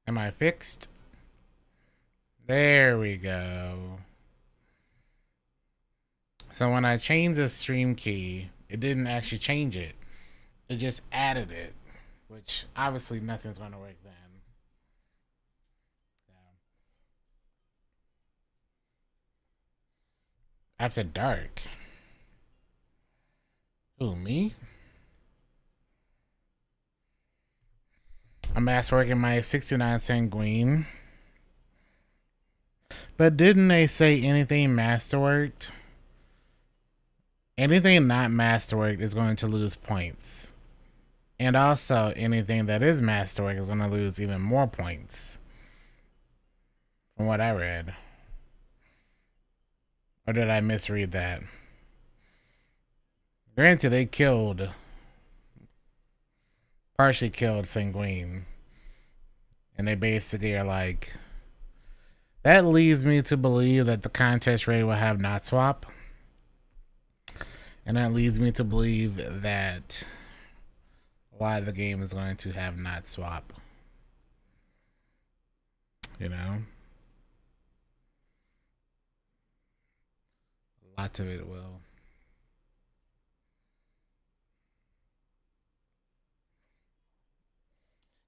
Am I fixed? There we go. So when I changed the stream key, it didn't actually change it. It just added it, which obviously nothing's going to work then. After dark. Who, me? I'm mass working my 69 sanguine. But didn't they say anything masterworked? Anything not masterworked is going to lose points. And also, anything that is masterwork is going to lose even more points. From what I read. Or did I misread that? Granted, they partially killed Sanguine. And they basically are like, that leads me to believe that the contest raid will have not swap. And that leads me to believe that a lot of the game is going to have not swap. You know? Lots of it will.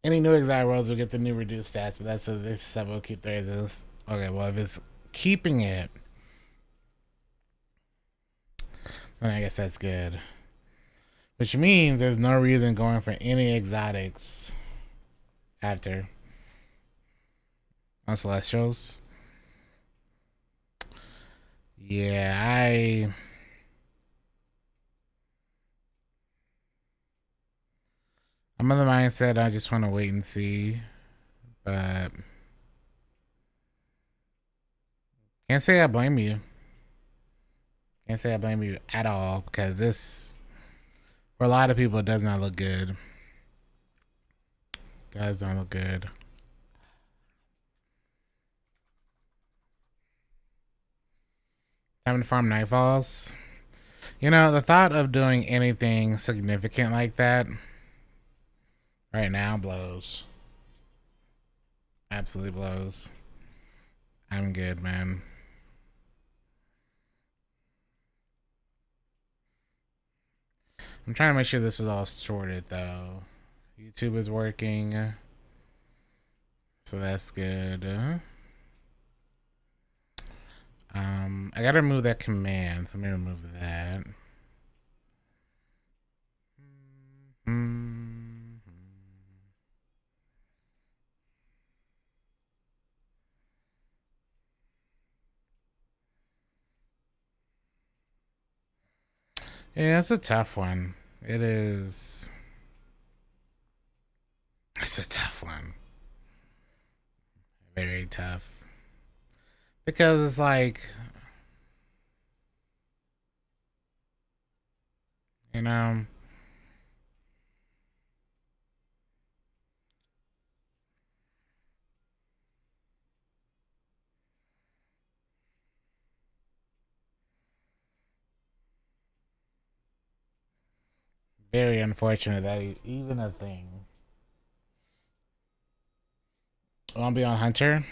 Any new exile rolls will get the new reduced stats, but that says this stuff will keep their resistance. Okay, well, if it's keeping it, then I guess that's good. Which means there's no reason going for any exotics after. On Celestials. Yeah, I'm in the mindset I just want to wait and see. But can't say I blame you. Can't say I blame you at all, because this, for a lot of people, it does not look good. Does not look good. Time to farm Nightfalls. You know, the thought of doing anything significant like that right now blows. Absolutely blows. I'm good, man. I'm trying to make sure this is all sorted, though. YouTube is working. So that's good. I gotta remove that command. So let me remove that. Yeah, it's a tough one. It is. It's a tough one. Very tough. Because it's like, you know, very unfortunate that even a thing. Wanna be on Hunter?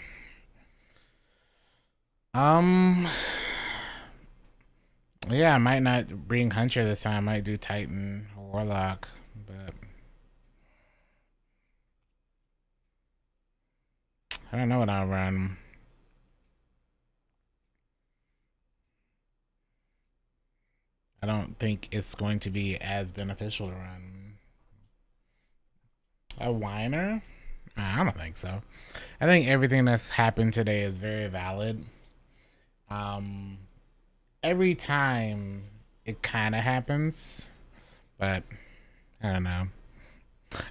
Yeah, I might not bring Hunter this time. I might do Titan or Warlock, but I don't know what I'll run. I don't think it's going to be as beneficial to run. A whiner? I don't think so. I think everything that's happened today is very valid. Every time it kind of happens, but I don't know.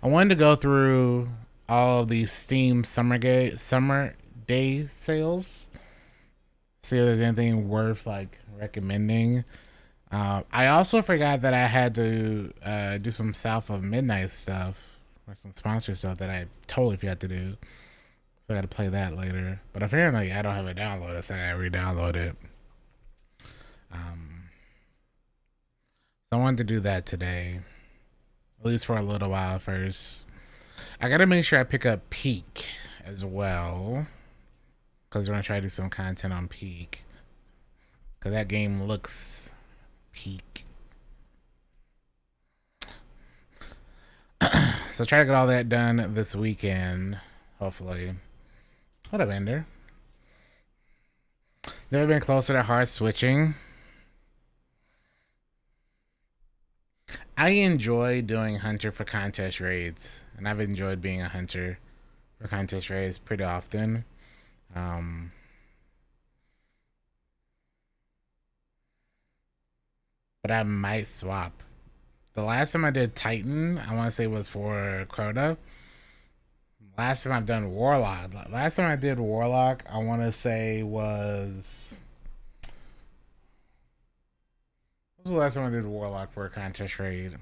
I wanted to go through all of these Steam summer day sales. See if there's anything worth like recommending. I also forgot that I had to do some South of Midnight stuff or some sponsor stuff that I totally forgot to do. So I got to play that later. But apparently I don't have it downloaded, so I got to re-download it. So I wanted to do that today, at least for a little while first. I got to make sure I pick up Peak as well, because we're gonna try to do some content on Peak, because that game looks peak. So try to get all that done this weekend, hopefully. What up, Ender? Never been closer to hard switching. I enjoy doing hunter for contest raids, and I've enjoyed being a hunter for contest raids pretty often. But I might swap. The last time I did Titan, I want to say was for Crota. Last time I've done Warlock. Last time I did Warlock, I want to say was... What was the last time I did Warlock for a contest raid?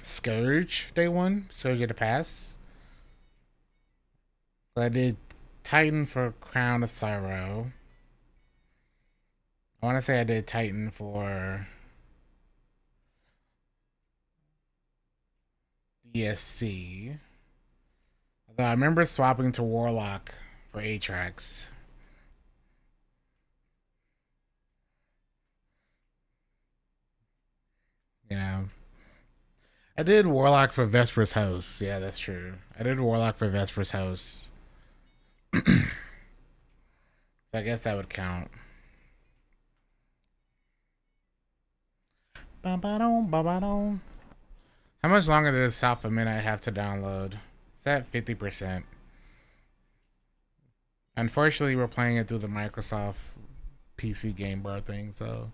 Scourge, day one. Scourge at the pass. I did Titan for Crown of Sorrow. I want to say I did Titan for DSC. Although I remember swapping to Warlock for Atrax. You know. I did Warlock for Vesper's House. Yeah, that's true. I did Warlock for Vesper's House. So I guess that would count. How much longer does South of Midnight have to download? It's at 50%. Unfortunately, we're playing it through the Microsoft PC Game Bar thing, so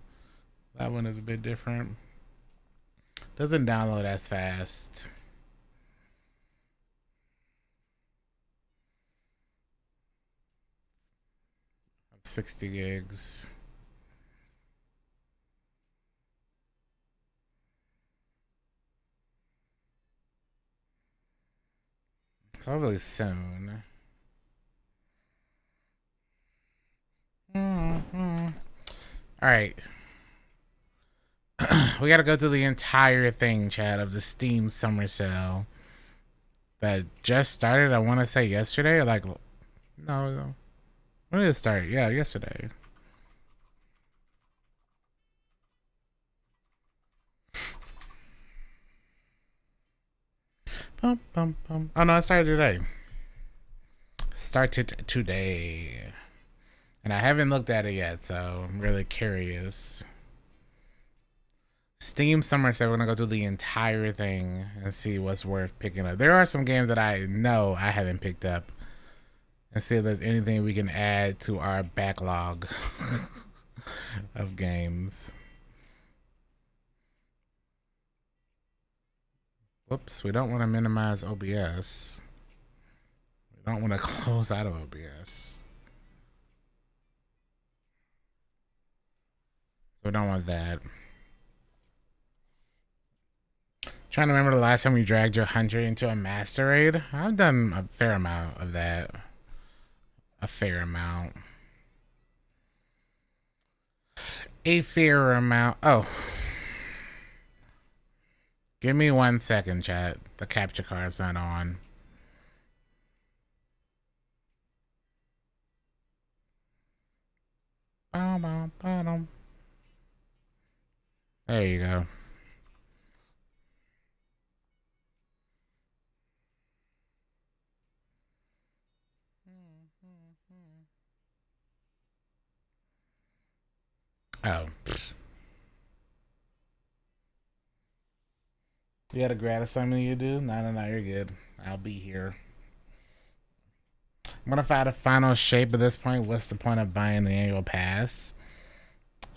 that one is a bit different. Doesn't download as fast. Of 60 gigs. Hopefully soon. Alright. We gotta go through the entire thing, Chad, of the Steam Summer Sale that just started. I want to say yesterday, or like, no. When did it start? Yeah, yesterday. Oh no, it started today. Started today. And I haven't looked at it yet, so I'm really curious. Steam Summer Sale, we're gonna go through the entire thing and see what's worth picking up. There are some games that I know I haven't picked up, and see if there's anything we can add to our backlog of games. Whoops, we don't want to minimize OBS. We don't want to close out of OBS. So we don't want that. Trying to remember the last time you dragged your hunter into a master raid. I've done a fair amount of that. A fair amount. Oh. Give me 1 second, chat. The capture card's not on. There you go. Oh. You got a grad assignment you do? No, you're good. I'll be here. What if I had a final shape at this point? What's the point of buying the annual pass?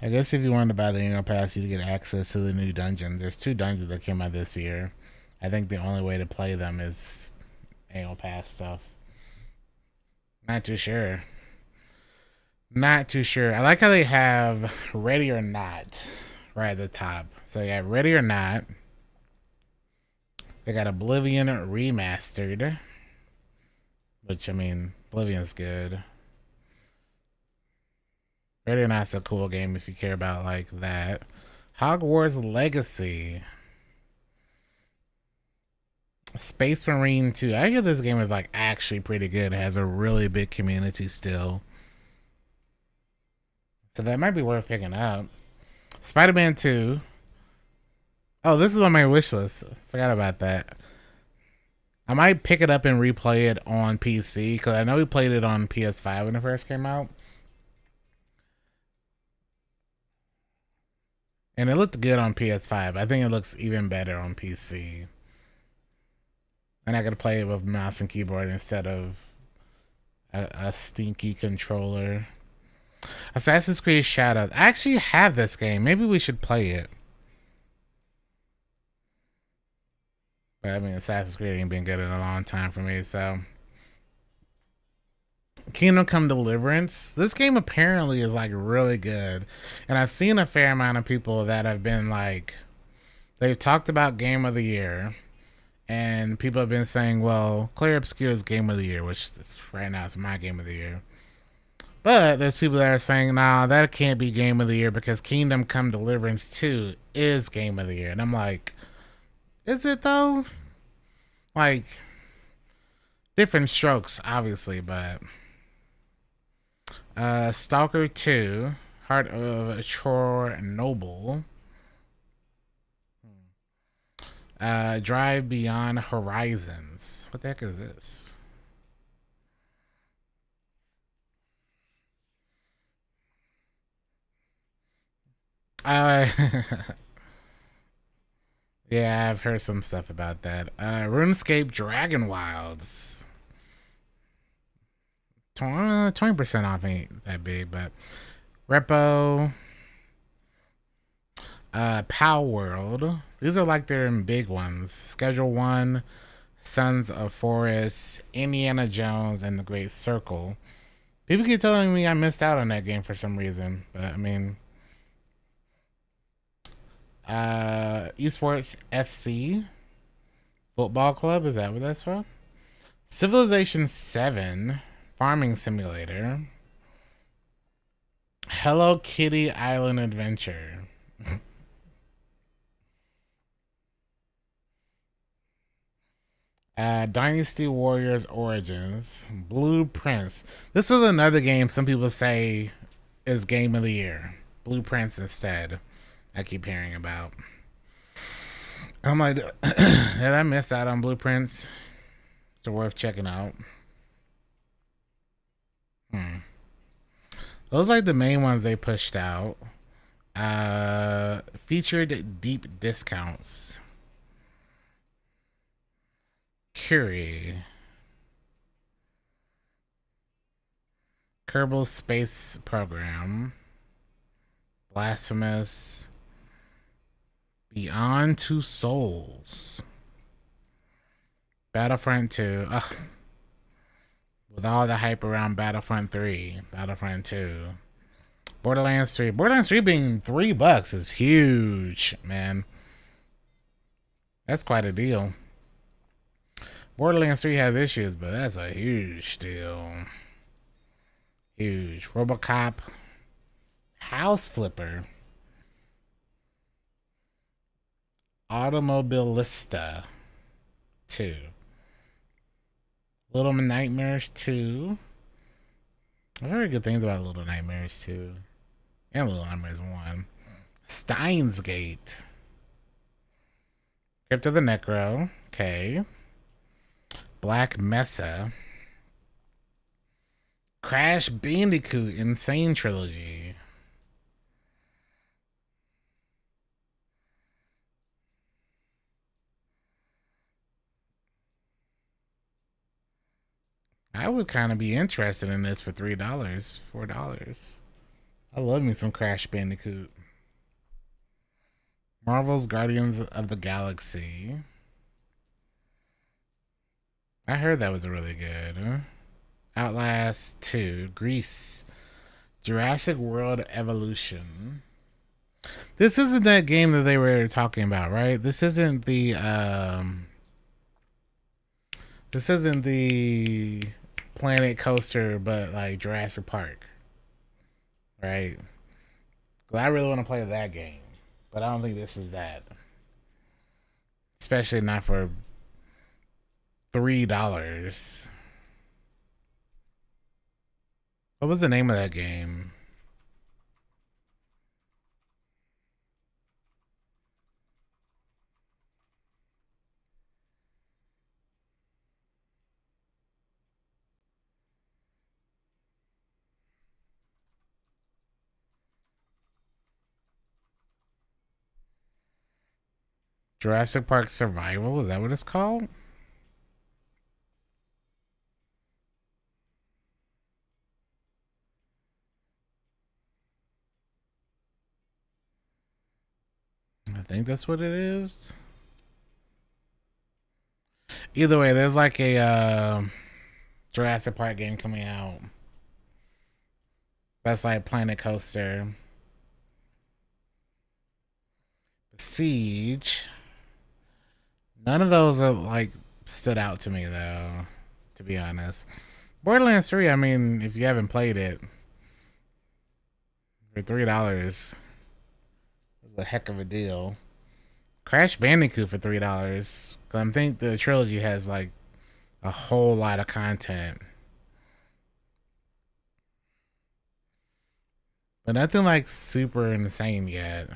I guess if you wanted to buy the annual pass, you'd get access to the new dungeons. There's 2 dungeons that came out this year. I think the only way to play them is annual pass stuff. Not too sure. Not too sure. I like how they have Ready or Not right at the top. So you got Ready or Not. They got Oblivion Remastered. Which, I mean, Oblivion's good. Ready or Not's a cool game if you care about like that. Hogwarts Legacy. Space Marine 2. I hear this game is like actually pretty good. It has a really big community still. So that might be worth picking up. Spider-Man 2. Oh, this is on my wish list. Forgot about that. I might pick it up and replay it on PC because I know we played it on PS5 when it first came out. And it looked good on PS5. I think it looks even better on PC. And I could play it with mouse and keyboard instead of a stinky controller. Assassin's Creed Shadows. I actually have this game. Maybe we should play it. But I mean, Assassin's Creed ain't been good in a long time for me, so. Kingdom Come Deliverance. This game apparently is like really good. And I've seen a fair amount of people that have been like, they've talked about Game of the Year. And people have been saying, well, Clair Obscure's Game of the Year, which right now is my Game of the Year. But there's people that are saying, nah, that can't be Game of the Year because Kingdom Come Deliverance 2 is Game of the Year. And I'm like, is it though? Like, different strokes, obviously, but Stalker 2, Heart of Chernobyl, Drive Beyond Horizons. What the heck is this? Yeah, I've heard some stuff about that. RuneScape Dragon Wilds. 20% off ain't that big, but Repo, Pow World. These are like their big ones. Schedule 1, Sons of Forest, Indiana Jones, and The Great Circle. People keep telling me I missed out on that game for some reason, but I mean, Esports FC, Football Club, is that what that's for? Civilization 7, Farming Simulator, Hello Kitty Island Adventure. Dynasty Warriors Origins, Blueprints. This is another game some people say is Game of the Year. Blueprints instead. I keep hearing about. I'm like, did I miss out on Blueprints? It's worth checking out. Those are like the main ones they pushed out. Featured deep discounts. Curie. Kerbal Space Program. Blasphemous. Beyond Two Souls. Battlefront 2. Ugh. With all the hype around Battlefront 3. Battlefront 2. Borderlands 3. Borderlands 3 being $3 is huge, man. That's quite a deal. Borderlands 3 has issues, but that's a huge deal. Huge. RoboCop. House Flipper. Automobilista 2. Little Nightmares 2. I've heard good things about Little Nightmares 2. And Little Nightmares 1. Steins Gate. Crypt of the Necro. Okay. Black Mesa. Crash Bandicoot Insane Trilogy. I would kind of be interested in this for $3, $4. I love me some Crash Bandicoot. Marvel's Guardians of the Galaxy. I heard that was really good. Huh? Outlast 2. Grease. Jurassic World Evolution. This isn't that game that they were talking about, right? This isn't the Planet Coaster, but like Jurassic Park, right? I really want to play that game, but I don't think this is that. Especially not for $3. What was the name of that game? Jurassic Park Survival? Is that what it's called? I think that's what it is. Either way, there's like a Jurassic Park game coming out. That's like Planet Coaster. Siege. None of those are like stood out to me though, to be honest. Borderlands 3, I mean, if you haven't played it, for $3 is a heck of a deal. Crash Bandicoot for $3. I think the trilogy has like a whole lot of content. But nothing like super insane yet.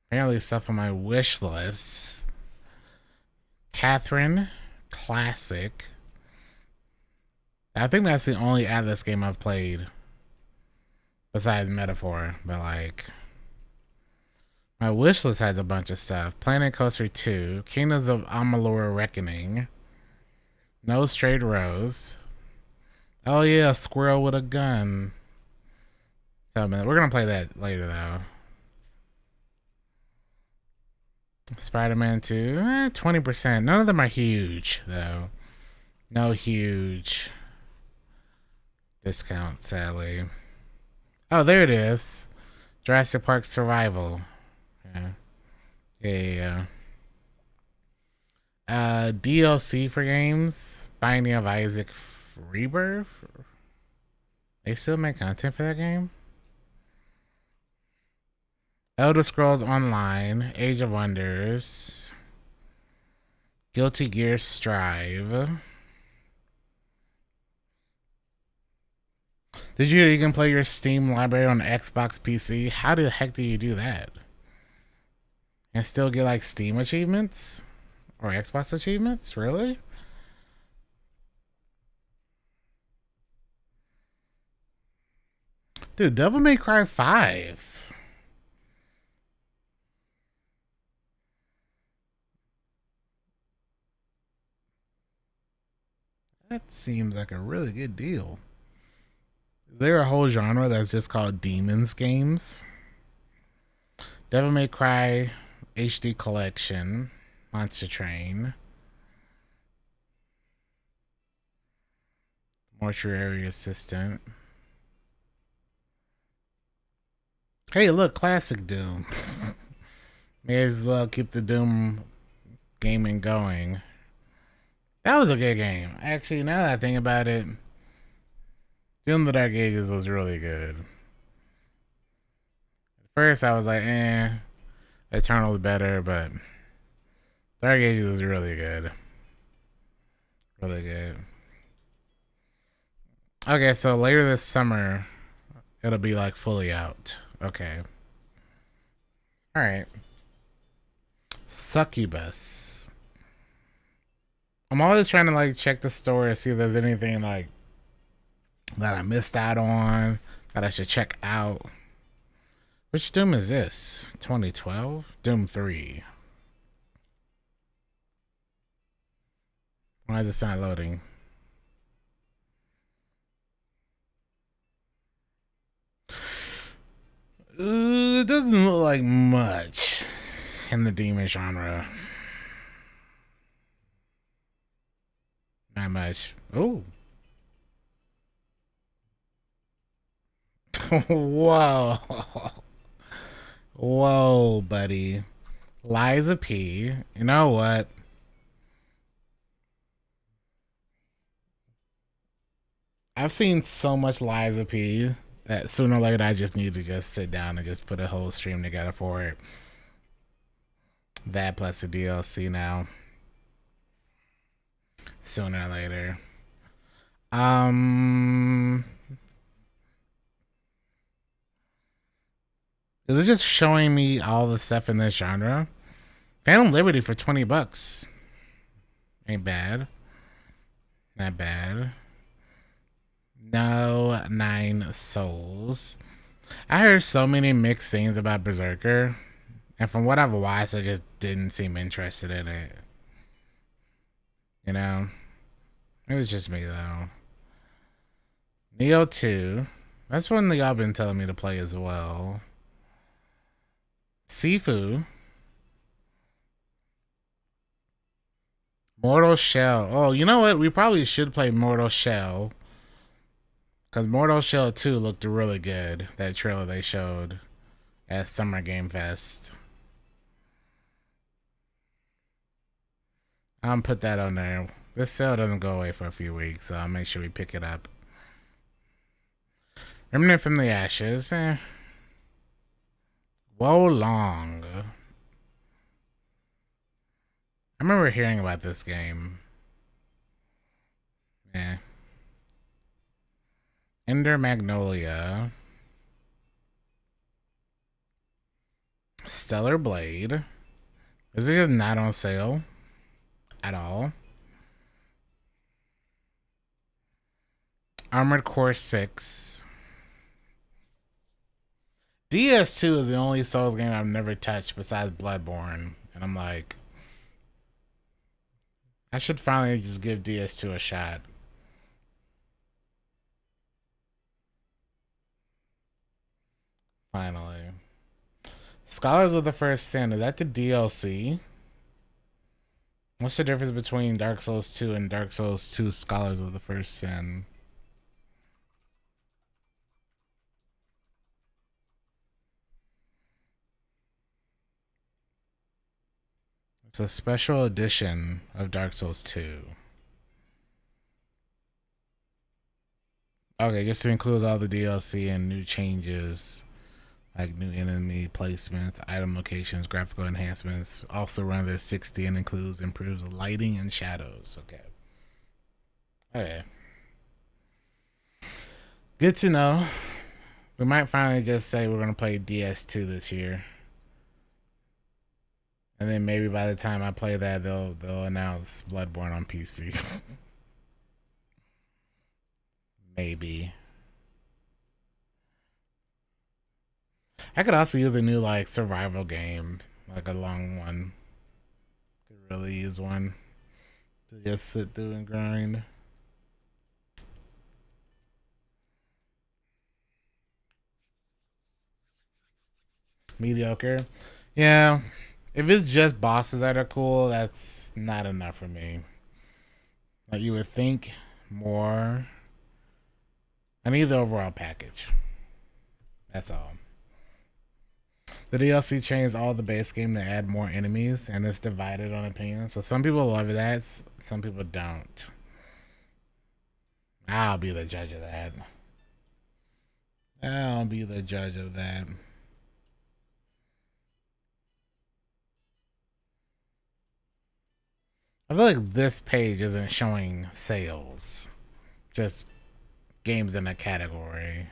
Apparently stuff on my wish list. Catherine Classic. I think that's the only Atlas game I've played. Besides Metaphor. But like, my wish list has a bunch of stuff. Planet Coaster 2. Kingdoms of Amalur Reckoning. No Straight Rose. Oh yeah, Squirrel with a Gun. So, man, we're gonna play that later though. Spider-Man 2, 20%. None of them are huge, though. No huge discount, sadly. Oh, there it is. Jurassic Park Survival. Yeah. Yeah. DLC for games. Binding of Isaac Rebirth. They still make content for that game? Elder Scrolls Online, Age of Wonders, Guilty Gear Strive. Did you can play your Steam library on Xbox PC? How the heck do you do that? And still get like Steam achievements? Or Xbox achievements? Really? Dude, Devil May Cry 5. That seems like a really good deal. Is there a whole genre that's just called Demons games? Devil May Cry HD Collection, Monster Train, Mortuary Assistant. Hey, look, classic Doom. May as well keep the Doom gaming going. That was a good game. Actually, now that I think about it, Doom the Dark Ages was really good. At first, I was like, Eternal's better, but Dark Ages was really good. Really good. Okay, so later this summer, it'll be like fully out. Okay. Alright. Succubus. I'm always trying to like check the store to see if there's anything like that I missed out on that I should check out. Which Doom is this? 2012? Doom 3. Why is this not loading? It doesn't look like much in the demon genre. Not much. Oh. Whoa. Whoa, buddy. Liza P. You know what? I've seen so much Liza P that sooner or later I just need to just sit down and just put a whole stream together for it. That plus the DLC now. Sooner or later. Is it just showing me all the stuff in this genre? Phantom Liberty for $20. Ain't bad. Not bad. No 9 Souls. I heard so many mixed things about Berserker, and from what I've watched, I just didn't seem interested in it. You know? It was just me, though. Neo 2. That's one that y'all been telling me to play as well. Sifu. Mortal Shell. Oh, you know what? We probably should play Mortal Shell. Because Mortal Shell 2 looked really good. That trailer they showed at Summer Game Fest. I'll put that on there. This sale doesn't go away for a few weeks, so I'll make sure we pick it up. Remnant from the Ashes. Wo Long. I remember hearing about this game. Yeah. Ender Magnolia. Stellar Blade. Is it just not on sale at all? Armored Core 6. DS2 is the only Souls game I've never touched besides Bloodborne. And I'm like, I should finally just give DS2 a shot. Finally. Scholars of the First Sin. Is that the DLC? What's the difference between Dark Souls 2 and Dark Souls 2 Scholars of the First Sin? It's a special edition of Dark Souls 2. Okay, just to include all the DLC and new changes, like new enemy placements, item locations, graphical enhancements. Also runs at 60 and includes improves lighting and shadows. Okay. Okay. Good to know. We might finally just say we're gonna play DS2 this year. And then maybe by the time I play that, they'll announce Bloodborne on PC. Maybe. I could also use a new like survival game, like a long one. Could really use one to just sit through and grind. Mediocre. Yeah. If it's just bosses that are cool, that's not enough for me. Like you would think more. I need the overall package. That's all. The DLC changed all the base game to add more enemies, and it's divided on opinion. So some people love that, some people don't. I'll be the judge of that. I'll be the judge of that. I feel like this page isn't showing sales, just games in a category.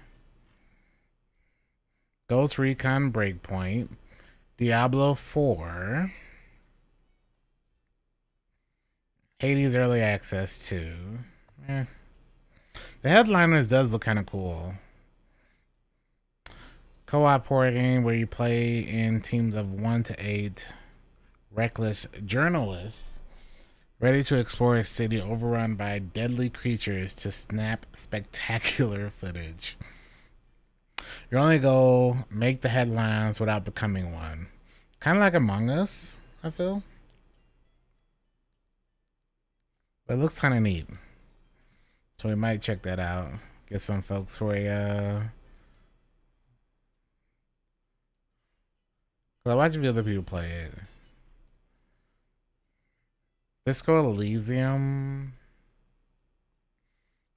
Ghost Recon Breakpoint, Diablo 4, Hades Early Access 2. The headliners does look kind of cool. Co-op horror game where you play in teams of 1 to 8 reckless journalists ready to explore a city overrun by deadly creatures to snap spectacular footage. Your only goal, make the headlines without becoming one. Kind of like Among Us, I feel. But it looks kind of neat. So we might check that out. Get some folks for a... I watch the other people play it. Disco Elysium.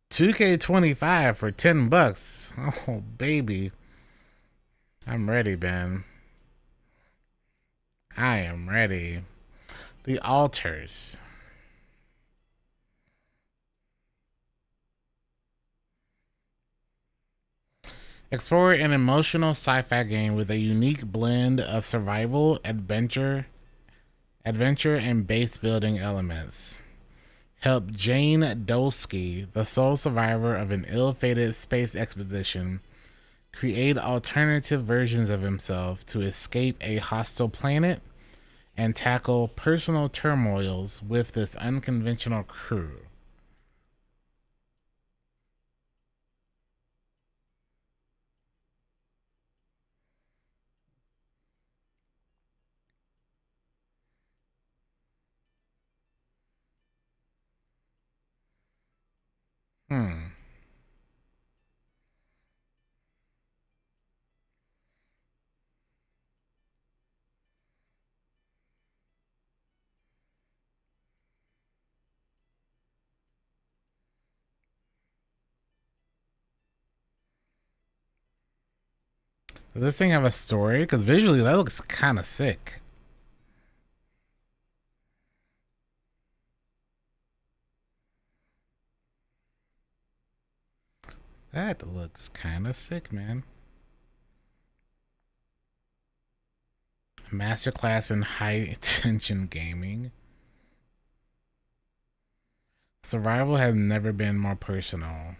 2K25 for $10. Oh, baby. I'm ready, Ben. I am ready. The Altars. Explore an emotional sci-fi game with a unique blend of survival, adventure, and base building elements. Help Jane Dolsky, the sole survivor of an ill-fated space expedition, create alternative versions of himself to escape a hostile planet and tackle personal turmoils with this unconventional crew. Hmm. Does this thing have a story? Because visually that looks kind of sick. That looks kind of sick, man. Masterclass in high tension gaming. Survival has never been more personal.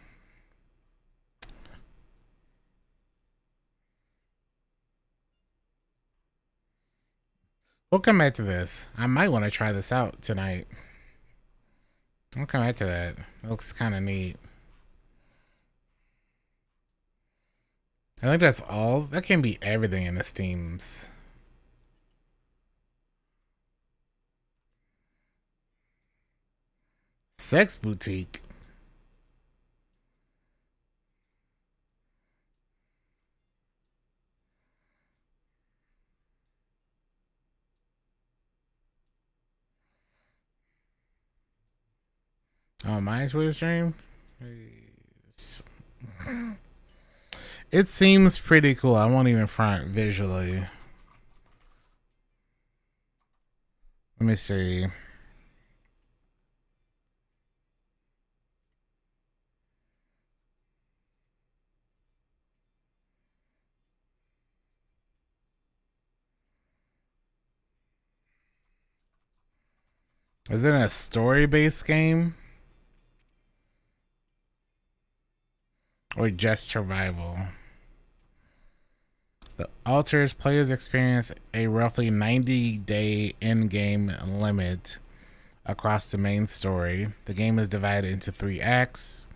We'll come back to this. I might want to try this out tonight. We'll come back to that. It looks kind of neat. I think that's all. That can be everything in the Steams. Sex Boutique. Oh, my Twitch stream? It seems pretty cool. I won't even front visually. Let me see. Is it a story-based game? Or just survival? The Alters players experience a roughly 90-day in-game limit across the main story. The game is divided into 3 acts,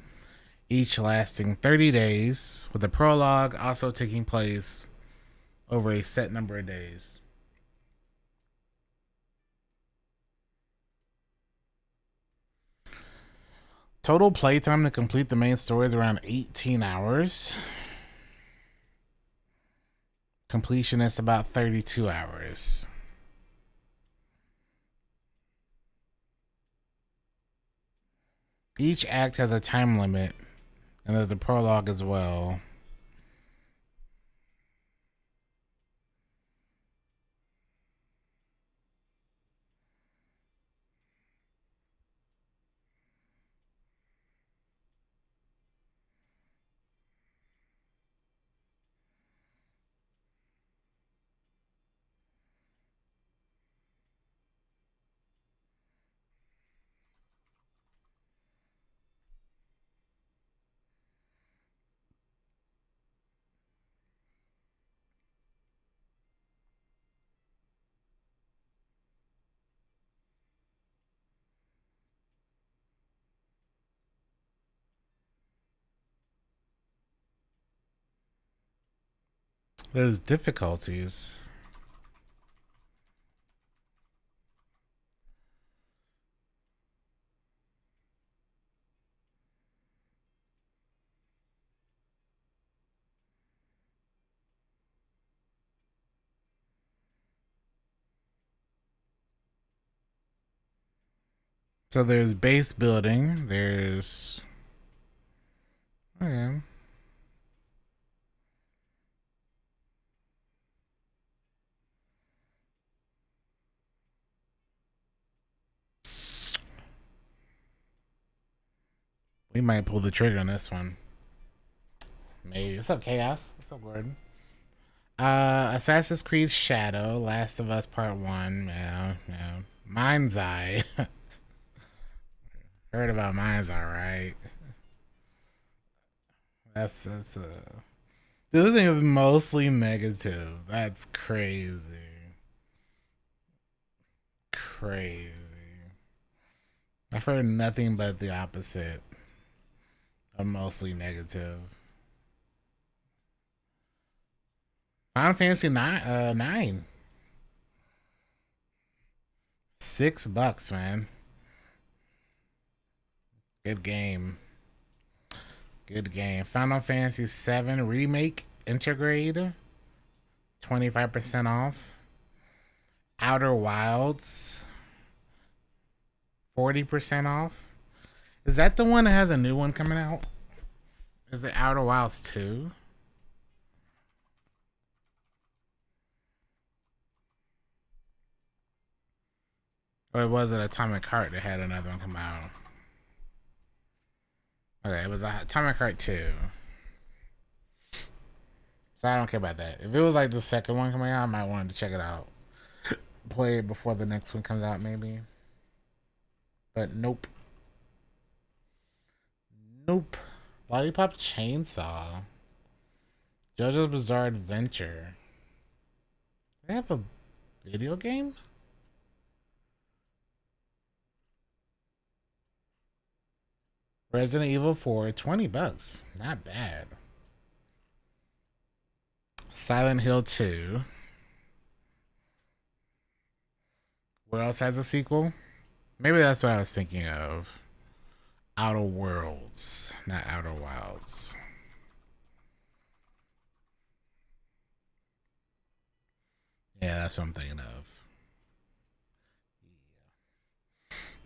each lasting 30 days, with the prologue also taking place over a set number of days. Total playtime to complete the main story is around 18 hours. Completion is about 32 hours. Each act has a time limit, and there's a prologue as well. There's difficulties. So there's base building. There's okay. We might pull the trigger on this one. Maybe. What's up, Chaos? What's up, Gordon? Assassin's Creed Shadow, Last of Us Part 1. Yeah. Mind's Eye. Heard about Mind's Eye, right? That's this thing is mostly negative. That's crazy. Crazy. I've heard nothing but the opposite of mostly negative. Final Fantasy 9. $6, man. Good game. Good game. Final Fantasy 7 Remake Intergrade. 25% off. Outer Wilds. 40% off. Is that the one that has a new one coming out? Is it Outer Wilds 2? Or was it Atomic Heart that had another one come out? Okay, it was Atomic Heart 2. So I don't care about that. If it was like the second one coming out, I might want to check it out. Play it before the next one comes out, maybe. But nope. Nope. Lollipop Chainsaw. JoJo's Bizarre Adventure. They have a video game? Resident Evil 4, $20. Not bad. Silent Hill 2. What else has a sequel? Maybe that's what I was thinking of. Outer Worlds, not Outer Wilds. Yeah, that's what I'm thinking of.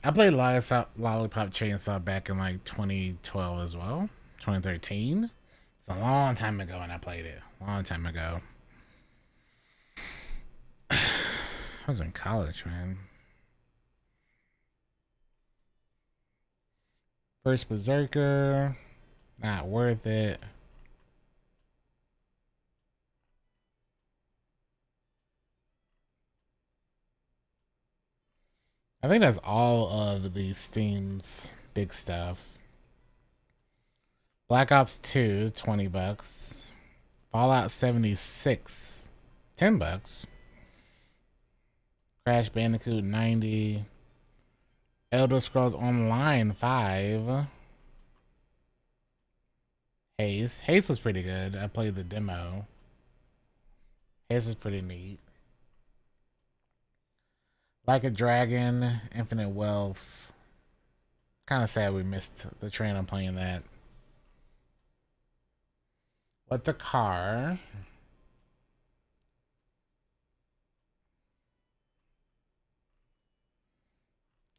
I played Lollipop Chainsaw back in like 2012 as well. 2013. It's a long time ago when I played it. Long time ago. I was in college, man. First Berserker. Not worth it. I think that's all of the Steam's big stuff. Black Ops 2, $20. Fallout 76, $10. Crash Bandicoot 90. Elder Scrolls Online 5. Haze. Haze was pretty good. I played the demo. Haze is pretty neat. Like a Dragon, Infinite Wealth. Kind of sad we missed the train on playing that. What the car?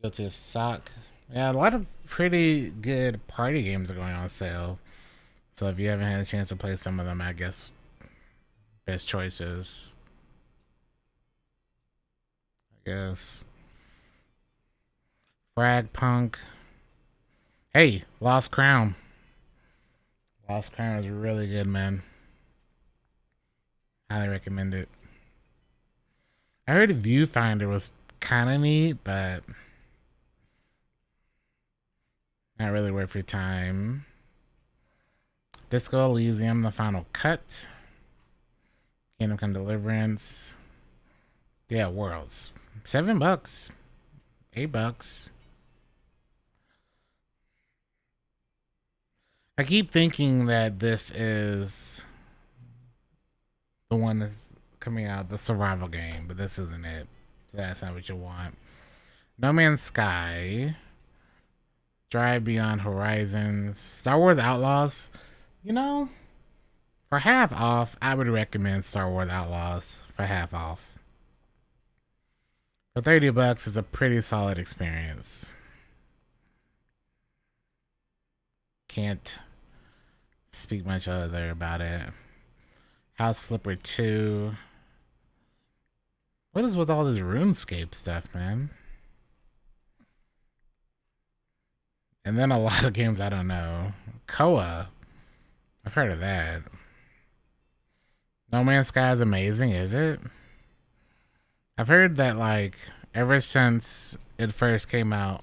Guilty as Sock. Yeah, a lot of pretty good party games are going on sale. So if you haven't had a chance to play some of them, I guess best choices. I guess. Frag Punk. Hey, Lost Crown. Lost Crown is really good, man. Highly recommend it. I heard Viewfinder was kind of neat, but not really worth your time. Disco Elysium, The Final Cut. Kingdom Come Deliverance. Yeah, Worlds. $7. $8. I keep thinking that this is the one that's coming out, the survival game, but this isn't it. So that's not what you want. No Man's Sky. Drive Beyond Horizons. Star Wars Outlaws. You know, for half off, I would recommend Star Wars Outlaws for half off. For $30, it's a pretty solid experience. Can't speak much other about it. House Flipper 2. What is with all this RuneScape stuff, man? And then a lot of games I don't know. Koa. I've heard of that. No Man's Sky is amazing, is it? I've heard that like ever since it first came out,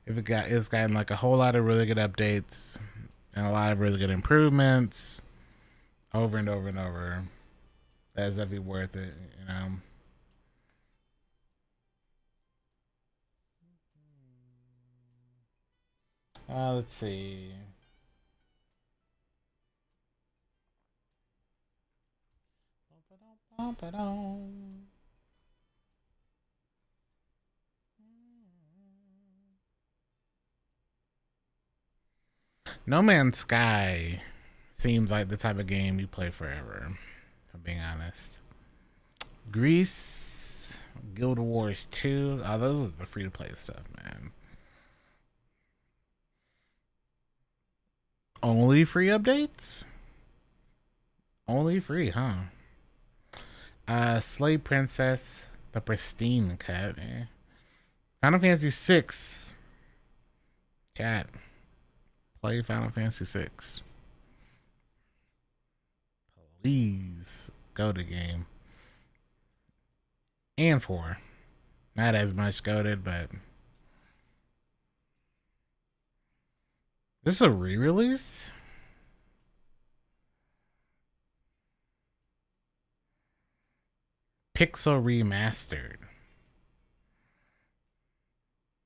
if it's gotten like a whole lot of really good updates and a lot of really good improvements over and over and over. That's definitely worth it, you know. Let's see. No Man's Sky seems like the type of game you play forever, if I'm being honest. Greece, Guild Wars 2. Oh, those are the free to play stuff, man. Only free updates? Only free, huh? Slave Princess, the Pristine Cut. Final Fantasy 6. Chat. Play Final Fantasy 6. Please go to game. And 4. Not as much goaded, but this is a re-release? Pixel Remastered.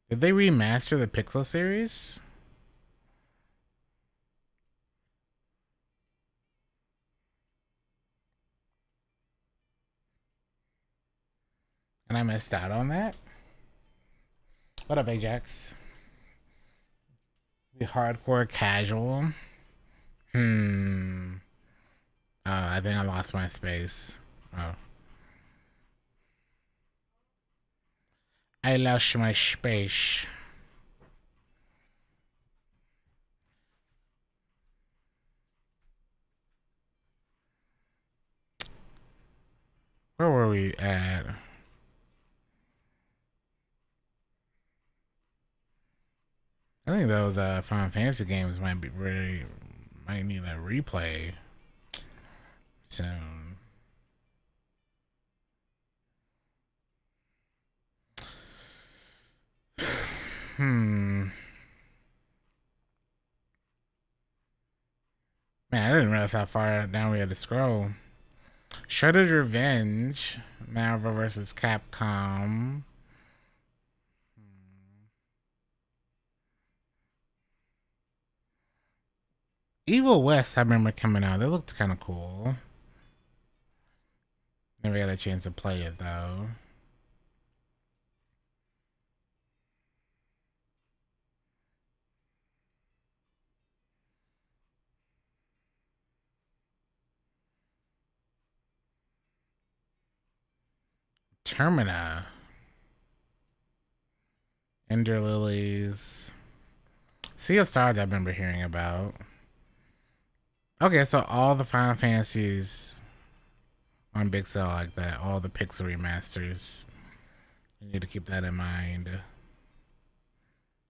Did they remaster the Pixel series? And I missed out on that? What up, Ajax? Be hardcore casual. I think I lost my space. Oh. I lost my space. Where were we at? I think those Final Fantasy games might need a replay soon. Man, I didn't realize how far down we had to scroll. Shredder's Revenge, Marvel vs. Capcom. Evil West, I remember coming out. That looked kind of cool. Never got a chance to play it though. Termina. Ender Lilies. Sea of Stars I remember hearing about. Okay, so all the Final Fantasies on big sale like that, all the pixel remasters. You need to keep that in mind.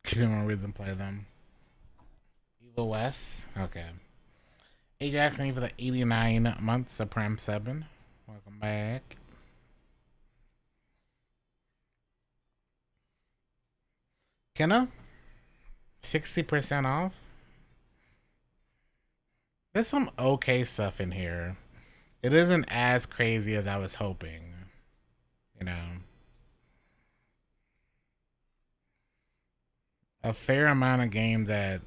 Keep them on rhythm, play them. Evil West. Okay. Ajax, thank you for the 89 months of Prime 7. Welcome back. Kenna? 60% off? There's some okay stuff in here. It isn't as crazy as I was hoping. You know. A fair amount of games that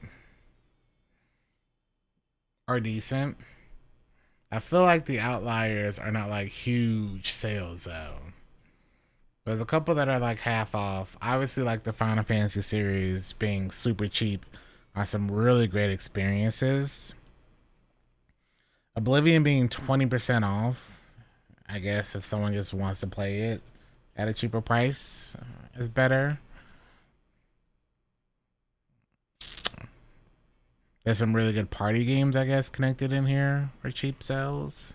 are decent. I feel like the outliers are not like huge sales though. There's a couple that are like half off. Obviously, like the Final Fantasy series being super cheap are some really great experiences. Oblivion being 20% off. I guess if someone just wants to play it at a cheaper price is better. There's some really good party games, I guess, connected in here for cheap sales.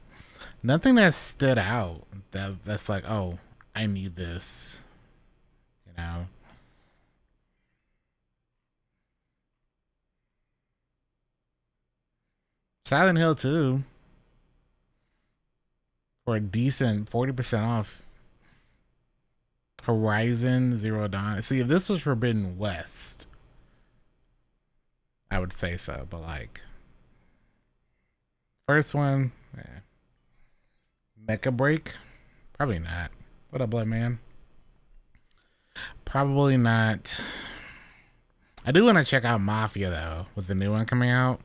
Nothing that stood out that's like, oh, I need this. You know? Silent Hill 2 for a decent 40% off. Horizon Zero Dawn. See, if this was Forbidden West, I would say so, but like first one, yeah. Mecha Break? Probably not. What up, Blood Man? Probably not. I do want to check out Mafia though, with the new one coming out.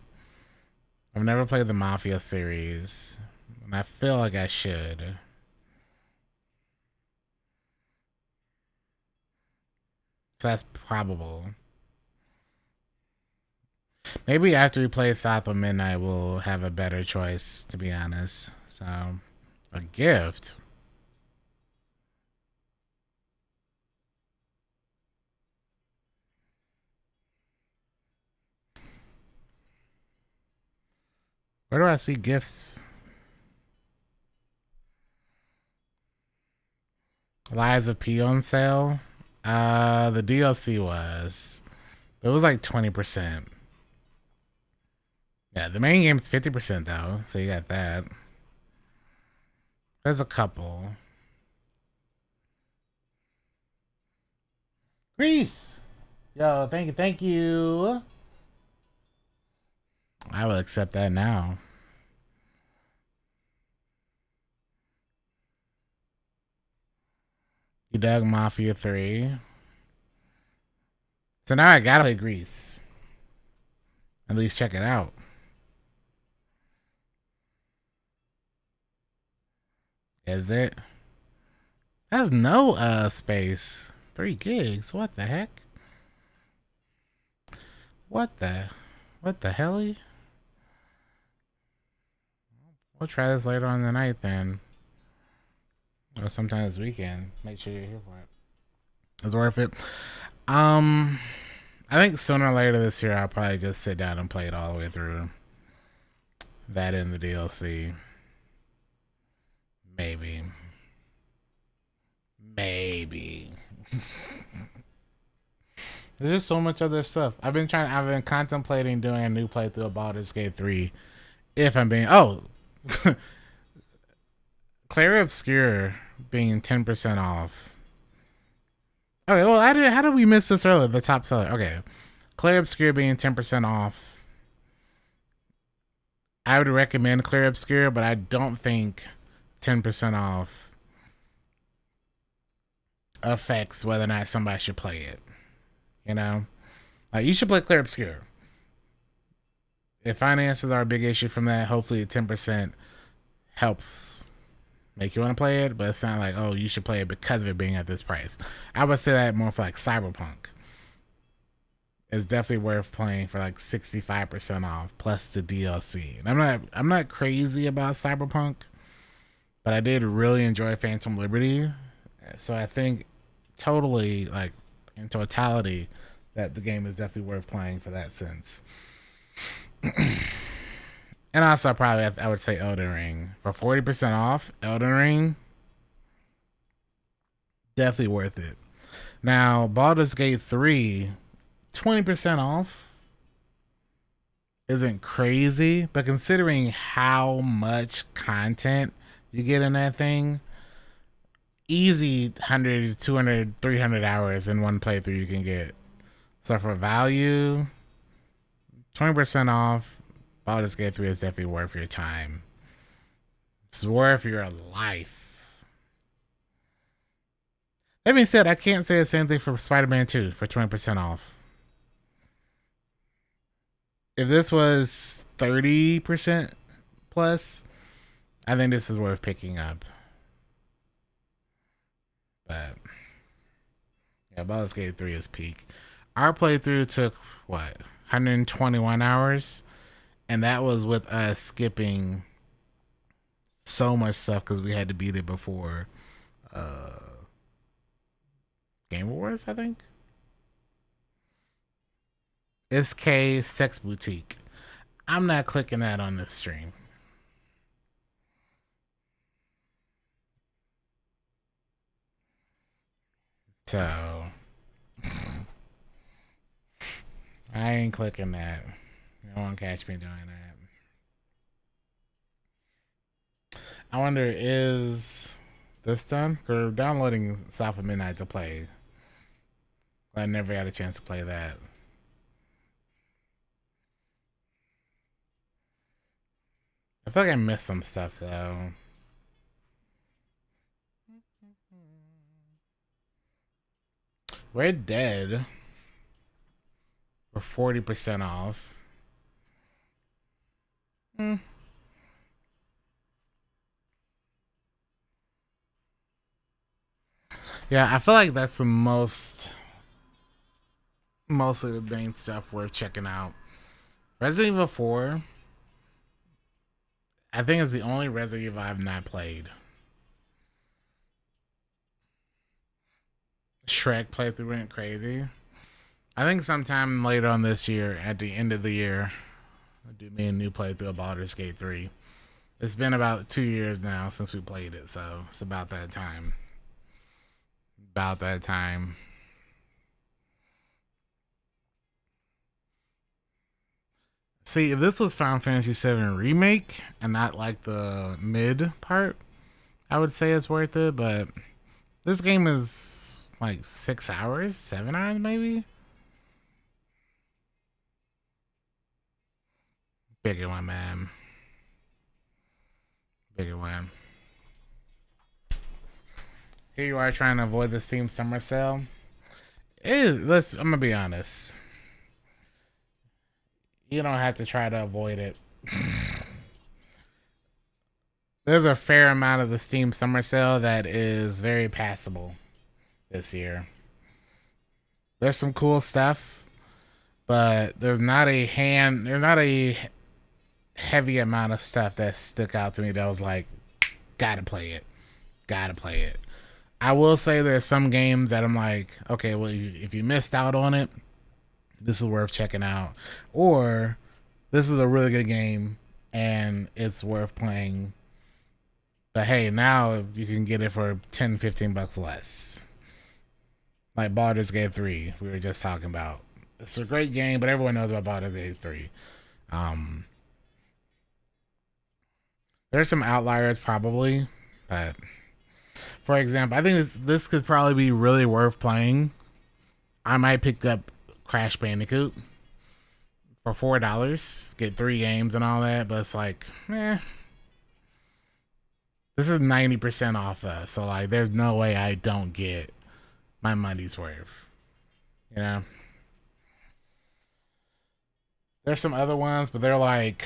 I've never played the Mafia series, and I feel like I should. So that's probable. Maybe after we play South of Midnight, we'll have a better choice, to be honest. So, a gift. Where do I see gifts? Lies of P on sale. The DLC was. It was like 20%. Yeah, the main game's 50% though, so you got that. There's a couple. Greece! Yo, thank you. I will accept that now. You dug Mafia 3. So now I gotta play Greece. At least check it out. Is it? Has no space. 3 gigs. What the heck? What the hell? We'll try this later on in the night then. Or sometime this weekend. Make sure you're here for it. It's worth it. I think sooner or later this year I'll probably just sit down and play it all the way through. That in the DLC. Maybe. There's just so much other stuff. I've been contemplating doing a new playthrough of Baldur's Gate 3. If I'm being Clair Obscure being 10% off. Okay, well how did we miss this earlier? The top seller. Okay. Clair Obscure being 10% off. I would recommend Clair Obscure, but I don't think 10% off affects whether or not somebody should play it. You know? Like, you should play Clair Obscure. If finances are a big issue from that, hopefully 10% helps make you want to play it, but it's not like, oh, you should play it because of it being at this price. I would say that more for like Cyberpunk. It's definitely worth playing for like 65% off plus the DLC. And I'm not crazy about Cyberpunk, but I did really enjoy Phantom Liberty. So I think totally, like, in totality, that the game is definitely worth playing for that sense. And also, I would say Elden Ring. For 40% off, Elden Ring, definitely worth it. Now, Baldur's Gate 3, 20% off isn't crazy, but considering how much content you get in that thing, easy 100, 200, 300 hours in one playthrough you can get. So for value, 20% off, Baldur's Gate 3 is definitely worth your time. It's worth your life. That being said, I can't say the same thing for Spider-Man 2 for 20% off. If this was 30% plus, I think this is worth picking up. But yeah, Baldur's Gate 3 is peak. Our playthrough took what, 121 hours, and that was with us skipping so much stuff because we had to be there before Game Awards, I think. SK Sex Boutique. I'm not clicking that on this stream. So I ain't clicking that. You won't catch me doing that. I wonder, is this done? We're downloading South of Midnight to play. I never got a chance to play that. I feel like I missed some stuff though. Red Dead for 40% off. Hmm. Yeah, I feel like that's the most of the main stuff worth checking out. Resident Evil 4, I think is the only Resident Evil I've not played. Shrek playthrough went crazy. I think sometime later on this year, at the end of the year, I'll do me a new playthrough of Baldur's Gate 3. It's been about 2 years now since we played it, so it's about that time. About that time. See, if this was Final Fantasy VII Remake and not like the mid part, I would say it's worth it, but this game is like 6 hours, 7 hours maybe? Bigger one, man. Bigger one. Here you are trying to avoid the Steam Summer Sale. I'm gonna be honest. You don't have to try to avoid it. There's a fair amount of the Steam Summer Sale that is very passable this year. There's some cool stuff, but there's not a heavy amount of stuff that stuck out to me that was like, gotta play it. Gotta play it. I will say there's some games that I'm like, okay, well, if you missed out on it, this is worth checking out. Or this is a really good game and it's worth playing. But hey, now you can get it for 10, 15 bucks less. Like Baldur's Gate 3, we were just talking about. It's a great game, but everyone knows about Baldur's Gate 3. There's some outliers probably, but for example, I think this could probably be really worth playing. I might pick up Crash Bandicoot for $4, get 3 games and all that, but it's like, this is 90% off though, so like, there's no way I don't get my money's worth. You know, there's some other ones, but they're like,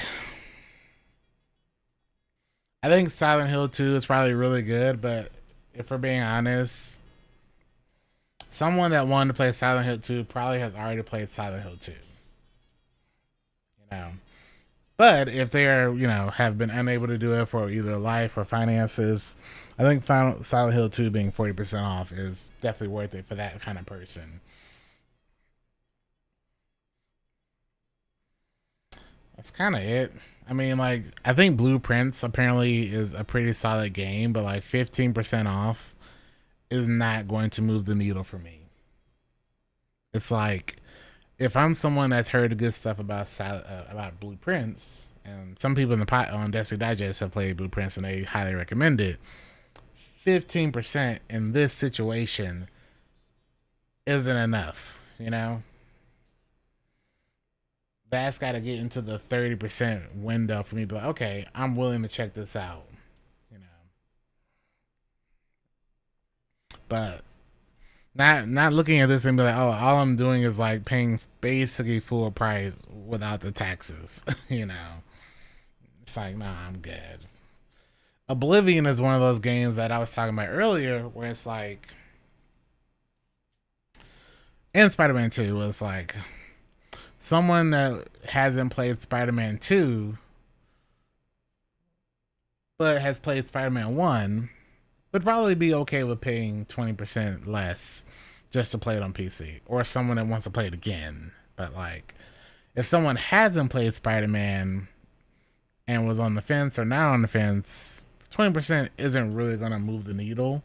I think Silent Hill 2 is probably really good, but if we're being honest, someone that wanted to play Silent Hill 2 probably has already played Silent Hill 2. You know. But if they are, have been unable to do it for either life or finances, I think Silent Hill 2 being 40% off is definitely worth it for that kind of person. That's kind of it. I mean, like, I think Blueprints apparently is a pretty solid game, but like 15% off is not going to move the needle for me. It's like, if I'm someone that's heard good stuff about Blueprints, and some people in the pot on Destiny Digest have played Blueprints and they highly recommend it, 15% in this situation isn't enough, That's got to get into the 30% window for me to be like, okay, I'm willing to check this out, But not looking at this and be like, oh, all I'm doing is like paying basically full price without the taxes, It's like, nah, I'm good. Oblivion is one of those games that I was talking about earlier where it's like, and Spider-Man 2 was like, someone that hasn't played Spider-Man 2 but has played Spider-Man 1 would probably be okay with paying 20% less just to play it on PC, or someone that wants to play it again. But like, if someone hasn't played Spider-Man and was on the fence or not on the fence, 20% isn't really going to move the needle.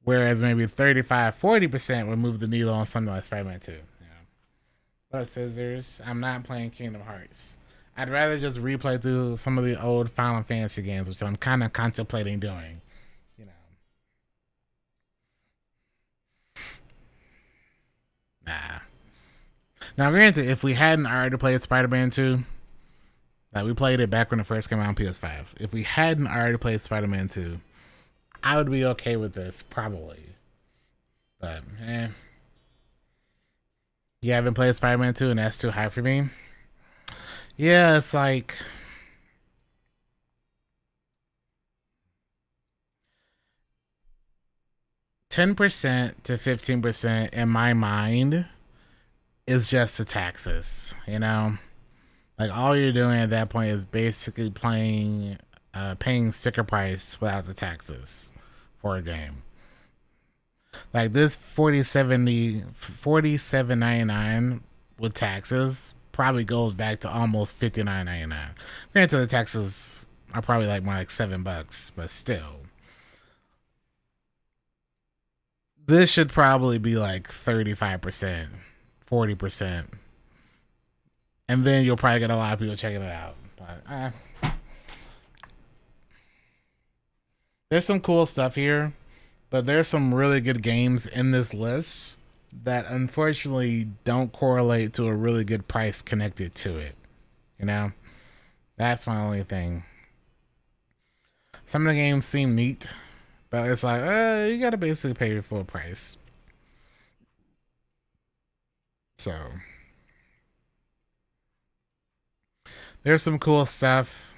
Whereas maybe 35, 40% would move the needle on something like Spider-Man 2. But scissors, I'm not playing Kingdom Hearts. I'd rather just replay through some of the old Final Fantasy games, which I'm kind of contemplating doing. You know, nah. Now, granted, if we hadn't already played Spider-Man 2, like we played it back when it first came out on PS5. If we hadn't already played Spider-Man 2, I would be okay with this probably. But you haven't played Spider-Man 2 and that's too high for me. Yeah, it's like 10% to 15% in my mind is just the taxes, you know? Like all you're doing at that point is basically paying sticker price without the taxes for a game. Like this 47.99 with taxes probably goes back to almost 59.99. Granted, the taxes are probably like more like $7, but still, this should probably be like 35%, 40%, and then you'll probably get a lot of people checking it out. But there's some cool stuff here, but there's some really good games in this list that unfortunately don't correlate to a really good price connected to it. You know, that's my only thing. Some of the games seem neat, but it's like, you gotta basically pay your full price. So there's some cool stuff,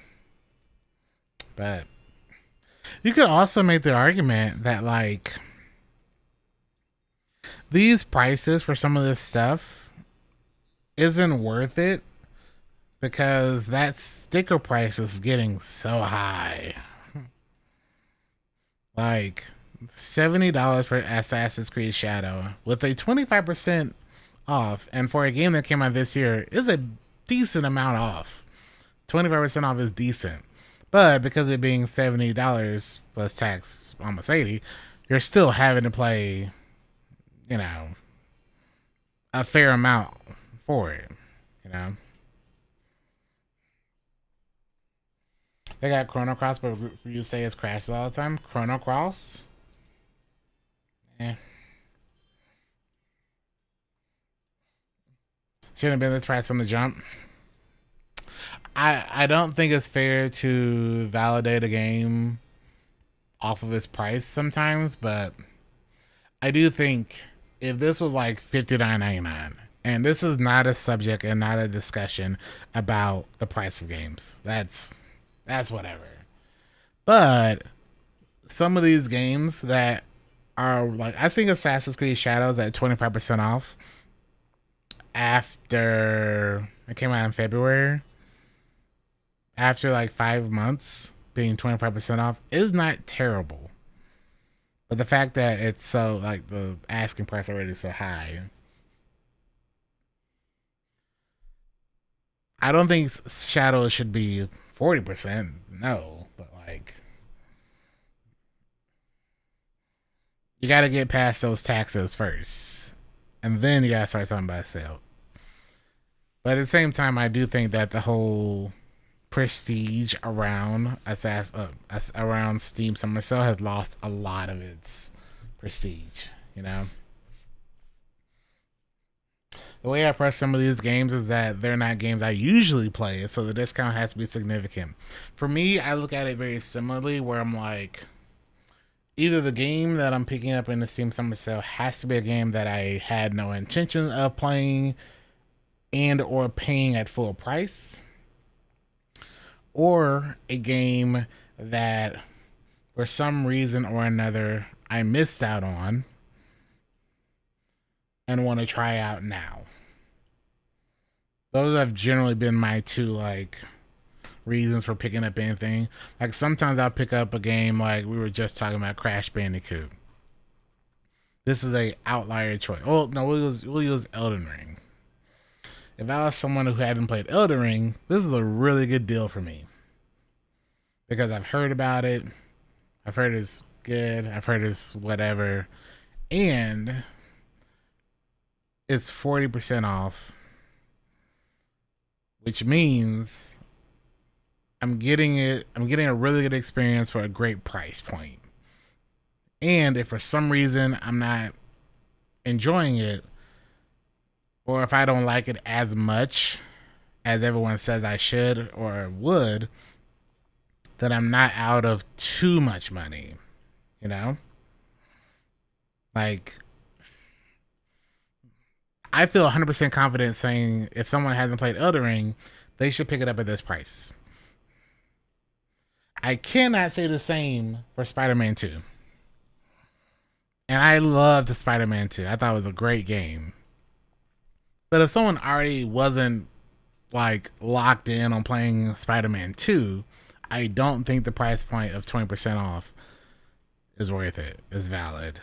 but you could also make the argument that like these prices for some of this stuff isn't worth it because that sticker price is getting so high. Like $70 for Assassin's Creed Shadow with a 25% off, and for a game that came out this year is a decent amount off. 25% off is decent. But because it being $70 plus tax, almost 80, you're still having to play, you know, a fair amount for it, you know. They got Chrono Cross, but for you to say it's crashes all the time. Chrono Cross? Eh. Shouldn't have been this price from the jump. I don't think it's fair to validate a game off of its price sometimes, but I do think if this was like $59.99, and this is not a subject and not a discussion about the price of games. That's whatever. But some of these games that are like, I think Assassin's Creed Shadows at 25% off after it came out in February, after like 5 months being 25% off is not terrible. But the fact that it's so like the asking price already is so high, I don't think Shadow should be 40%. No, but like you got to get past those taxes first, and then you got to start talking about sale. But at the same time, I do think that the whole prestige around around Steam Summer Sale has lost a lot of its prestige. You know, the way I approach some of these games is that they're not games I usually play, so the discount has to be significant. For me, I look at it very similarly, where I'm like, either the game that I'm picking up in the Steam Summer Sale has to be a game that I had no intention of playing and or paying at full price, or a game that for some reason or another I missed out on and want to try out now. Those have generally been my two like reasons for picking up anything. Like sometimes I'll pick up a game like we were just talking about Crash Bandicoot. This is a outlier choice. Oh no, we'll use Elden Ring. If I was someone who hadn't played Elden Ring, this is a really good deal for me. Because I've heard about it. I've heard it's good. I've heard it's whatever. And it's 40% off. which means I'm getting a really good experience for a great price point. And if for some reason I'm not enjoying it, or if I don't like it as much as everyone says I should or would, then I'm not out of too much money, you know? Like, I feel 100% confident saying if someone hasn't played Elden Ring, they should pick it up at this price. I cannot say the same for Spider Man 2. And I loved Spider Man 2. I thought it was a great game. But if someone already wasn't like locked in on playing Spider Man 2, I don't think the price point of 20% off is worth it, is valid.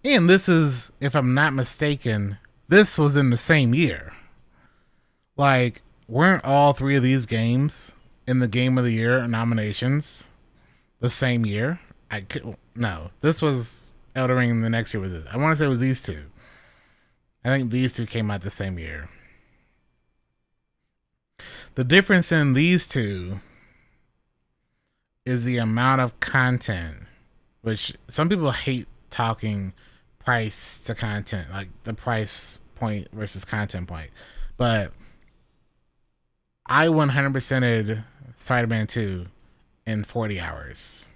And this is, if I'm not mistaken, this was in the same year. Like, weren't all three of these games in the Game of the Year nominations the same year? No, this was Elden Ring. The next year was this. I want to say it was these two. I think these two came out the same year. The difference in these two is the amount of content, which some people hate talking price to content, like the price point versus content point. But I 100%ed Spider-Man 2 in 40 hours.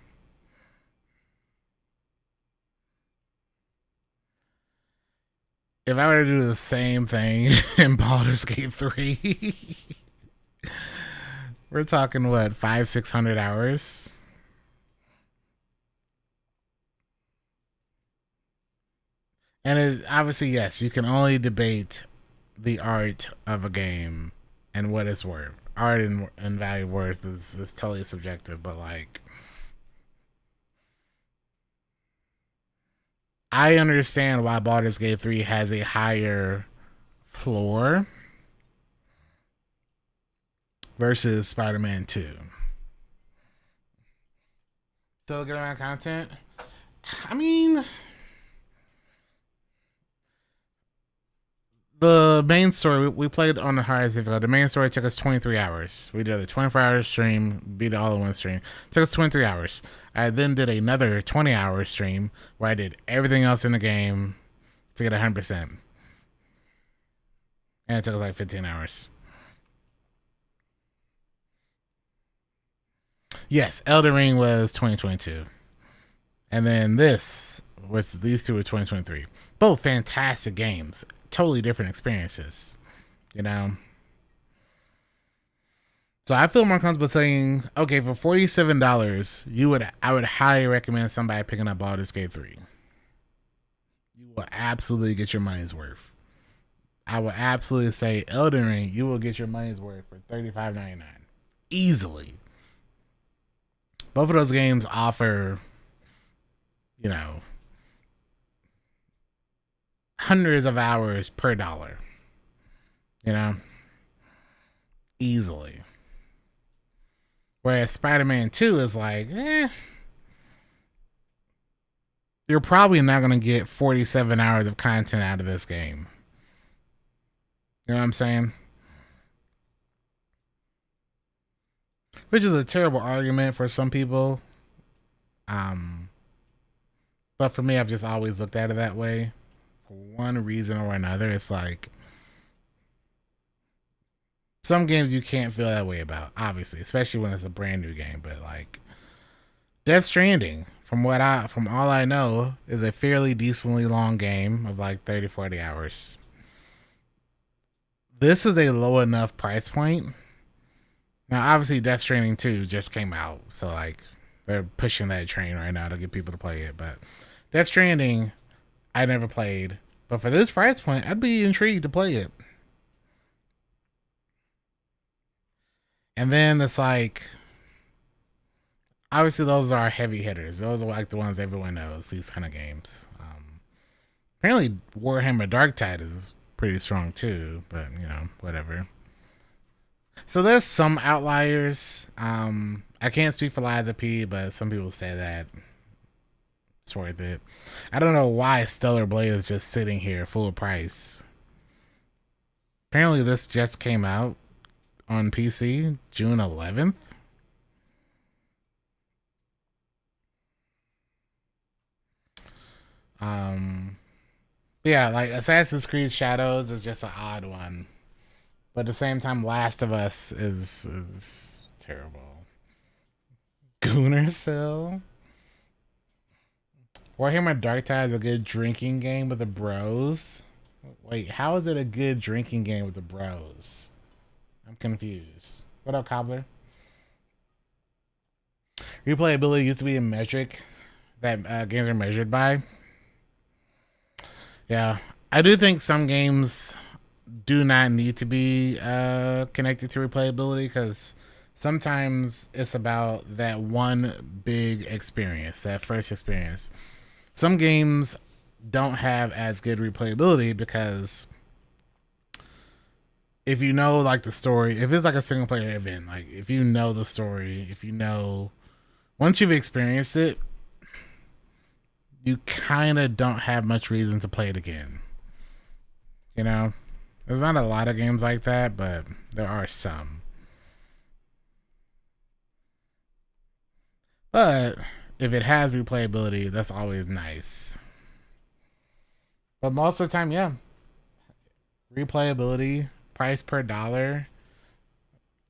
If I were to do the same thing in Baldur's Gate 3, we're talking what, 500-600 hours? And it, obviously, yes, you can only debate the art of a game and what it's worth. Art and value worth is totally subjective, but like, I understand why Baldur's Gate 3 has a higher floor versus Spider-Man 2. Still a good amount of content? I mean, the main story, we played on the hardest difficulty. The main story took us 23 hours. We did a 24-hour stream, beat it all in one stream. It took us 23 hours. I then did another 20-hour stream where I did everything else in the game to get 100%. And it took us like 15 hours. Yes, Elden Ring was 2022. And then these two were 2023. Both fantastic games. Totally different experiences. You know? So I feel more comfortable saying, okay, for $47, I would highly recommend somebody picking up Baldur's Gate 3. You will absolutely get your money's worth. I will absolutely say Elden Ring, you will get your money's worth for $35.99. Easily. Both of those games offer, you know, hundreds of hours per dollar. You know? Easily. Whereas Spider-Man 2 is like, you're probably not going to get 47 hours of content out of this game. You know what I'm saying? Which is a terrible argument for some people. But for me, I've just always looked at it that way. For one reason or another, it's like some games you can't feel that way about, obviously, especially when it's a brand new game. But like Death Stranding, from all I know, is a fairly decently long game of like 30, 40 hours. This is a low enough price point. Now, obviously, Death Stranding 2 just came out, so like they're pushing that train right now to get people to play it. But Death Stranding, I never played, but for this price point, I'd be intrigued to play it. And then it's like, obviously, those are heavy hitters. Those are like the ones everyone knows. These kind of games. Apparently, Warhammer Dark Tide is pretty strong too, but you know, whatever. So there's some outliers. I can't speak for Liza P, but some people say that it's worth it. I don't know why Stellar Blade is just sitting here full price. Apparently, this just came out on PC June 11th. Um, yeah, like Assassin's Creed Shadows is just an odd one, but at the same time, Last of Us is terrible. Gooner Cell. Warhammer Dark Tide is a good drinking game with the bros. Wait, how is it a good drinking game with the bros? I'm confused. What up, Cobbler? Replayability used to be a metric that games are measured by. Yeah, I do think some games do not need to be connected to replayability because sometimes it's about that one big experience, that first experience. Some games don't have as good replayability because if you know like the story, if it's like a single player event, like if you know the story, if you know once you've experienced it, you kind of don't have much reason to play it again. You know, there's not a lot of games like that, but there are some. But if it has replayability, that's always nice. But most of the time, yeah, replayability, price per dollar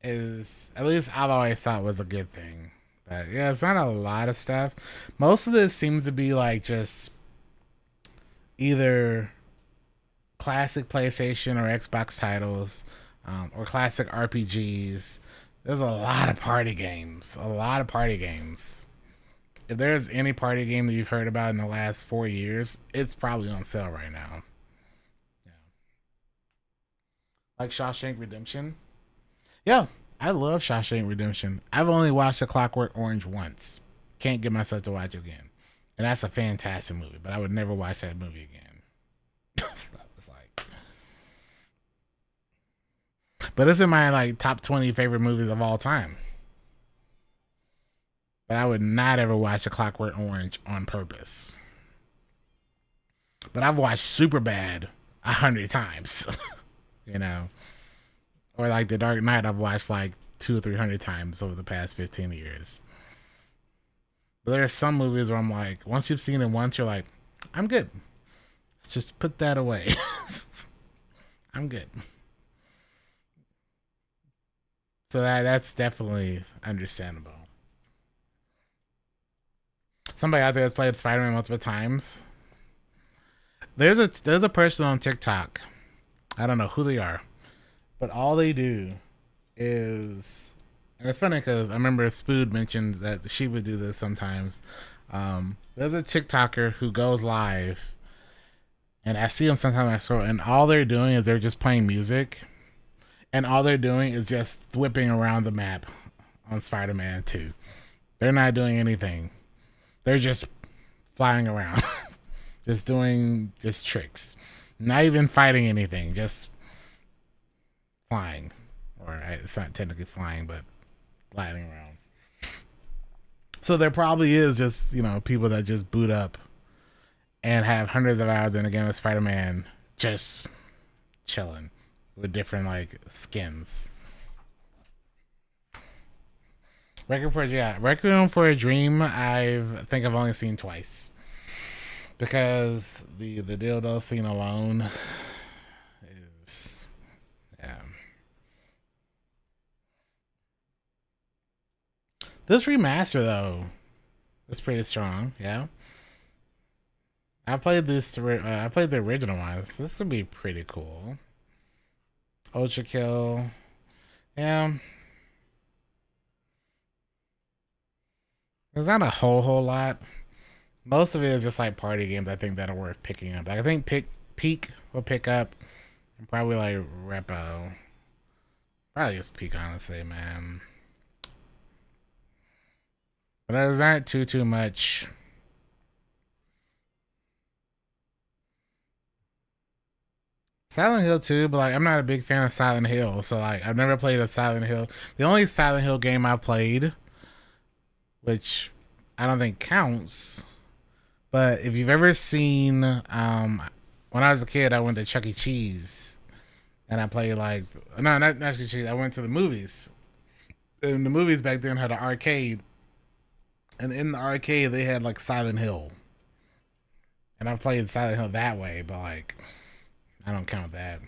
is at least I've always thought was a good thing. But yeah, it's not a lot of stuff. Most of this seems to be like just either classic PlayStation or Xbox titles, or classic RPGs. There's a lot of party games. A lot of party games. If there's any party game that you've heard about in the last 4 years, it's probably on sale right now. Yeah. Like Shawshank Redemption. Yeah, I love Shawshank Redemption. I've only watched A Clockwork Orange once. Can't get myself to watch it again. And that's a fantastic movie, but I would never watch that movie again. So it's like, but it's in my like top 20 favorite movies of all time. But I would not ever watch A Clockwork Orange on purpose. But I've watched Superbad 100 times, you know, or like The Dark Knight. I've watched like 200 or 300 times over the past 15 years. But there are some movies where I'm like, once you've seen it once, you're like, I'm good. Let's just put that away. I'm good. So that's definitely understandable. Somebody out there that's played Spider-Man multiple times. There's a person on TikTok. I don't know who they are, but all they do is, and it's funny because I remember Spood mentioned that she would do this sometimes. There's a TikToker who goes live, and I see them sometimes I scroll, and all they're doing is they're just playing music, and all they're doing is just whipping around the map on Spider-Man 2. They're not doing anything. They're just flying around, just doing just tricks, not even fighting anything, just flying, or it's not technically flying, but gliding around. So there probably is just people that just boot up and have hundreds of hours in a game of Spider-Man, just chilling with different like skins. Requiem for a Dream. I think I've only seen twice because the dildo scene alone is, yeah. This remaster though is pretty strong. Yeah, I played this. I played the original ones. This would be pretty cool. Ultra Kill. Yeah. There's not a whole lot. Most of it is just like party games. I think that are worth picking up. Like, I think Peak will pick up, and probably like Repo. Probably just Peak, honestly, man. But there's not too much. Silent Hill 2, but like I'm not a big fan of Silent Hill, so like I've never played a Silent Hill. The only Silent Hill game I played, which I don't think counts, but if you've ever seen, when I was a kid, I went to Chuck E. Cheese, And I played like no, not cheat. I went to the movies. And the movies back then had an arcade, and in the arcade they had like Silent Hill, and I played Silent Hill that way. But like, I don't count that.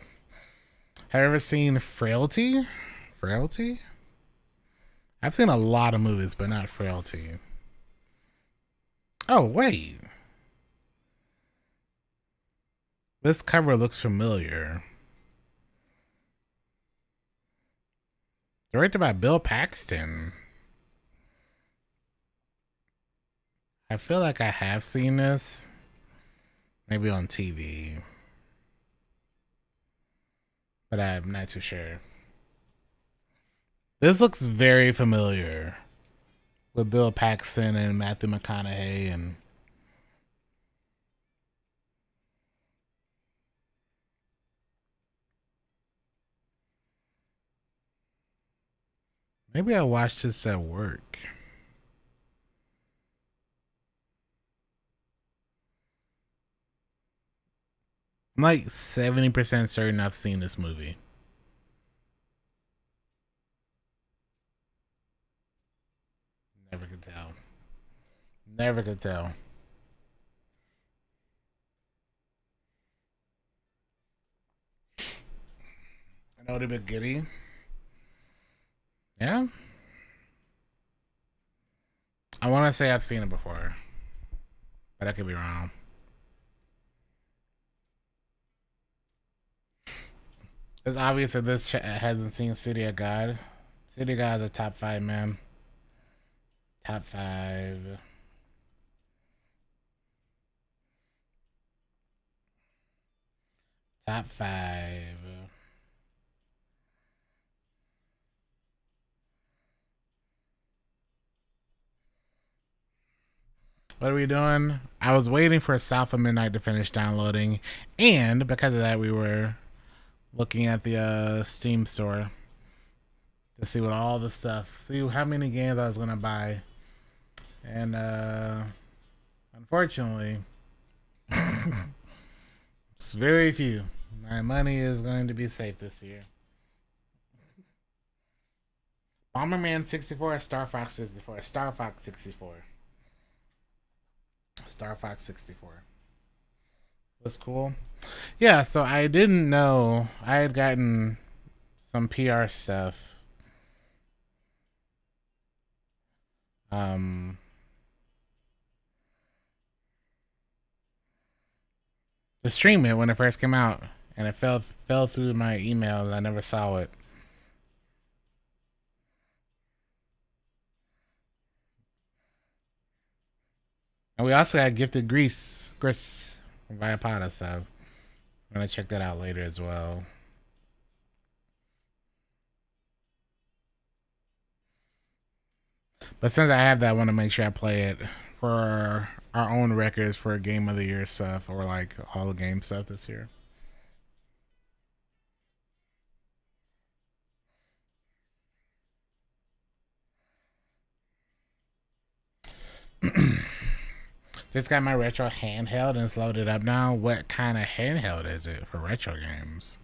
Have you ever seen Frailty? Frailty? I've seen a lot of movies, but not Frailty. Oh wait, this cover looks familiar. Directed by Bill Paxton. I feel like I have seen this. Maybe on TV. But I'm not too sure. This looks very familiar. With Bill Paxton and Matthew McConaughey and... Maybe I watched this at work. I'm like 70% certain I've seen this movie. Never could tell. Never could tell. I know the bit giddy. Yeah? I want to say I've seen it before. But I could be wrong. It's obvious that this hasn't seen City of God. City of God is a top 5, man. Top 5. Top 5. What are we doing? I was waiting for South of Midnight to finish downloading, and because of that, we were looking at the Steam store to see what all the stuff, see how many games I was gonna buy, and unfortunately, it's very few. My money is going to be safe this year. Bomberman 64, Star Fox 64, Star Fox 64. Star Fox 64 was cool. Yeah, so I didn't know I had gotten some PR stuff. To stream it when it first came out, and it fell through my email. I never saw it. And we also got gifted Gris via Pada, so I'm gonna check that out later as well. But since I have that, I want to make sure I play it for our own records for Game of the Year stuff, or like all the game stuff this year. Just got my retro handheld and it's loaded up now. What kind of handheld is it for retro games?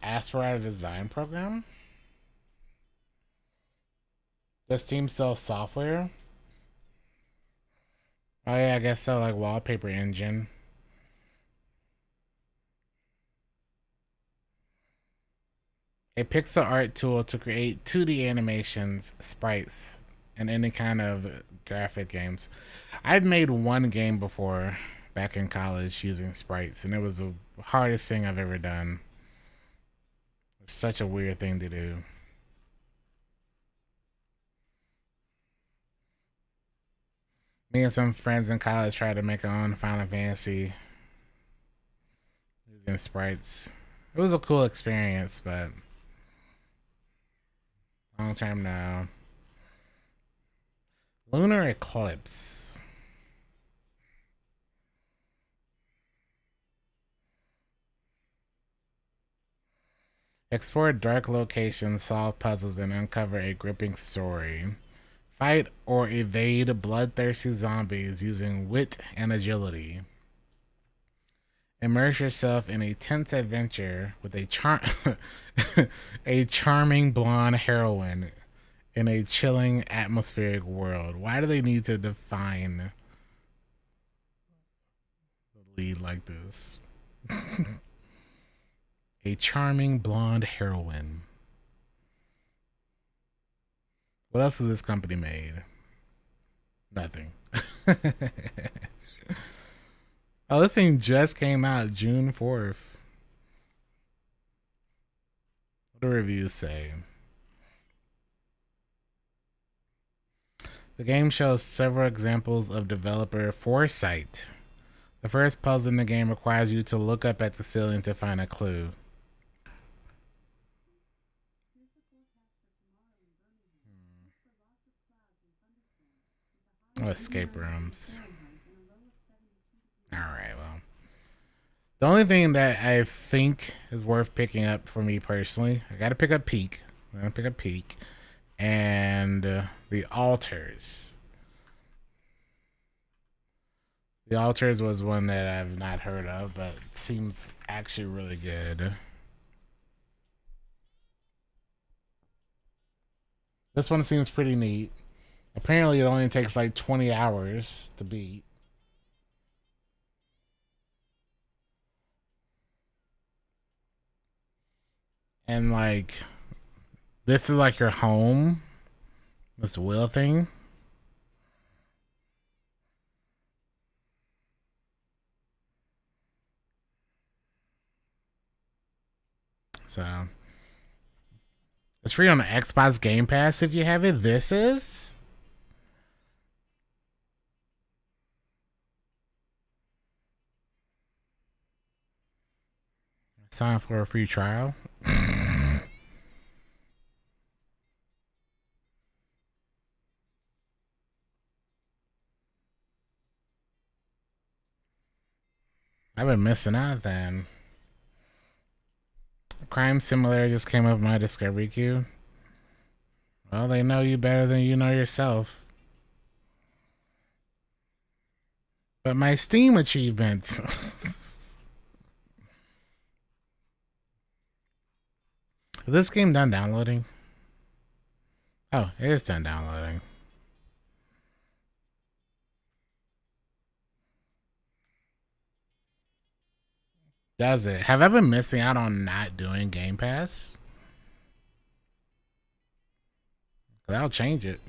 Aspirata design program? Does Steam sell software? Oh yeah, I guess so, like wallpaper engine. A pixel art tool to create 2D animations, sprites, and any kind of graphic games. I've made one game before back in college using sprites, and it was the hardest thing I've ever done. It's such a weird thing to do. Me and some friends in college tried to make our own Final Fantasy using sprites. It was a cool experience, but long term now. Lunar Eclipse. Explore dark locations, solve puzzles, and uncover a gripping story. Fight or evade bloodthirsty zombies using wit and agility. Immerse yourself in a tense adventure with a a charming blonde heroine in a chilling atmospheric world. Why do they need to define the lead like this? A charming blonde heroine. What else has this company made? Nothing. Oh, this thing just came out June 4th. What do reviews say? The game shows several examples of developer foresight. The first puzzle in the game requires you to look up at the ceiling to find a clue. Oh, escape rooms. Alright, well. The only thing that I think is worth picking up for me personally, I gotta pick up Peak. I'm gonna pick up Peak. And the Altars. The Altars was one that I've not heard of, but seems actually really good. This one seems pretty neat. Apparently it only takes like 20 hours to beat. And like, this is like your home. This wheel thing. So it's free on the Xbox Game Pass if you have it. This is. Sign for a free trial. I've been missing out then. Crime Simulator just came up in my discovery queue. Well, they know you better than you know yourself. But my Steam achievement. Is this game done downloading? Oh, it is done downloading. Does it? Have I been missing out on not doing Game Pass? I'll change it.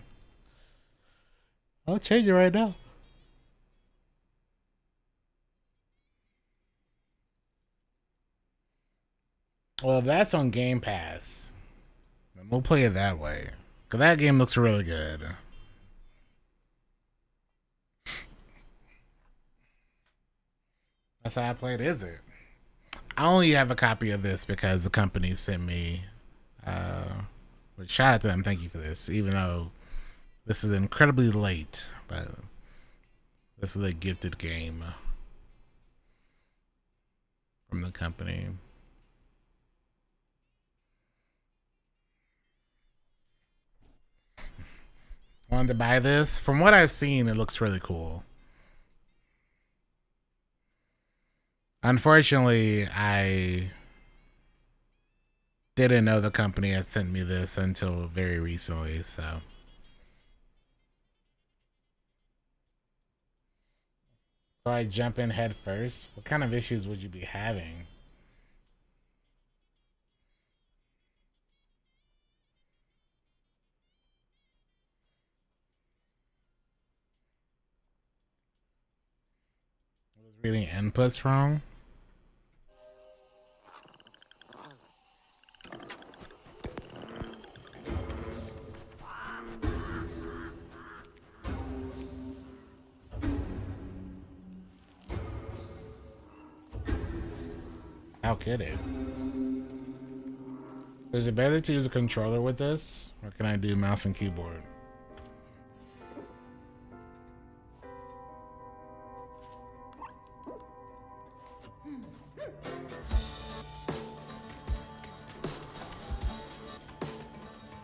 I'll change it right now. Well, if that's on Game Pass, then we'll play it that way. Because that game looks really good. That's how I played, is it? I only have a copy of this because the company sent me. But shout out to them. Thank you for this. Even though this is incredibly late, but this is a gifted game from the company. Wanted to buy this. From what I've seen, it looks really cool. Unfortunately, I didn't know the company had sent me this until very recently, so. So I jump in head first. What kind of issues would you be having? Was reading inputs wrong? How could it? Is it better to use a controller with this? Or can I do mouse and keyboard?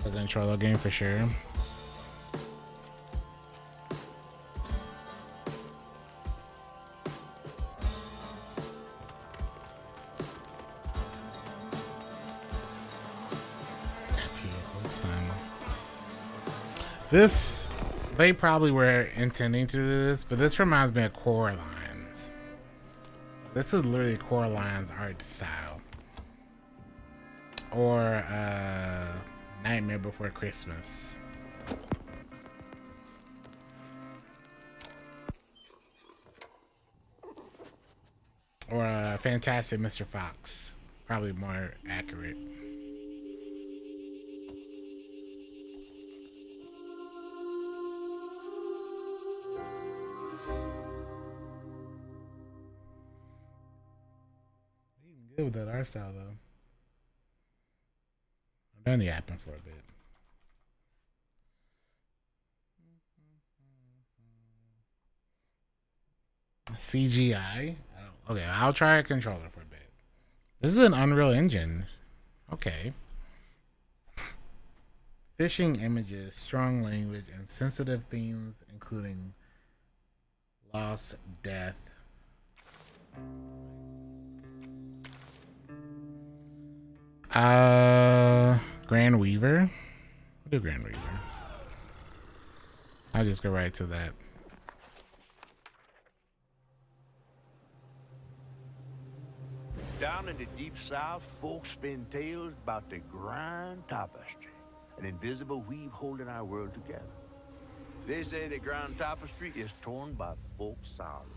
A controller game for sure. This, they probably were intending to do this, but this reminds me of Coraline's. This is literally Coraline's art style. Or Nightmare Before Christmas. Or Fantastic Mr. Fox. Probably more accurate. Good with that art style though. I'm done yapping for a bit. CGI? Okay, I'll try a controller for a bit. This is an Unreal Engine. Okay. Fishing images, strong language, and sensitive themes, including loss, death. Grand Weaver. We'll do Grand Weaver. I'll just go right to that. Down in the deep south, folks spin tales about the Grand Tapestry, an invisible weave holding our world together. They say the Grand Tapestry is torn by folks' sorrows,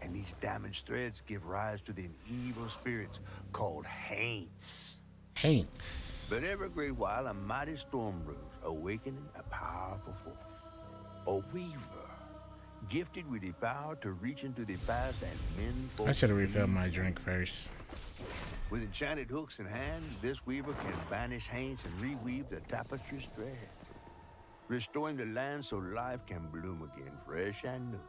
and these damaged threads give rise to them evil spirits called haints. Haints. But every great while, a mighty storm brews, awakening a powerful force. A weaver, gifted with the power to reach into the past and mend. I should have refilled my drink first. With enchanted hooks in hand, this weaver can banish haints and reweave the tapestry's thread, restoring the land so life can bloom again, fresh and new.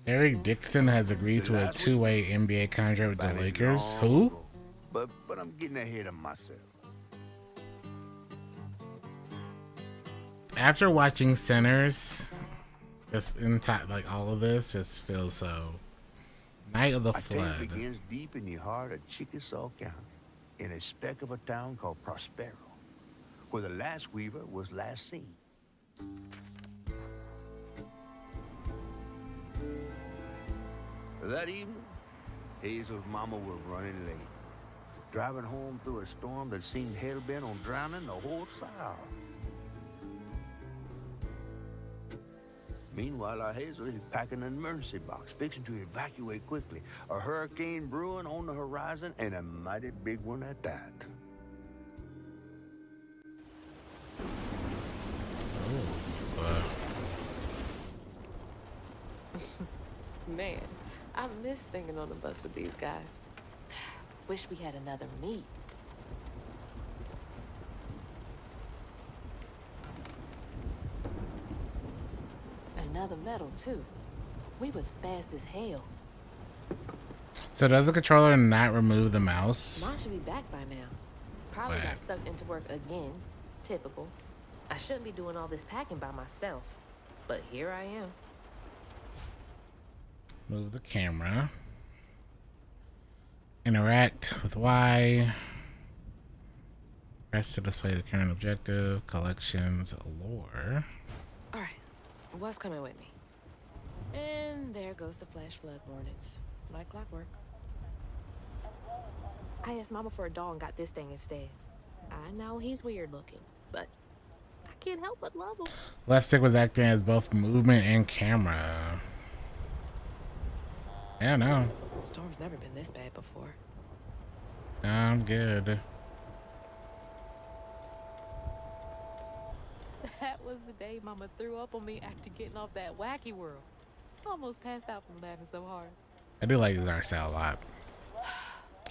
Eric Dixon has agreed to a two-way NBA contract with the Lakers. Who? But I'm getting ahead of myself. After watching Sinners, just in time, like all of this just feels so. Night of the Our Flood. tale begins deep in the heart of Chickasaw County, in a speck of a town called Prospero, where the last weaver was last seen. That evening, Hazel's mama was running late, driving home through a storm that seemed hell-bent on drowning the whole South. Meanwhile, our Hazel is packing an emergency box, fixing to evacuate quickly. A hurricane brewing on the horizon, and a mighty big one at that. Man, I miss singing on the bus with these guys. Wish we had another meet. Another medal, too. We was fast as hell. So does the controller not remove the mouse? Mine should be back by now. Probably got sucked into work again. Typical. I shouldn't be doing all this packing by myself. But here I am. Move the camera. Interact with Y. Press to display the current objective. Collections. Lore. All right. What's coming with me? And there goes the flash flood warnings. Like clockwork. I asked Mama for a doll and got this thing instead. I know he's weird looking, but I can't help but love him. Left stick was acting as both movement and camera. Yeah, no. Storm's never been this bad before. I'm good. That was the day Mama threw up on me after getting off that wacky world. Almost passed out from laughing so hard. I do like this art style a lot.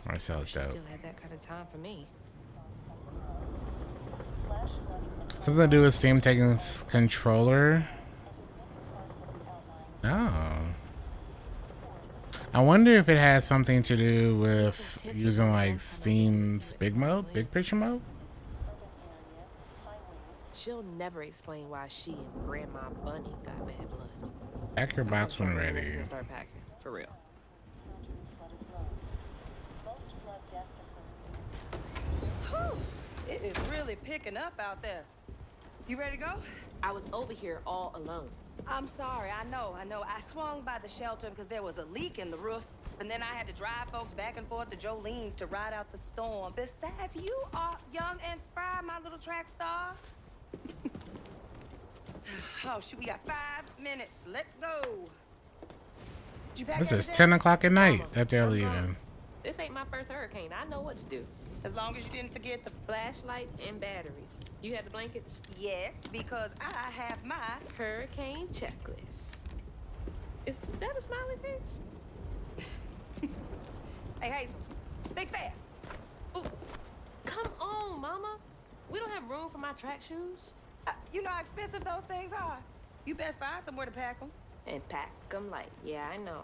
Art style is She dope. still had that kind of time for me. Something to do with Steam taking this controller. Oh. I wonder if it has something to do with using like Steam's big mode, big picture mode. She'll never explain why she and Grandma Bunny got bad blood. Pack your box when ready. Start packing, for real. Whew. It is really picking up out there. You ready to go? I was over here all alone. I'm sorry, I know. I swung by the shelter because there was a leak in the roof, and then I had to drive folks back and forth to Jolene's to ride out the storm. Besides, you are young and spry, my little track star. Oh, shoot, we got 5 minutes. Let's go. Did you pack This is everything? 10 o'clock at night Mama, that they're I'm leaving. grown. This ain't my first hurricane. I know what to do. As long as you didn't forget the... Flashlights and batteries. You have the blankets? Yes, because I have my... Hurricane checklist. Is that a smiley face? Hey, Hazel, think fast. Ooh, come on, Mama. We don't have room for my track shoes. You know how expensive those things are. You best find somewhere to pack them. And pack 'em light. Yeah, I know.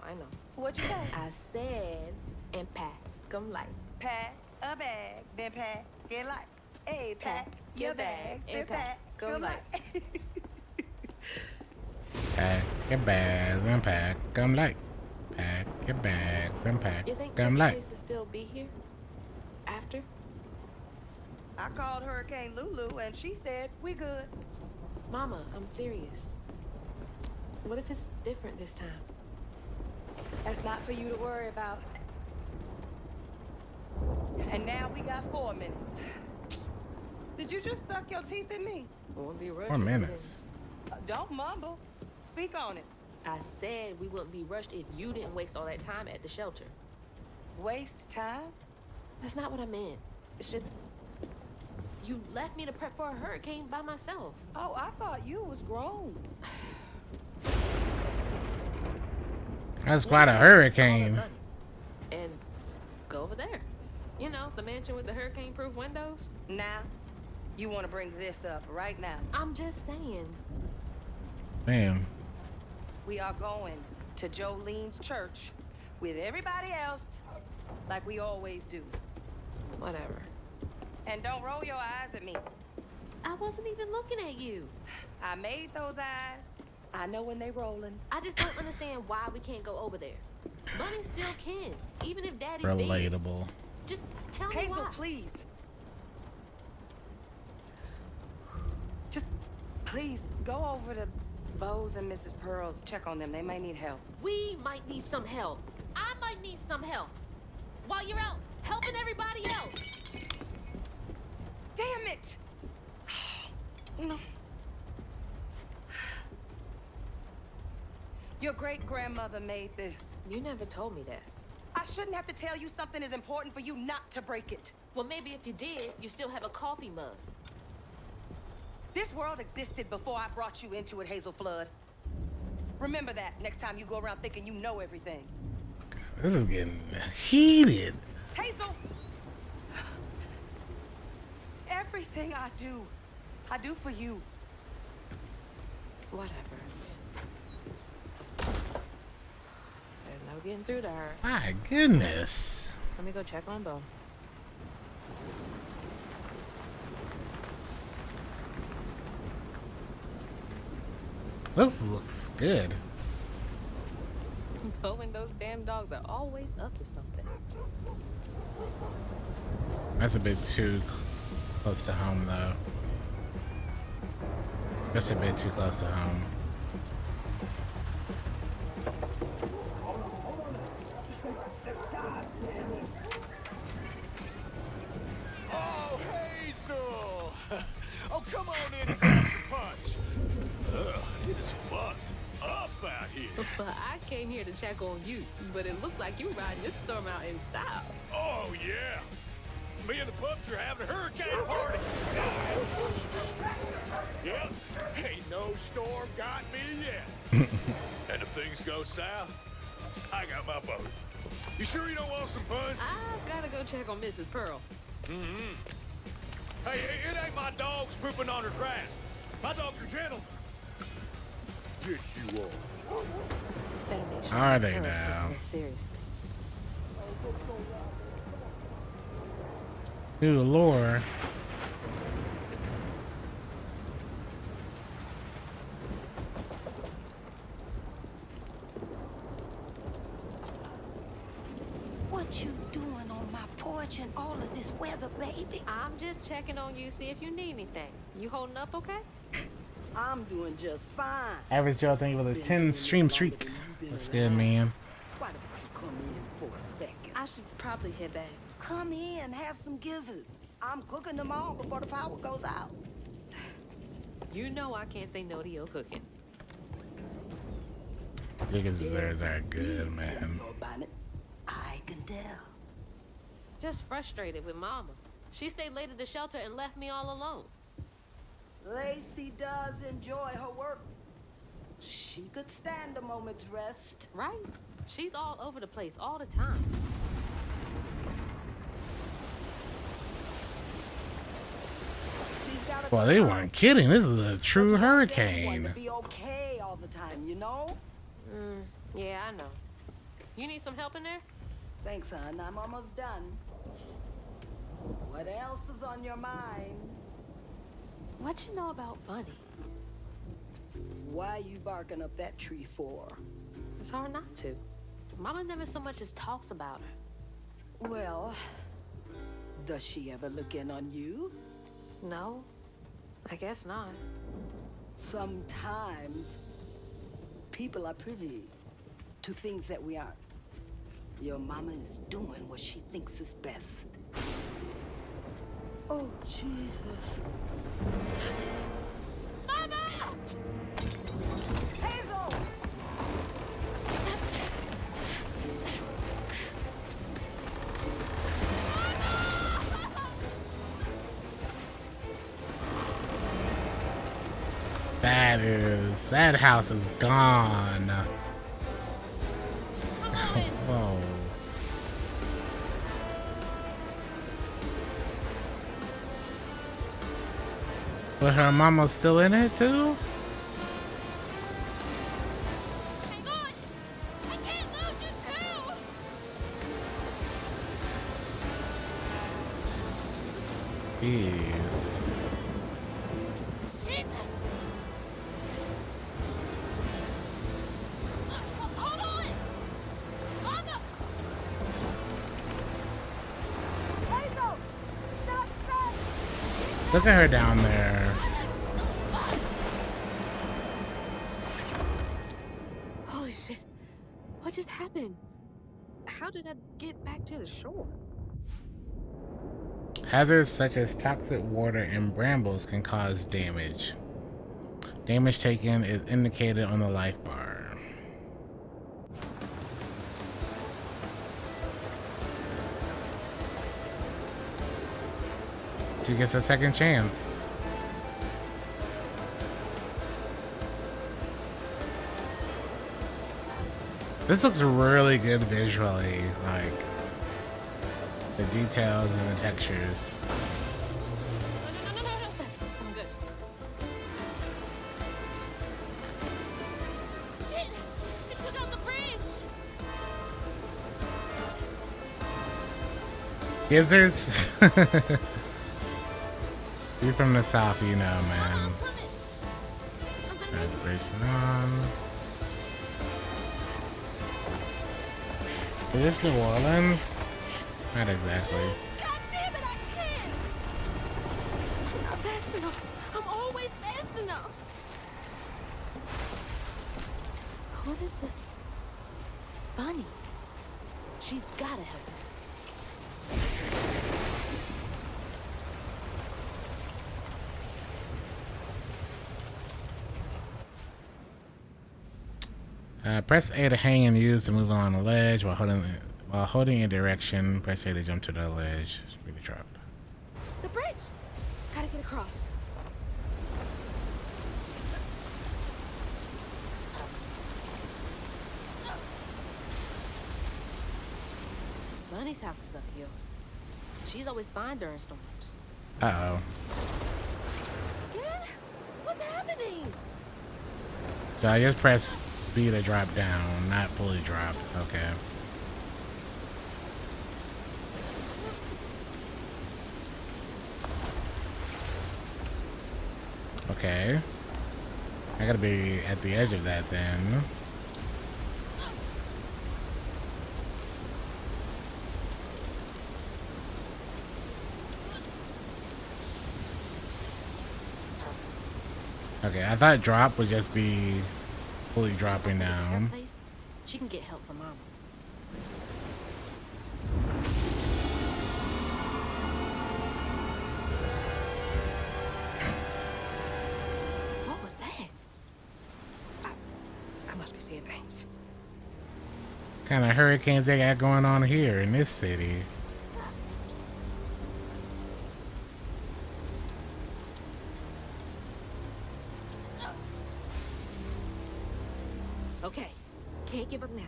What'd you say? I said, and pack 'em light. Pack a bag, then pack it light. Hey, pack your bags, then pack 'em light. Pack your bags and pack 'em light. Pack your bags and pack You think 'em this light. place will still be here? After? I called Hurricane Lulu, and she said, we good. Mama, I'm serious. What if it's different this time? That's not for you to worry about. And now we got 4 minutes. Did you just suck your teeth in me? Won't be rushed. 4 minutes. Don't mumble. Speak on it. I said we wouldn't be rushed if you didn't waste all that time at the shelter. Waste time? That's not what I meant. It's just you left me to prep for a hurricane by myself. Oh, I thought you was grown. That's quite a All hurricane. done. And go over there. You know, the mansion with the hurricane-proof windows. Now, you want to bring this up right now. I'm just saying. Damn. We are going to Jolene's church with everybody else like we always do. Whatever. And don't roll your eyes at me. I wasn't even looking at you. I made those eyes. I know when they rolling. I just don't understand why we can't go over there. Bunny still can, even if Daddy's dead. Relatable. Just tell me Hazel, why. please. Just please go over to Bo's and Mrs. Pearl's. Check on them. They may need help. We might need some help. I might need some help. While you're out helping everybody else. Damn it! No. Your great-grandmother made this. You never told me that. I shouldn't have to tell you something is important for you not to break it. Well, maybe if you did, you still have a coffee mug. This world existed before I brought you into it, Hazel Flood. Remember that next time you go around thinking you know everything. This is getting heated. Hazel! Everything I do for you. Whatever. There's no getting through to her. My goodness. Let me go check on Bo. This looks good. Bo and those damn dogs are always up to something. That's a bit too close to home, though. Just a bit too close to home. Oh, Hazel! Oh, come on in and grab some punch. It is fucked up out here. But I came here to check on you. But it looks like you riding this storm out in style. Oh, yeah. Me and the pups are having a hurricane party. Yep, ain't no storm got me yet. And if things go south, I got my boat. You sure you don't want some punch? I've got to go check on Mrs. Pearl. Hey, it ain't my dogs pooping on her grass. My dogs are gentlemen. Yes, you are. Better make sure Are Miss they Pearl's now? taking this seriously. New lore. What you doing on my porch in all of this weather, baby? I'm just checking on you, see if you need anything. You holding up okay? I'm doing just fine. Average Joe, thank you for the 10 stream streak. That's good, man. Why don't you come in for a second? I should probably head back. Come in, have some gizzards. I'm cooking them all before the power goes out. You know I can't say no to your cooking. Niggas are good, man. Your bonnet, I can tell. Just frustrated with Mama. She stayed late at the shelter and left me all alone. Lacey does enjoy her work. She could stand a moment's rest. Right? She's all over the place all the time. Well, they weren't kidding. This is a true To hurricane. be okay all the time, you know? Yeah, I know. You need some help in there? Thanks, hon. I'm almost done. What else is on your mind? What you know about Bunny? Why you barking up that tree for? It's hard not to. Mama never so much as talks about her. Well, does she ever look in on you? No, I guess not. Sometimes people are privy to things that we aren't. Your mama is doing what she thinks is best. Oh, Jesus. Mama! Hazel! That house is gone. Come on! Whoa. But her mama's still in it too? Hang on! I can't lose you too! Jeez. Shit! Hold on! Mama! Hazel! Stop, stop! Look at her down there. Holy shit. What just happened? How did I get back to the shore? Hazards such as toxic water and brambles can cause damage. Damage taken is indicated on the life bar. She gets a second chance. This looks really good visually, like the details and the textures. No. That doesn't sound good. Shit! It took out the bridge! Gizzards? You're from the south, you know, man. I'm coming! I'm gonna make Vibration on. Is this New Orleans? Not exactly. God damn it, I can't! I'm not fast enough. I'm always fast enough. What is it? Bunny. She's gotta help me. Press A to hang and use to move along the ledge while holding a direction. Press A to jump to the ledge. Really drop. The bridge! Gotta get across. Bunny's house is uphill. She's always fine during storms. Uh-oh. Again? What's happening? So I just press B to drop down, not fully drop. Okay. Okay. I gotta be at the edge of that then. Okay, I thought drop would just be fully dropping At her down. place, she can get help from Mama. What was that? I must be seeing things. Kind of hurricanes they got going on here in this city. Okay, can't give up now.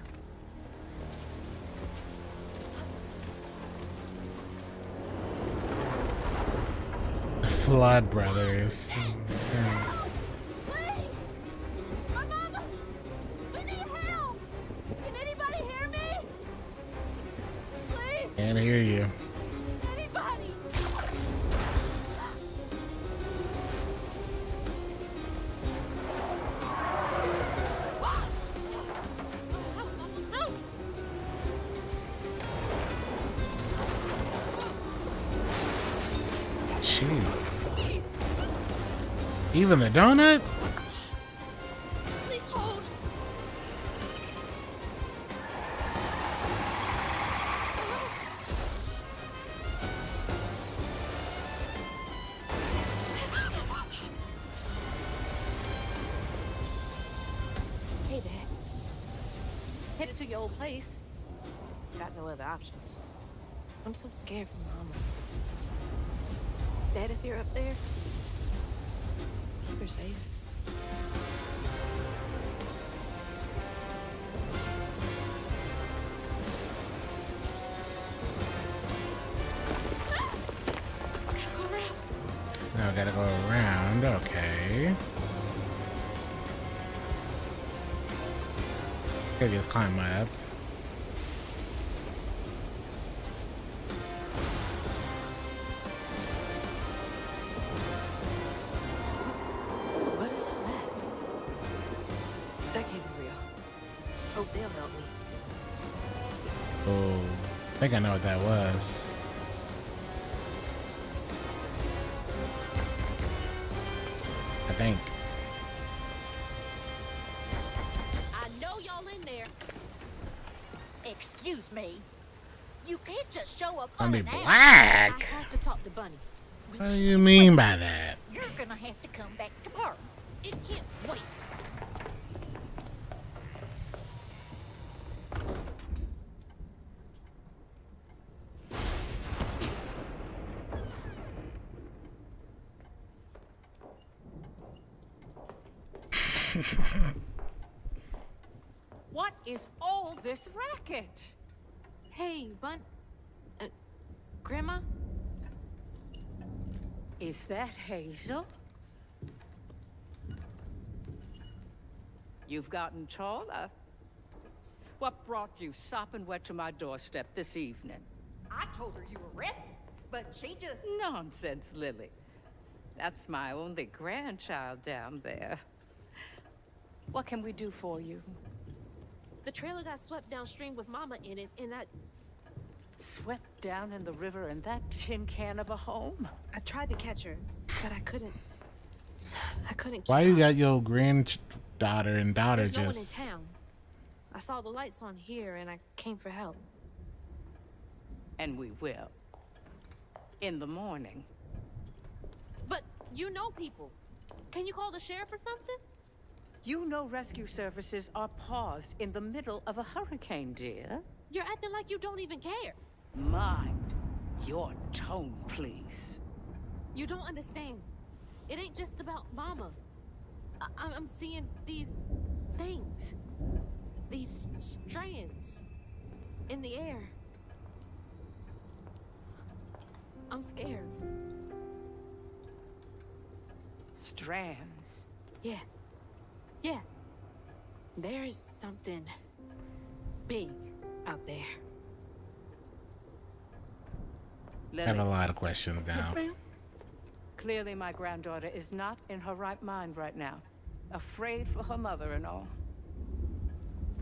The Flood Brothers. Please! My mama! We need help! Can anybody hear me? Please! Can't hear you. Anybody! I was almost through. Jeez. Even the donut? Please hold! Hey, Dad. Headed to your old place. Got no other options. I'm so scared for Mama. Dad, if you're up there, keep her safe. Go around. Now I gotta go around. Okay. Gotta just climb up. What is all that? That can't be real. Hope they'll help me. Oh, I think I know what that was. I think. I know y'all in there. Excuse me. You can't just show up Gonna be unannounced. I black. have to talk to Bunny. What do you mean by that? You're gonna have to come back tomorrow. It can't wait. What is all this racket? Hey, Grandma? Is that Hazel? You've gotten taller. What brought you sopping wet to my doorstep this evening? I told her you were arrested, but she just... Nonsense, Lily. That's my only grandchild down there. What can we do for you? The trailer got swept downstream with Mama in it, and Swept down in the river in that tin can of a home? I tried to catch her, but I couldn't. I couldn't keep Why you up. got your granddaughter and daughter There's no one in just... town. I saw the lights on here, and I came for help. And we will. In the morning. But you know people. Can you call the sheriff or something? You know rescue services are paused in the middle of a hurricane, dear. You're acting like you don't even care. Mind your tone, please. You don't understand. It ain't just about Mama. I'm seeing these things. These strands in the air. I'm scared. Strands. Yeah. Yeah. There is something big out there. I have a Lily, lot of questions now. yes, ma'am? Clearly my granddaughter is not in her right mind right now. Afraid for her mother and all.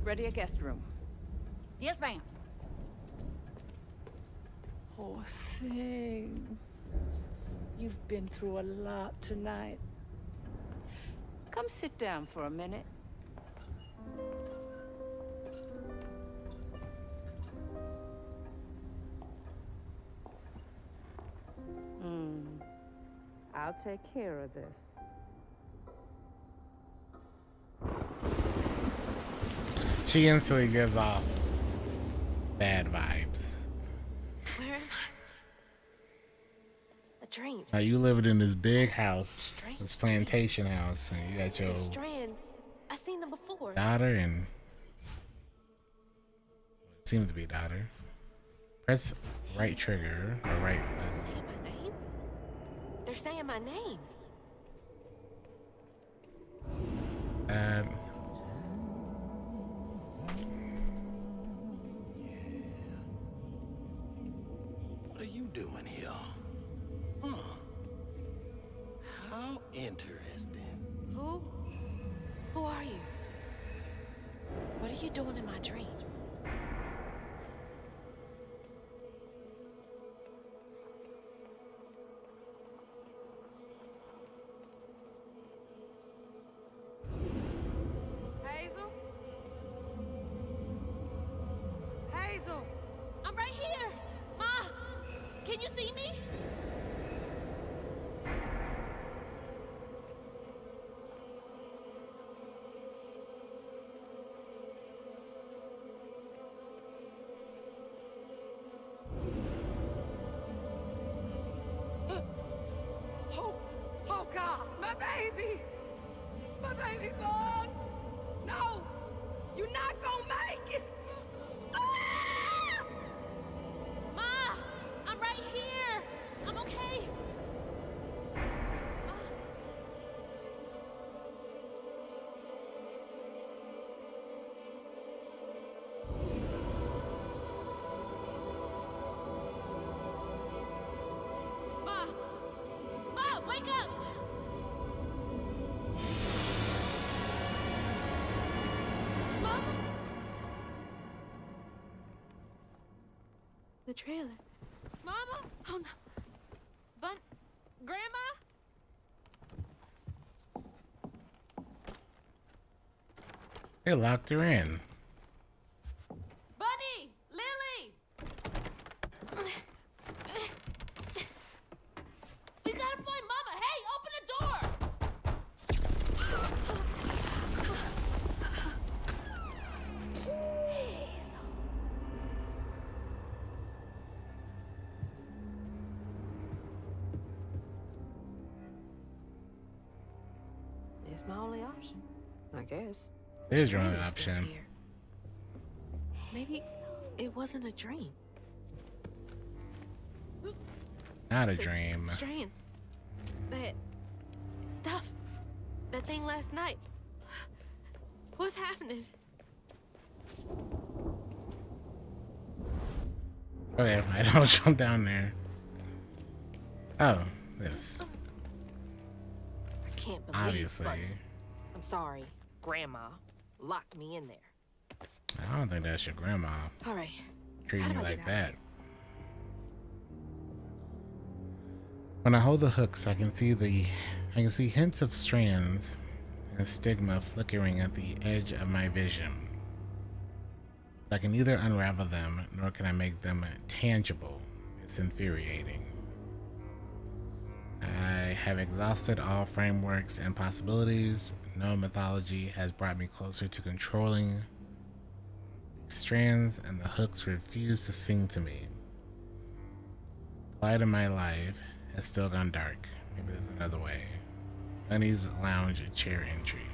Ready a guest room. Yes, ma'am. Poor thing. You've been through a lot tonight. Come sit down for a minute. I'll take care of this. She instantly gives off bad vibes. Where am I? A dream. Now you living in this big house, this plantation house, and you got your The strands. I've seen them before. daughter and what seems to be daughter. Press right trigger or right They're button. saying my name? They're saying my name. What are you doing here? Huh. How interesting. Who? Who are you? What are you doing in my dream? Hazel? Hazel! I'm right here! Ma! Can you see me? Oh God, my baby! My baby boy! No! You're not gonna make it! Ah! Ma! I'm right here! I'm okay! Ma! Ma, wake up! Mama? The trailer. Mama? Oh no. Grandma? They locked her in. Bunny! Lily! We gotta find Mama! Hey, open the door! It's my only option, I guess. There's your only Strands are still option. here. Maybe it wasn't a dream. Not a The dream. Strands. That stuff. That thing last night. What's happening? Okay, I'll jump down there. Oh, this. I can't believe Obviously. but I'm sorry. Grandma locked me in there. I don't think that's your grandma All right. treating How you do I like get out of that. When I hold the hooks, I can see hints of strands and stigma flickering at the edge of my vision. But I can neither unravel them nor can I make them tangible. It's infuriating. I have exhausted all frameworks and possibilities. No mythology has brought me closer to controlling the strands, and the hooks refuse to sing to me. The light of my life has still gone dark. Maybe there's another way. Bunny's lounge chair entry.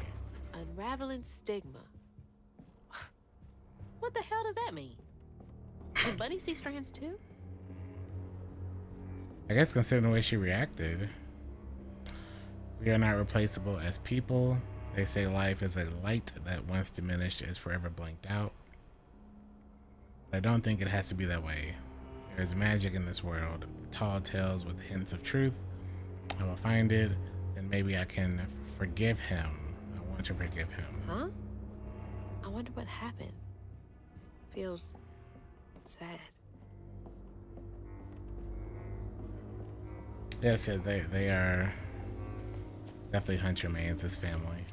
Unraveling stigma. What the hell does that mean? Did Bunny see strands too? I guess considering the way she reacted. We are not replaceable as people. They say life is a light that once diminished is forever blanked out. But I don't think it has to be that way. There is magic in this world, tall tales with hints of truth. I will find it, then maybe I can forgive him. I want to forgive him. Huh? I wonder what happened. Feels sad. Yes, they are Definitely Hunter Man's his family.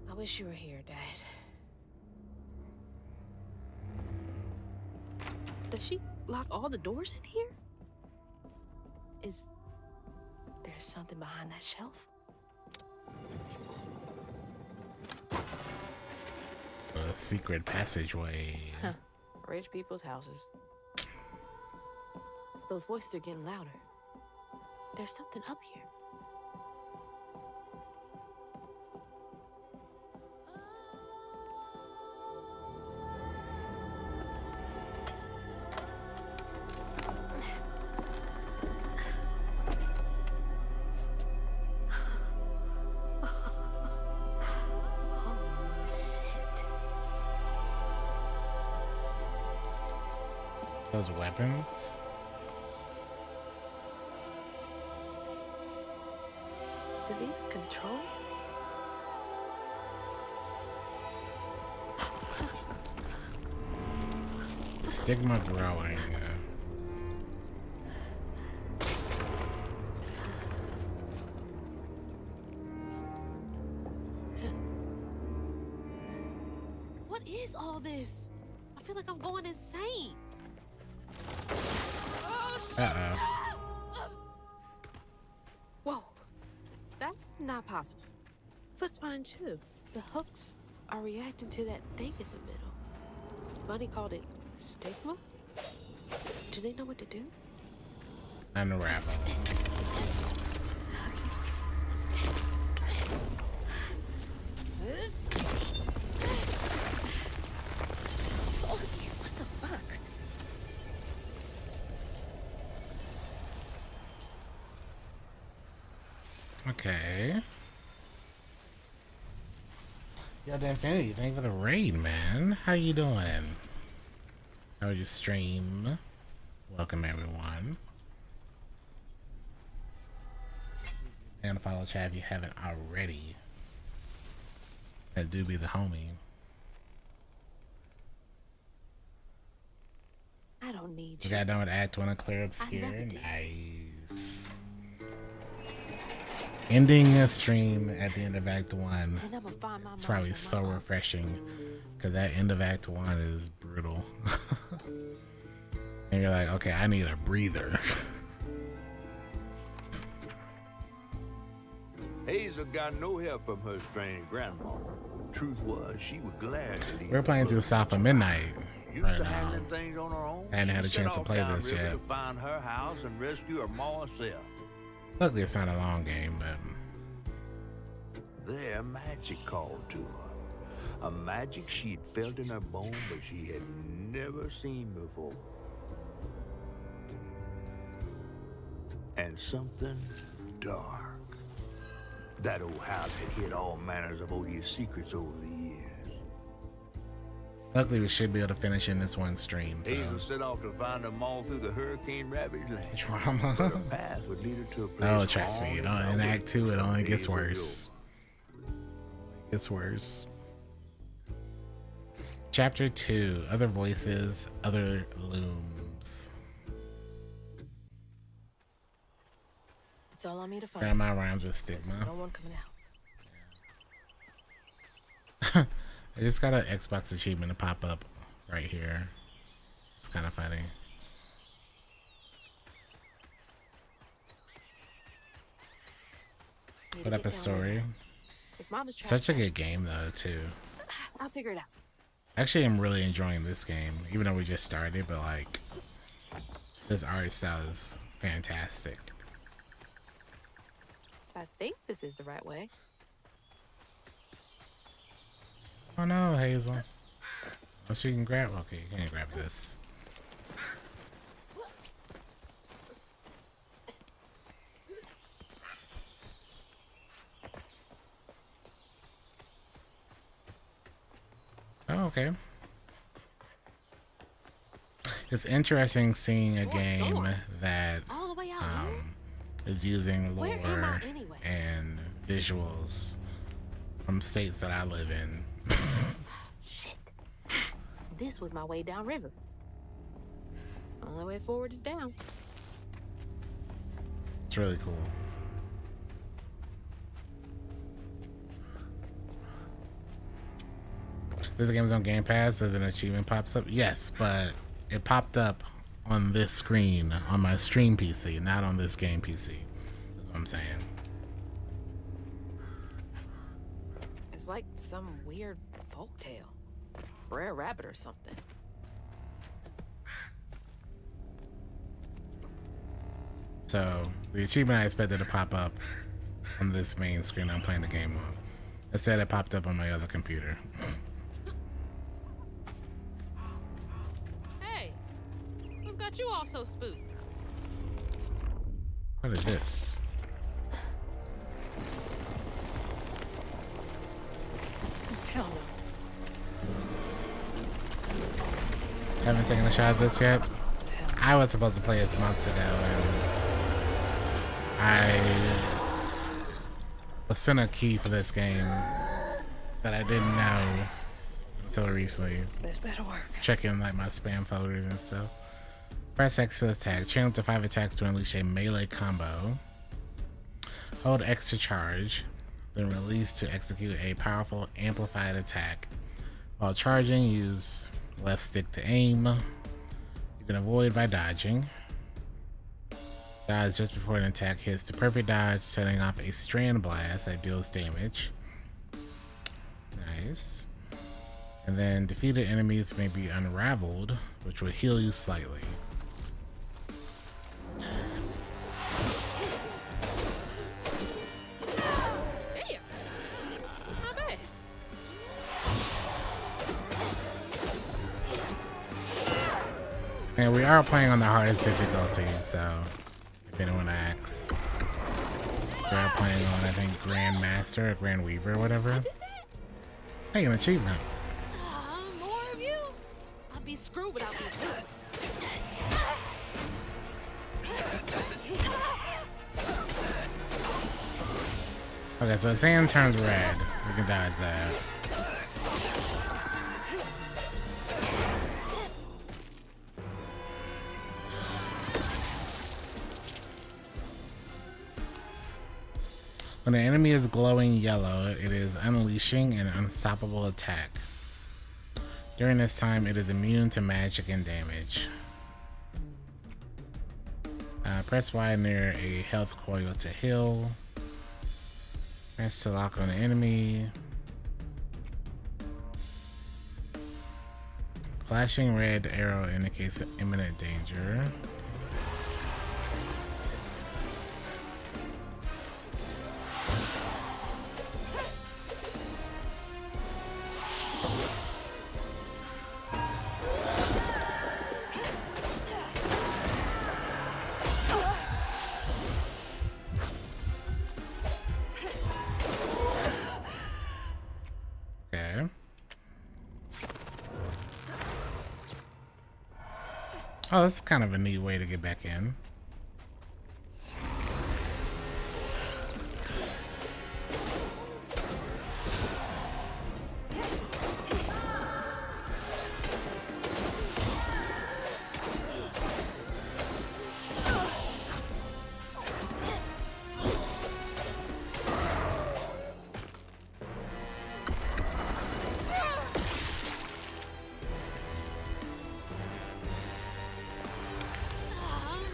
I wish you were here, Dad. Does she lock all the doors in here? Is there something behind that shelf? A secret passageway. Huh. Rich people's houses. Those voices are getting louder. There's something up here. Those weapons. Do these control? Stigma growing. What is all this? I feel like I'm going insane. Uh-oh. Whoa, that's not possible. Foot's fine too. The hooks are reacting to that thing in the middle. Bunny called it stigma. Do they know what to do? Unravel. Oh, what the fuck? Okay. Yo, the Infinity, thank you for the raid, man. How you doing? How was your stream? Welcome, everyone. And follow chat if you haven't already. That do be the homie. I don't need We you. got done with Act 1 of Clear Obscure. never did. Nice. Ending a stream at the end of Act 1. And I'm gonna find my It's mom probably and so my refreshing because that end of Act 1 is brutal. And you're like, okay, I need a breather. Hazel got no help from her strange grandma. Truth was, she was glad to leave. We're playing through South of Midnight Used right to now. handling things on her own. I hadn't had a She chance set to play off this downriver yet. to find her house and rescue her ma herself. Luckily, it's not a long game, but There, magic called to her. A magic she'd felt in her bone, but she had never seen before. And something dark. That old house had hid all manners of odious secrets over the years. luckily we should be able to finish in this one stream. So Hazel set off to find them all through the hurricane-ravaged land. But drama. her path would lead her to a place Oh, trust me, haunted in by Act 2 it from only gets days of worse. Gets worse. Chapter 2: Other Voices, Other Looms. It's all on me to find. Grandma rhymes with stigma. No one coming out. I just got an Xbox achievement to pop up right here. It's kind of funny. Need to Put up get a down story. there. If Mama's trapped, Such a good game though too. I'll figure it out. Actually, I'm really enjoying this game, even though we just started. But like, this art style is fantastic. I think this is the right way. Oh no, Hazel. Oh, she can grab. Okay, you can't grab this. Oh, okay. It's interesting seeing a game that All the way out here. is using Where am lore I anyway? and visuals from states that I live in. Shit. This was my way downriver. Only way forward is down. It's really cool. This game's on Game Pass. As an achievement pops up. Yes, but it popped up on this screen on my stream PC, not on this game PC. That's what I'm saying. It's like some weird folktale. Rare rabbit or something. So the achievement I expected to pop up on this main screen I'm playing the game on. Instead, it popped up on my other computer. Hey, who's got you all so spooked? What is this? Hell no. Haven't taken a shot at this yet. I was supposed to play it months ago, and I was sent a key for this game that I didn't know until recently. This better work. Checking like my spam folders and stuff. Press X to attack. Chain up to 5 attacks to unleash a melee combo. Hold X to charge. Then release to execute a powerful amplified attack. While charging, use left stick to aim. You can avoid by dodging. Dodge just before an attack hits the perfect dodge, setting off a strand blast that deals damage. Nice. And then defeated enemies may be unraveled, which will heal you slightly. Damn. Not bad. And we are playing on the hardest difficulty, so if anyone asks. We are playing on, I think, Grand Master or Grand Weaver or whatever. I did that? Hey, an achievement. More of you? I'll be screwed without these hoops. Okay, so sand turns red. We can dodge that. When an enemy is glowing yellow, it is unleashing an unstoppable attack. During this time, it is immune to magic and damage. Press Y near a health coil to heal. Press to lock on the enemy. Flashing red arrow indicates imminent danger. Okay. Oh, that's kind of a neat way to get back in.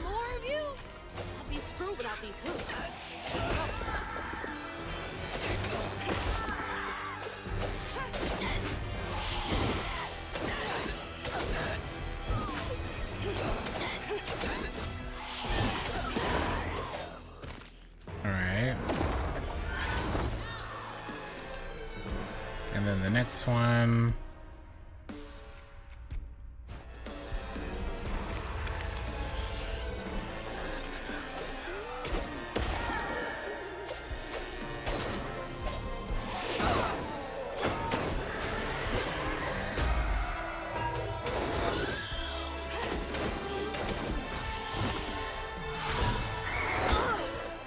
More of you? I'll be screwed without these hoops. All right. And then the next one.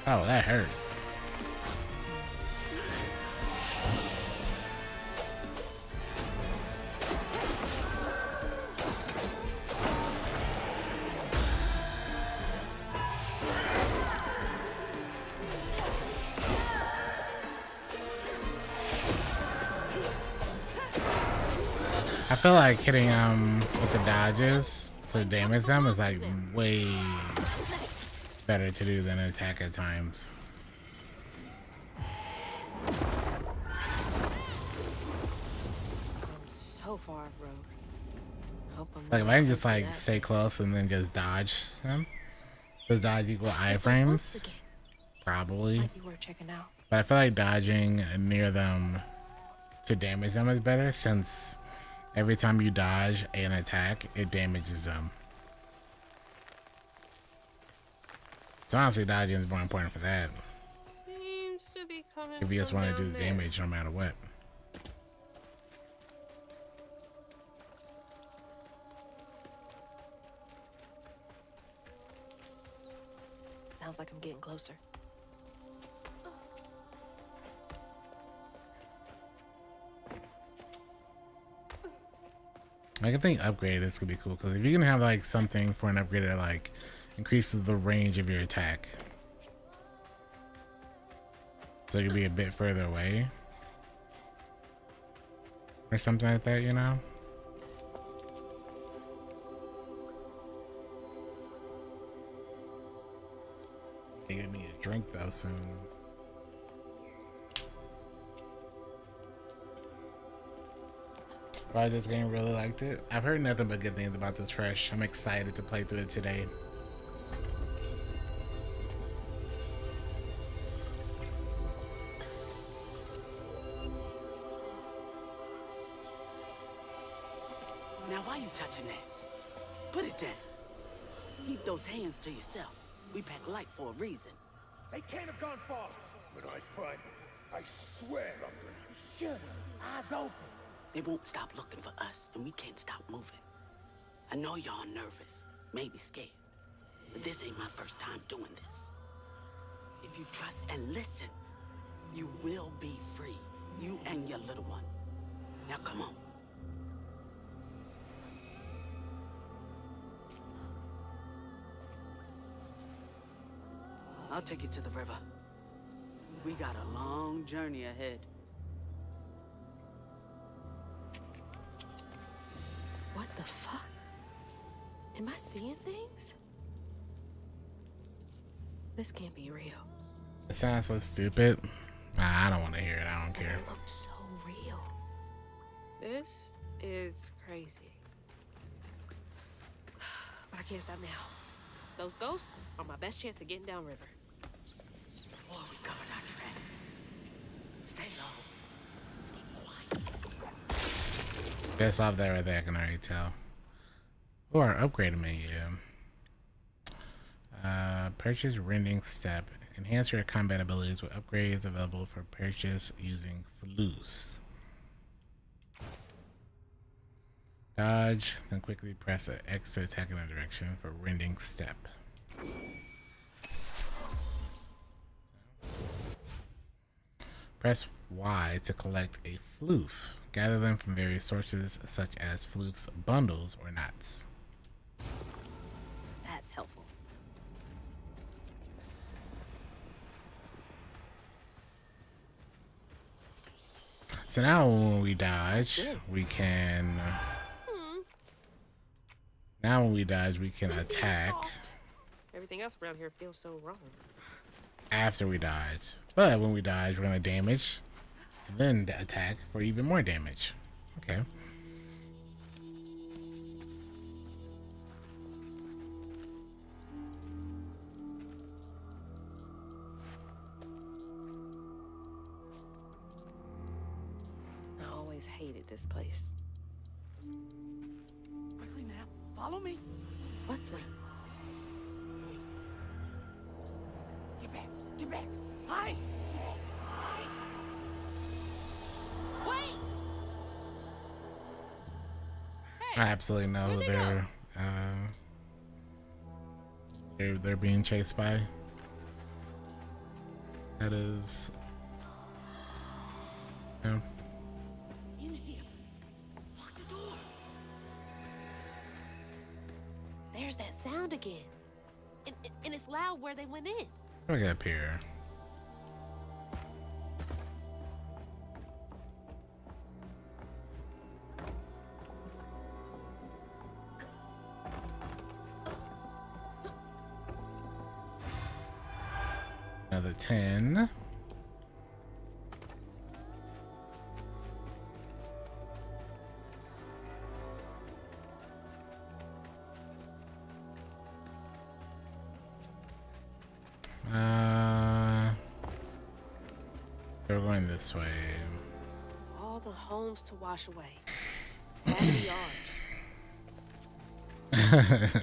Oh, that hurt. feel like hitting them with the dodges to damage them is like way better to do than attack at times. I'm so far off road. Hope I'm Like if not I can just into like that stay place. close and then just dodge them. Does dodge equal It's those iframes? wolves again. Probably. Might be worth checking out. But I feel like dodging near them to damage them is better, since every time you dodge an attack, it damages them. So honestly, dodging is more important for that. Seems to be coming If you just from want to down do there. damage no matter what. Sounds like I'm getting closer. Like, I think upgrade this could be cool, because if you can have like something for an upgrade that like increases the range of your attack, so you could be a bit further away or something like that, you know. They get me a drink though soon. Why this game really liked it? I've heard nothing but good things about the Trash. I'm excited to play through it today. Now why you touching that? Put it down. Keep those hands to yourself. We pack light for a reason. They can't have gone far. But I find them. I swear I'm gonna be sure. Eyes open. They won't stop looking for us, and we can't stop moving. I know y'all nervous, maybe scared, but this ain't my first time doing this. If you trust and listen, you will be free. You and your little one. Now come on. I'll take you to the river. We got a long journey ahead. What the fuck? Am I seeing things? This can't be real. It sounds so stupid. Nah, I don't want to hear it. I don't But care. it looked so real. This is crazy. But I can't stop now. Those ghosts are my best chance of getting downriver. Boy, we covered our tracks. Stay low. That's off there right there, I can already tell. Or upgrade menu. Purchase rending step. Enhance your combat abilities with upgrades available for purchase using Floose. Dodge, then quickly press X to attack in a direction for rending step. Press Y to collect a floof. Gather them from various sources such as floofs, bundles, or knots. That's helpful. So now when we dodge, we can... Now when we dodge, we can attack Everything else around here feels so wrong. after we dodge. But when we dodge, we're going to damage and then attack for even more damage. Okay. I always hated this place. Quickly now, follow me. What the? Get back, get back. Hide. Wait! I absolutely know who they're being chased by. That is... Yeah. In here. Lock the door. There's that sound again. And it's loud where they went in. Look up here. Another 10. We're going this way. All the homes to wash away. That'd be ours.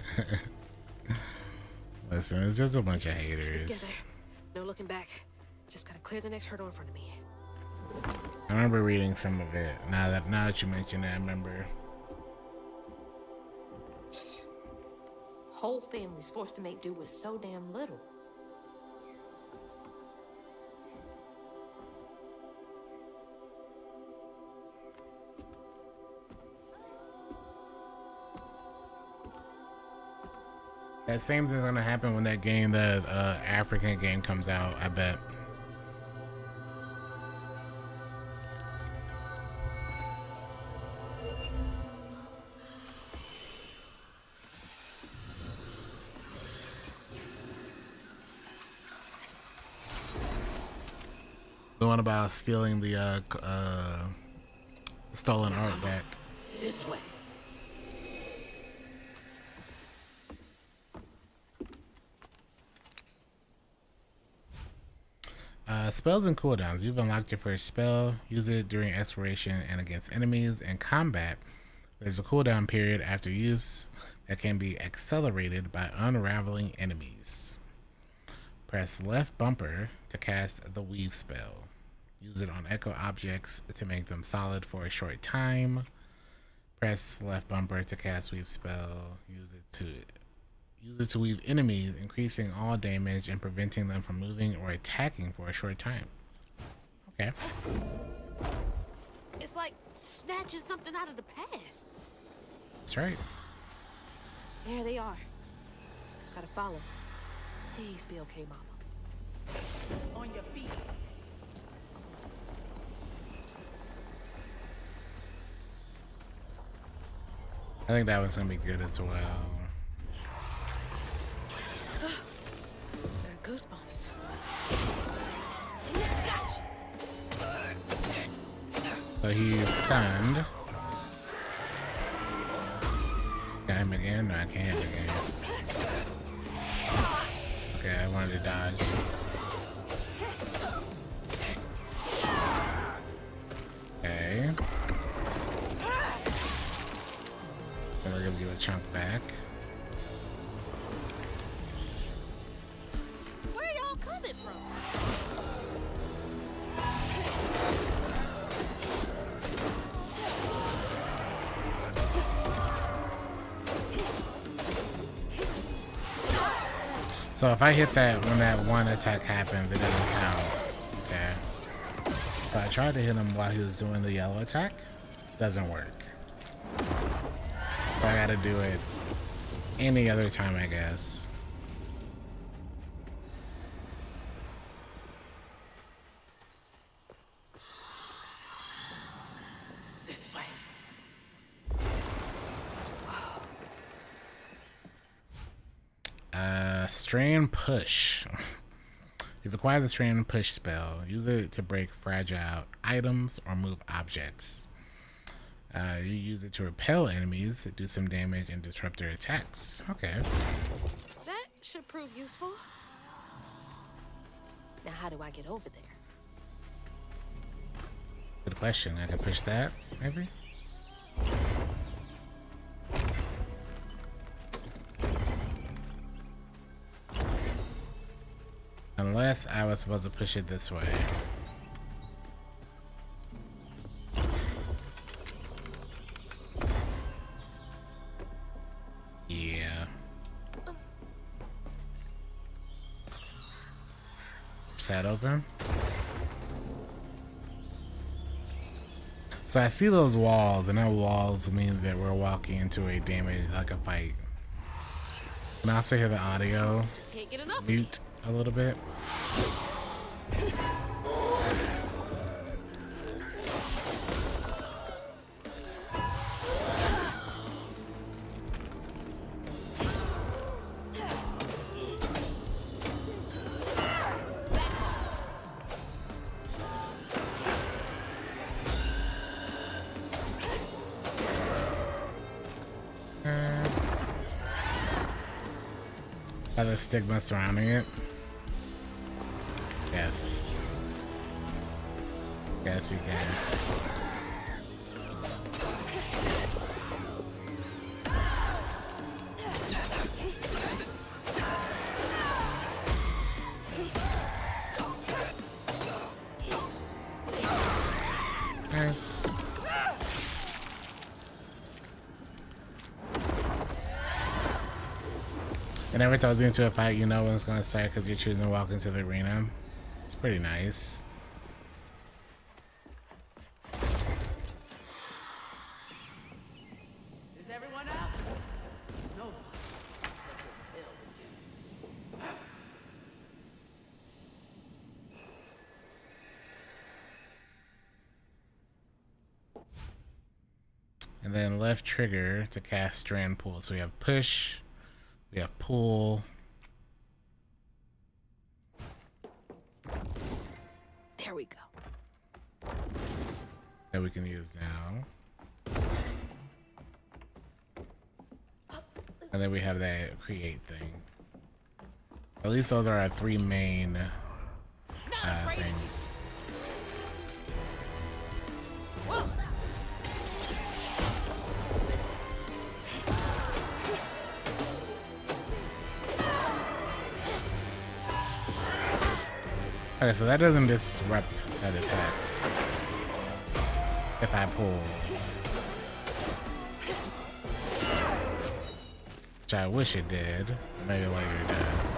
Listen, it's just a bunch of haters. Together. No looking back. Just gotta clear the next hurdle in front of me. I remember reading some of it. Now that you mention it, I remember. Whole family's forced to make do with so damn little. That same thing's gonna happen when that game, the African game, comes out, I bet. The one about stealing the stolen art back. This way. Spells and cooldowns. You've unlocked your first spell. Use it during exploration and against enemies. In combat, there's a cooldown period after use that can be accelerated by unraveling enemies. Press left bumper to cast the weave spell. Use it on echo objects to make them solid for a short time. Press left bumper to cast weave spell. Use it to weave enemies, increasing all damage and preventing them from moving or attacking for a short time. Okay. It's like snatching something out of the past. That's right. There they are. Gotta follow. Please be okay, Mama. On your feet. I think that one's gonna be good as well. Got goosebumps. Gotcha. So he's stunned. Got him again? No, I can't again. Okay, I wanted to dodge. Okay. That gives you a chunk back. Where are y'all coming from? So if I hit that when that one attack happens, it doesn't count. Okay. So I tried to hit him while he was doing the yellow attack. Doesn't work. So I gotta do it any other time, I guess. This way. Strain Push. You've acquired the Strain Push spell. Use it to break fragile items or move objects. You use it to repel enemies, do some damage, and disrupt their attacks. Okay. That should prove useful. Now, how do I get over there? Good question. I can push that, maybe? Unless I was supposed to push it this way. Yeah. Is that open? So I see those walls, and that walls means that we're walking into a damage, like a fight. And I also hear the audio Just can't get enough. mute a little bit. by the stigma surrounding it. Yes. Yes, you can. Nice. And every time I was into a fight, you know when it's gonna start because you're choosing to walk into the arena. It's pretty nice. Is everyone out? No. And then left trigger to cast strand pull. So we have push, we have pull. There we go. That we can use now. And then we have that create thing. At least those are our three main things. Okay, so that doesn't disrupt that attack. If I pull. Which I wish it did. Maybe later it does.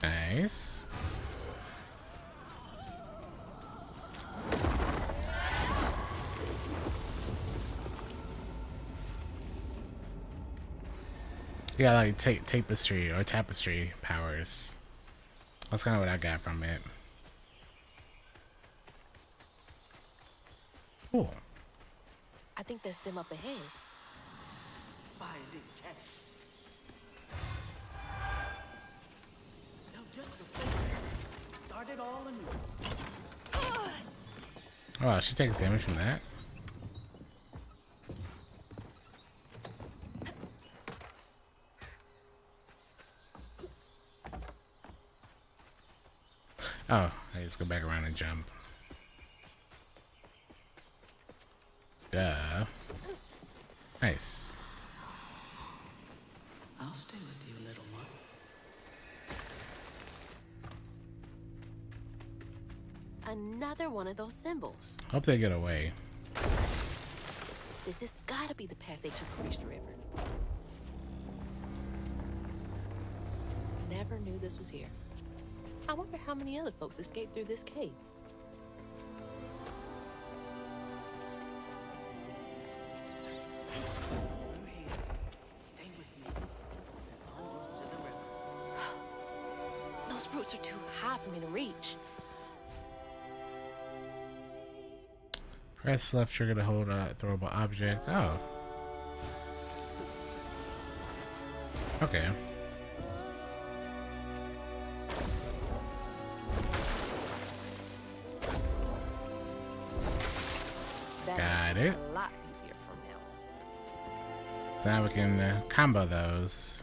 Nice. Yeah, like tapestry or tapestry powers. That's kind of what I got from it. Cool. I think that's them up ahead. Binding tech. Now just start it all anew. Oh, she takes damage from that. Oh, I just go back around and jump. Duh. Nice. I'll stay with you, little one. Another one of those symbols. Hope they get away. This has got to be the path they took to reach the river. Never knew this was here. I wonder how many other folks escaped through this cave. We're here. Stay with me. Onwards to the river. Those roots are too high for me to reach. Press left trigger to hold a throwable object. Oh. Okay. Got it. A lot easier from now. So now we can combo those.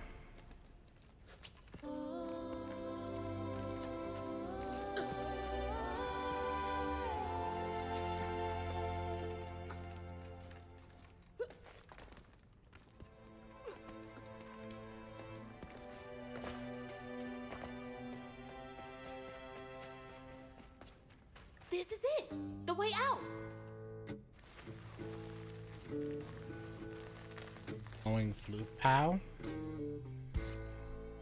This is it. The way out. Going floof pow.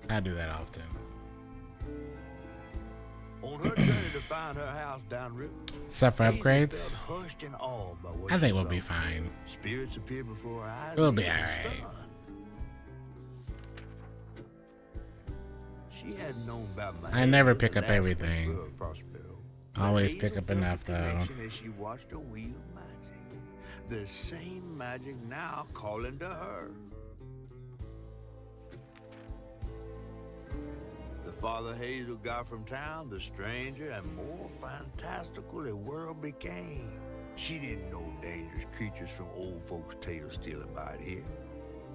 I do that often. On her journey to find her house downriver, Except for Hazel upgrades, felt hushed and awed by what I think she we'll be saw. fine. Spirits appeared before her eyes. We'll be leaving her alright. stunned. She hadn't known about my I never Hazel, pick the up last everything. member of Prospero. But Always Hazel pick up felt the enough, though. connection as she watched a wheel of magic. The same magic now calling to her. The farther Hazel got from town, the stranger and more fantastical the world became. She didn't know dangerous creatures from old folks' tales still abide here.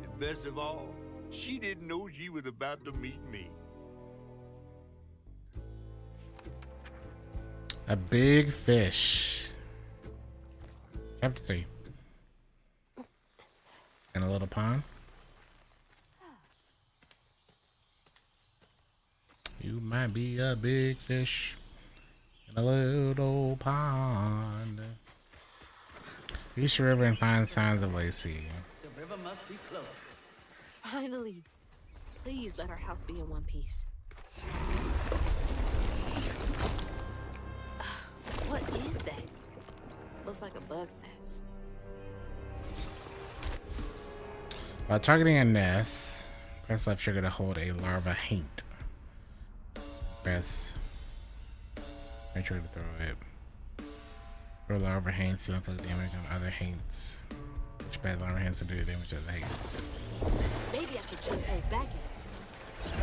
And best of all, she didn't know she was about to meet me. A big fish. Chapter 3. In a little pond. You might be a big fish in a little pond. Reach the river and find signs of Lacey. The river must be close. Finally. Please let our house be in one piece. What is that? Looks like a bug's nest. While targeting a nest, press left trigger to hold a larva haint. Press right trigger to throw it. Throw larva haints to inflict damage on other haints. Which bad larva haints to do damage to the haints. Maybe I could jump those back in.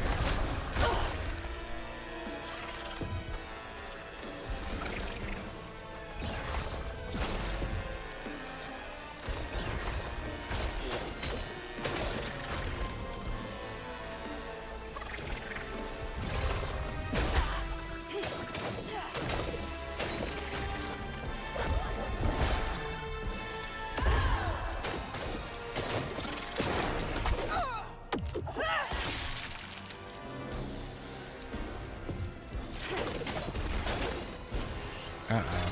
Uh-oh.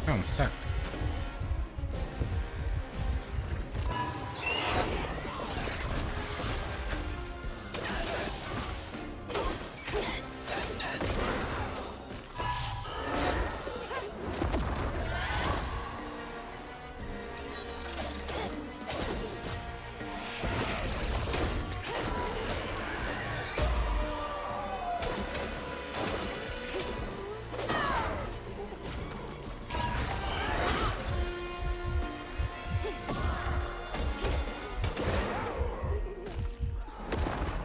Oh, I'm stuck.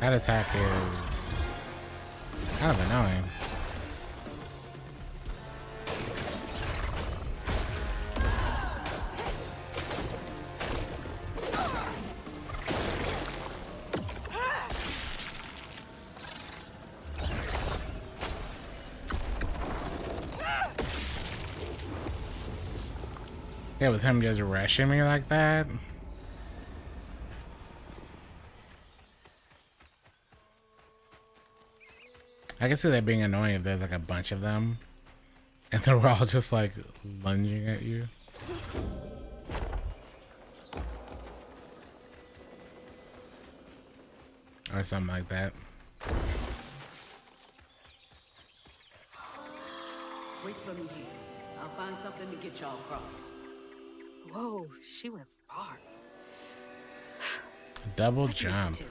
That attack is kind of annoying. Yeah, with him just rushing me like that. I can see that being annoying if there's like a bunch of them and they're all just like lunging at you. Or something like that. Wait for me here. I'll find something to get y'all across. Whoa, she went far. Double I can make it jump. too.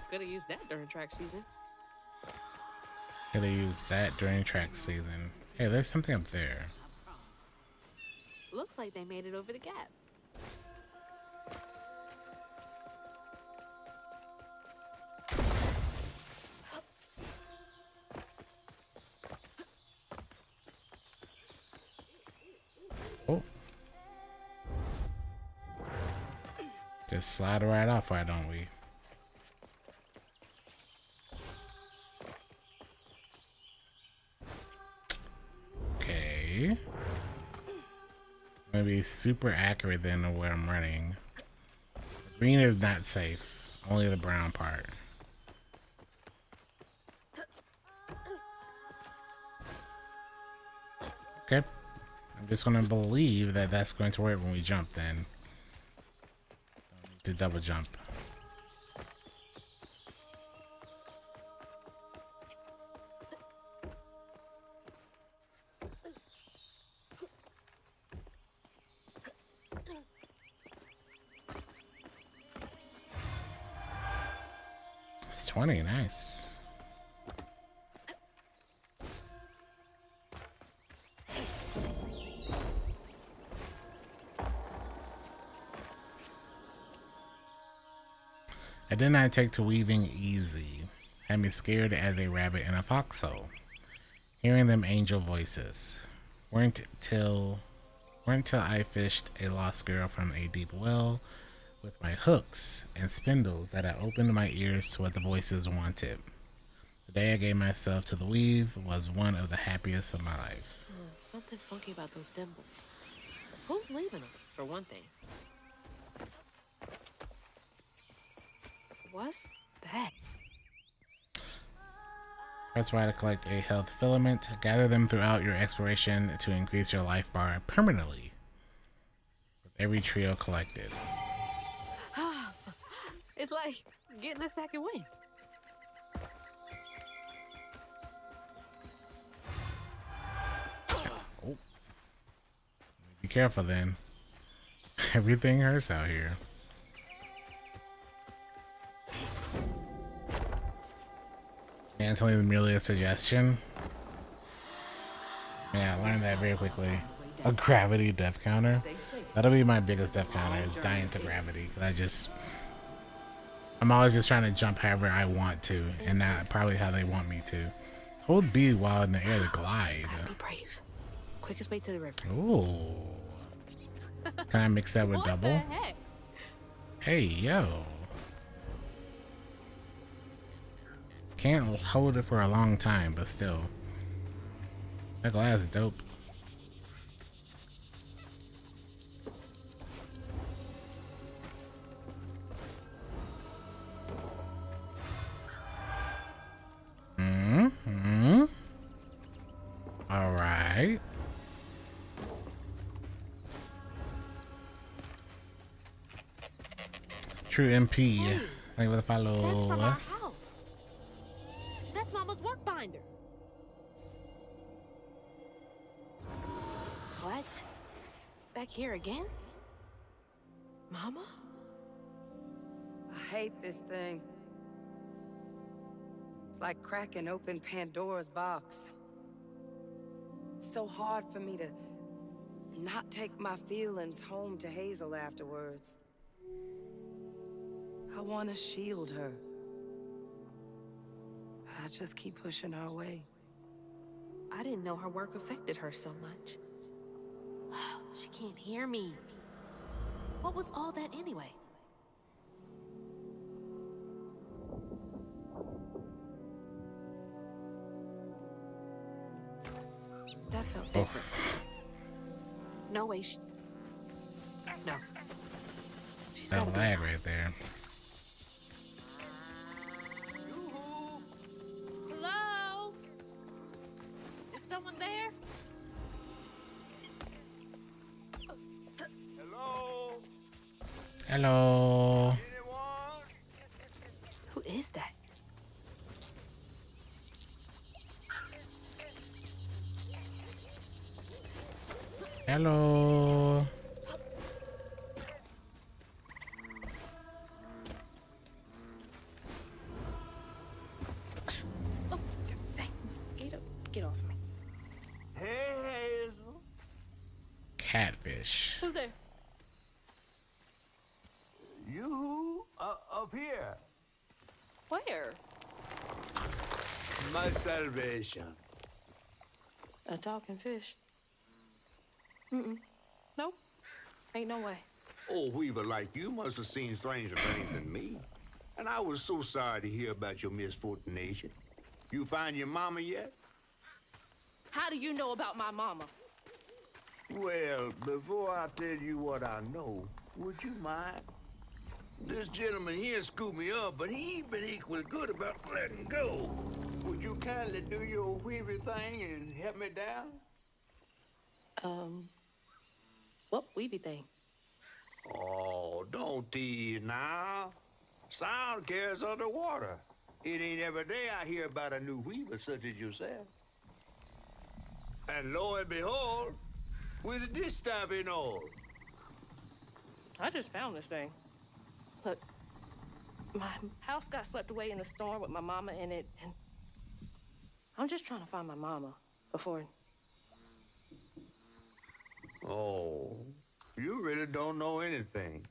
Could have used that during track season. Could have used that during track season. Hey, there's something up there. Looks like they made it over the gap. Oh. Just slide right off, why don't we? Okay. gonna be super accurate then of where I'm running. Green is not safe. Only the brown part. Okay. I'm just gonna believe that that's going to work when we jump then. Don't need to double jump. It's 20, nice. I did not take to weaving easy. Had me scared as a rabbit in a foxhole. Hearing them angel voices. Weren't till I fished a lost girl from a deep well with my hooks and spindles that I opened my ears to what the voices wanted. The day I gave myself to the weave was one of the happiest of my life. Something funky about those symbols. Who's leaving them, for one thing? What's that? Press Y to collect a health filament. Gather them throughout your exploration to increase your life bar permanently. With every trio collected. It's like getting a second win. Oh. Be careful then. Everything hurts out here. And it's only merely a suggestion. Yeah, I learned that very quickly. A gravity death counter. That'll be my biggest death counter, is dying to gravity. Cause I'm always just trying to jump however I want to, and not probably how they want me to. Hold B while in the air to glide. Be brave. Quickest way to the river. Ooh. Can I mix that with What double? the heck? Hey, yo. Can't hold it for a long time, but still. That glass is dope. Mm-hmm. All right. True MP. Thank you for the follow. That's from our house. That's Mama's work binder. What? Back here again? Mama? I hate this thing. It's like cracking open Pandora's box. It's so hard for me to not take my feelings home to Hazel afterwards. I want to shield her. But I just keep pushing her away. I didn't know her work affected her so much. She can't hear me. What was all that anyway? That felt different. No way she's... No. She's That gotta lag be... right there. Hello? Is someone there? Hello? Hello. Anyone? Who is that? Hello. Oh, thanks. Get off me. Hey, Hazel. Catfish. Who's there? You up here. Where? My salvation. A talking fish. Nope. Ain't no way. Oh, Weaver, like you must have seen stranger things than me. And I was so sorry to hear about your misfortune. You find your mama yet? How do you know about my mama? Well, before I tell you what I know, would you mind? This gentleman here scooped me up, but he ain't been equally good about letting go. Would you kindly do your weavy thing and help me down? What weavy thing? Oh, don't tease now. Sound carries underwater. It ain't every day I hear about a new weaver such as yourself. And lo and behold, with this stuff and all. I just found this thing. Look, my house got swept away in the storm with my mama in it, and I'm just trying to find my mama before. Oh, you really don't know anything.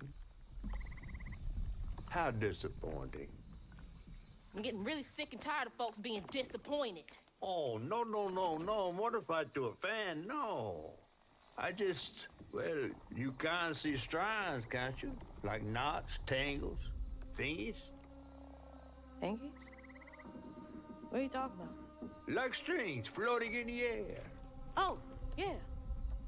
How disappointing. I'm getting really sick and tired of folks being disappointed. Oh, no, mortified to a fan, no. I just, well, you can't see strands, can't you? Like knots, tangles, thingies? Thingies? What are you talking about? Like strings floating in the air. Oh, yeah.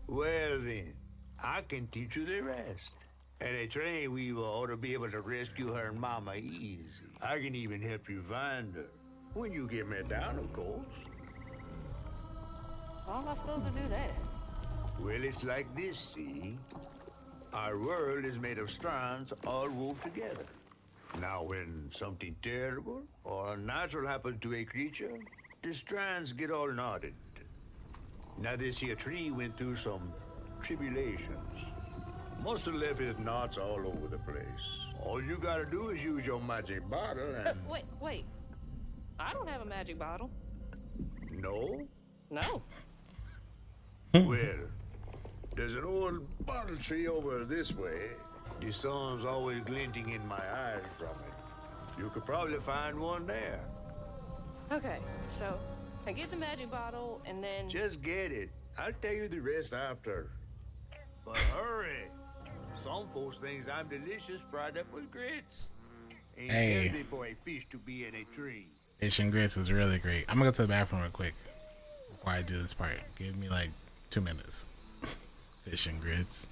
Well then, I can teach you the rest. And a train weaver ought to be able to rescue her mama easy. I can even help you find her. When you get me down, of course. How am I supposed to do that? Well, it's like this, see? Our world is made of strands all wove together. Now, when something terrible or unnatural happens to a creature, the strands get all knotted. Now, this here tree went through some tribulations. Must have left his knots all over the place. All you gotta do is use your magic bottle and... Wait. I don't have a magic bottle. No? No. Well, there's an old bottle tree over this way. The sun's always glinting in my eyes from it. You could probably find one there. Okay, so I get the magic bottle and then... Just get it. I'll tell you the rest after. But hurry. Some folks think I'm delicious fried up with grits. Ain't Hey. healthy for a fish to be in a tree. Fish and grits is really great. I'm gonna go to the bathroom real quick before I do this part. Give me like 2 minutes. Fish and grits.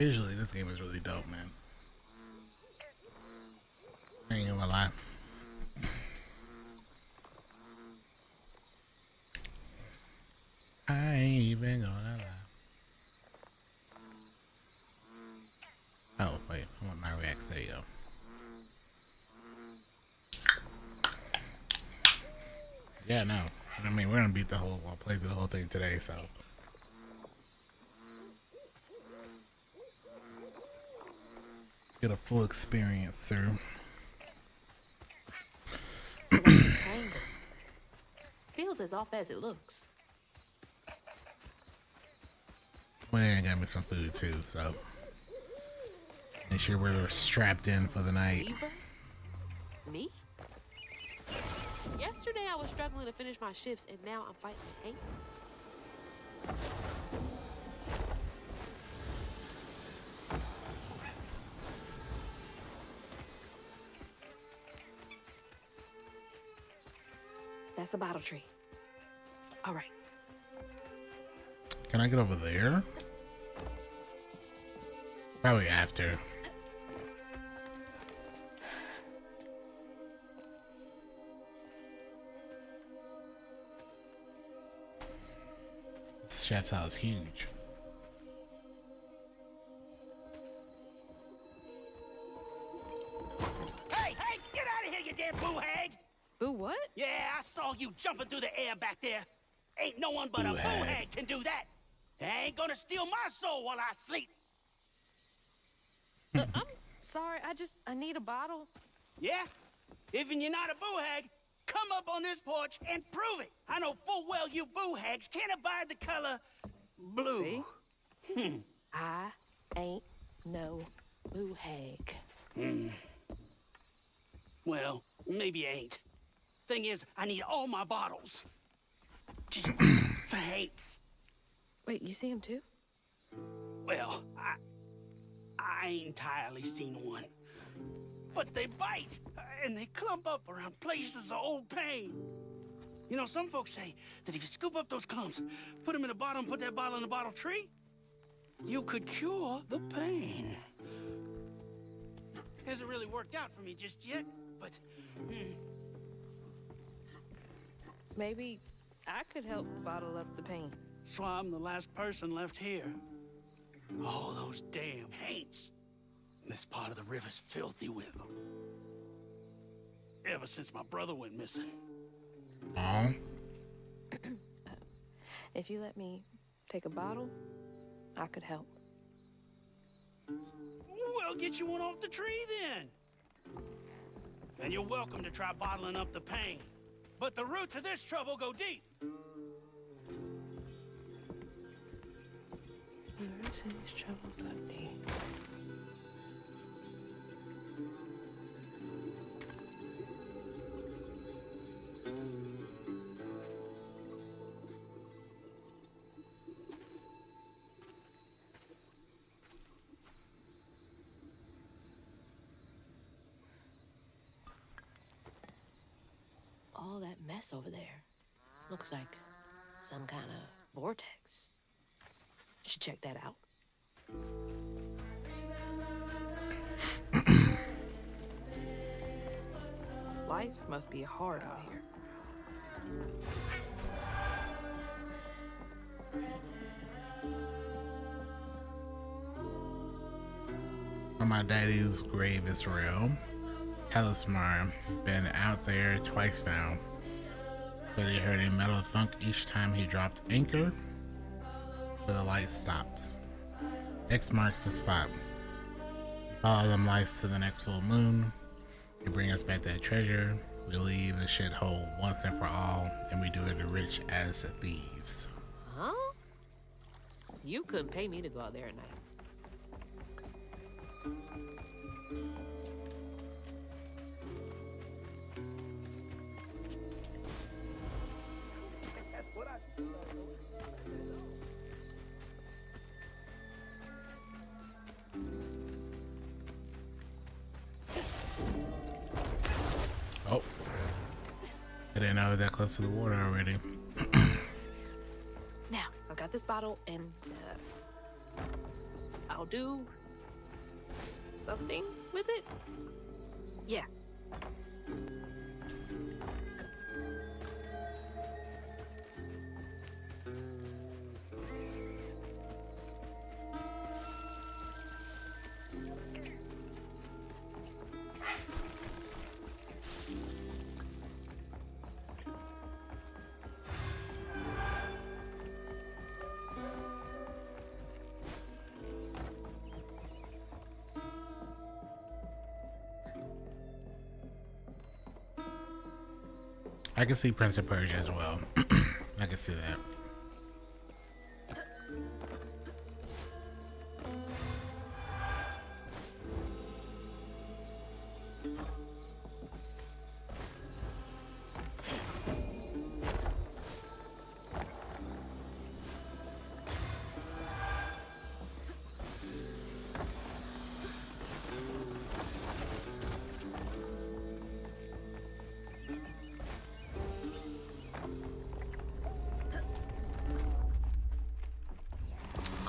Visually, this game is really dope, man. I ain't gonna lie. I ain't even gonna lie. Oh, wait. I want my reacts. There you go. Yeah, no. I mean, we're gonna play through the whole thing today, so. Get a full experience through. So what's the tangle? Feels as off as it looks. Well, got me some food too, so. Make sure we're strapped in for the night. Beaver? Me? Yesterday I was struggling to finish my shifts, and now I'm fighting tanks. That's a bottle tree. All right. Can I get over there? Probably after. This chef's house is huge. Hey, get out of here, you damn boo hag! Boo what? Yeah, I saw you jumping through the air back there. Ain't no one but a boo hag can do that. They ain't gonna steal my soul while I sleep. Look, I'm sorry. I need a bottle. Yeah? Even you're not a boo hag, come up on this porch and prove it. I know full well you boo hags can't abide the color blue. See? I ain't no boo hag. Well, maybe you ain't. Thing is, I need all my bottles. Just for hates. Wait, you see him too? Well, I ain't entirely seen one. But they bite, and they clump up around places of old pain. You know, some folks say that if you scoop up those clumps, put them in a bottle and put that bottle in a bottle tree, you could cure the pain. Hasn't really worked out for me just yet, but... Maybe I could help bottle up the pain. That's why I'm the last person left here. All those damn haints. This part of the river's filthy with them. Ever since my brother went missing. Aw. If you let me take a bottle, I could help. Well, get you one off the tree then. And you're welcome to try bottling up the pain. But the roots of this trouble go deep. Roots of this trouble go deep. All that mess over there looks like some kind of vortex. Should check that out. Life must be hard out here. On my daddy's grave is real. Talismar been out there twice now, but he heard a metal thunk each time he dropped anchor, but the light stops. X marks the spot. Follow them lights to the next full moon. They bring us back that treasure. We leave the shithole once and for all, and we do it as rich as thieves. Huh? You couldn't pay me to go out there at night. Oh. I didn't know I was that close to the water already. Now, I've got this bottle, and I I'll do something with it. Yeah. I can see Prince of Persia as well. I can see that.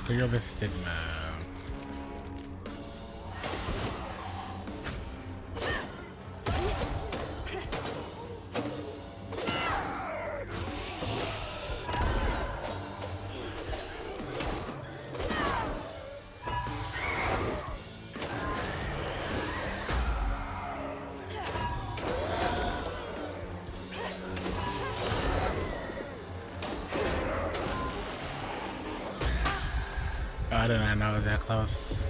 Clear the stigma. I did not know it was that close.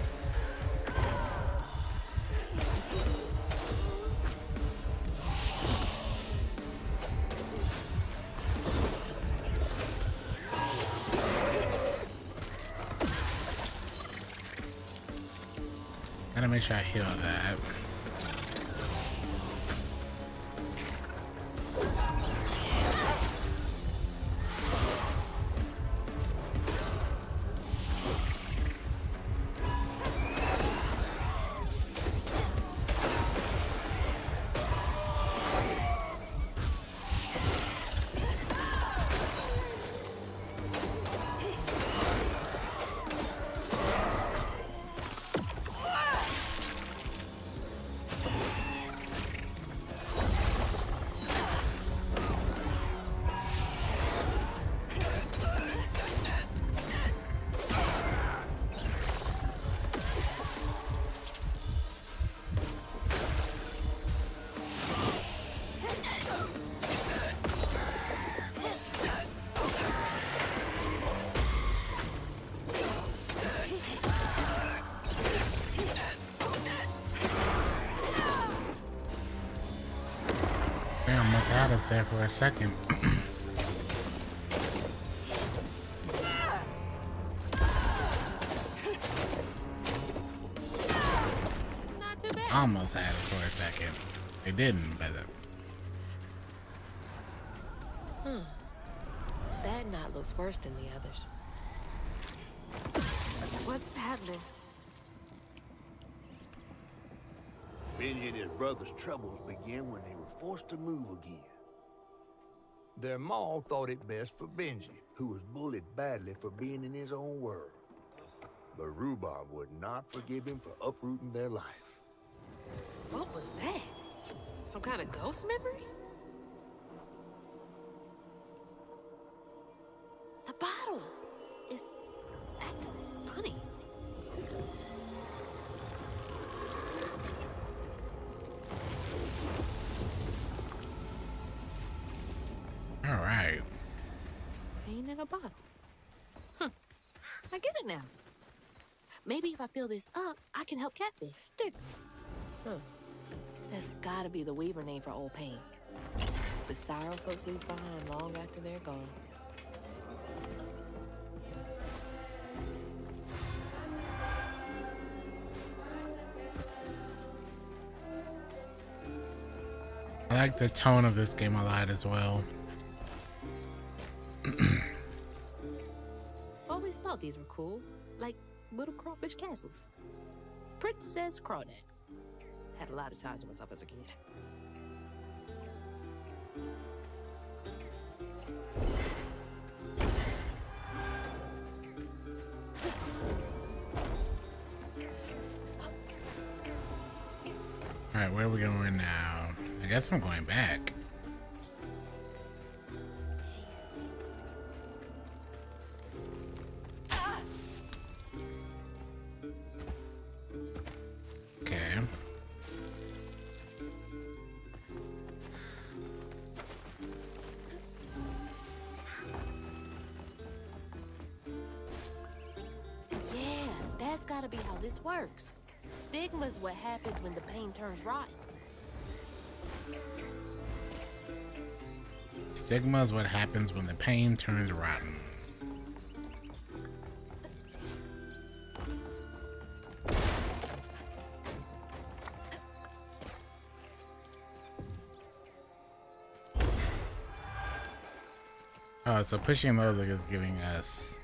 Gotta make sure I heal that. I almost had it there for a second. Not too bad. Almost had it for a second. It didn't, but That knot looks worse than the others. What's happening? Benji and his brother's troubles began when they were forced to move again. Their maw thought it best for Benji, who was bullied badly for being in his own world. But Rhubarb would not forgive him for uprooting their life. What was that? Some kind of ghost memory? The bottle is acting funny. all right. Pain in a bottle. Huh. I get it now. Maybe if I fill this up, I can help Catfish. Stick. Huh. That's gotta be the Weaver name for old pain. The sorrow folks leave behind long after they're gone. I like the tone of this game a lot as well. Always thought these were cool, like little crawfish castles. Princess Crawdad. Had a lot of time to myself as a kid. Alright, where are we going now? I guess I'm going back. Okay. Yeah, that's gotta be how this works. Stigma's what happens when the pain turns rotten. Stigma is what happens when the pain turns rotten. Oh, so pushing those is giving us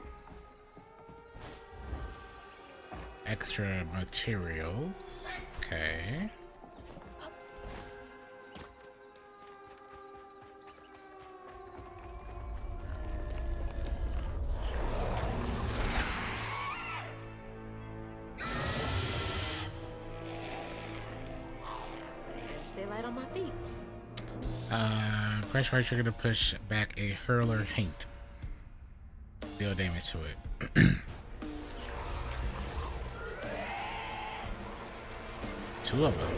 extra materials. Okay. Stay light on my feet. Press right trigger to push back a hurler haint. Deal damage to it. Two of them.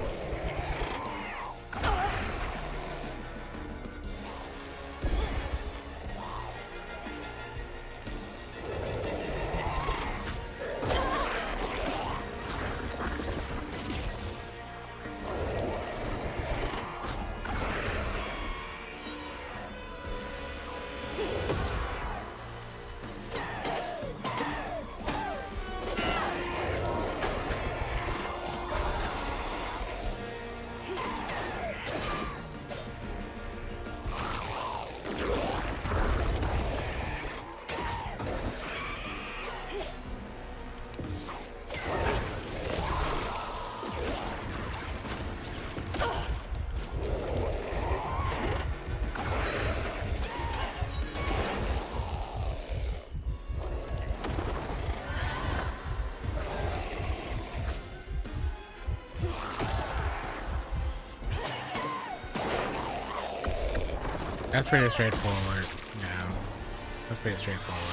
That's pretty straightforward. Yeah, that's pretty straightforward.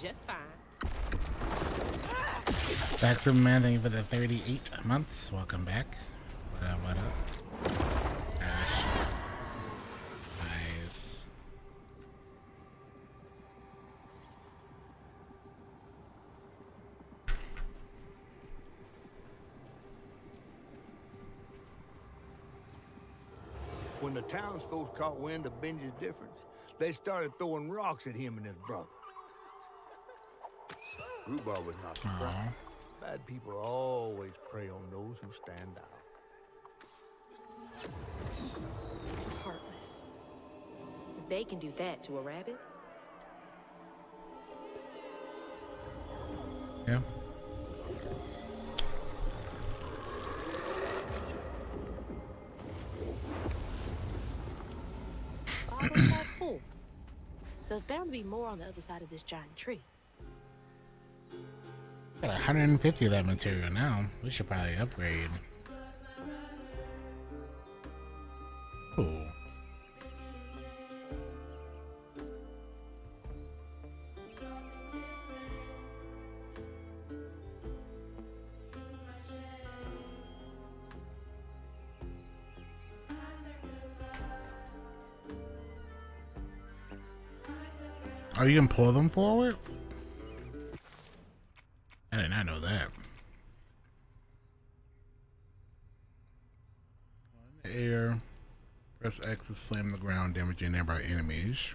Just fine. Back Superman, thank you for the 38 months. Welcome back. What up, what up? Gosh. Nice. When the townsfolk caught wind of Benji's difference, they started throwing rocks at him and his brother. Rhubarb was not surprised. Bad people always prey on those who stand out. Heartless. If they can do that to a rabbit. Yeah. Always that full. There's bound to be more on the other side of this giant tree. Got 150 of that material now. We should probably upgrade. Ooh. Oh, you can pull them forward? I did not know that. On the air, press X to slam the ground, damaging nearby enemies.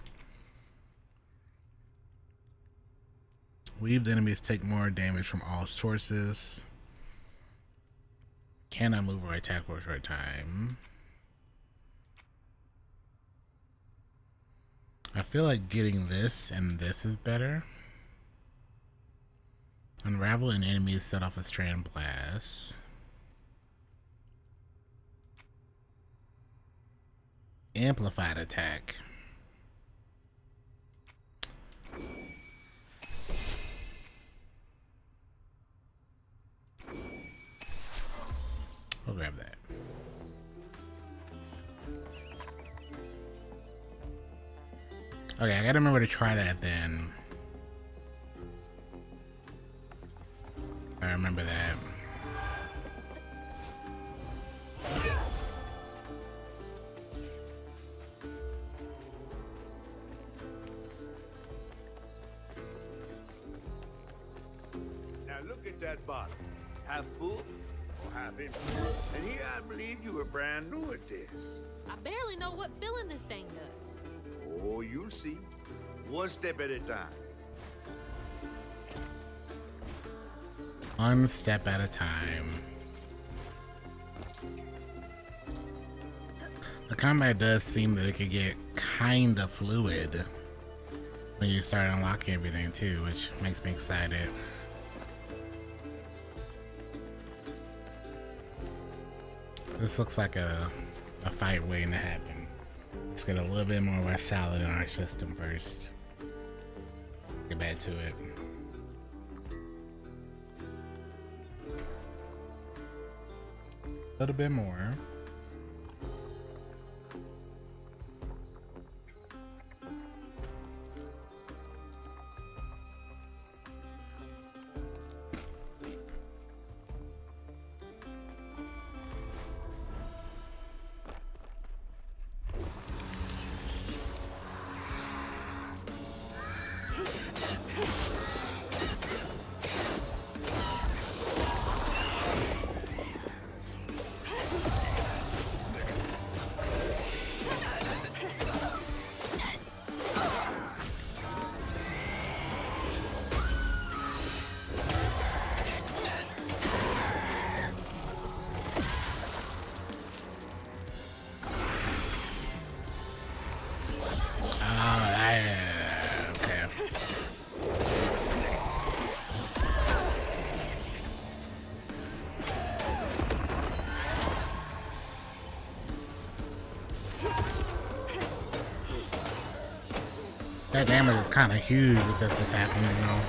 Weaved enemies take more damage from all sources. Cannot move or attack for a short time. I feel like getting this and this is better. Unravel an enemy, set off a strand blast. Amplified attack. We'll grab that. Okay, I gotta remember to try that then. I remember that. Now look at that bottle. Half full or half empty. And here I believe you were brand new at this. I barely know what filling this thing does. Oh, you'll see. One step at a time. One step at a time. The combat does seem that it could get kind of fluid when you start unlocking everything too, which makes me excited. This looks like a fight waiting to happen. Let's get a little bit more West Salad in our system first. Get back to it. A little bit more. That damage is kind of huge with this attacking, you know.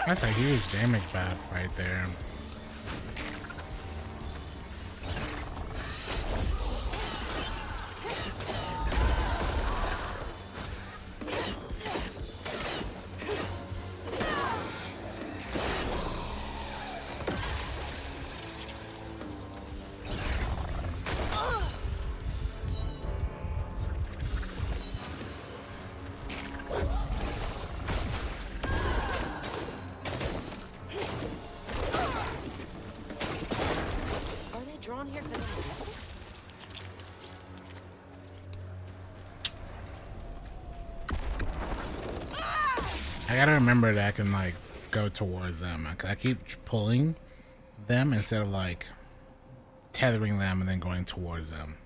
That's a huge damage buff right there. I gotta remember that I can like go towards them. I keep pulling them instead of like tethering them and then going towards them.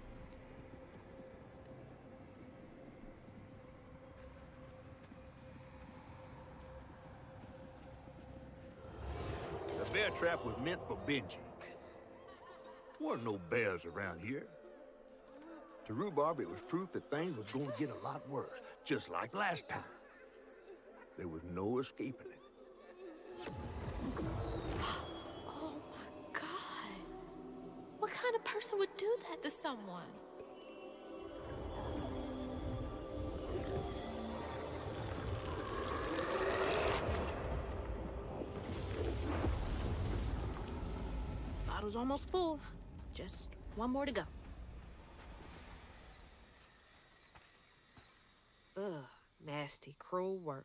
The bear trap was meant for Benji. There weren't no bears around here. To Rhubarb, it was proof that things was going to get a lot worse, just like last time. There was no escaping it. Oh my God. What kind of person would do that to someone? Bottle's almost full. Just one more to go. Ugh, nasty, cruel work.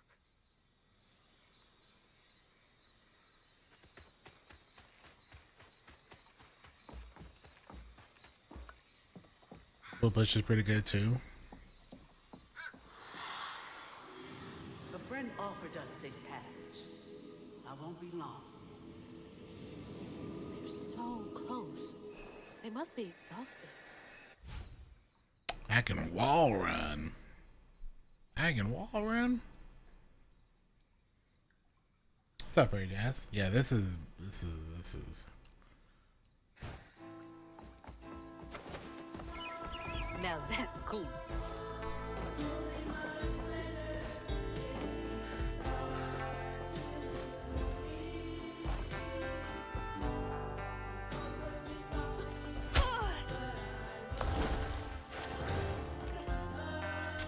Blue Bush is pretty good too. A friend offered us safe passage. I won't be long. They're so close. They must be exhausted. I can wall run. I can wall run. What's up, Ray Jazz? Yeah, this is. Now that's cool.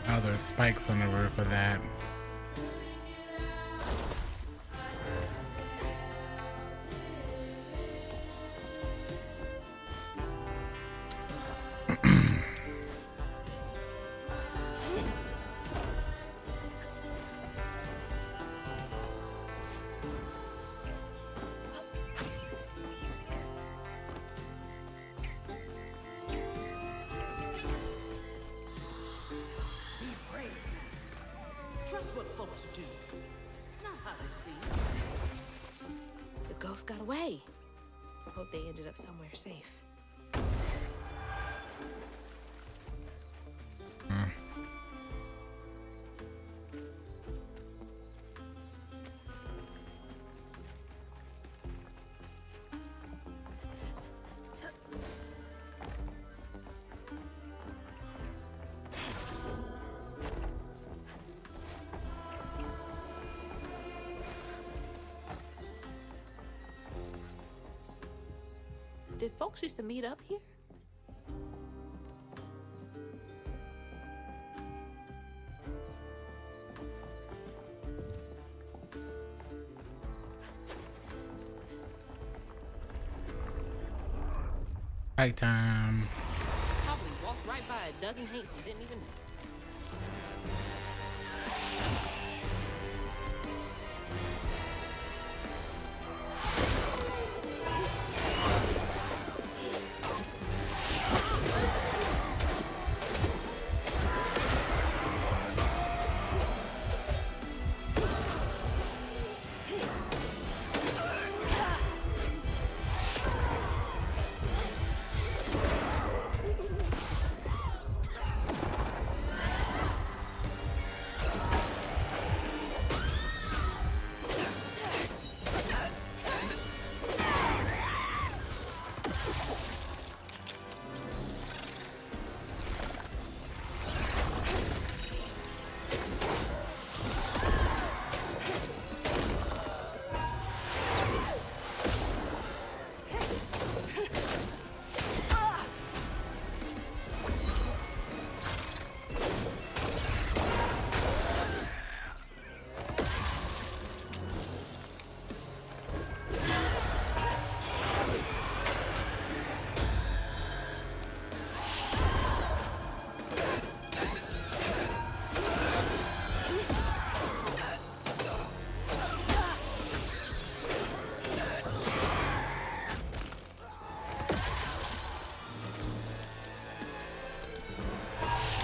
Oh, there's spikes on the roof of that. Trust what folks do, not how they see it. The ghost got away. Hope they ended up somewhere safe. Did folks used to meet up here? Fight time. Probably walked right by a dozen hates and didn't even.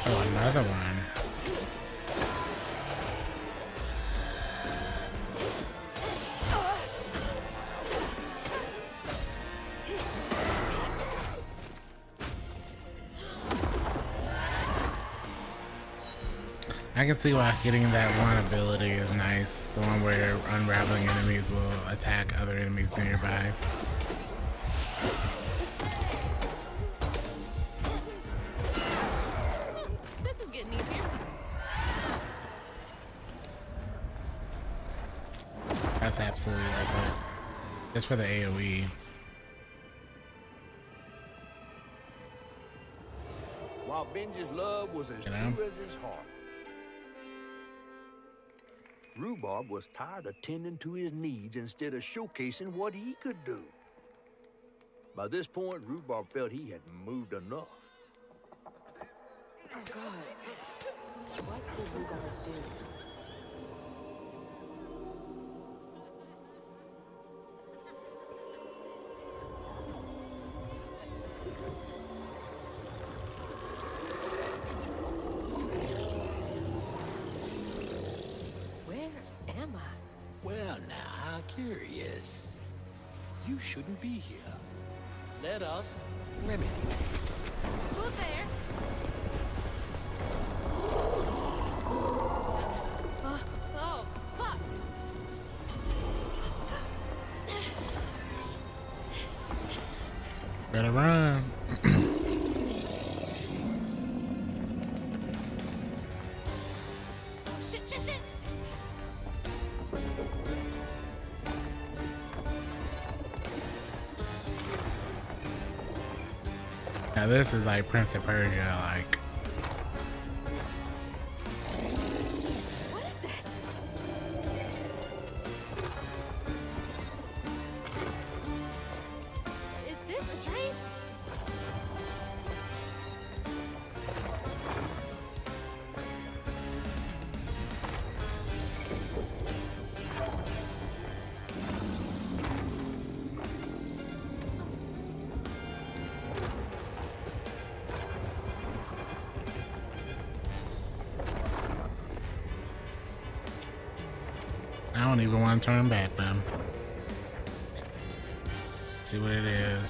Oh, another one. I can see why getting that one ability is nice. The one where unraveling enemies will attack other enemies nearby. This is getting easier. That's absolutely worth it. Just for the AoE. While Benji's love was as You know? true as his heart, Rhubarb was tired of tending to his needs instead of showcasing what he could do. By this point, Rhubarb felt he had moved enough. Oh God. What did Rhubarb do? Where am I? Well, now, how curious. You shouldn't be here. Let us remedy it. Who's there? Oh, fuck! Better run. Oh, shit, shit, shit! Now this is like Prince of Persia, like. What is that? Is this a dream? I don't even want to turn back, man. See what it is.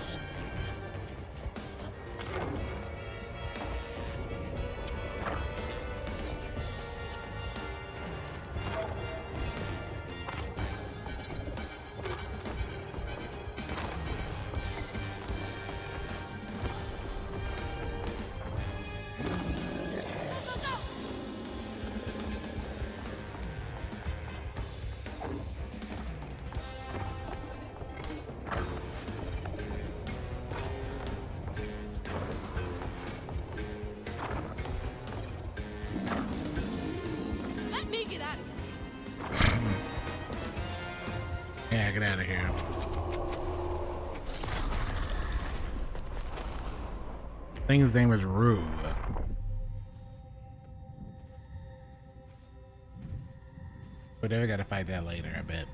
Let me get out of here. Yeah, get out of here. I think his name is Rue. But they gotta fight that later, I bet.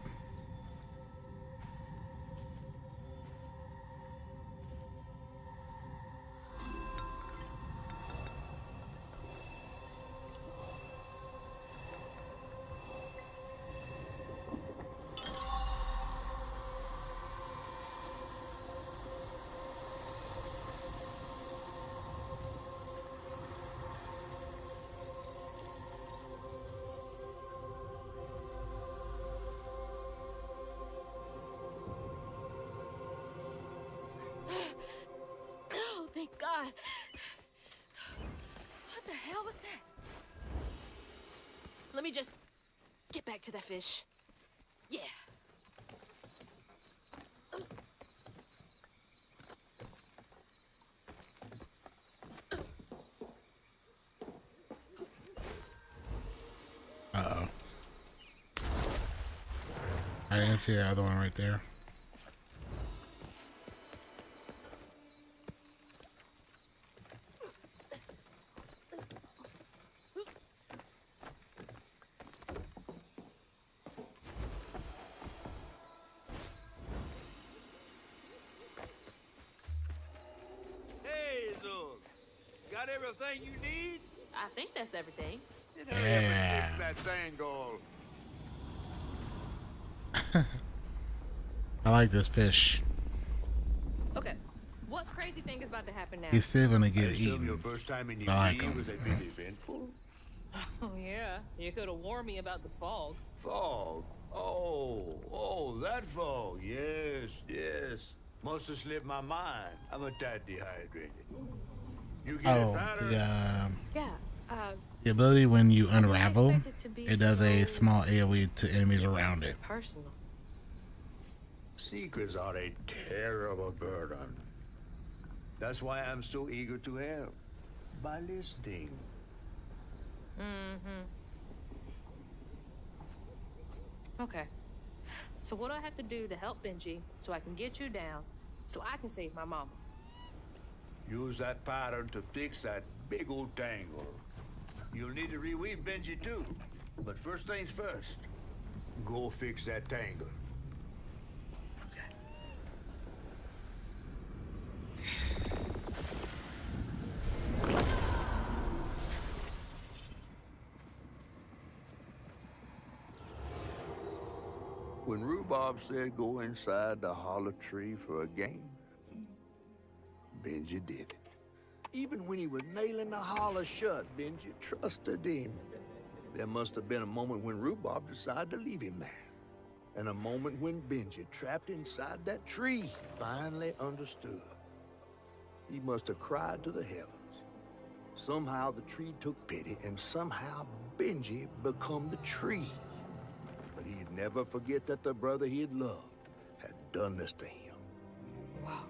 Oh, thank God. What the hell was that? Let me just get back to that fish. Yeah. Uh-oh. I didn't see the other one right there. Hey, look. Got everything you need? I think that's everything. Then hurry up and Yeah. fix that Thangol. I like this fish. Okay, what crazy thing is about to happen now? He's still gonna I get assume your eaten. first time in I like UV him. was a bit eventful? Oh, yeah. You could have warned me about the fog. Fog? Oh, that fog. Yes, yes. Must have slipped my mind. I'm a tad dehydrated. You get it, Oh, Powder? Yeah, the ability when you I didn't unravel, expect it to be it does a so small AoE to enemies around it. personal. Secrets are a terrible burden. That's why I'm so eager to help. By listening. Okay. So what do I have to do to help Benji so I can get you down so I can save my mama? Use that pattern to fix that big old tangle. You'll need to reweave Benji too. But first things first, go fix that tangle. Okay. When Rhubarb said go inside the hollow tree for a game, Benji did it. Even when he was nailing the hollow shut, Benji trusted him. There must have been a moment when Rhubarb decided to leave him there. And a moment when Benji, trapped inside that tree, finally understood. He must have cried to the heavens. Somehow the tree took pity, and somehow Benji become the tree. But he'd never forget that the brother he had loved had done this to him. Wow.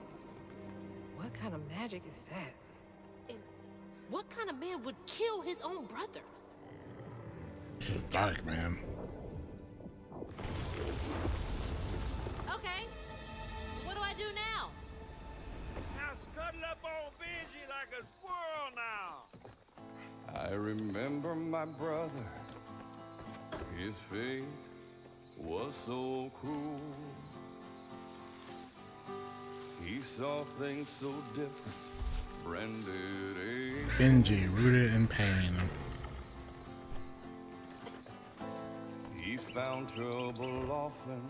What kind of magic is that? And what kind of man would kill his own brother? This is dark, man. Okay. What do I do now? Now scuttle up on Benji like a squirrel now. I remember my brother. His fate was so cruel. He saw things so different. Branded a Benji, rooted in pain. He found trouble often,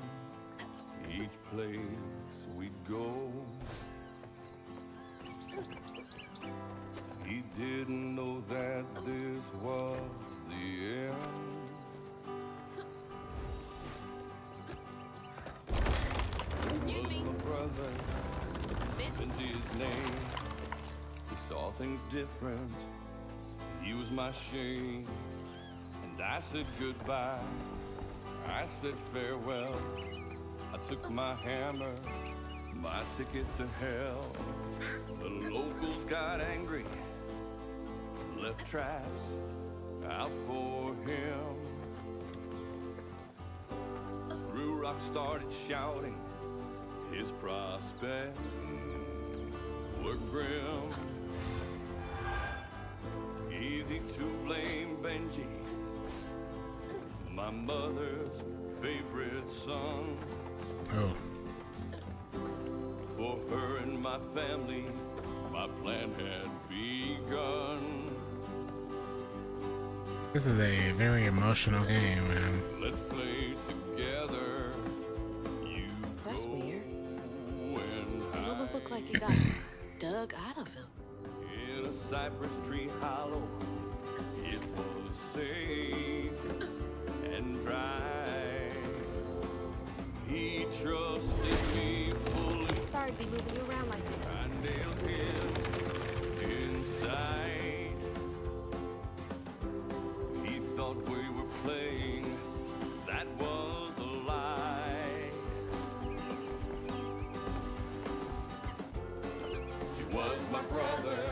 each place we'd go. He didn't know that this was the end. Excuse me. My brother, Benji his name. He saw things different. He was my shame. And I said goodbye. I said farewell. I took my hammer, my ticket to hell. The locals got angry, left traps out for him. Threw rocks, started shouting. His prospects were grim. Easy to blame Benji, my mother's favorite son. Oh. For her and my family, my plan had begun. This is a very emotional game, man. Let's play together. You That's go weird. and It almost looked like it got dug out of him. in a cypress tree hollow. It was safe and dry. He trusted me fully. Sorry to be moving you around like this. I nailed him inside. He thought we were playing. That was a lie. He was my brother,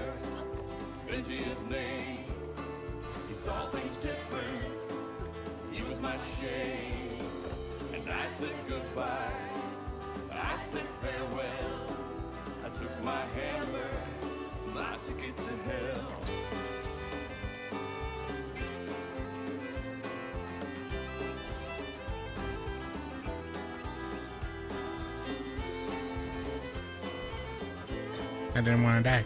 Benji his name. He saw things different. He was my shame. And I said goodbye. I said farewell. I took my hammer, my ticket to hell. I didn't want to die.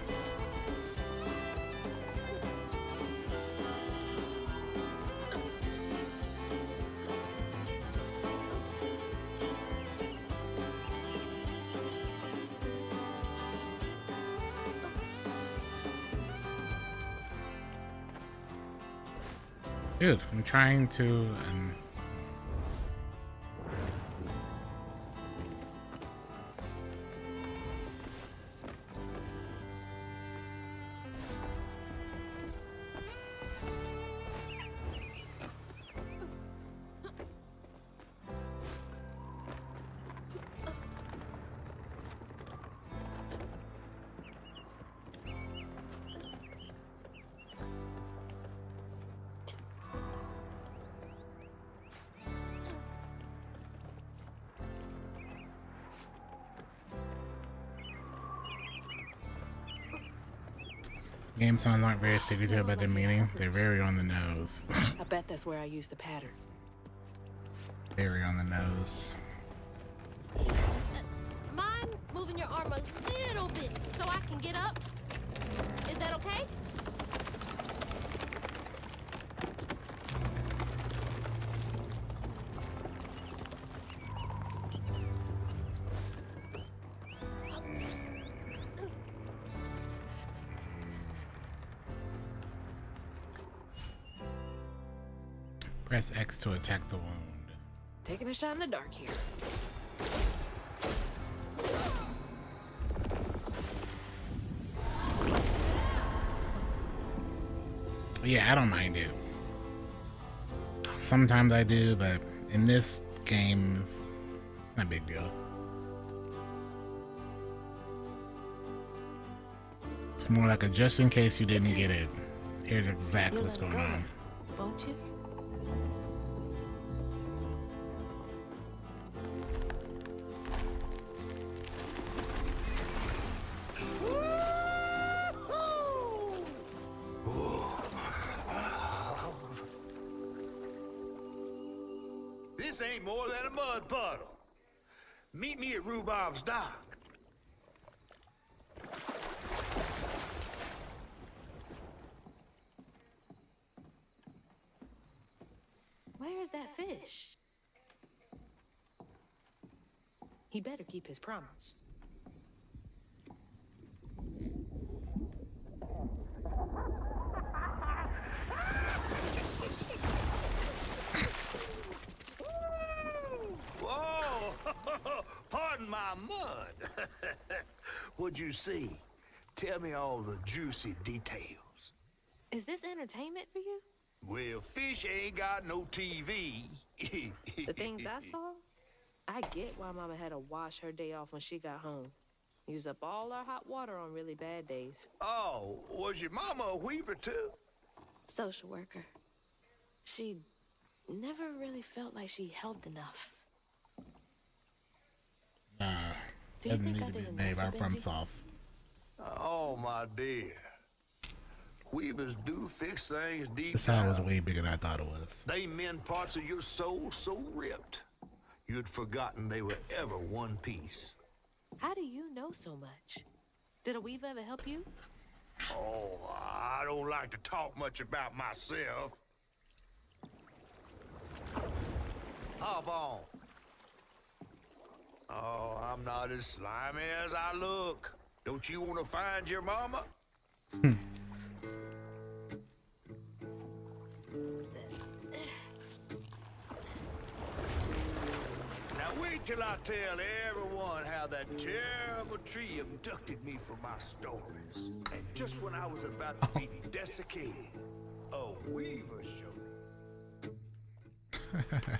Dude, I'm trying to. Game songs aren't very secretive about their meaning. They're very on the nose. I bet that's where I used the pattern. Very on the nose. Mind moving your arm a little bit so I can get up? Is that okay? Press X to attack the wound. Taking a shot in the dark here. Yeah, I don't mind it. Sometimes I do, but in this game, it's not a big deal. It's more like a just in case you didn't get it. Here's exactly what's going on. Won't you? This ain't more than a mud puddle. Meet me at Rhubob's dock. Where is that fish? He better keep his promise. Whoa! Pardon my mud. What'd you see? Tell me all the juicy details. Is this entertainment for you? Well, fish ain't got no TV. The things I saw? I get why Mama had to wash her day off when she got home. Use up all our hot water on really bad days. Oh, was your mama a weaver too? Social worker. She never really felt like she helped enough. Nah, Do you doesn't think need I to be did made enough by for problem Benji? solve. Oh, my dear. Weavers do fix things deep This house was down. way bigger than I thought it was. They mend parts of your soul so ripped, you'd forgotten they were ever one piece. How do you know so much? Did a weaver ever help you? Oh, I don't like to talk much about myself. Hop on. Oh, I'm not as slimy as I look. Don't you want to find your mama? Now wait till I tell everyone how that terrible tree abducted me for my stories. And just when I was about to be desiccated, a weaver showed up.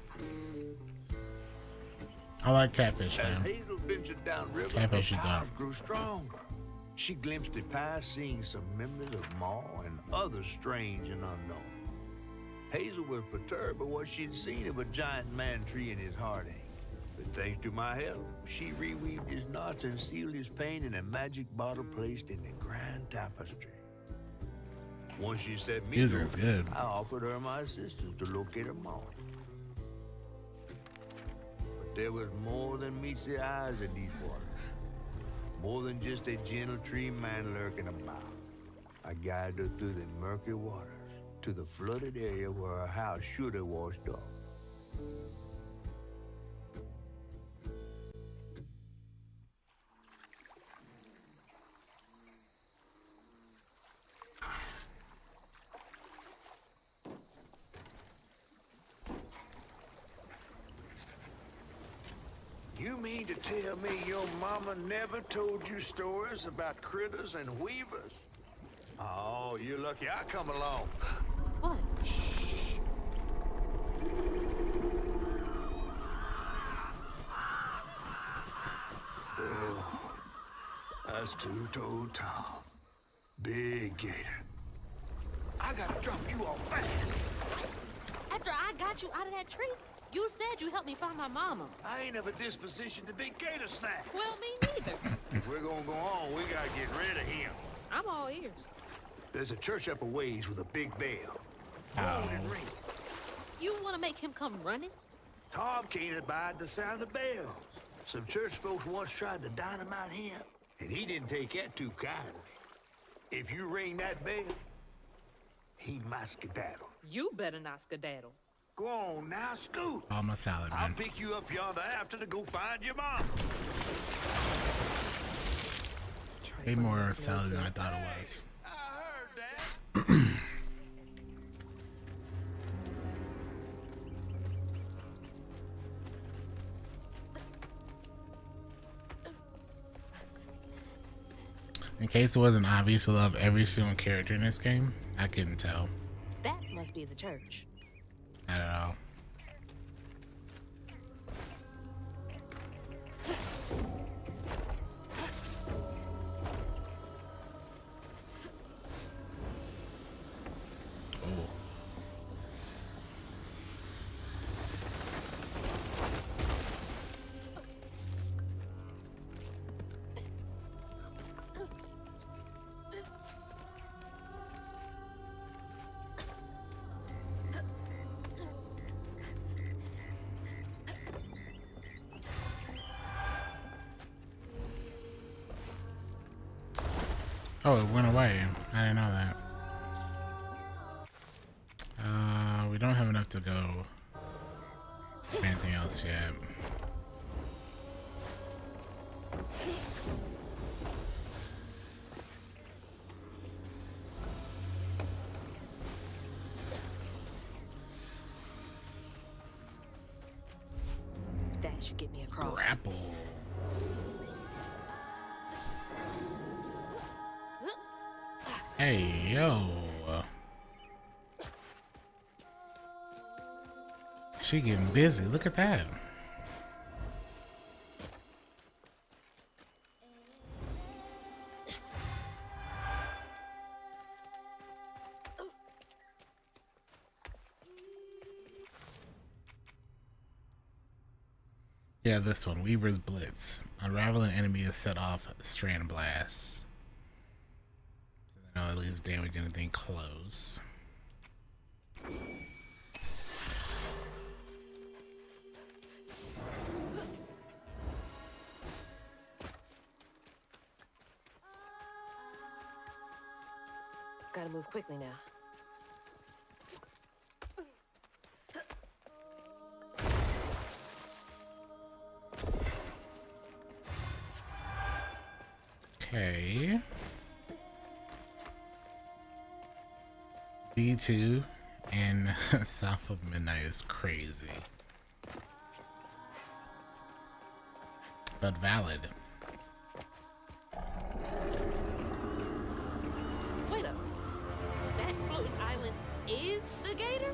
I like catfish, As man. Hazel ventured downriver, Catfish her is powers dope. grew stronger. She glimpsed a past, seeing some memories of Ma and others strange and unknown. Hazel was perturbed by what she'd seen of a giant man tree in his heartache. But thanks to my help, she reweaved his knots and sealed his pain in a magic bottle placed in the grand tapestry. Once she set me Music loose, is good. I offered her my assistance to locate her Ma. But there was more than meets the eyes in these waters. More than just a gentle tree man lurking about. I guided her through the murky waters to the flooded area where her house should have washed off. You mean to tell me your mama never told you stories about critters and weavers? Oh, you're lucky I come along. What? Shh. Oh, that's two-toed Tom. Big gator. I gotta drop you off fast. After I got you out of that tree, you said you helped me find my mama. I ain't of a disposition to be gator snacks. Well, me neither. If we're gonna go on, we gotta get rid of him. I'm all ears. There's a church up a ways with a big bell. Go on and ring it. You want to make him come running? Tom can't abide the sound of bells. Some church folks once tried to dynamite him, and he didn't take that too kindly. If you ring that bell, he might skedaddle. You better not skedaddle. Go on now, scoot. All my salad, I'll man. pick you up yonder after to go find your mom. Way more salad than I thought it was. I heard that. In case it wasn't obvious to love every single character in this game, I couldn't tell That must be the church. at all. Oh. Oh, it went away. I didn't know that. We don't have enough to go for anything else yet. That should get me across. Grapple. Hey, yo. She getting busy. Look at that. Yeah, this one. Weaver's Blitz. Unraveling enemy is set off strand blasts. So they know at least damage anything close. Gotta move quickly now. Okay. D2 and South of Midnight is crazy. But valid. Wait up. That floating island is the gator?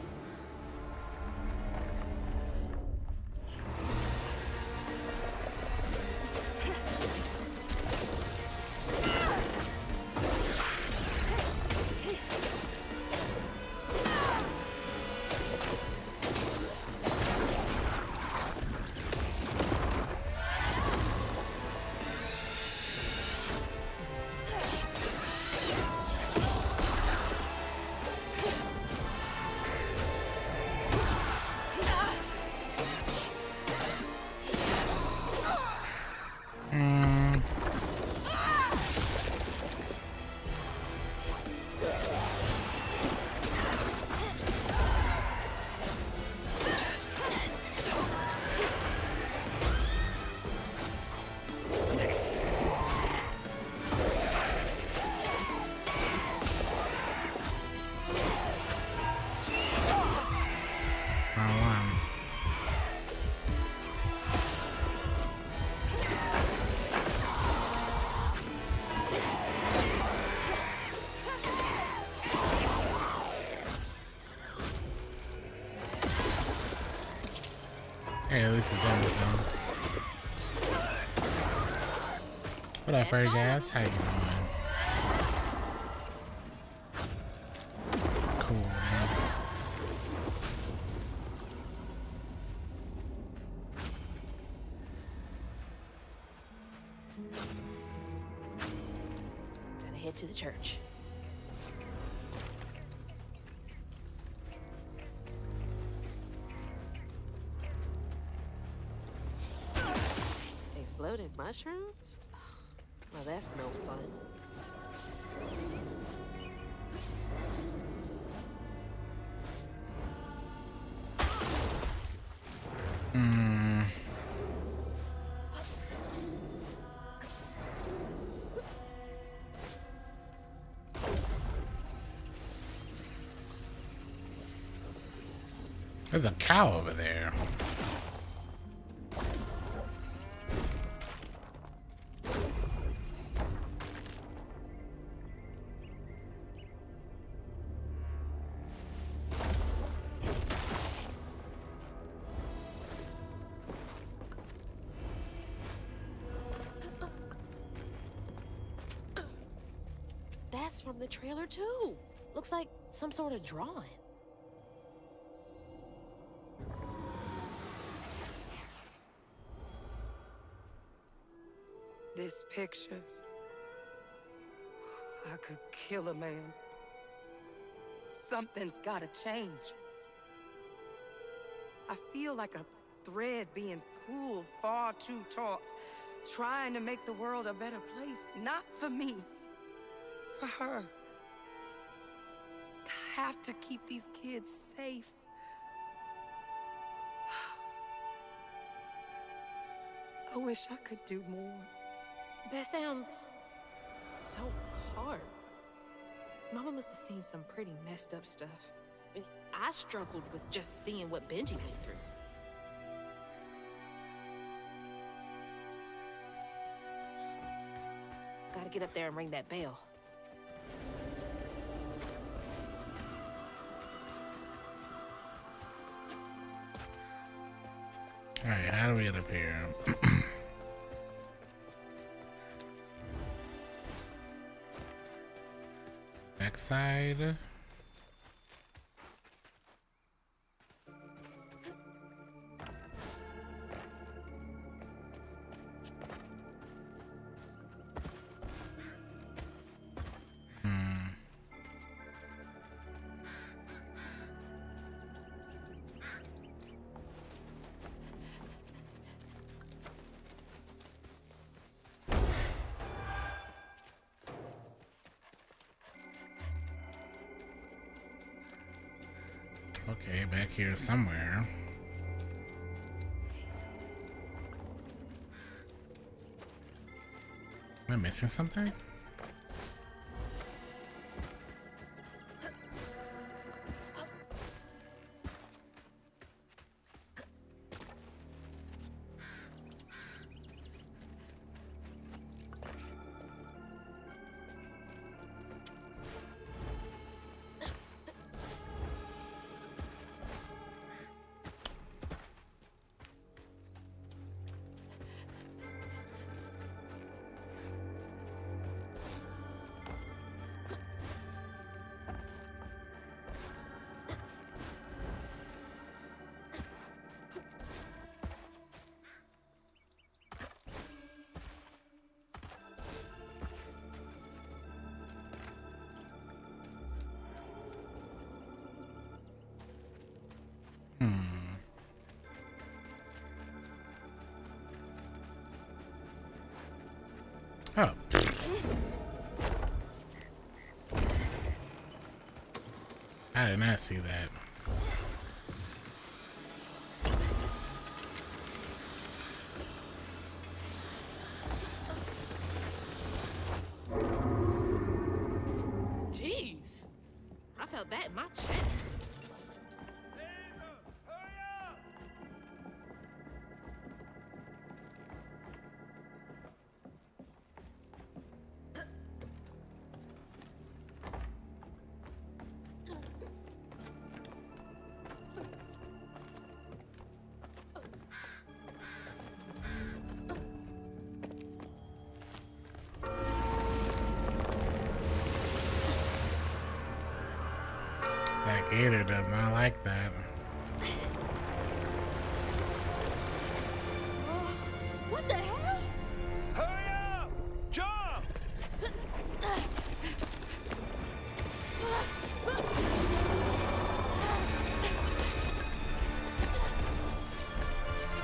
Hey, at least it's done with them. What up, Furry Jazz? How you doing? Cool, man. Gotta head to the church. Exploding mushrooms? Well, that's no fun. There's a cow over there. That's from the trailer too. Looks like some sort of drawing. This picture, I could kill a man. Something's gotta change. I feel like a thread being pulled far too taut, trying to make the world a better place. Not for me, for her. I have to keep these kids safe. I wish I could do more. That sounds so hard. Mama must have seen some pretty messed up stuff. I mean, I struggled with just seeing what Benji went through. Gotta get up there and ring that bell. Alright, how do we get up here? Backside. Okay, back here somewhere. Am I missing something? Oh. I did not see that. Jeez, I felt that in my chest. Gator does not like that. What the hell? Hurry up! Jump!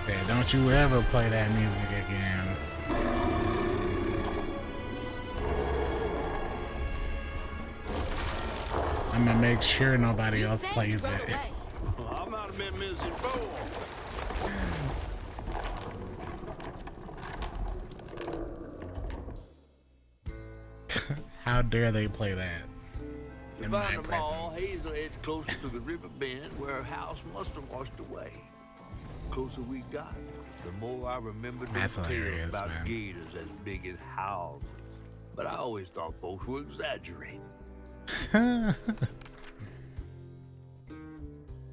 Yeah, don't you ever play that music again. I'm gonna make sure nobody else plays it. I might have been missing four. How dare they play that To in my find them all, presence? Hazel heads closer to the river bend where her house must have washed away. The closer we got, the more I remembered the That's tales hilarious, about man. gators as big as houses. But I always thought folks were exaggerating.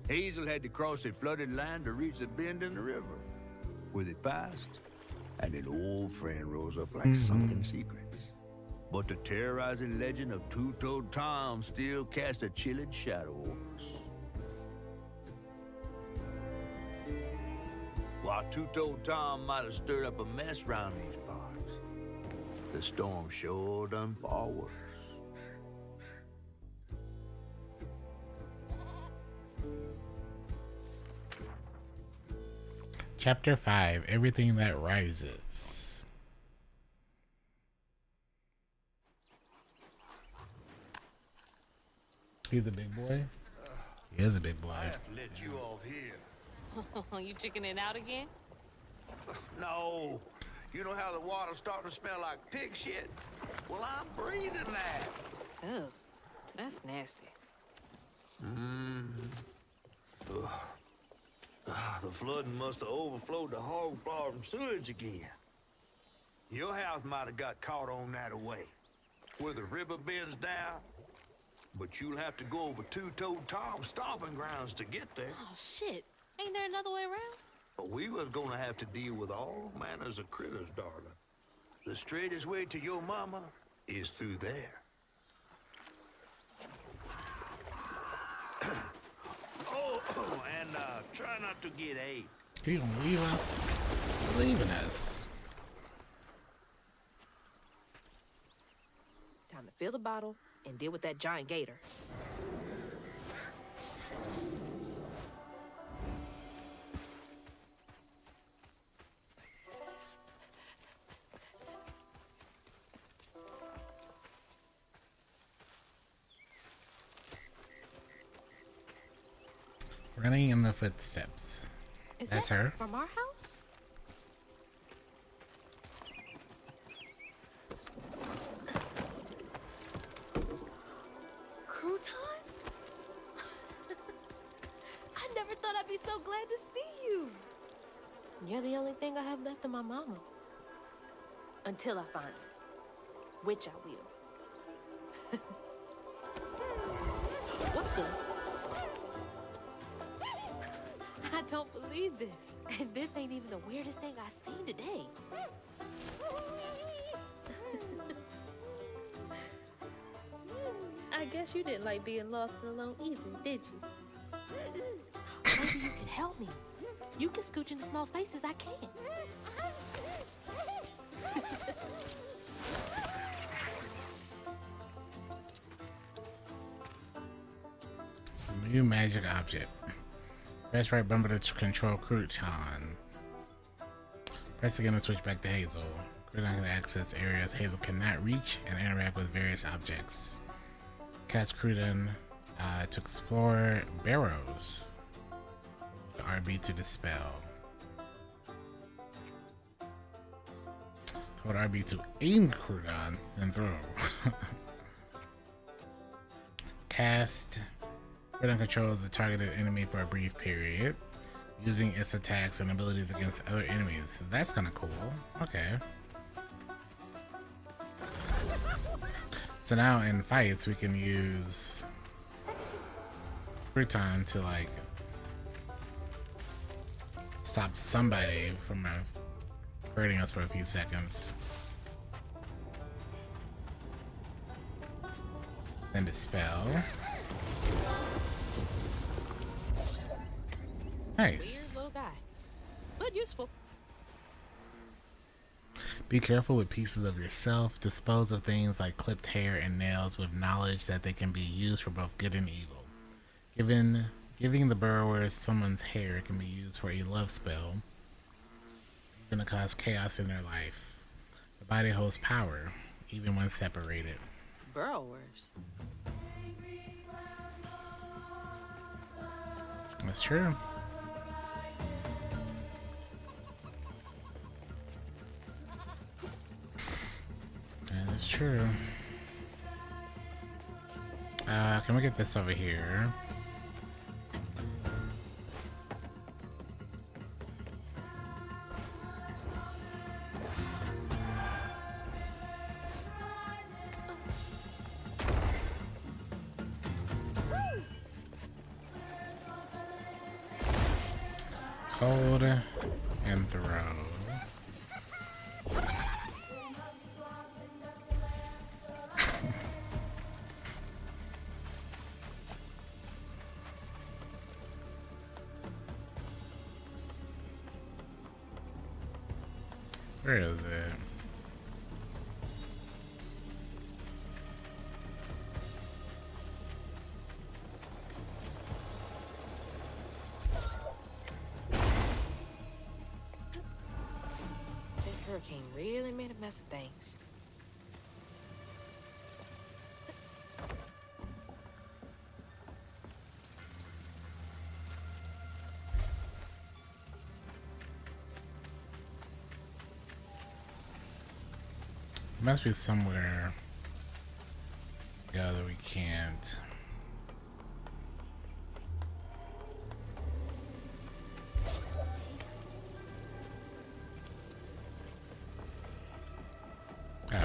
Hazel had to cross a flooded land to reach the bend in the river, where they passed, and an old friend rose up like sunken secrets. But the terrorizing legend of Two-Toed Tom still cast a chilling shadow over us. While Two-Toed Tom might have stirred up a mess round these parts, the storm sure done far worse. Chapter 5, Everything That Rises. He's a big boy? He is a big boy. I have to let you off here. You chickening out again? No. You know how the water's starting to smell like pig shit? Well, I'm breathing that. Ugh, that's nasty. The flooding must have overflowed the hog farm sewage again. Your house might have got caught on that away, where the river bends down. But you'll have to go over Two-Toed Tom's stomping grounds to get there. Oh, shit. Ain't there another way around? But we was gonna have to deal with all manners of critters, darling. The straightest way to your mama is through there. And try not to get ate. He gonna leave us? Leaving us. Time to fill the bottle and deal with that giant gator. Running in the footsteps. Is That's that her. from our house? Crouton? I never thought I'd be so glad to see you. You're the only thing I have left of my mama. Until I find her. Which I will. What the? I don't believe this. And this ain't even the weirdest thing I've seen today. I guess you didn't like being lost and alone either, did you? Maybe you can help me. You can scooch into small spaces I can't. New magic object. Press right bumper to control Crouton. Press again to switch back to Hazel. Crouton can access areas Hazel cannot reach and interact with various objects. Cast Crouton to explore barrows. RB to dispel. Hold RB to aim Crouton and throw. Cast. Crouton controls the targeted enemy for a brief period, using its attacks and abilities against other enemies. So that's kind of cool. Okay. So now in fights we can use Crouton to like stop somebody from hurting us for a few seconds. Then dispel. Nice. Weird little guy, but useful. Be careful with pieces of yourself. Dispose of things like clipped hair and nails with knowledge that they can be used for both good and evil. Giving the burrowers someone's hair can be used for a love spell, going to cause chaos in their life. The body holds power, even when separated. Burrowers. That's true. That is true. Can we get this over here? Hold and throw. Where is it? That hurricane really made a mess of things. Must be somewhere. Yeah, that we can't. Oh,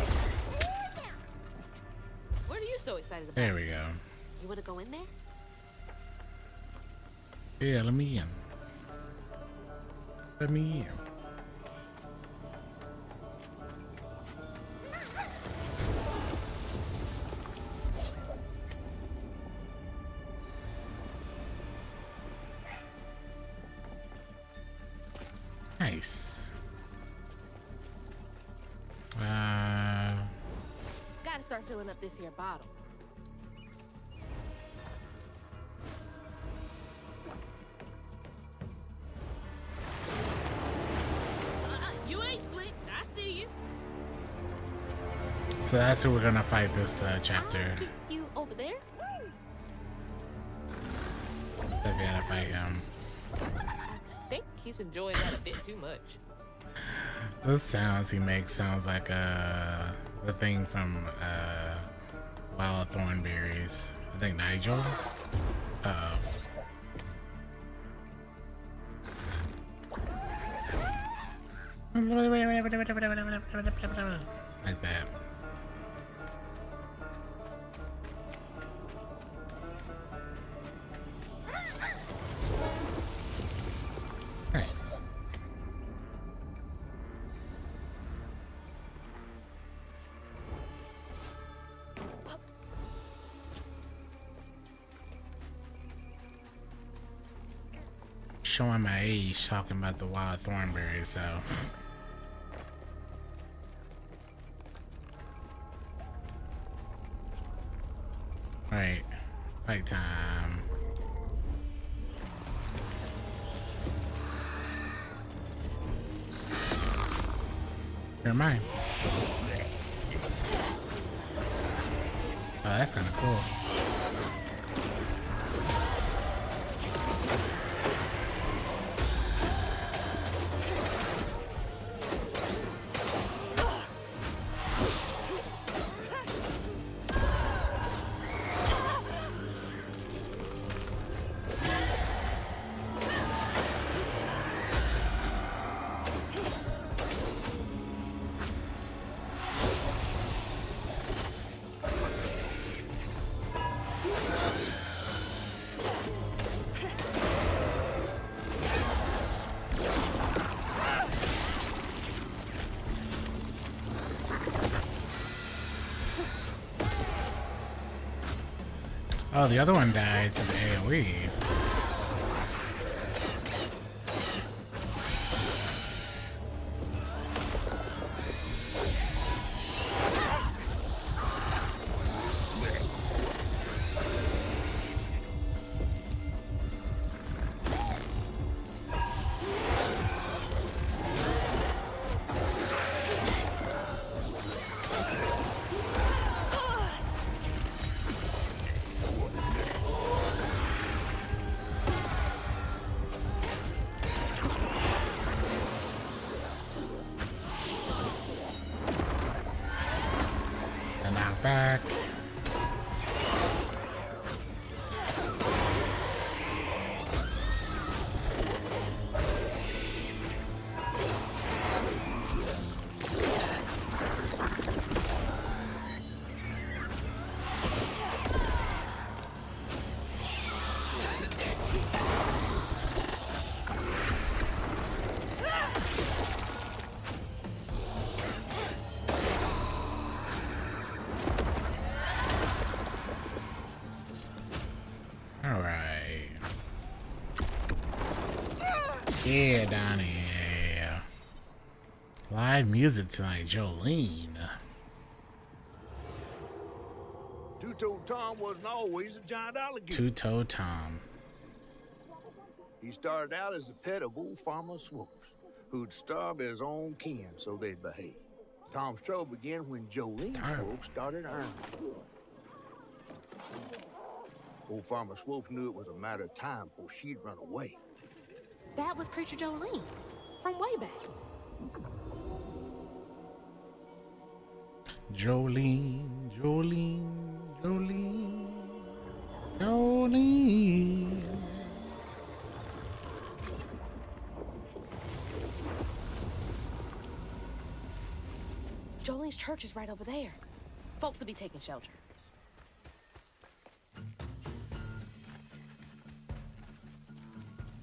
What are you so excited about? there we go. You want to go in there? Yeah, let me in. Let me in. Nice. Gotta start filling up this here bottle. You ain't slick. I see you. So that's who we're gonna fight this chapter. I'll keep you over there. So we gotta fight him. I think he's enjoying that a bit too much. Those sounds he makes sounds like the thing from Wild Thornberries. I think Nigel. Uh-oh. Like that. Nice. Showing my age talking about the wild thornberries, so. Alright, fight time. Never mind. Oh, that's kind of cool. Oh, the other one died to the AoE. back. Alright. Yeah, Donnie. Yeah. Live music tonight, Jolene. Two-Toed Tom wasn't always a giant alligator. Two-Toed Tom. He started out as a pet of old Farmer Swoops, who'd starve his own kin so they'd behave. Tom's trouble began when Jolene Swope started ironing. Old Farmer Swope knew it was a matter of time before she'd run away. That was Preacher Jolene from way back. Jolene, Jolene, Jolene, Jolene. Jolene's church is right over there. Folks will be taking shelter.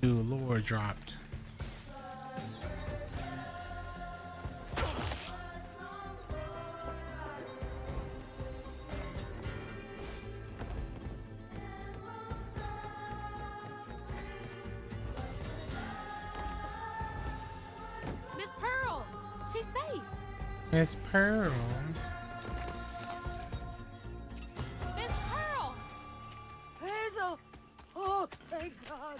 New lore dropped. Miss Pearl, she's safe. Miss Pearl. Miss Pearl. Hazel! Oh, thank God.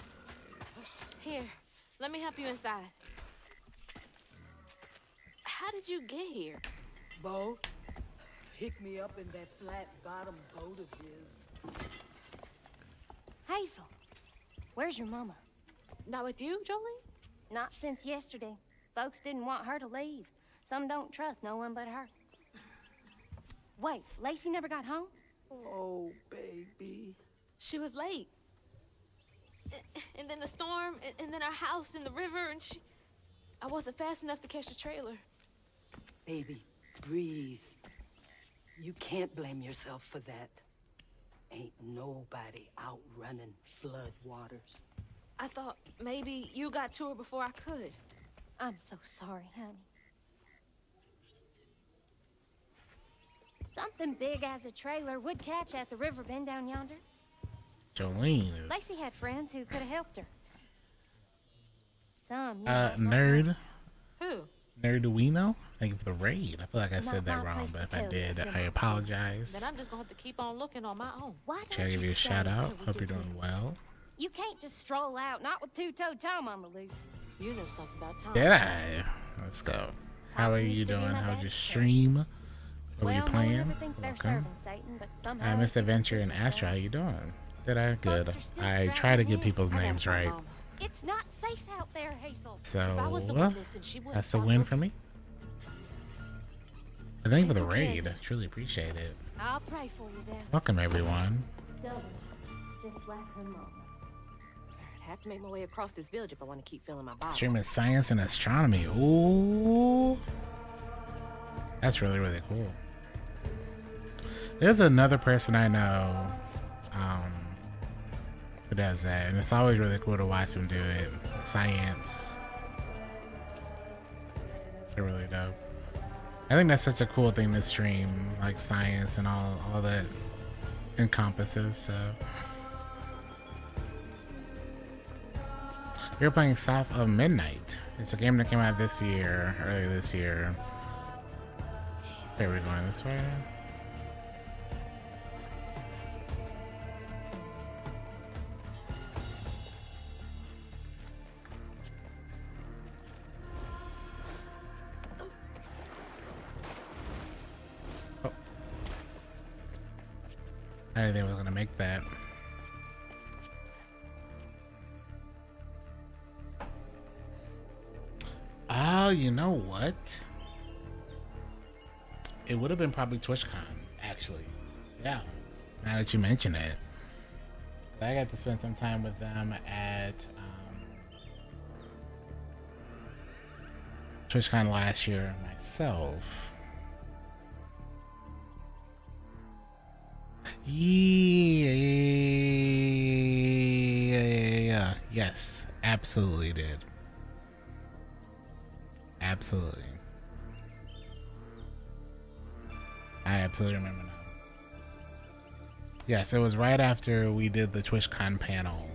Here, let me help you inside. How did you get here? Bo, pick me up in that flat-bottom boat of his. Hazel, where's your mama? Not with you, Jolene? Not since yesterday. Folks didn't want her to leave. Some don't trust no one but her. Wait, Lacey never got home? Oh, baby. She was late. And then the storm, and then our house in the river, and I wasn't fast enough to catch the trailer. Baby, breathe. You can't blame yourself for that. Ain't nobody outrunning flood waters. I thought maybe you got to her before I could. I'm so sorry, honey. Something big as a trailer would catch at the river bend down yonder. Jolene is... Lacey had friends who could have helped her. Some, you know, nerd. Who? Nerduino? Thank you for the raid. I feel like I Not said that my wrong, place but to if I tell you did, if you're I not apologize. Then I'm just gonna have to keep on looking on my own. Why Should I don't give you a stay shout till out? we Hope you're get doing news? well. You can't just stroll out, not with Two-Toed Tom on the loose. You know something about Tom. Did I? Let's go. How are you doing? How's your stream? What were you Well, no one playing? ever thinks they're Welcome. serving Satan, but somehow I he Miss keeps his Adventure and business Astra. How going. you doing? Did I? Good. Folks are still I try to strapping get in. people's I gotta names find right. Mama. It's not safe out there, Hazel. If I was the So, one missing, she wouldn't that's a stop win looking. for me. But thank you for the Take care of raid. you. I truly appreciate it. I'll pray for you then. Welcome, everyone. Stubborn, just like her mama. I'd have to make my way across this village if I want to keep filling my bottle. Streaming science and astronomy. Ooh. That's really, really cool. There's another person I know who does that, and it's always really cool to watch them do it. Science. They're really dope. I think that's such a cool thing to stream, like science and all that encompasses, so. We're playing South of Midnight. It's a game that came out earlier this year. Okay, we're going this way. Oh. I didn't think I was gonna make that. Oh, you know what? It would have been probably TwitchCon actually. Yeah. Now that you mention it. I got to spend some time with them at TwitchCon last year myself. Yeah. Yes, absolutely did. Absolutely. I absolutely remember now. Yes, it was right after we did the TwitchCon panel.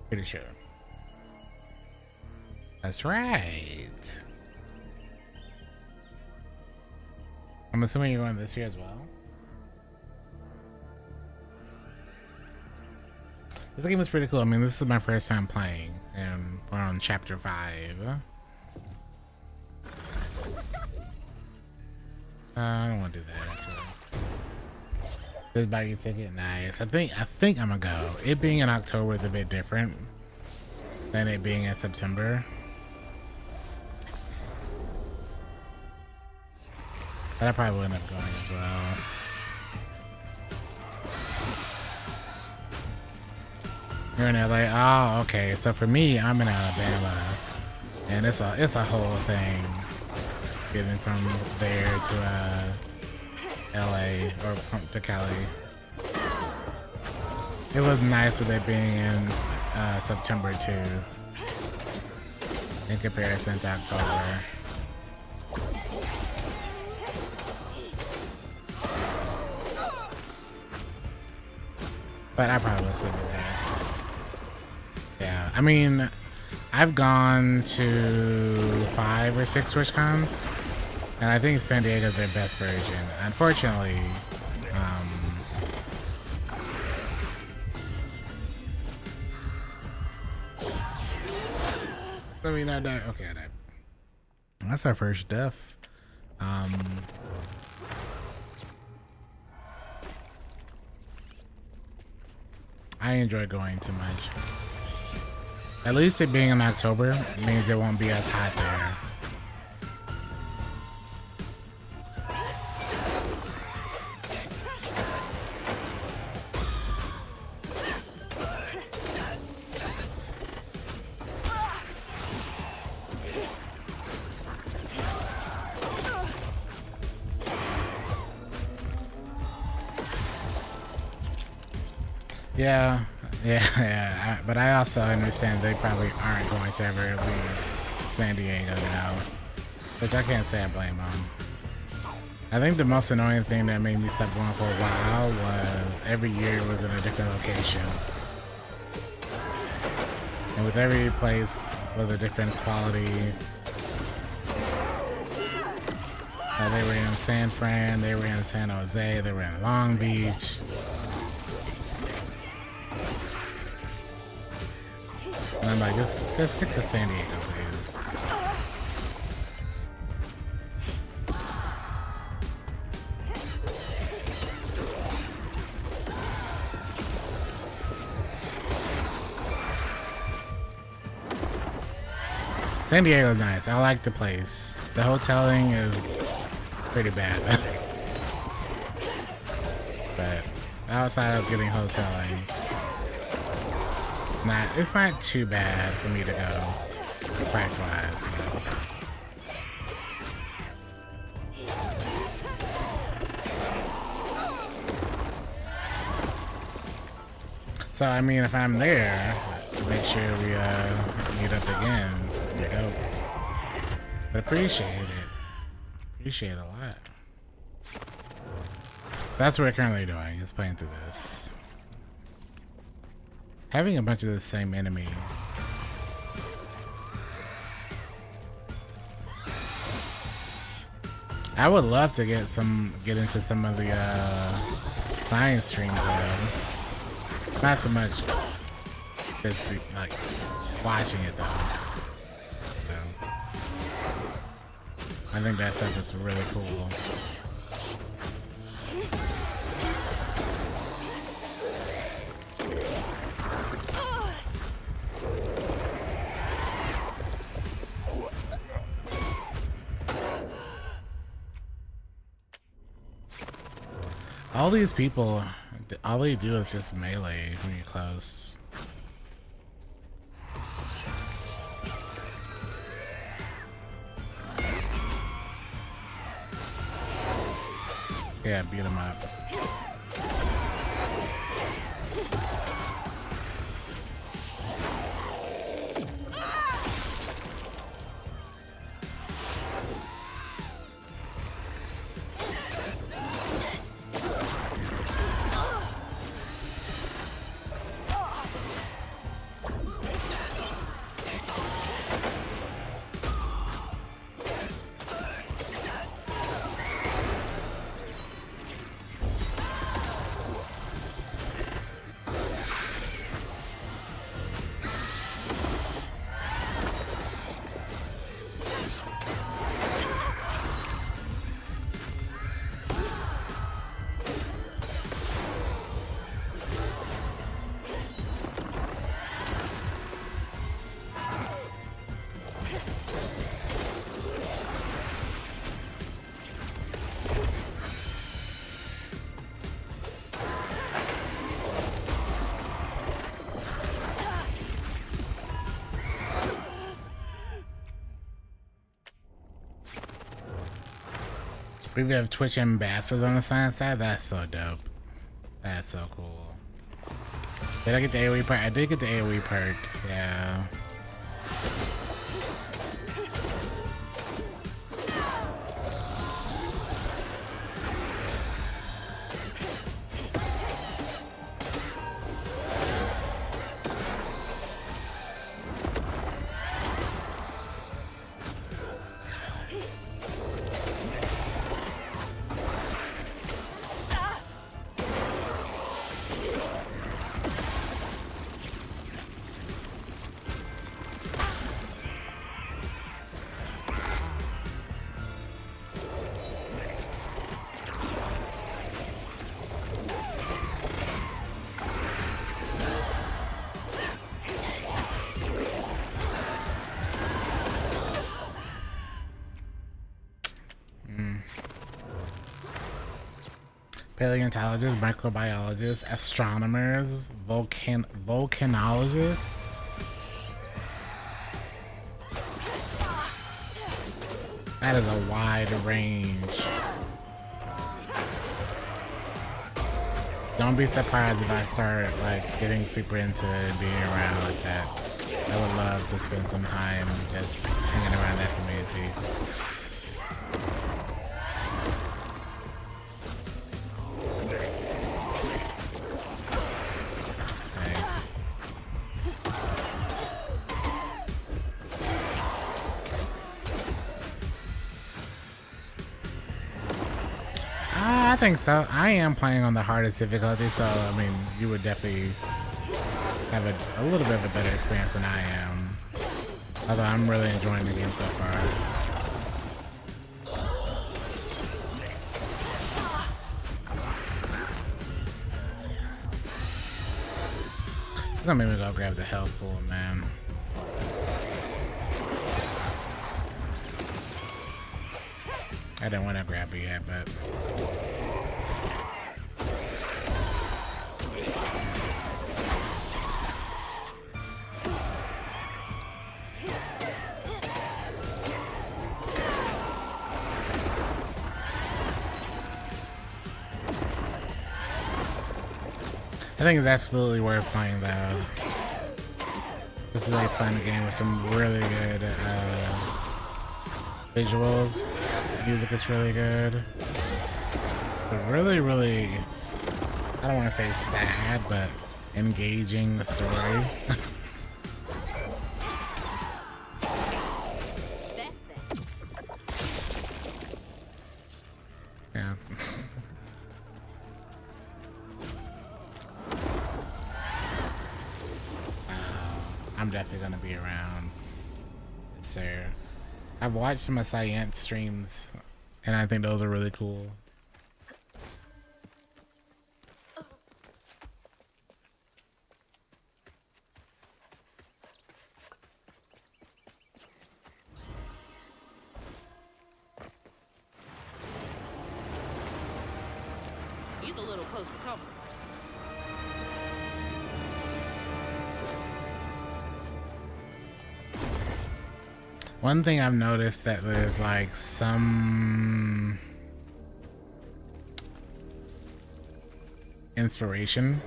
Pretty sure. That's right. I'm assuming you're going this year as well. This game is pretty cool. I mean, this is my first time playing, and we're on chapter 5. I don't want to do that actually. Just buy your ticket, nice. I think I'm gonna go. It being in October is a bit different than it being in September. But I probably will end up going as well. You're in LA? Oh, okay. So for me, I'm in Alabama, and it's a whole thing getting from there to LA or to Cali. It was nice with it being in September too, in comparison to October. But I probably will still be there. Yeah, I mean, I've gone to 5 or 6 TwitchCons, and I think San Diego's their best version. Unfortunately, I mean, I died. Okay, I died. That's our first death. I enjoy going too much. At least it being in October means it won't be as hot there. Yeah, but I also understand they probably aren't going to ever leave San Diego now, which I can't say I blame them. I think the most annoying thing that made me stop going for a while was every year was in a different location. And with every place was a different quality. They were in San Fran, they were in San Jose, they were in Long Beach. And I'm like, just stick to San Diego, please. San Diego's nice. I like the place. The hoteling is pretty bad. But outside of getting hoteling, it's not too bad for me to go price wise. So I mean, if I'm there, make sure we meet up again. You go. But appreciate it a lot. That's what we're currently doing, is playing through this. Having a bunch of the same enemy. I would love to get into some of the science streams though. Not so much just like watching it though. So, I think that stuff is really cool. All these people, all they do is just melee when you're close. Yeah, beat him up. We have Twitch ambassadors on the side. That's so dope. That's so cool. Did I get the AoE perk? I did get the AoE perk. Yeah. Paleontologists, microbiologists, astronomers, volcanologists. That is a wide range. Don't be surprised if I start like getting super into it and being around like that. I would love to spend some time just hanging around that community. I think so. I am playing on the hardest difficulty, so I mean, you would definitely have a little bit of a better experience than I am. Although I'm really enjoying the game so far. It's gonna make me go grab the health pool, man. I didn't want to grab it yet, but I think it's absolutely worth playing though. This is a fun game with some really good visuals. Music is really good. But really, I don't want to say sad, but engaging the story. Yeah. I'm definitely gonna be around. Yes, sir. I've watched some of Science streams, and I think those are really cool. He's a little clothes for comfort. One thing I've noticed that there's like some inspiration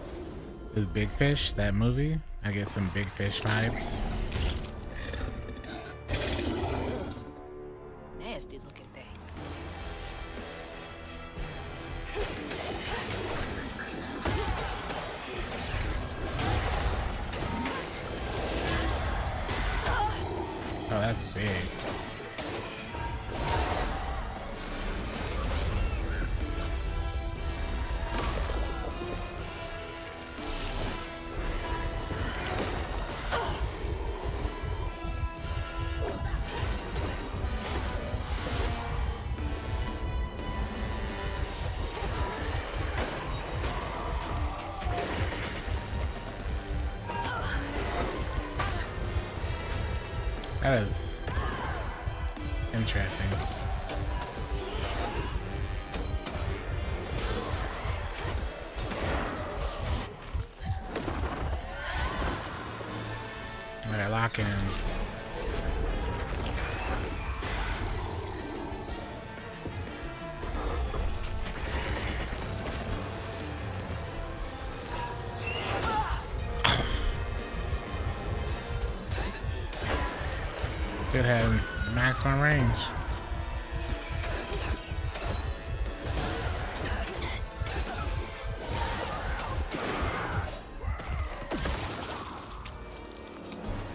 is Big Fish, that movie. I get some Big Fish vibes. Nasty looking thing. Oh, that's big. That is interesting. Alright, lock in. Could have maximum range.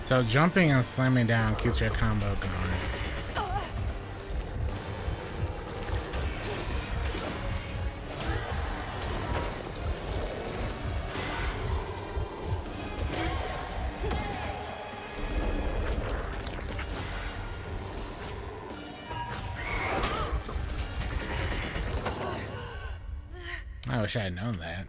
So jumping and slamming down keeps your combo going. I wish I had known that.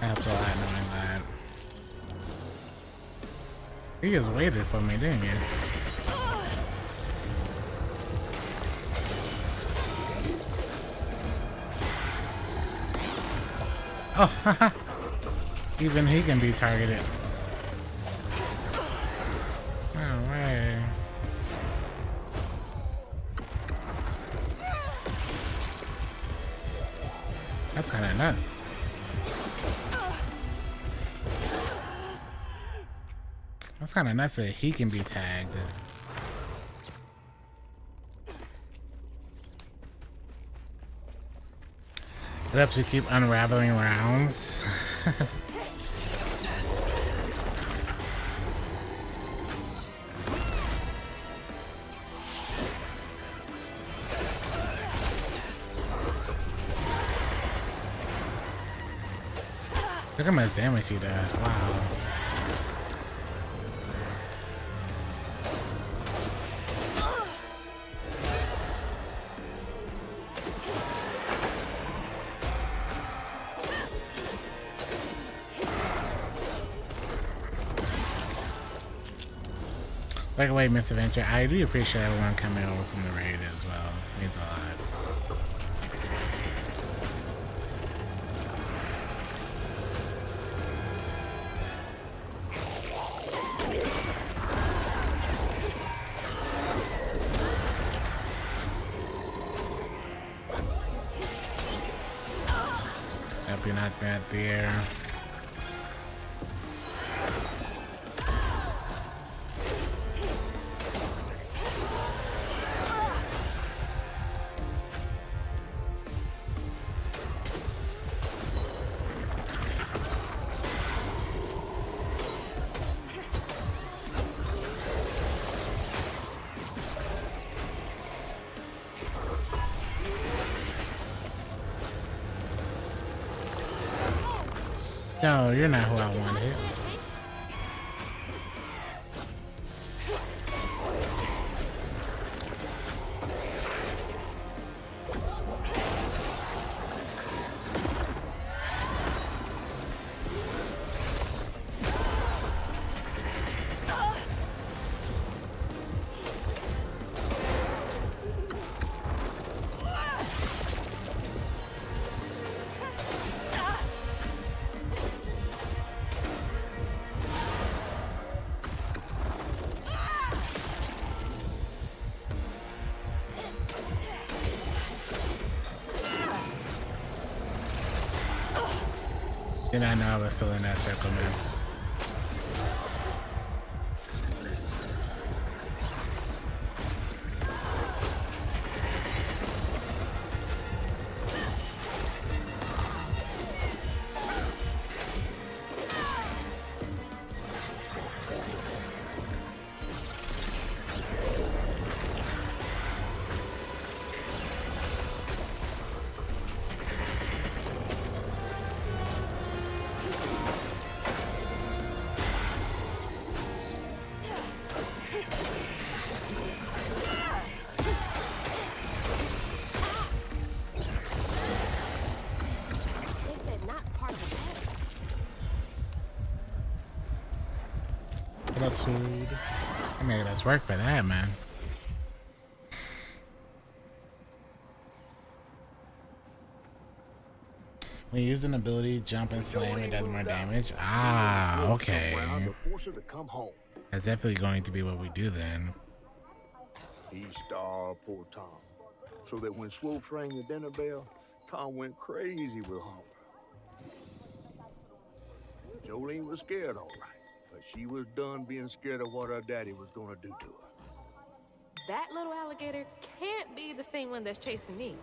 Helps a lot knowing that. You just waited for me, didn't you? Oh, haha. Even he can be targeted. No way. That's kind of nuts. That's kind of nuts that he can be tagged. It helps you keep unraveling rounds. Look how much damage he does. Wow. By the way, Miss Adventure, I do appreciate everyone coming over from the raid as well. It means a lot. Hope you're not bad there. No, you're not who I wanted. Did not know I was still in that circle, man. That's food. I mean, let's work for that, man. When you use an ability, jump and slam, it does more damage. Ah, okay. That's definitely going to be what we do then. He starved poor Tom, so that when Swope rang the dinner bell, Tom went crazy with hunger. Jolene was scared, all right, but she was done being scared of what her daddy was gonna do to her. That little alligator can't be the same one that's chasing me.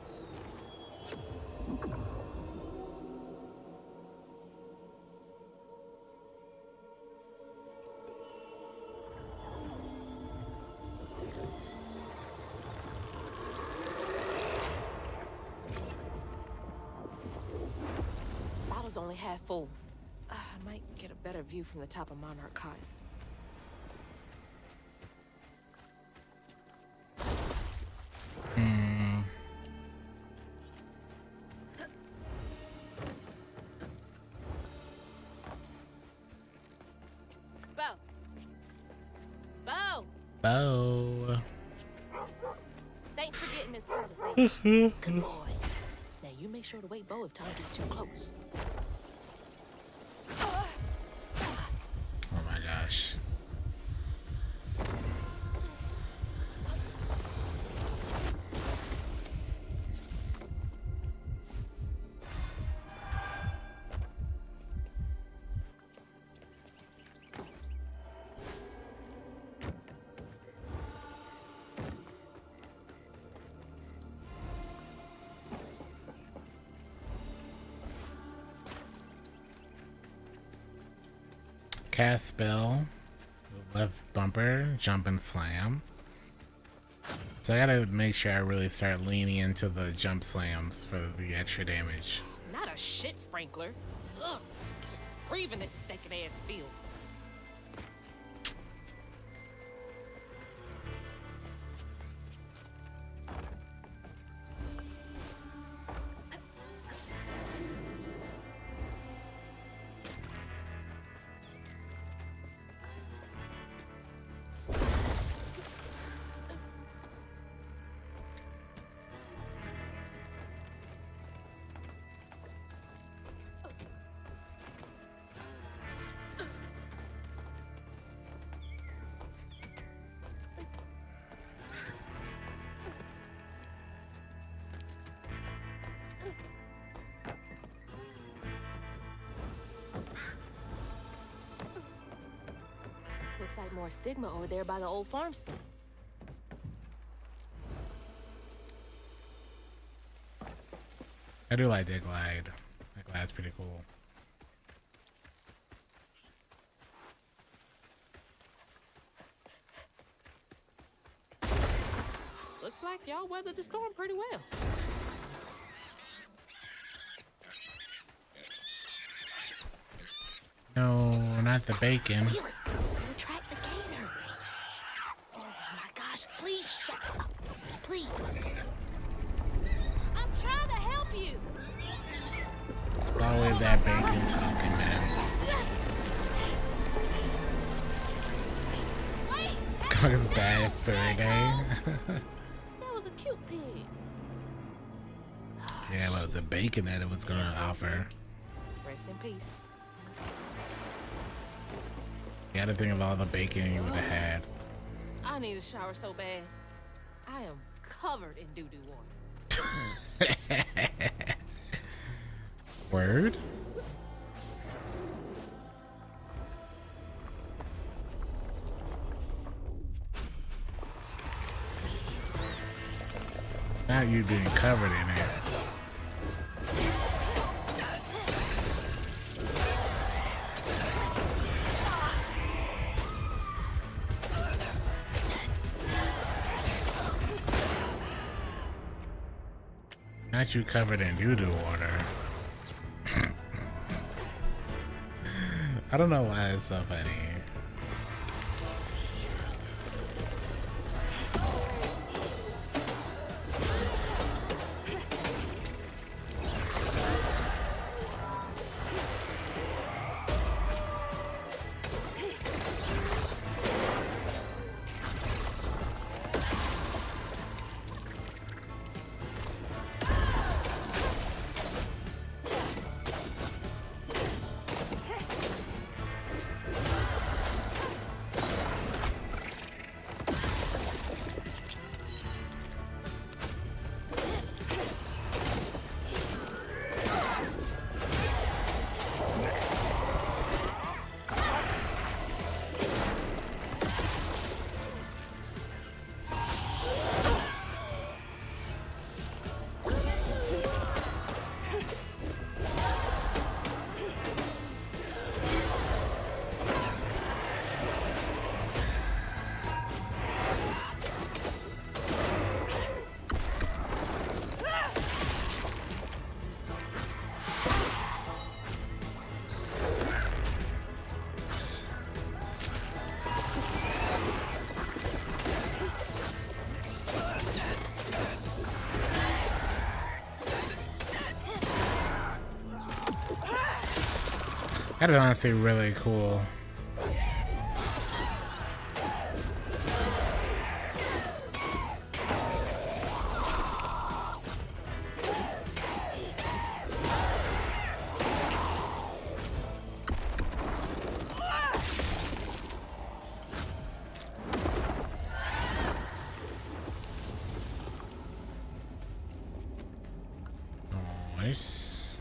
Bottle's only half full. I might get a better view from the top of Monarch Cotton. Bo. Thanks for getting Miss Pearl to say good boys. Now you make sure to wake Bo if Tom gets too close. Oh my gosh. Cast spell, left bumper, jump and slam. So I gotta make sure I really start leaning into the jump slams for the extra damage. Not a shit sprinkler. Ugh. Breathe in this stinking ass field. Looks like more stigma over there by the old farmstead. I do like that glide. That glide's pretty cool. Looks like y'all weathered the storm pretty well. No, not the bacon. Squeal it. We'll attract the gator. Oh my gosh, please shut up. Please. I'm trying to help you. It's always that bacon talking, man. It's bad for a day. That was a cute pig. Yeah, well, the bacon that it was gonna offer. Rest in peace. You gotta think of all the bacon you would have had. I need a shower so bad. I am covered in doo-doo water. Word? Not you being covered in it. Not you covered in doo-doo water. I don't know why it's so funny. That is honestly really cool. Nice.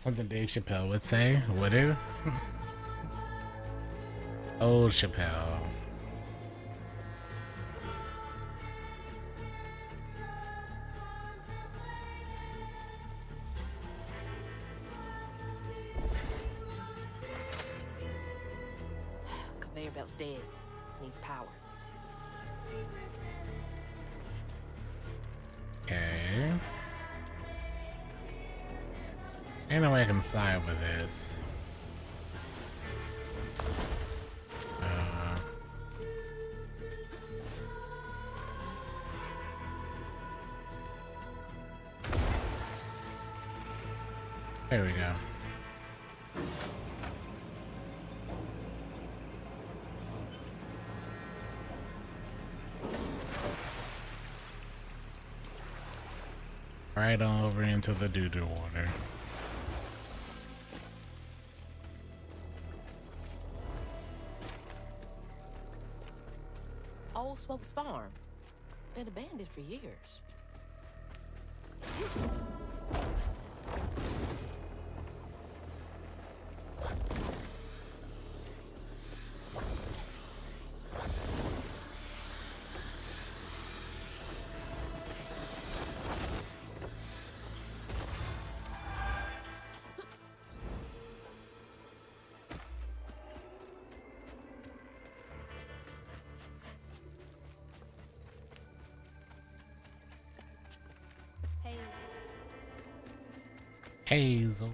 Something Dave Chappelle would say, would it? Old Chappelle. Conveyor belt's dead. Needs power. Okay. Ain't no way I can fly over this. There we go. Right on over into the doo-doo water. Old Smokes Farm. Been abandoned for years. Hazel.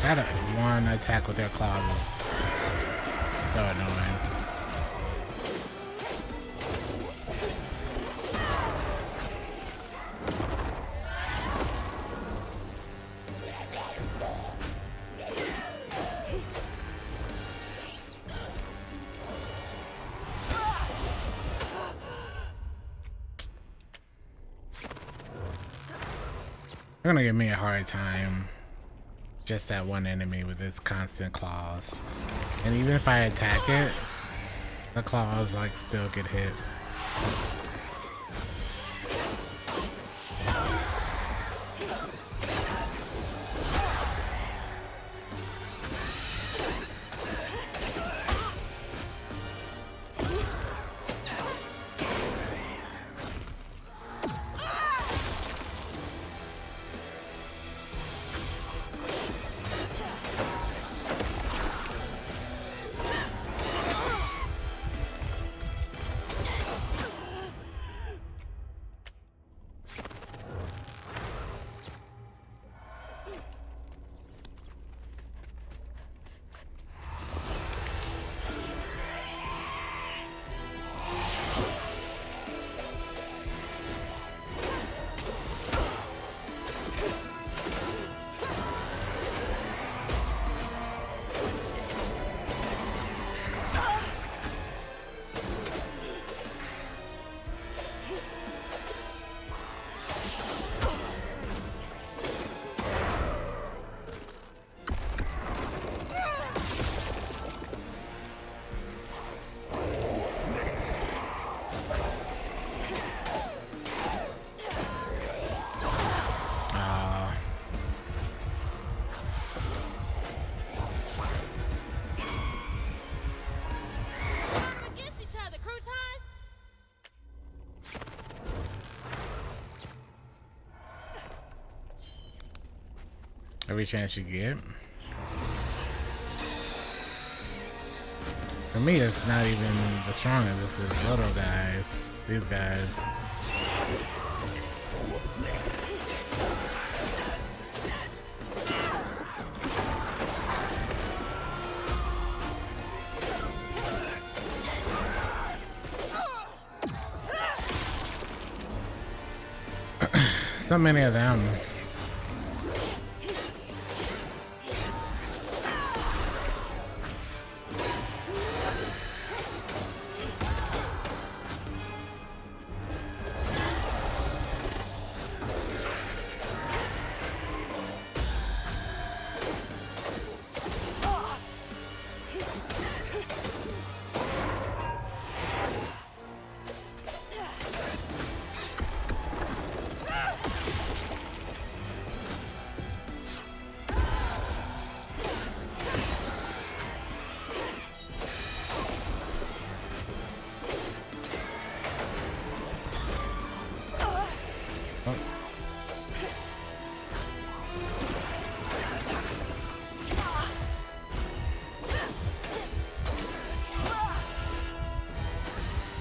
That one attack with their claws is so annoying. They're gonna give me a hard time. Just that one enemy with its constant claws. And even if I attack it, the claws like still get hit. Every chance you get. For me, it's not even the strongest. This is little guys. These guys. So many of them.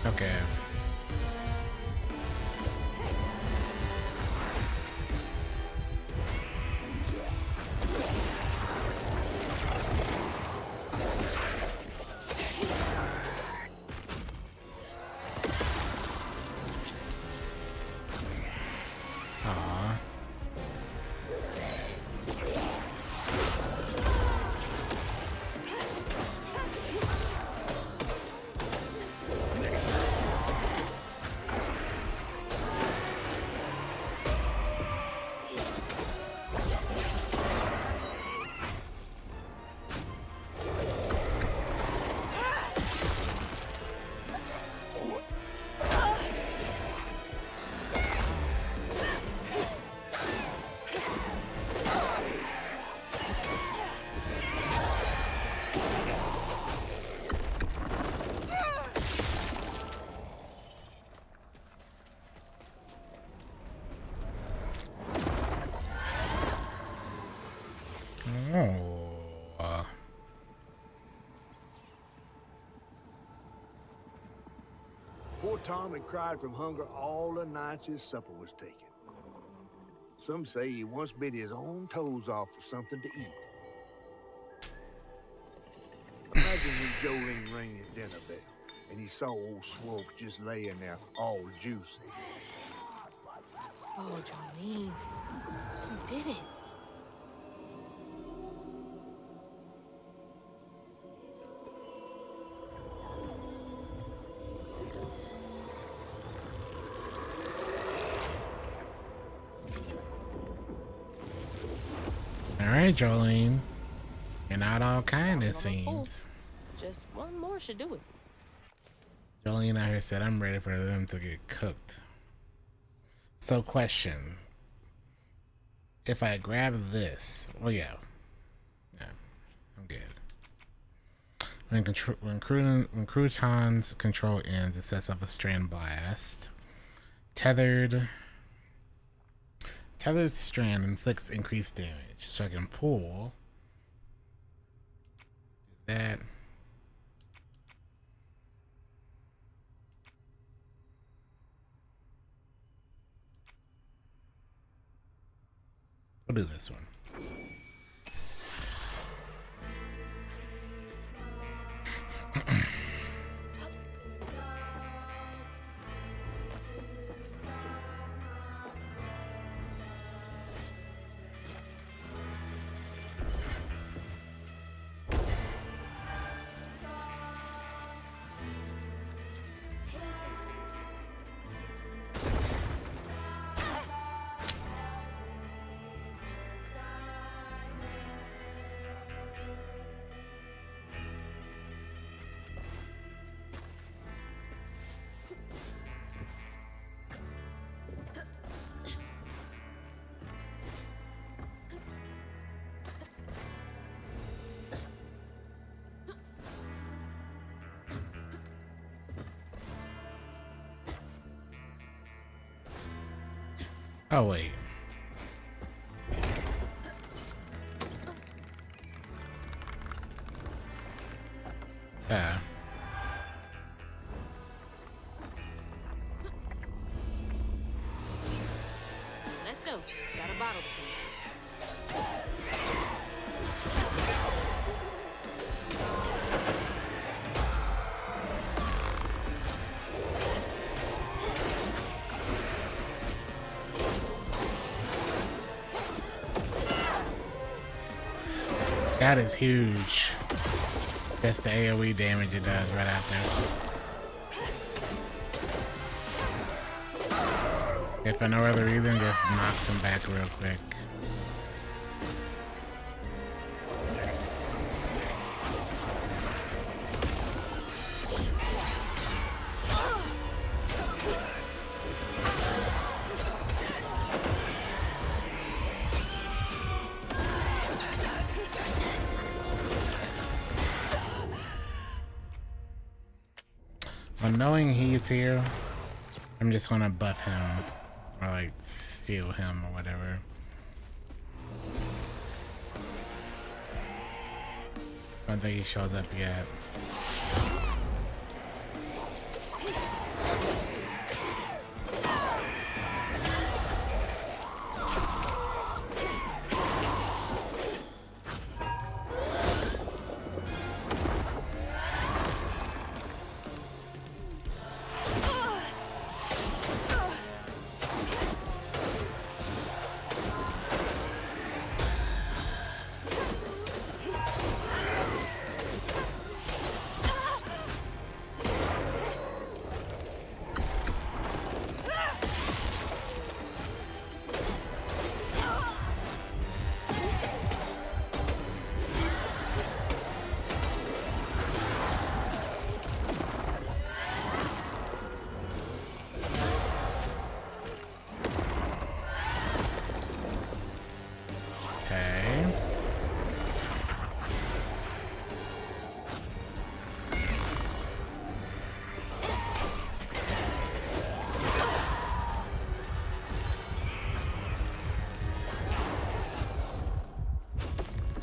Okay. Aw. Poor Tom had cried from hunger all the nights his supper was taken. Some say he once bit his own toes off for something to eat. Imagine when Jolene rang his dinner bell, and he saw old Swolf just laying there, all juicy. Oh, Jolene, you did it. All right, Jolene. You're not all kind, it seems. Just one more should do it. Jolene out here said, I'm ready for them to get cooked. So, question. If I grab this, oh yeah. Yeah, I'm good. When Crouton's control ends, it sets off a strand blast. Tethered strand inflicts increased damage. So I can pull that. We'll do this one. Oh, wait. Yeah. Let's go. Got a bottle. That is huge. That's the AoE damage it does right out there. If for no other reason, just knocks him back real quick. Knowing he's here, I'm just gonna buff him or like steal him or whatever. I don't think he shows up yet.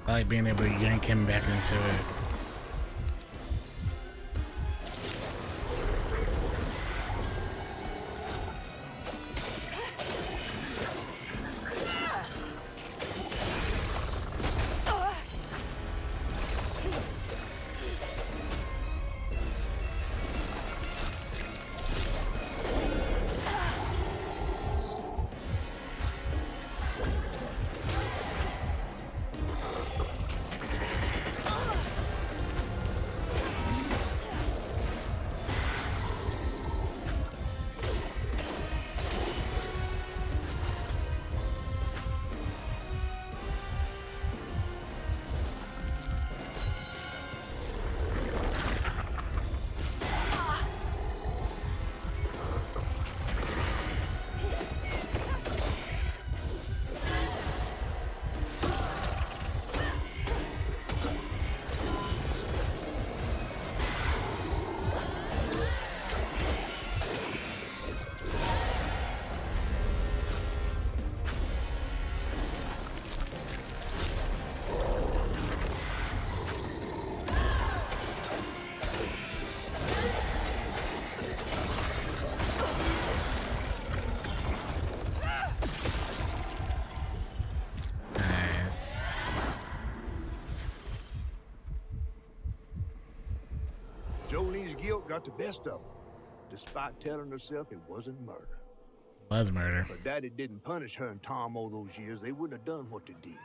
I like being able to yank him back into it. Jolene's guilt got the best of her, despite telling herself it wasn't murder. Was murder. If her daddy didn't punish her and Tom all those years, they wouldn't have done what they did.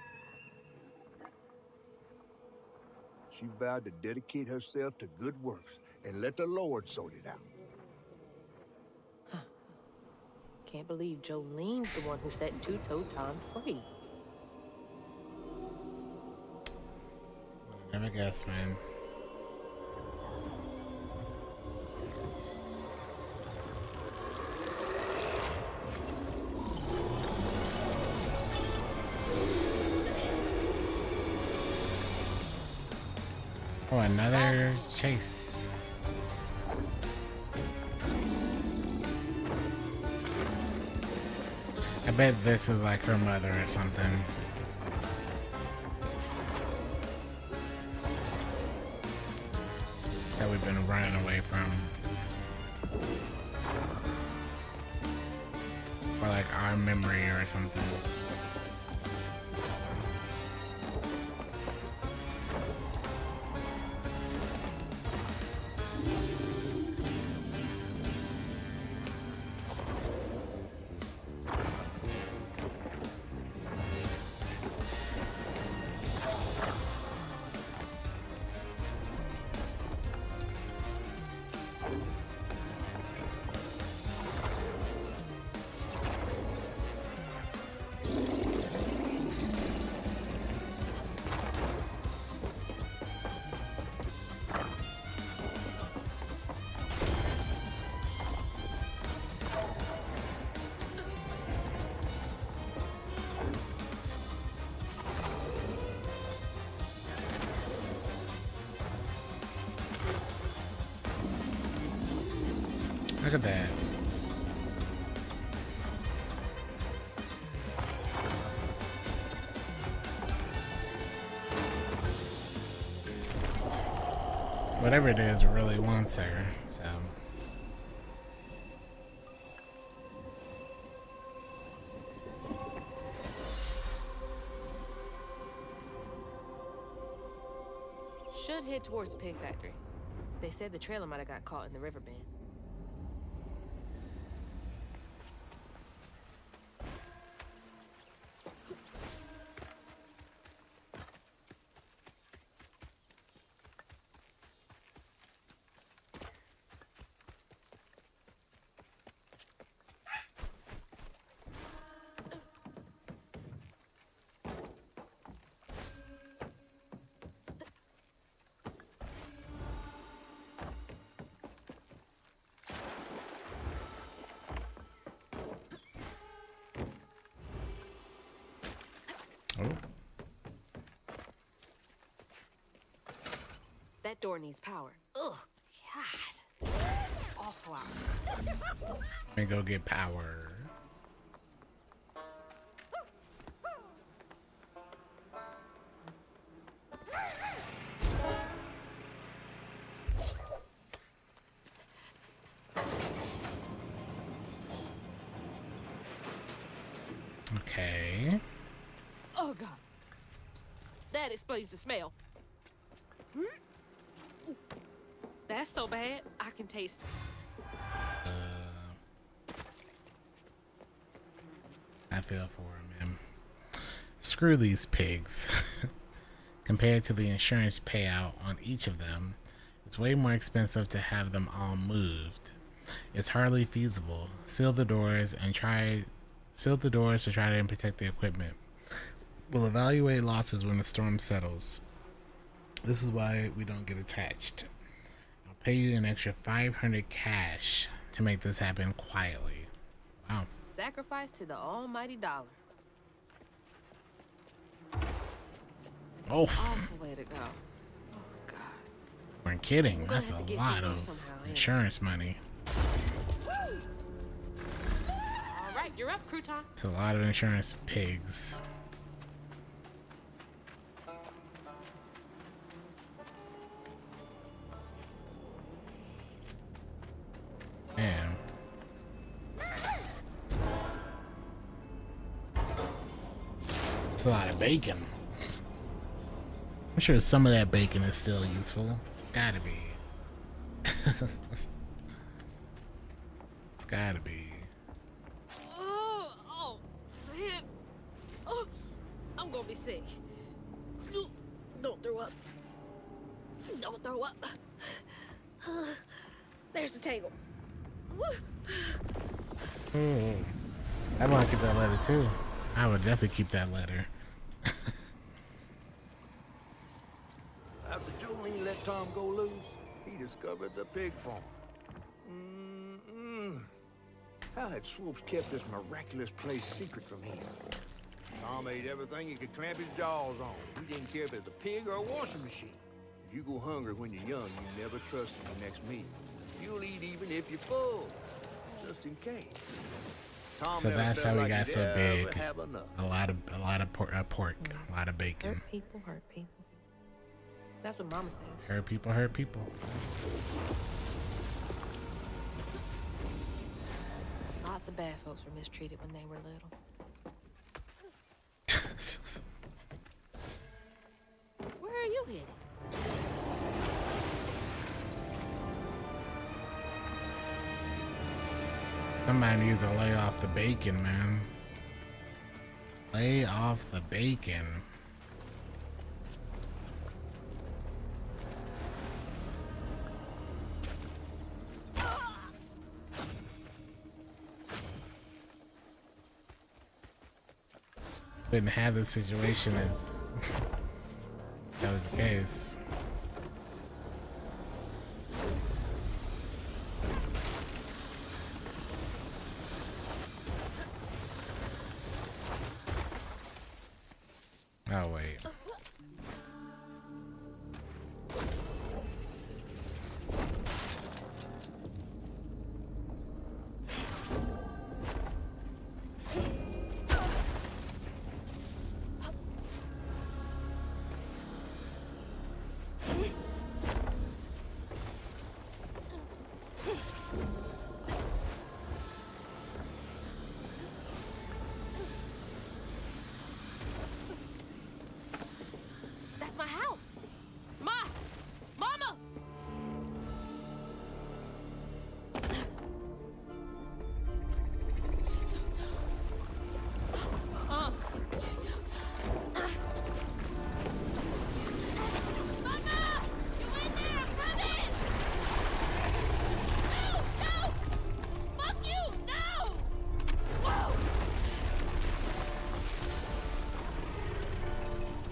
She vowed to dedicate herself to good works and let the Lord sort it out. Can't believe Jolene's the one who set Two-Toe Tom free. Never guess, man. Oh, another chase. I bet this is like her mother or something. That we've been running away from. Or like our memory or something. Look at that. Whatever it is, it really wants her, so. Should head towards the pig factory. They said the trailer might have got caught in the river bend. That door needs power. Ugh, God. It's awful out here. Let me go get power. Okay. Oh, God. That explains the smell. That's so bad, I can taste it. I feel for him, man. Screw these pigs. Compared to the insurance payout on each of them, it's way more expensive to have them all moved. It's hardly feasible. Seal the doors to try and protect the equipment. We'll evaluate losses when the storm settles. This is why we don't get attached. I'll pay you an extra 500 cash to make this happen quietly. Wow. Sacrifice to the almighty dollar. Oh. Awful way to go. Oh, God. We're kidding. That's a lot of insurance money. All right, you're up, Crouton. It's a lot of insurance pigs. Man. It's a lot of bacon. I'm sure some of that bacon is still useful. Gotta be. It's gotta be. Oh, man. Oh, I'm gonna be sick. Don't throw up. Don't throw up. There's the tangle. I want to keep that letter too. I would definitely keep that letter. After Jolene let Tom go loose, he discovered the pig farm. How had Swoops kept this miraculous place secret from him? Tom ate everything he could clamp his jaws on. He didn't care if it was a pig or a washing machine. If you go hungry when you're young, you never trust your next meal. You'll eat even if you're full, just in case. Tom So that's how we like got he'd so ever big. have enough. A lot of pork, a lot of bacon. Hurt people, hurt people. That's what Mama says. Hurt people, hurt people. Lots of bad folks were mistreated when they were little. Where are you headed? Somebody needs to lay off the bacon, man. Lay off the bacon. Wouldn't have this situation if that was the case. Oh wait. That's my house. Mama!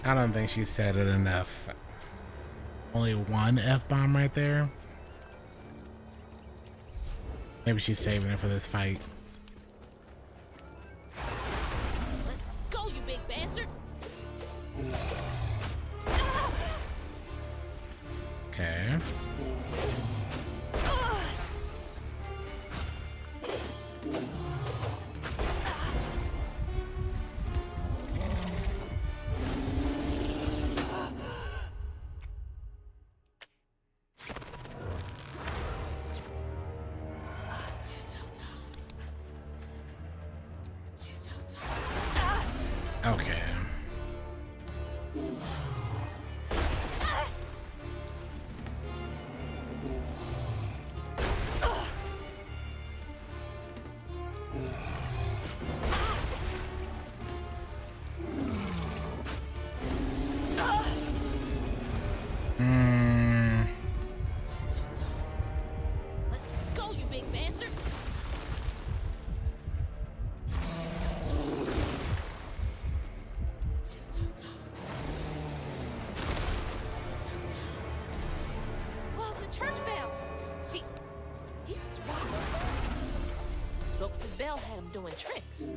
I don't think she said it enough. Only one F-bomb right there. Maybe she's saving it for this fight. Let's go, you big bastard! Okay. Okay. Let's go, you big bastard! Whoa, the church bell! He's swallowed. Swopes' bell had him doing tricks.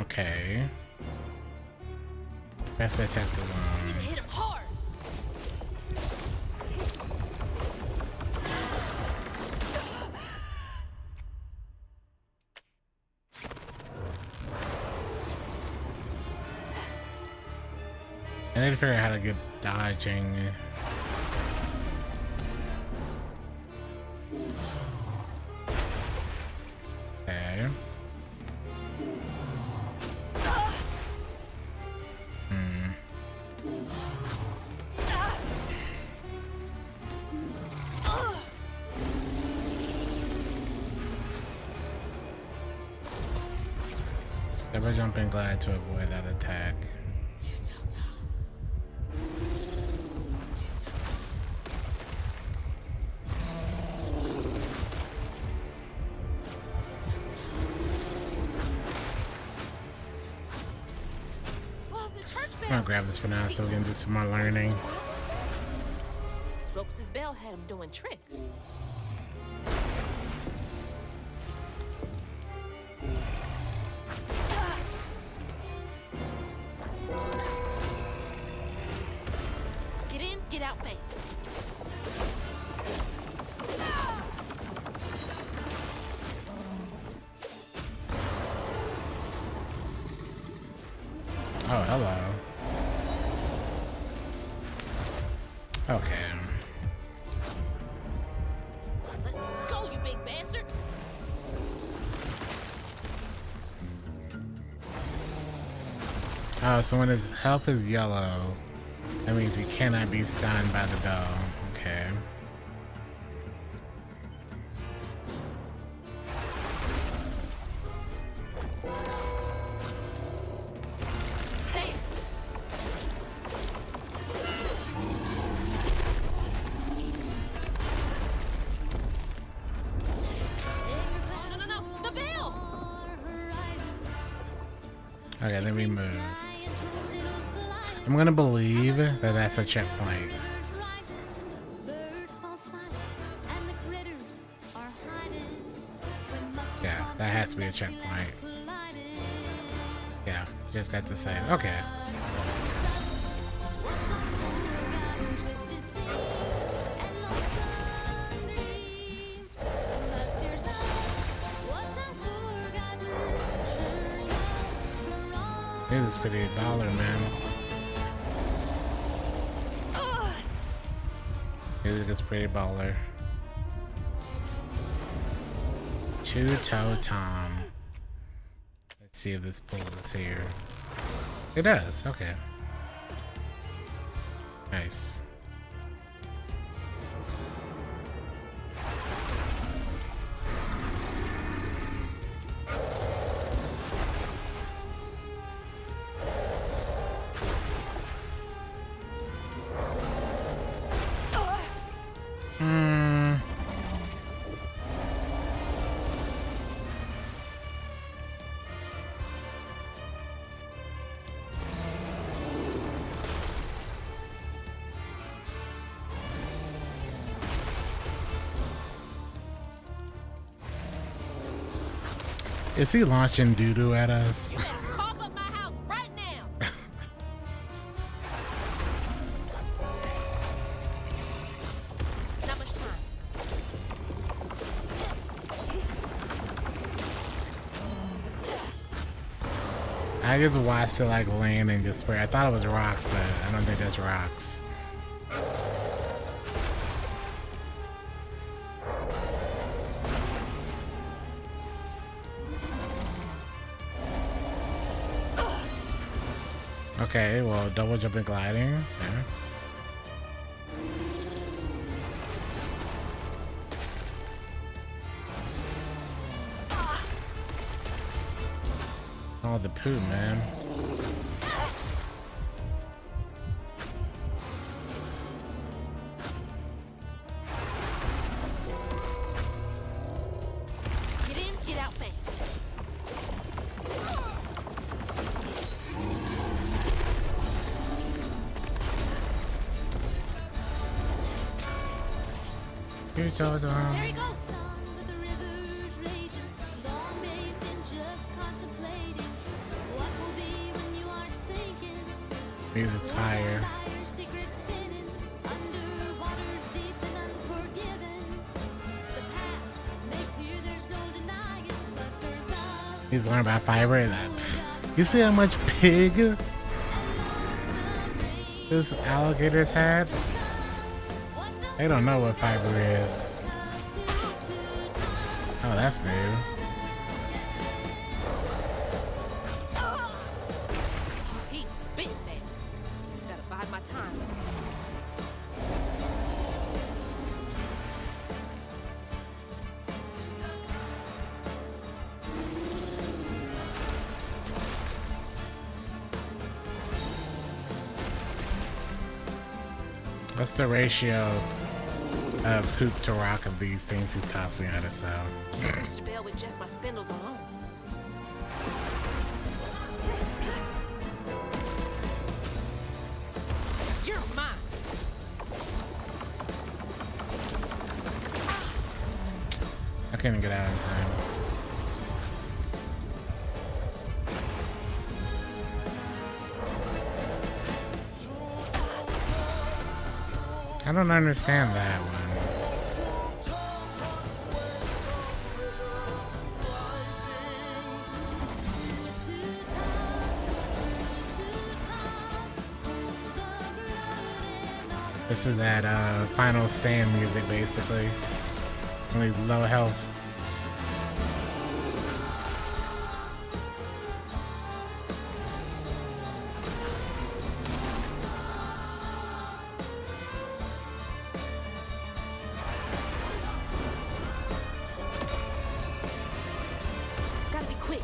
Okay. Press attack the one. Hit him hard! I need to figure out how to get dodging. Okay. Double jump and glide to avoid that attack. I'm gonna grab this for now so we can do some more learning. Ropes' bell had him doing tricks. Get in, get out fast. Oh, hello. Okay. Let's go, you big bastard. Oh, so when his health is yellow, that means he cannot be stunned by the bell. Okay. Okay, then we move. I'm gonna believe that that's a checkpoint. Yeah, that has to be a checkpoint. Yeah, just got to say, okay. This is pretty baller, man. Music is pretty baller. Two-toe Tom. Let's see if this pulls here. It does, okay. Nice. Is he launching doo-doo at us? Cough up my house right now. Not much time. I just watched it like land and just spray. I thought it was rocks, but I don't think that's rocks. Okay, well, double jumping gliding. Yeah. Oh, the poo, man. Get in, get out fast. Here it goes, There he goes. Music's fire. He's learned about fiber. You see how much pig this alligator's had? They don't know what fiber is. Oh, that's new. He's spitting there. Gotta bide my time. What's the ratio of poop to rock of these things he's tossing at us out? Can't reach the bell with just my spindles alone. You're mine. I couldn't get out in time. I don't understand that one. This is that final stand music, basically. When he's low health. Gotta be quick.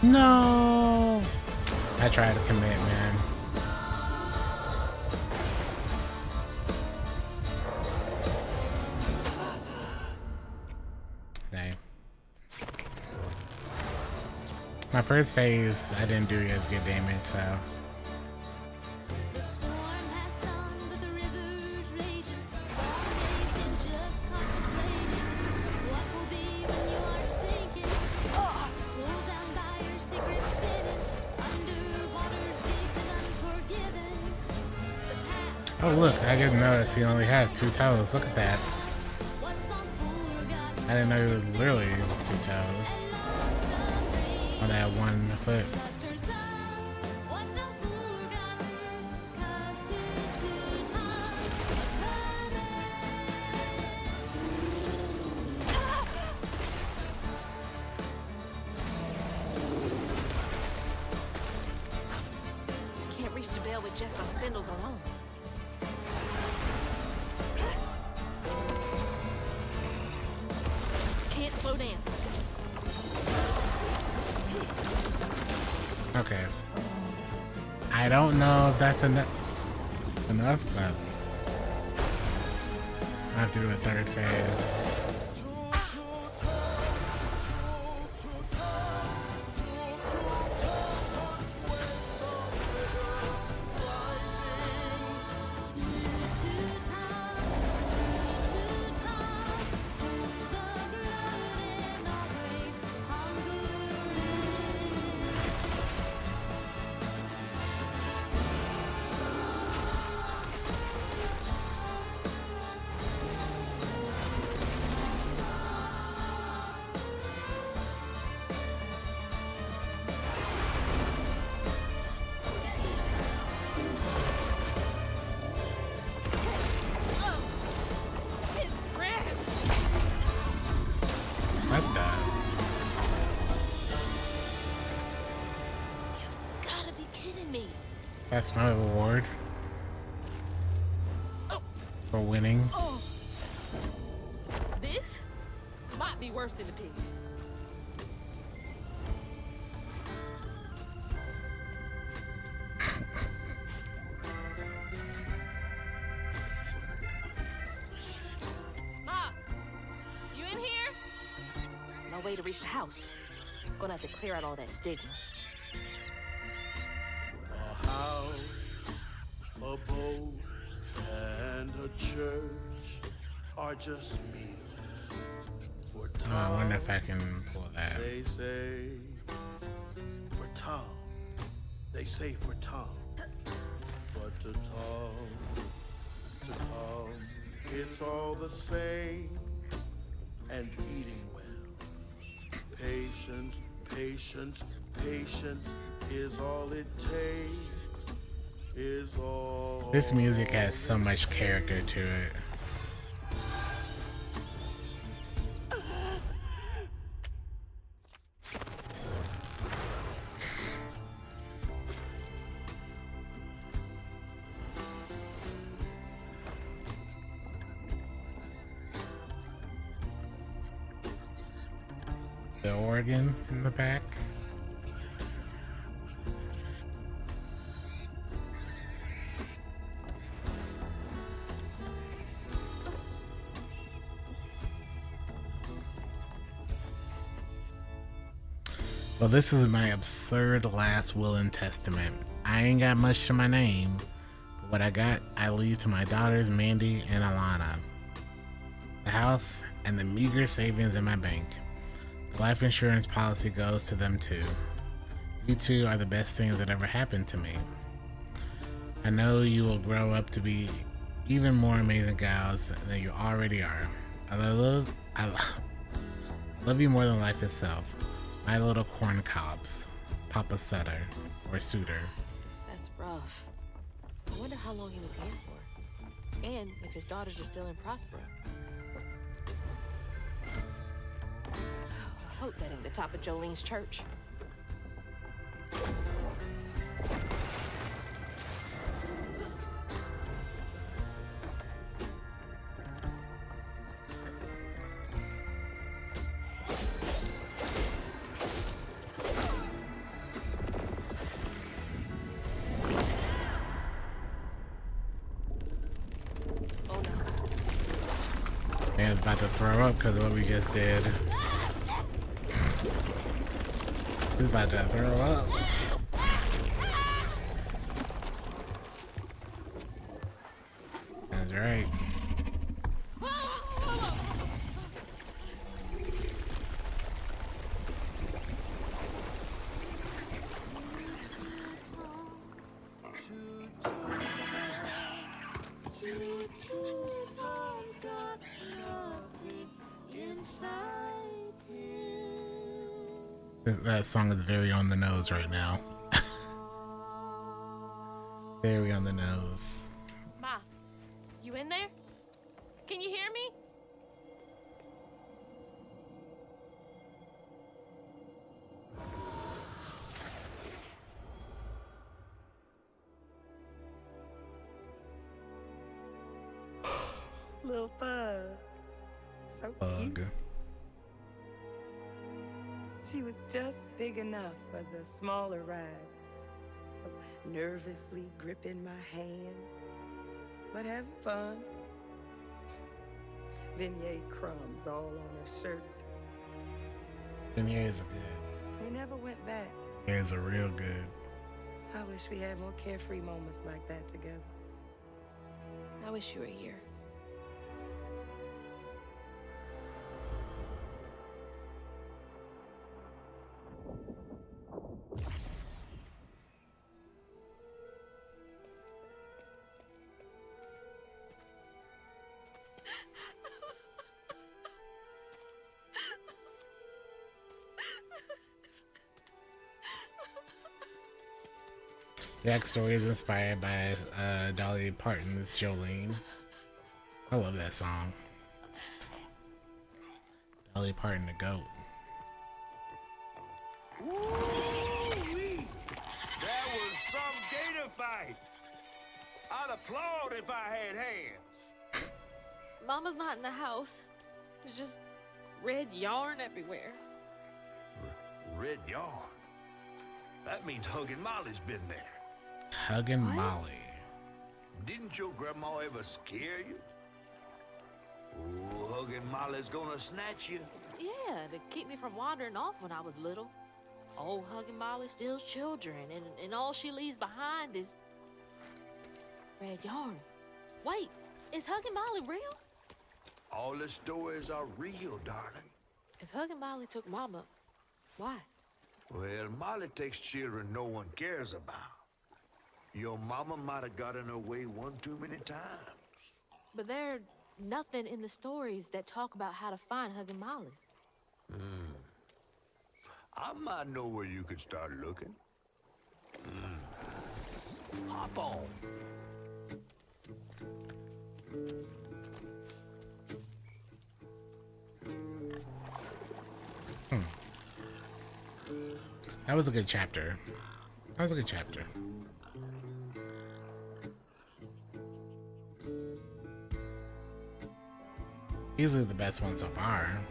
No! I tried to commit, man. Dang. My first phase, I didn't do as good damage, so. Oh look, I didn't notice he only has 2 toes. Look at that. I didn't know he was literally 2 toes on that 1 foot. Can't reach the bell with just my spindles alone. Can't slow down. Okay. I don't know if that's enough, but I have to do a 3rd phase. What the? You've gotta be kidding me. That's my reward for winning. Oh. This might be worse than the pigs. Ma, you in here? No way to reach the house. Gonna have to clear out all that stigma. A house, a boat, and a church are just meals for Tom. I wonder if I can pull that. They say for Tom. They say for Tom. But to Tom, it's all the same. And eating well. Patience, patience, patience is all it takes. Is all. This music has so much character to it. The organ in the back. Well, this is my absurd last will and testament. I ain't got much to my name, but what I got, I leave to my daughters, Mandy and Alana. The house and the meager savings in my bank. The life insurance policy goes to them too. You two are the best things that ever happened to me. I know you will grow up to be even more amazing gals than you already are. I love you more than life itself. My little corn cobs, Papa Sutter or Suitor. That's rough. I wonder how long he was here for. And if his daughters are still in Prospero. I hope that ain't the top of Jolene's church. Man's about to throw up because of what we just did. He's about to throw up. That's right. That song is very on the nose right now. Very on the nose. Ma, you in there? Can you hear me? Little bug. So cute. She was just big enough for the smaller rides. Nervously gripping my hand, but having fun. Beignet crumbs all on her shirt. Beignets are good. We never went back. Beignets are real good. I wish we had more carefree moments like that together. I wish you were here. The backstory is inspired by Dolly Parton's Jolene. I love that song. Dolly Parton, the GOAT. Woo-wee! That was some gator fight. I'd applaud if I had hands. Mama's not in the house. There's just red yarn everywhere. Red yarn? That means Huggin' Molly's been there. Huggin' Molly. Didn't your grandma ever scare you? Oh, Huggin' Molly's gonna snatch you. Yeah, to keep me from wandering off when I was little. Old Huggin' Molly steals children, and all she leaves behind is red yarn. Wait, is Huggin' Molly real? All the stories are real, darling. If Huggin' Molly took Mama, why? Well, Molly takes children no one cares about. Your mama might have gotten her way one too many times. But there's nothing in the stories that talk about how to find Huggin' Molly. I might know where you could start looking. Hop on. That was a good chapter. That was a good chapter. Easily the best one so far.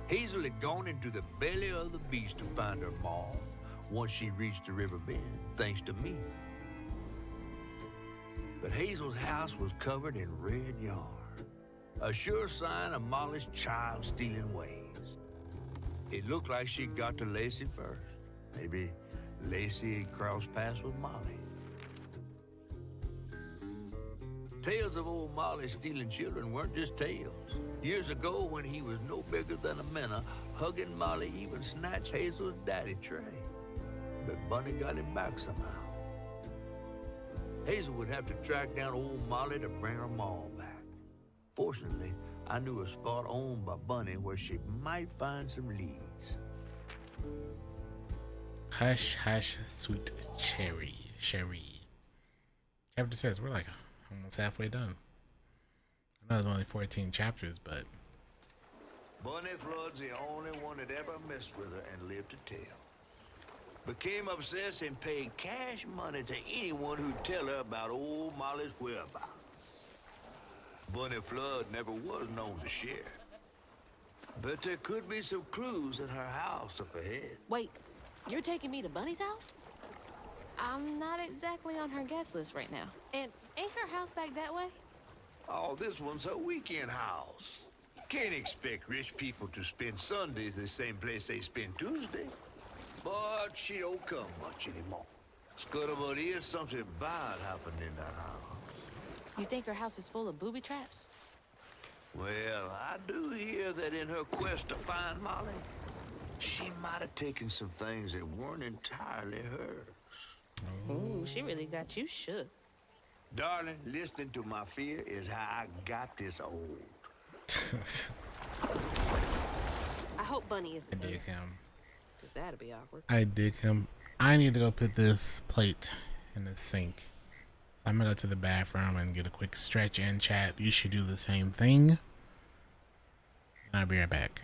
Hazel had gone into the belly of the beast to find her mom once she reached the river bend, thanks to me. But Hazel's house was covered in red yarn. A sure sign of Molly's child-stealing ways. It looked like she got to Lacey first. Maybe Lacey had crossed paths with Molly. Tales of old Molly stealing children weren't just tales. Years ago, when he was no bigger than a minnow, hugging Molly even snatched Hazel's daddy, Trey. But Bunny got him back somehow. Hazel would have to track down old Molly to bring her mom back. Fortunately, I knew a spot owned by Bunny where she might find some leads. Hush, hush, sweet cherry. Chapter 6, we're like almost halfway done. I know it's only 14 chapters, but... Bunny Flood's the only one that ever messed with her and lived to tell. Became obsessed and paid cash money to anyone who'd tell her about old Molly's whereabouts. Bunny Flood never was known to share. But there could be some clues at her house up ahead. Wait, you're taking me to Bunny's house? I'm not exactly on her guest list right now. And ain't her house back that way? Oh, this one's her weekend house. Can't expect rich people to spend Sundays the same place they spend Tuesday. But she don't come much anymore. Scuttlebutt is something bad happened in that house. You think her house is full of booby traps? Well, I do hear that in her quest to find Molly, she might have taken some things that weren't entirely hers. Ooh, she really got you shook. Darling, listening to my fear is how I got this old. I hope Bunny isn't I there, dig him. because that'd be awkward. I dig him. I need to go put this plate in the sink. So I'm gonna go to the bathroom and get a quick stretch and chat. You should do the same thing. And I'll be right back.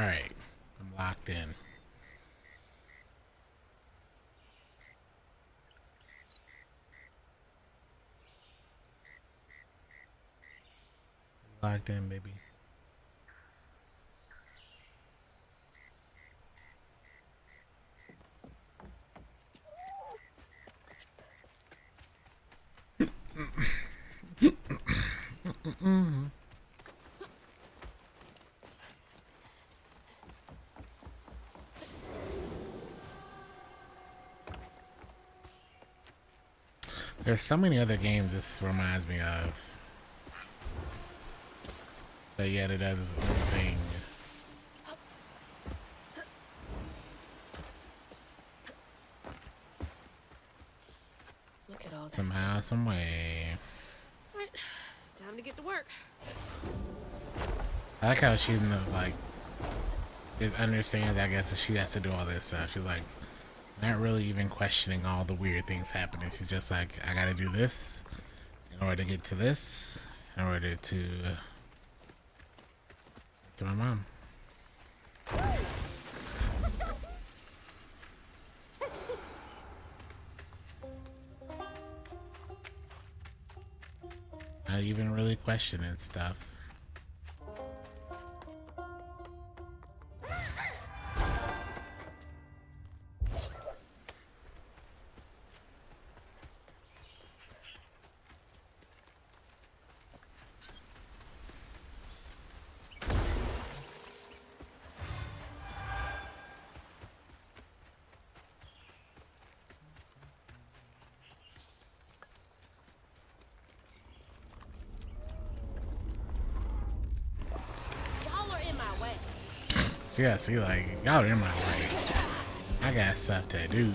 Alright. I'm locked in. Locked in, baby. There's so many other games this reminds me of. But yet it does its own thing. Look at all this. Somehow, some way. Right. Time to get to work. I like how she's like, just understands, I guess, that she has to do all this stuff. She's like, not really even questioning all the weird things happening. She's just like, I gotta do this in order to get to this, in order to my mom. Not even really questioning stuff. Yeah, see, like, y'all in my way. I got stuff to do.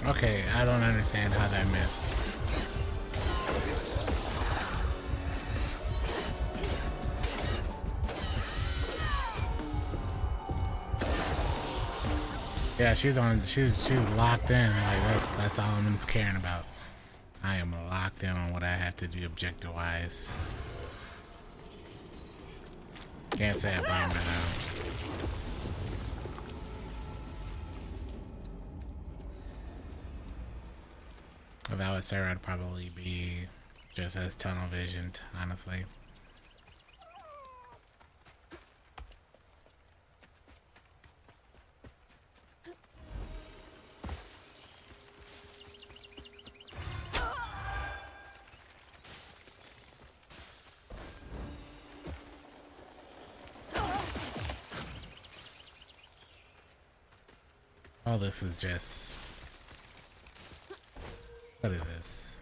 Okay, I don't understand how that missed. Yeah, she's locked in. Like that's all I'm caring about. I am locked in on what I have to do objective wise. Can't say I blame her though. If I was her, I'd probably be just as tunnel visioned, honestly. All this is just... What is this?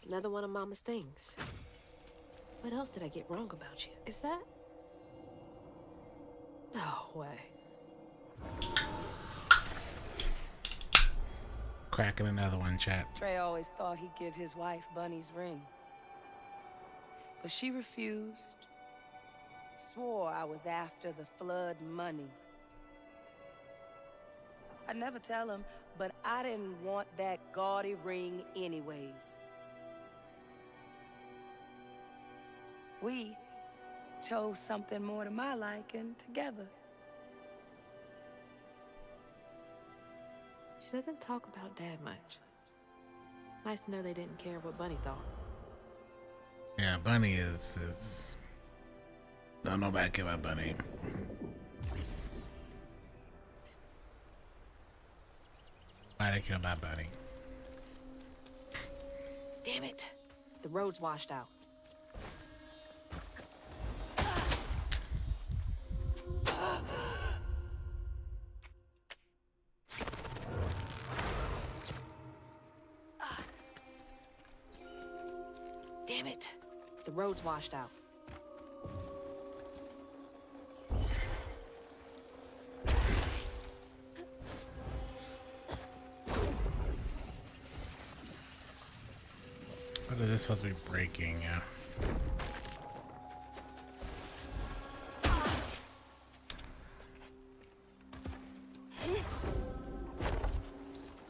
Another one of Mama's things. What else did I get wrong about you? Is that? No way. cracking another one, chat. Trey always thought he'd give his wife Bunny's ring. But she refused. Swore I was after the flood money. I'd never tell him, but I didn't want that gaudy ring anyways. We chose something more to my liking together. She doesn't talk about Dad much. Nice to know they didn't care what Bunny thought. Yeah, Bunny is don't know about care about Bunny. I care about Bunny. Damn it. The road's washed out. Damn it. The road's washed out. What is this supposed to be breaking?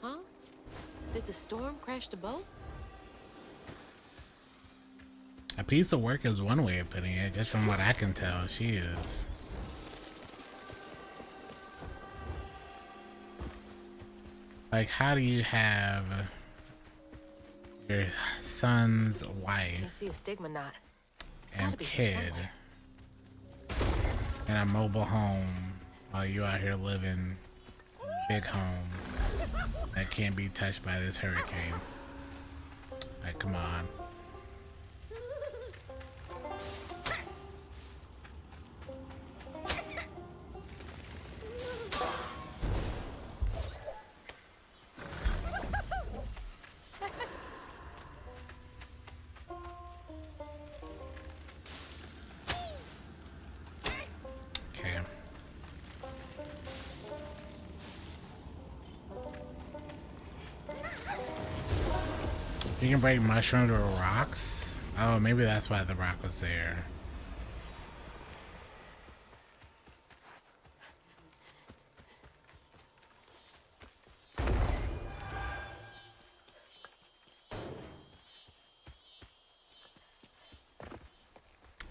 Huh? Did the storm crash the boat? A piece of work is one way of putting it, just from what I can tell. She is. Like, how do you have your son's I wife see a stigma knot. It's and gotta be here kid somewhere. in a mobile home while you out here living big home that can't be touched by this hurricane? Like, come on. Okay. You can break mushrooms or rocks? Oh, maybe that's why the rock was there.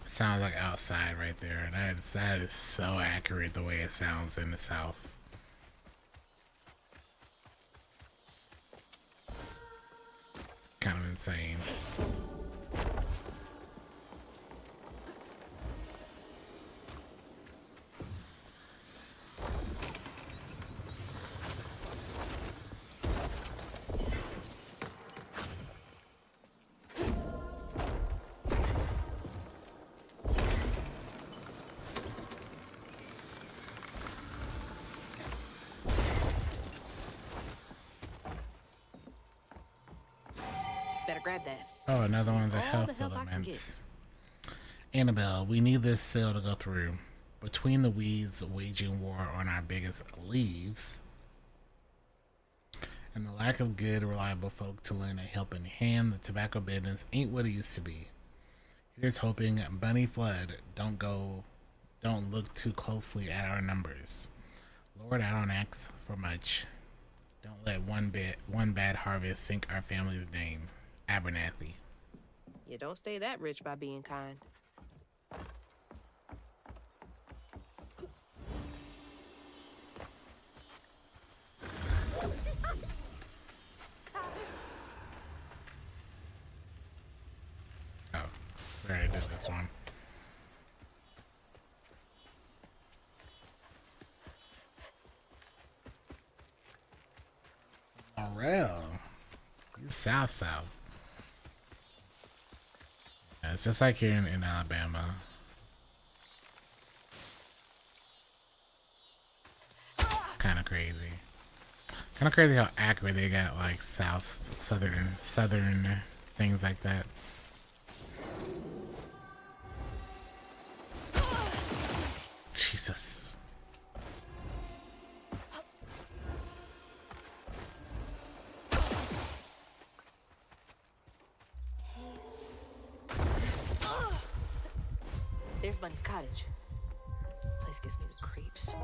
Sounds like outside right there. That is so accurate the way it sounds in the South. Kind of insane. Better grab that. Oh, another one of the All health the help I can elements. Annabelle, we need this sale to go through. Between the weeds waging war on our biggest leaves and the lack of good, reliable folk to lend a helping hand, the tobacco business ain't what it used to be. Here's hoping Bunny Flood don't look too closely at our numbers. Lord, I don't ask for much. Don't let one bad harvest sink our family's name. Abernathy. You don't stay that rich by being kind. Oh, we already did this one. Morel. You South. Yeah, it's just like here in Alabama. Kind of crazy. Kind of crazy how accurate they got, like southern things like that. Jesus. There's Bunny's cottage. Place gives me the creeps.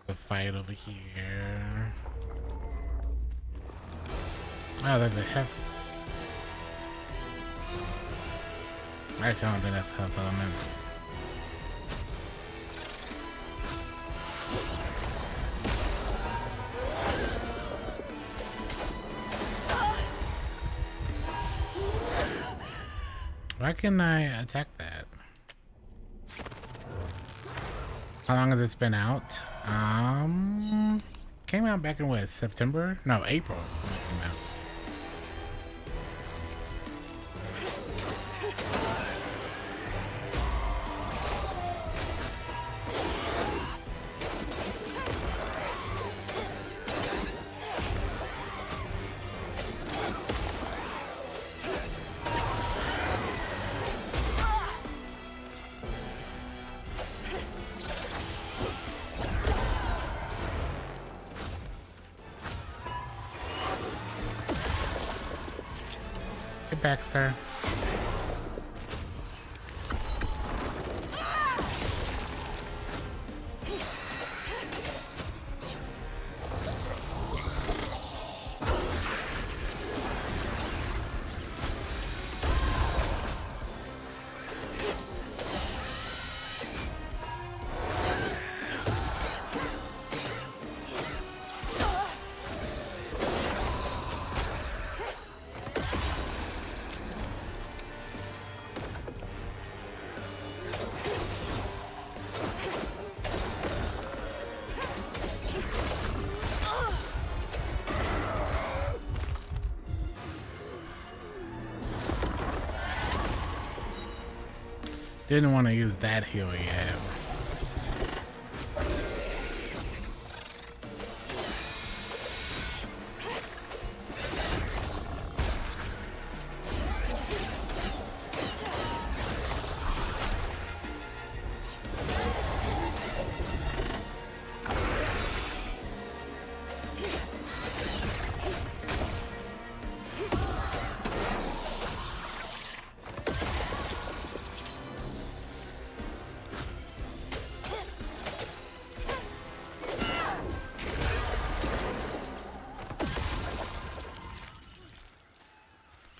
The fight over here. Oh, there's a hef. Actually, I don't think that's hef elements. Why can't I attack that? How long has it been out? Came out back in what, September? No, April. When it came out. Get back, sir. Didn't want to use that heal yet.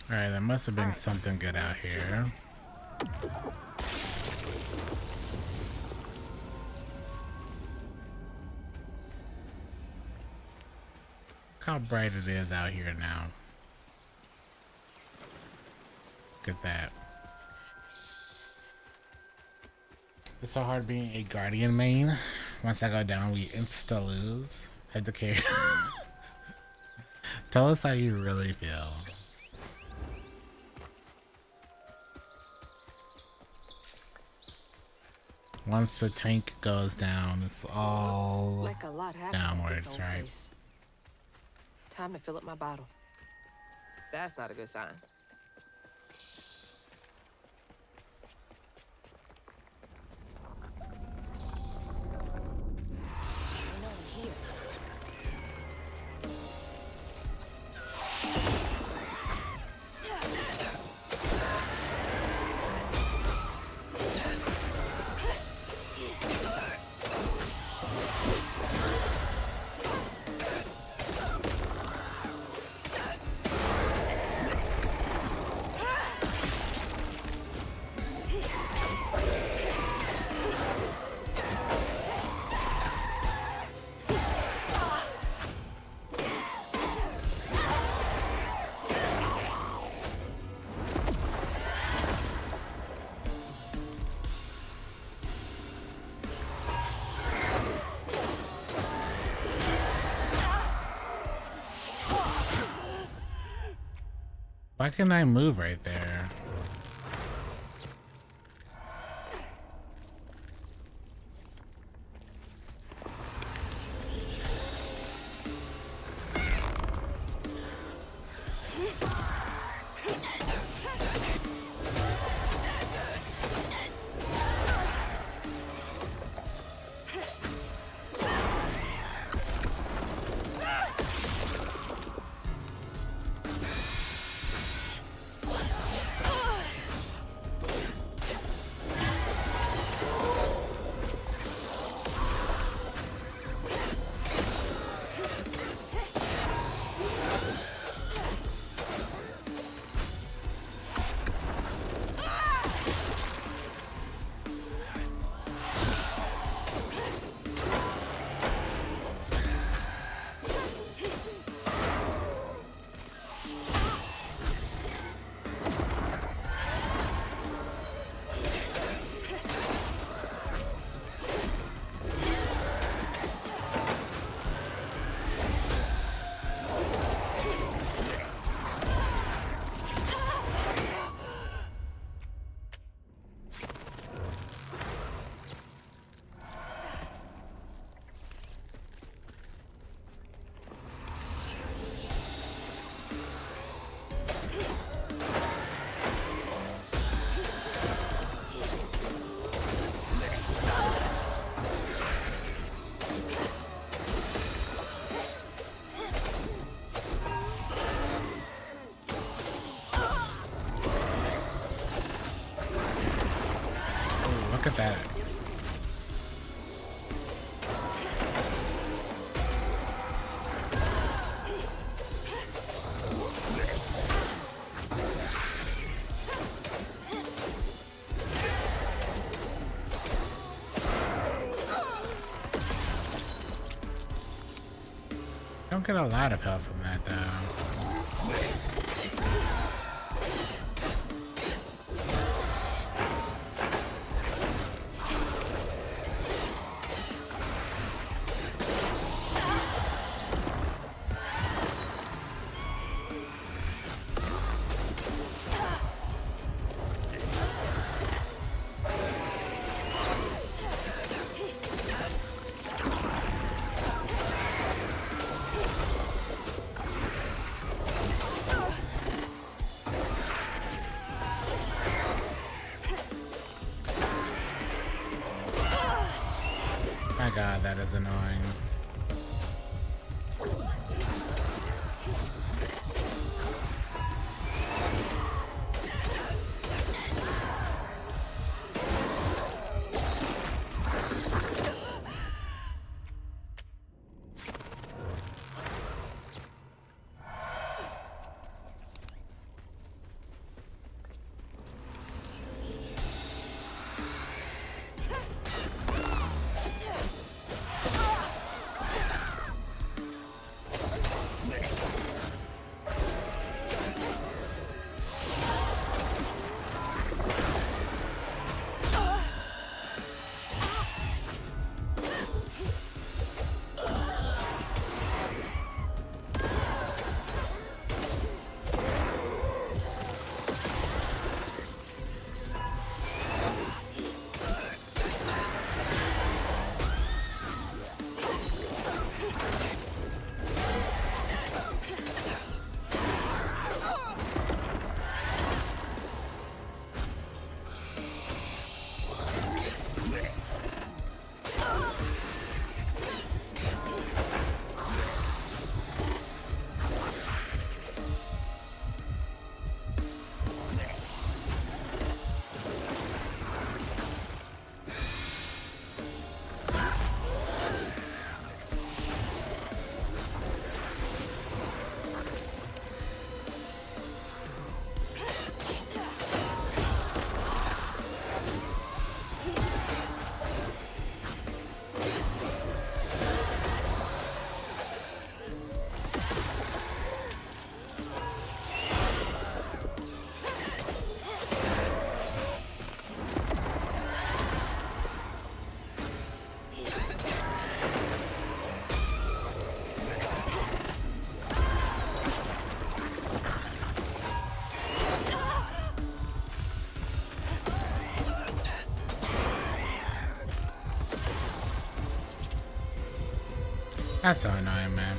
Alright, there must have been something good out here. Look how bright it is out here now. Look at that. It's so hard being a Guardian main. Once I go down, we insta lose. Head to carry. Tell us how you really feel. Once the tank goes down, it's all Looks like a lot happened downwards, at this old right? place. Time to fill up my bottle. That's not a good sign. Why can't I move right there? Look at that. Don't get a lot of help from that though. My god, that is annoying. That's so annoying, man.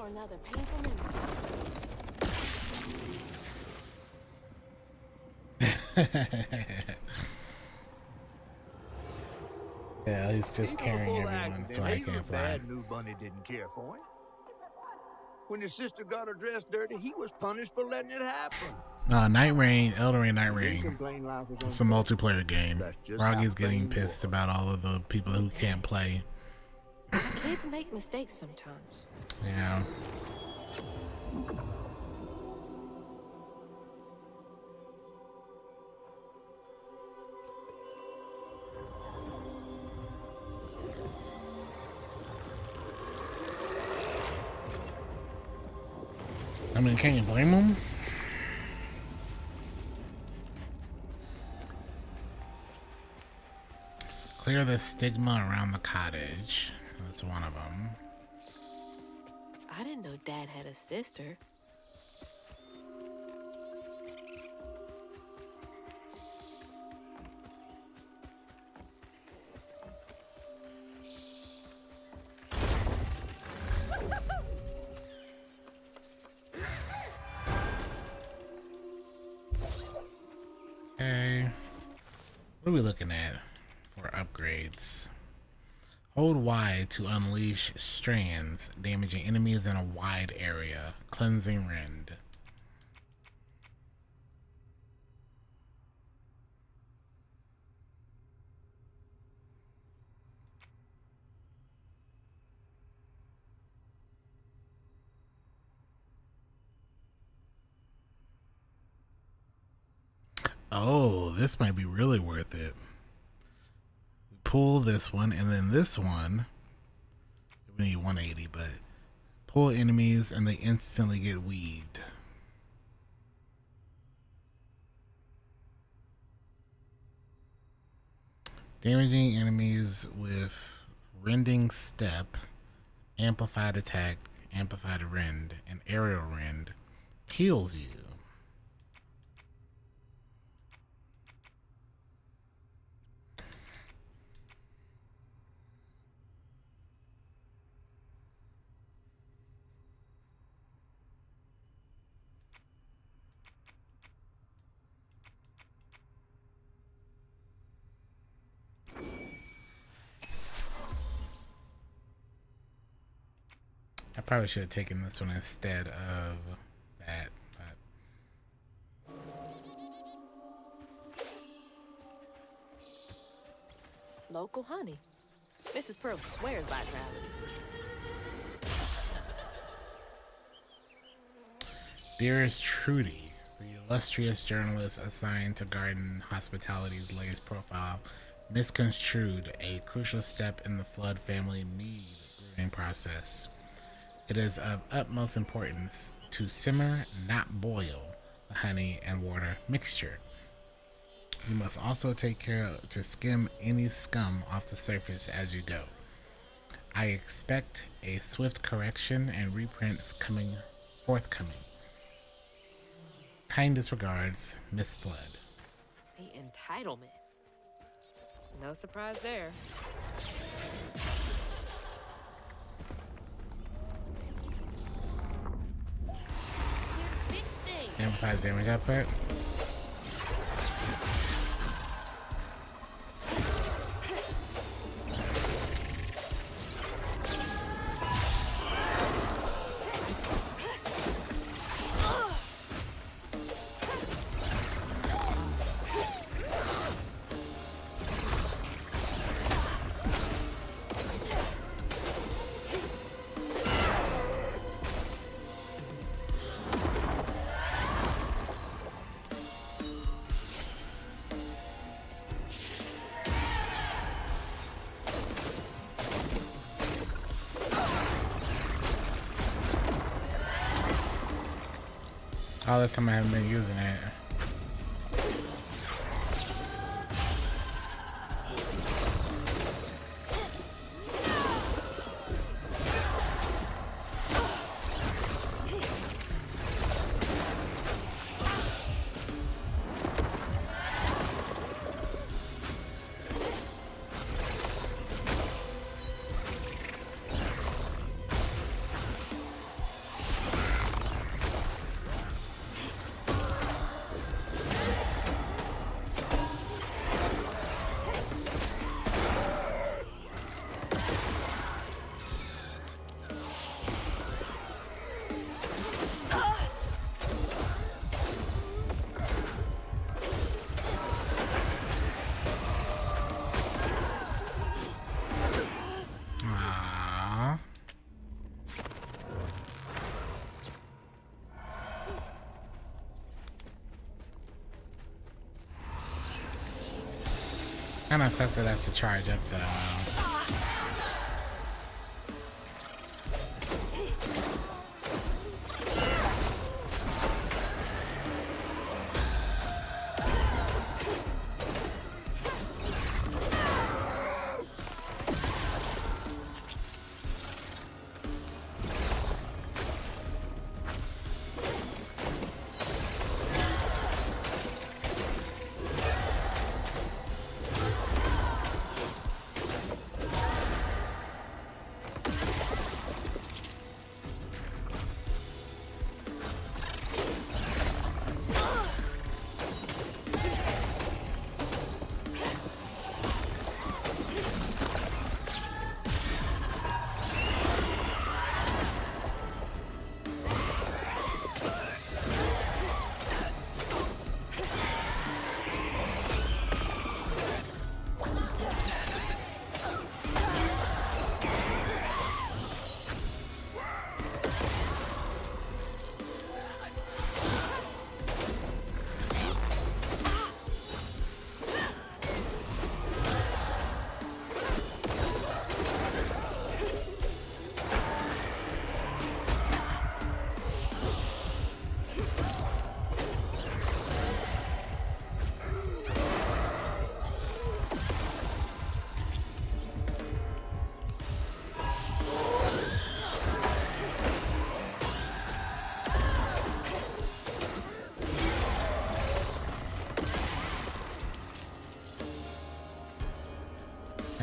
Another painful memory. Yeah, he's just Even carrying before the everyone, accident, so I Hazel can't fly. bad knew Bunny didn't care for him. When his sister got her dress dirty, he was punished for letting it happen. Night Rain, Elden Ring Night He Rain. complained life was It's a unfair. multiplayer game. That's just Froggy's how getting things pissed about all of the people who can't play. Kids make mistakes sometimes. Yeah. I mean, can you blame them? Clear the stigma around the cottage. That's one of them. I didn't know Dad had a sister. Okay. What are we looking at for upgrades? Hold Y to unleash strands, damaging enemies in a wide area. Cleansing Rend. Oh, this might be really worth it. Pull this one, and then this one. We need 180, but pull enemies and they instantly get weaved. Damaging enemies with rending step, amplified attack, amplified rend, and aerial rend heals you. I probably should have taken this one instead of that, but Local honey. Mrs. Pearl swears by gravity. Dearest Trudy, the illustrious journalist assigned to Garden Hospitality's latest profile, misconstrued a crucial step in the Flood family mead brewing process. It is of utmost importance to simmer, not boil, the honey and water mixture. You must also take care to skim any scum off the surface as you go. I expect a swift correction and reprint forthcoming. Kindest regards, Miss Flood. The entitlement. No surprise there. Amplifies damage output. All this time I haven't been using it. Kinda sucks that that's to charge up though.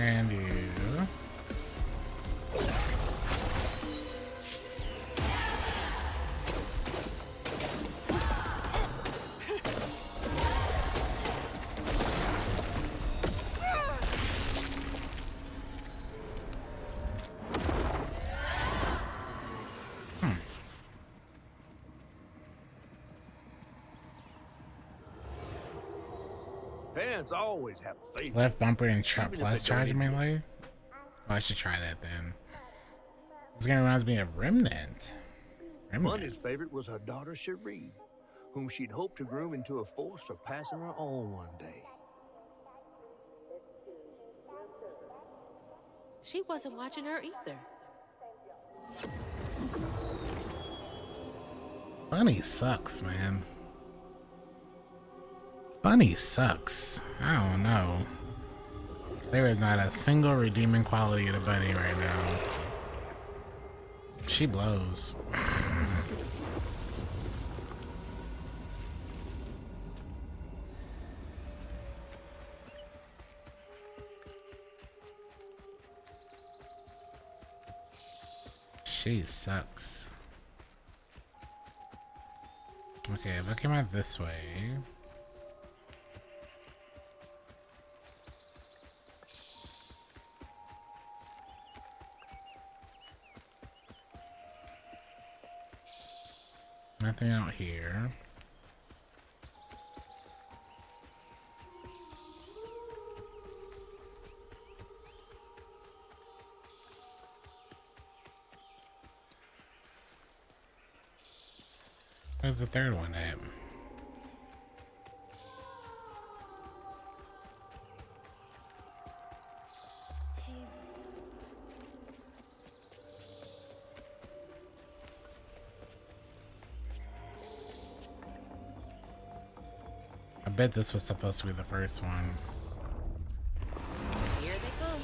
And you. Parents always have faith. Left bumper and chop Even if plus it don't charge even- melee. Oh, I should try that then. This game reminds me of Remnant. Money's favorite was her daughter Cherie, whom she'd hoped to groom into a force surpassing her own one day. She wasn't watching her either. Bunny sucks, man. Bunny sucks. I don't know. There is not a single redeeming quality of the bunny right now. She blows. She sucks. Okay, if I came out this way. Nothing out here. Where's the third one at? I bet this was supposed to be the first one. Here they come.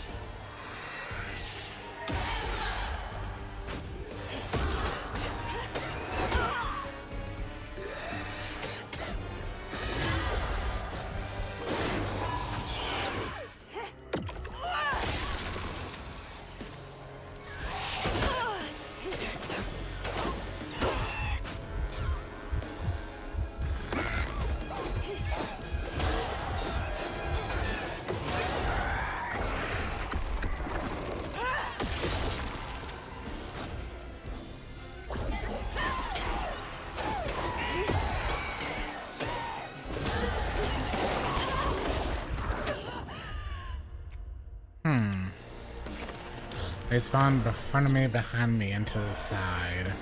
They spawned in front of me, behind me, and to the side.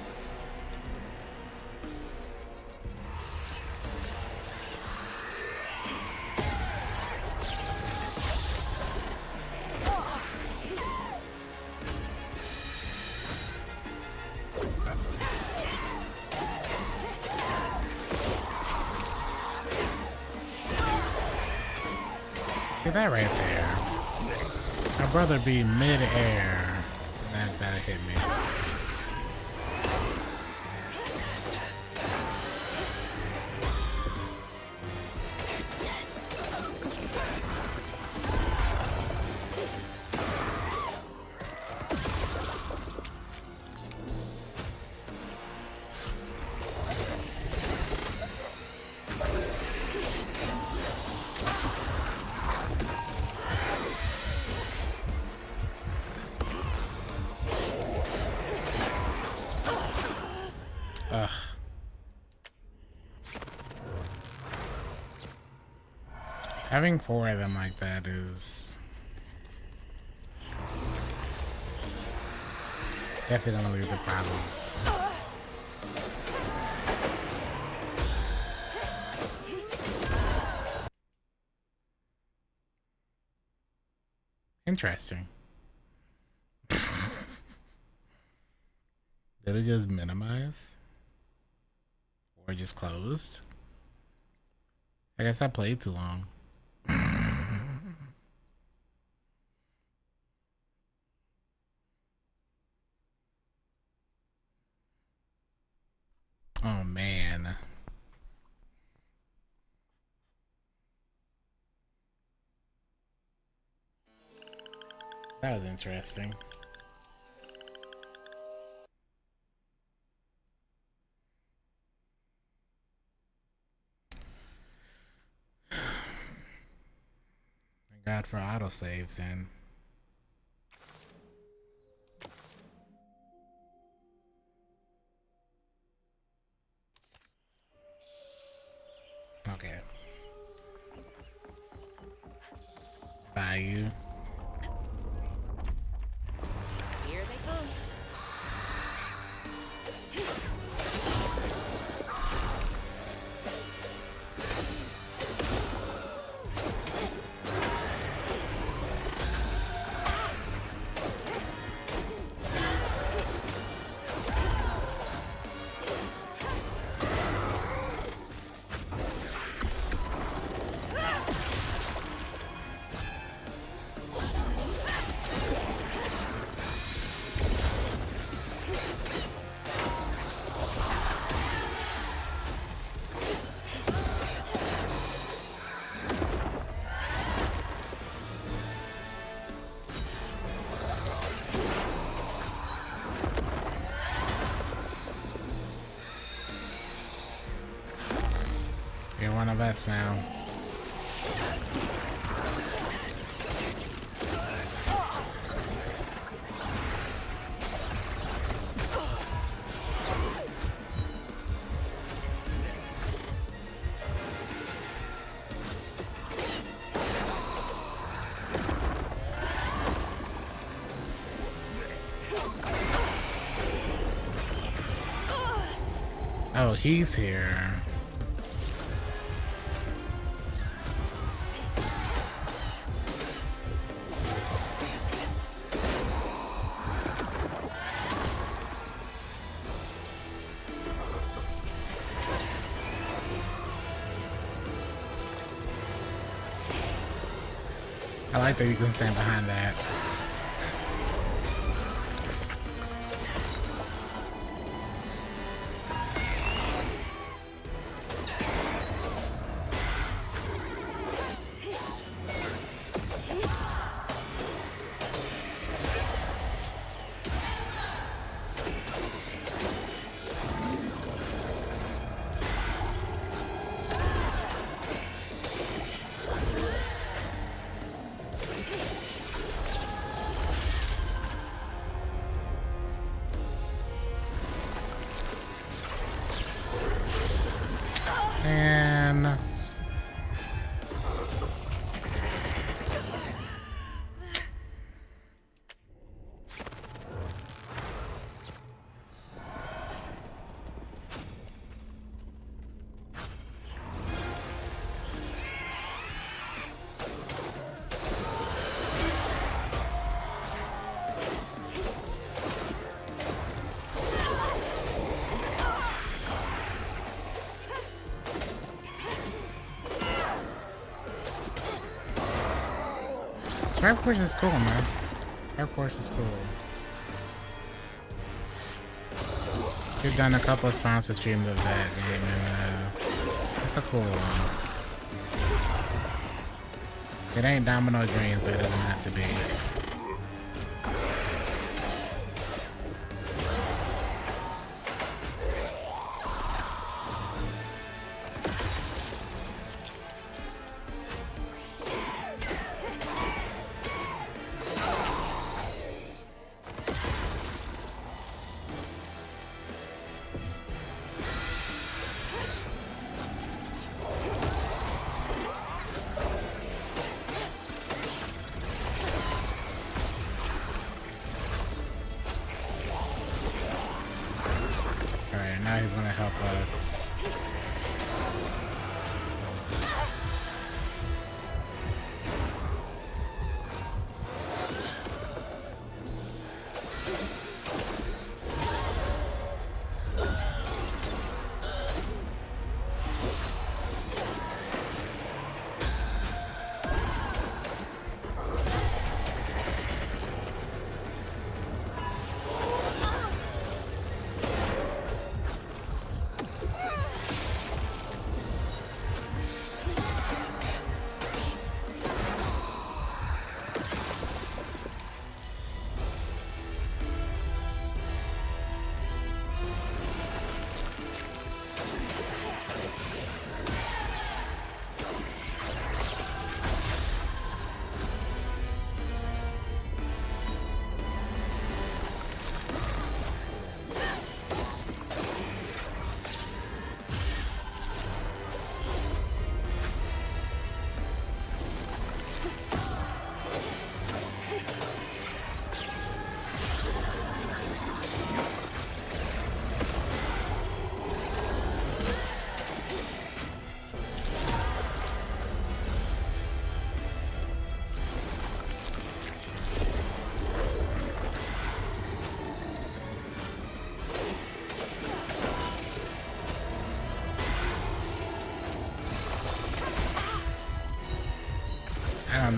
See that right there? My brother be mid-air. That's gotta hit me. Ugh. Having 4 of them like that is definitely gonna lead to problems. Interesting. Did it just minimize? Or just closed? I guess I played too long. Oh man. That was interesting. Thank God for autosaves and okay. Value. Here they come. You're one of us now. Oh, he's here. I like that you can stand behind that. And Air Force is cool, man. Air Force is cool. We've done a couple of sponsor streams of that game, and it's a cool one. It ain't Domino Dreams, but it doesn't have to be. Now he's gonna help us.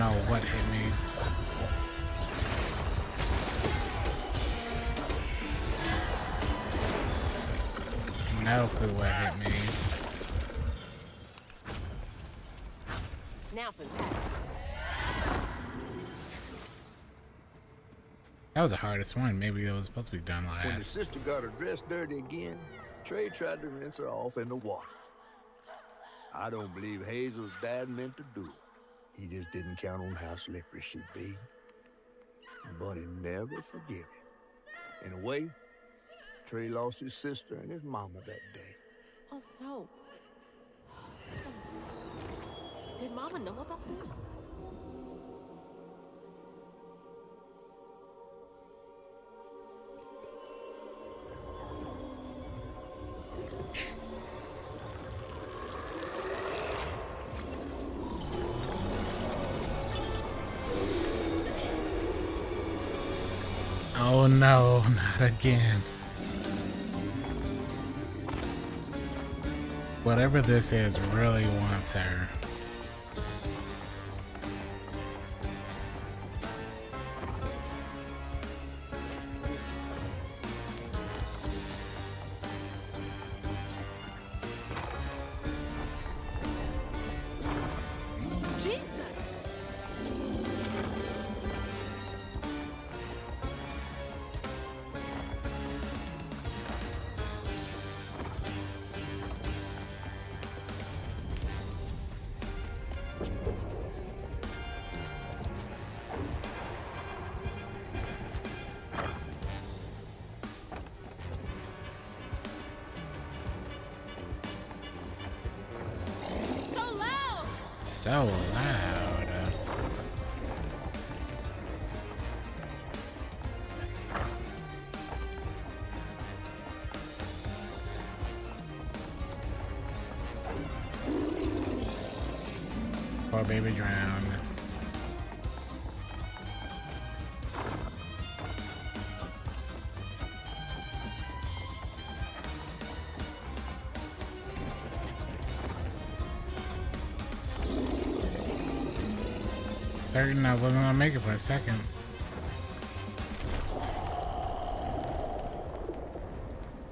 know what hit me. No clue what hit me. Now for that. That was the hardest one. Maybe it was supposed to be done last. When the sister got her dress dirty again, Trey tried to rinse her off in the water. I don't believe Hazel's dad meant to do it. He just didn't count on how slippery she'd be. Bunny never forgive him. In a way, Trey lost his sister and his mama that day. Oh, no. Did Mama know about this? Oh no, not again. Whatever this is really wants her. Jesus! So loud. Poor baby drowned. Certain I wasn't gonna make it for a second.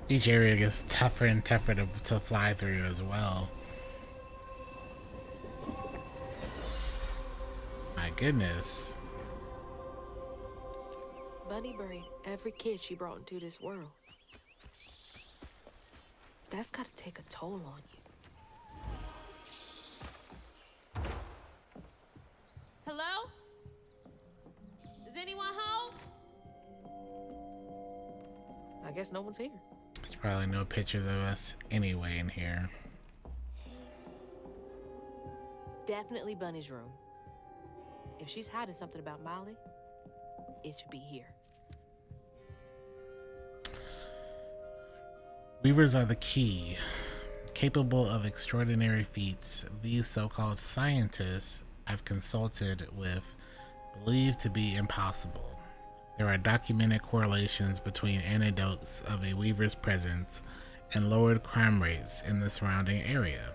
Each area gets tougher and tougher to fly through as well. My goodness. Bunny buried every kid she brought into this world. That's gotta take a toll on you. Hello? Is anyone home? I guess no one's here. There's probably no pictures of us anyway in here. Definitely Bunny's room. If she's hiding something about Molly, it should be here. Weavers are the key. Capable of extraordinary feats, these so-called scientists I've consulted with believe to be impossible. There are documented correlations between anecdotes of a weaver's presence and lowered crime rates in the surrounding area.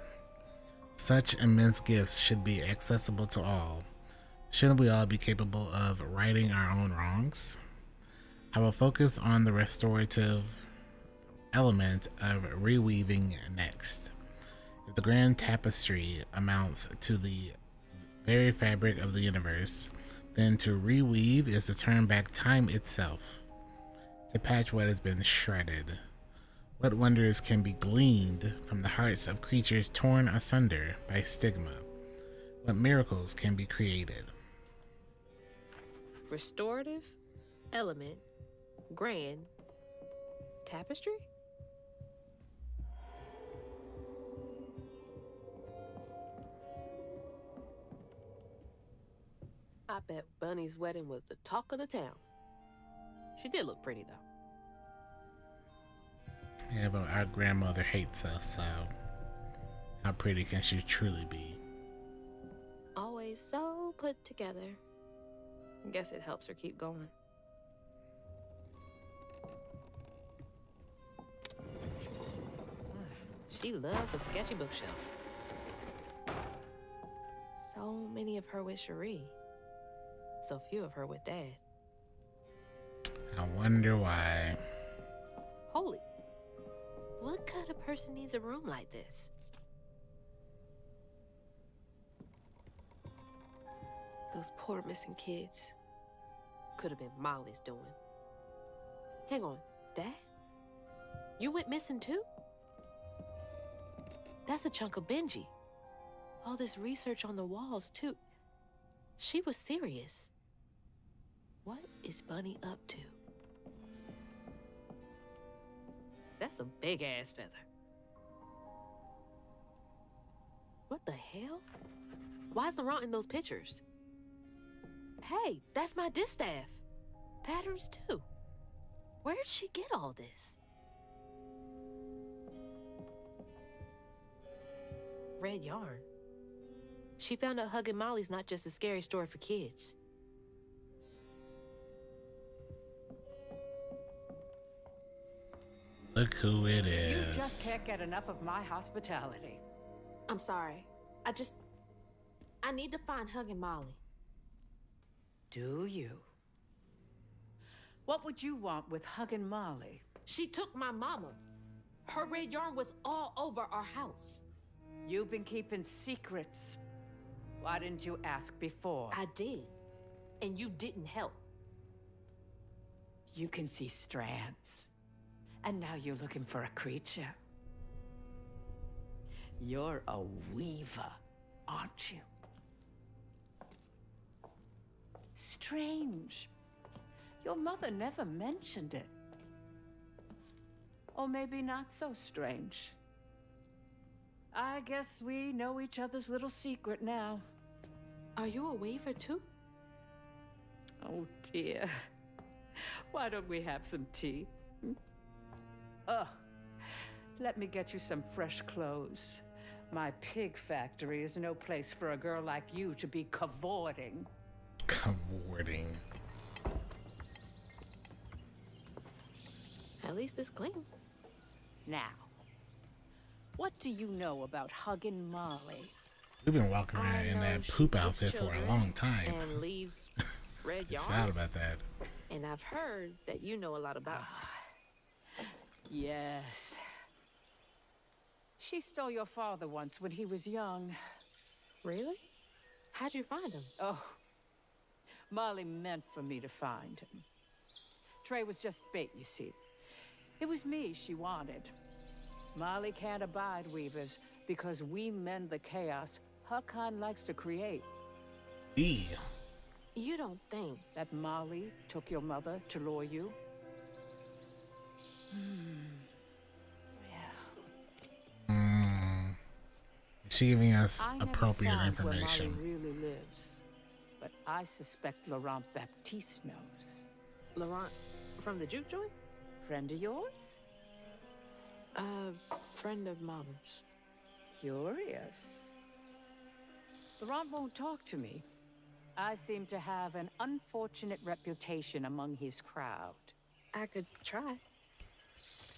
Such immense gifts should be accessible to all. Shouldn't we all be capable of righting our own wrongs? I will focus on the restorative element of reweaving next. If the grand tapestry amounts to the very fabric of the universe, then to reweave is to turn back time itself, to patch what has been shredded. What wonders can be gleaned from the hearts of creatures torn asunder by stigma? What miracles can be created? Restorative, element, grand, tapestry? I bet Bunny's wedding was the talk of the town. She did look pretty, though. Yeah, but our grandmother hates us, so how pretty can she truly be? Always so put together. I guess it helps her keep going. She loves a sketchy bookshelf. So many of her with Cherie. So few of her with Dad. I wonder why. Holy. What kind of person needs a room like this? Those poor missing kids. Could have been Molly's doing. Hang on, Dad? You went missing too? That's a chunk of Benji. All this research on the walls too. She was serious. What is Bunny up to? That's a big ass feather. What the hell? Why's Laurent in those pictures? Hey, that's my distaff. Patterns too. Where'd she get all this? Red yarn. She found out Huggin' Molly's not just a scary story for kids. Look who it You is. just can't get enough of my hospitality. I'm sorry. I need to find Huggin' Molly. Do you? What would you want with Huggin' Molly? She took my mama. Her red yarn was all over our house. You've been keeping secrets. Why didn't you ask before? I did. And you didn't help. You can see strands. And now you're looking for a creature. You're a weaver, aren't you? Strange. Your mother never mentioned it. Or maybe not so strange. I guess we know each other's little secret now. Are you a weaver too? Oh dear. Why don't we have some tea? Let me get you some fresh clothes. My pig factory is no place for a girl like you to be cavorting. Cavorting. At least it's clean. Now, what do you know about Huggin' Molly? We've been walking around in that poop outfit for a long time. And leaves red yarn. It's not about that. And I've heard that you know a lot about her. Yes. She stole your father once when he was young. Really? How'd you find him? Oh, Molly meant for me to find him. Trey was just bait, you see. It was me she wanted. Molly can't abide weavers because we mend the chaos her kind likes to create. Yeah. You don't think that Molly took your mother to lure you? She giving us I appropriate never found information. Where Molly really lives, but I suspect Laurent Baptiste knows. Laurent from the juke joint? Friend of yours? Friend of Mama's. Curious. Laurent won't talk to me. I seem to have an unfortunate reputation among his crowd. I could try.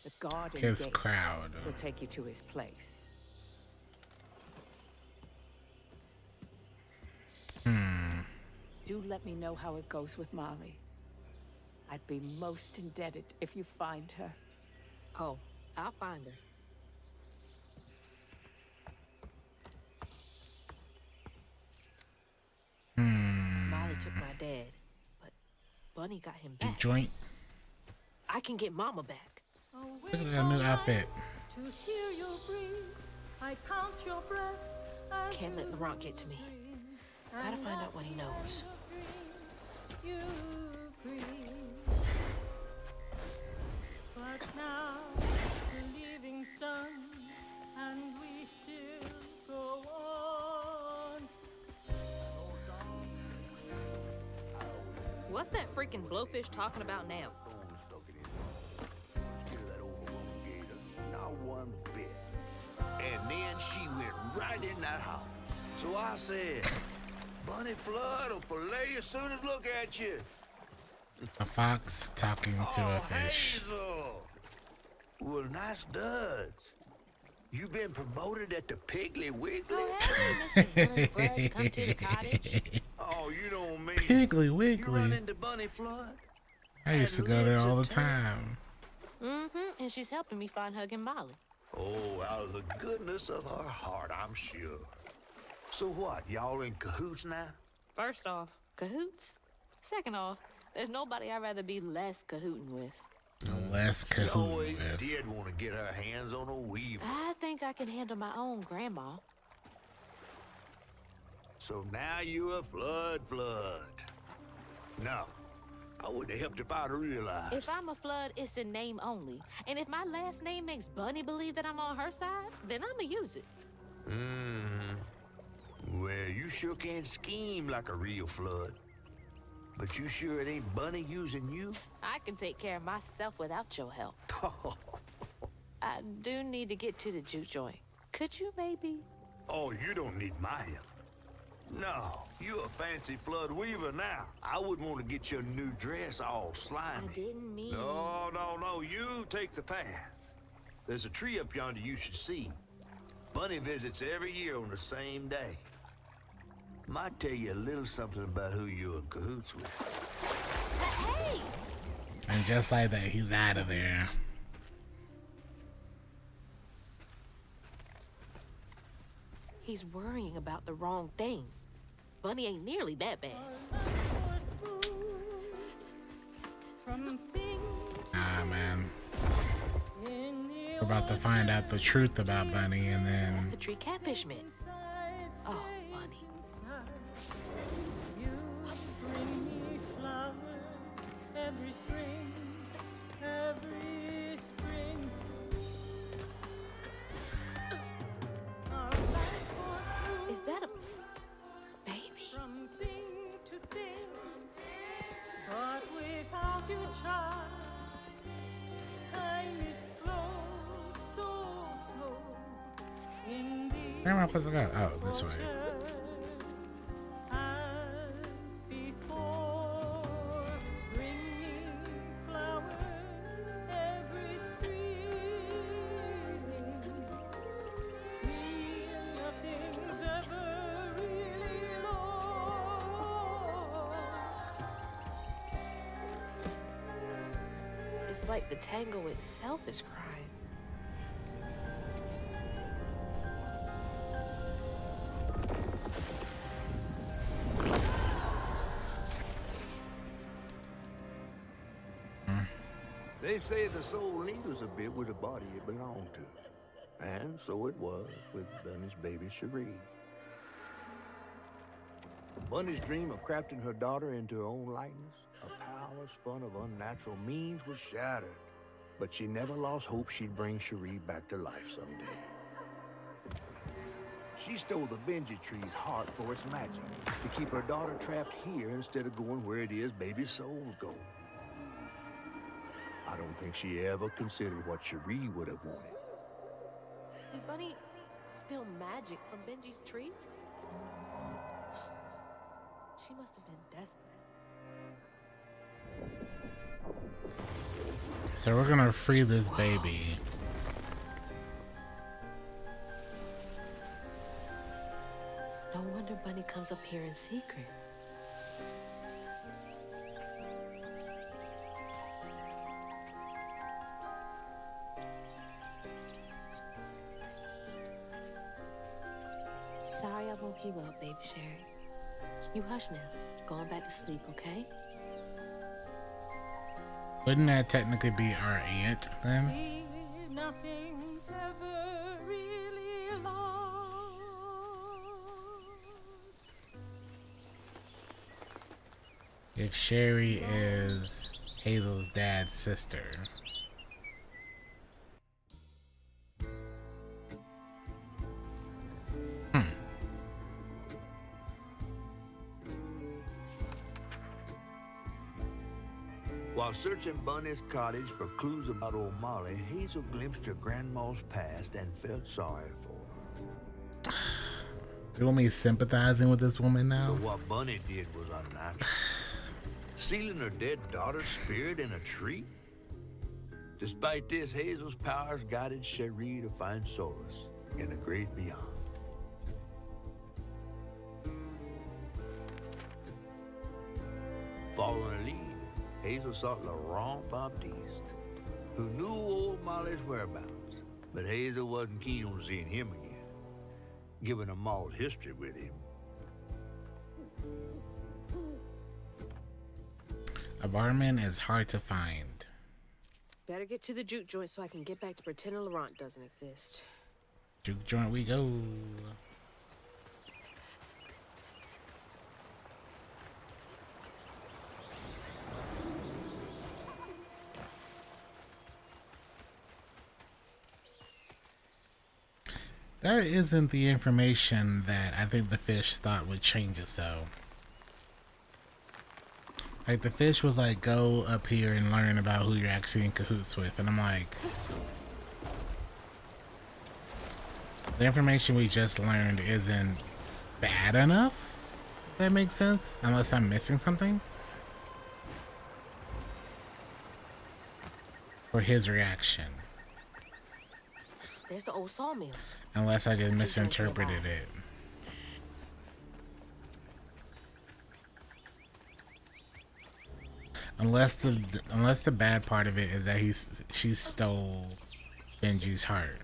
The garden His gate crowd. will take you to his place. Do let me know how it goes with Molly. I'd be most indebted if you find her. Oh, I'll find her. Molly took my dad, but Bunny got him back. Joint. I can get Mama back. Look at that new outfit. To hear your breathe, I count your breaths. Can't let Laurent get to me. Gotta find out what he knows. You breathe. But now the leaving's done, and we still go on. What's that freaking blowfish talking about now? Not one bit. And then she went right in that house. So I said, Bunny Flood will fillet you as soon as look at you. A fox talking to a fish. Hazel. Well, nice duds. You been promoted at the Piggly Wiggly? Oh, hey, Mr. Bunny Floods, come to the cottage. Oh, you don't mean Piggly you run Wiggly. into Bunny Flood? I used to go there all the time. Mm-hmm, and she's helping me find Huggin' Molly. Oh, out of the goodness of her heart, I'm sure. So what, y'all in cahoots now? First off, cahoots. Second off, there's nobody I'd rather be less cahooting with. Less She always cahoot with. did want to get her hands on a weaver. I think I can handle my own grandma. So now you're a flood. No, I wouldn't have helped if I'd realized. If I'm a Flood, it's in name only. And if my last name makes Bunny believe that I'm on her side, then I'ma use it. Well, you sure can scheme like a real Flood. But you sure it ain't Bunny using you? I can take care of myself without your help. I do need to get to the juke joint. Could you maybe? Oh, you don't need my help. No, you a fancy Flood weaver now. I wouldn't want to get your new dress all slimy. I didn't mean... No, you take the path. There's a tree up yonder you should see. Bunny visits every year on the same day. Might tell you a little something about who you're in cahoots with. Hey! And just like that, he's out of there. He's worrying about the wrong thing. Bunny ain't nearly that bad. Ah, man. We're about to find out the truth about Bunny, and That's then the tree catfish meant. Oh, Bunny. Every spring. Is that a baby? From thing to thing, but without you, child, time is slow, so slow. where am I supposed to go? Oh, this way. As before, bringing flowers every spring. See, nothing's ever really lost. It's like the tango itself is crying. They say the soul lingers a bit with the body it belonged to. And so it was with Bunny's baby Cherie. Bunny's dream of crafting her daughter into her own likeness, a power spun of unnatural means, was shattered. But she never lost hope she'd bring Cherie back to life someday. She stole the Benji tree's heart for its magic, to keep her daughter trapped here instead of going where it is baby souls go. I don't think she ever considered what Cherie would have wanted. Did Bunny steal magic from Benji's tree? She must have been desperate. So we're gonna free this baby. No wonder Bunny comes up here in secret. Sorry I woke you up, baby Sherry. You hush now. Going back to sleep, okay? Wouldn't that technically be our aunt then? See, nothing's ever really lost. If Sherry is Hazel's dad's sister. While searching Bunny's cottage for clues about old Molly, Hazel glimpsed her grandma's past and felt sorry for her. You want me sympathizing with this woman now? But what Bunny did was unnatural. Sealing her dead daughter's spirit in a tree? Despite this, Hazel's powers guided Cherie to find solace in the great beyond. Following a lead, Hazel sought Laurent Baptiste, who knew old Molly's whereabouts, but Hazel wasn't keen on seeing him again, given a Moll's history with him. A barman is hard to find. Better get to the juke joint so I can get back to pretending Laurent doesn't exist. Juke joint we go. That isn't the information that I think the fish thought would change it so. Like, the fish was like, go up here and learn about who you're actually in cahoots with. And I'm like, the information we just learned isn't bad enough? If that makes sense? Unless I'm missing something? For his reaction. There's the old sawmill. Unless I just misinterpreted it. Unless the bad part of it is that she stole Benji's heart,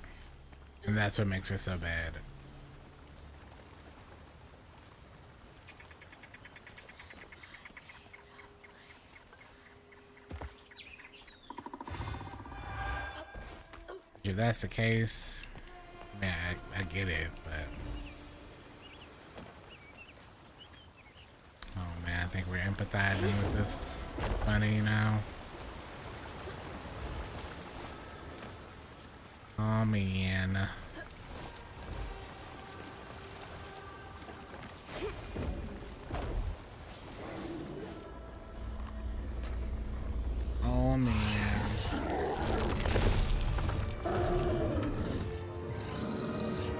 and that's what makes her so bad. If that's the case, man, I get it, but oh man, I think we're empathizing with this bunny now. Oh man. Oh man.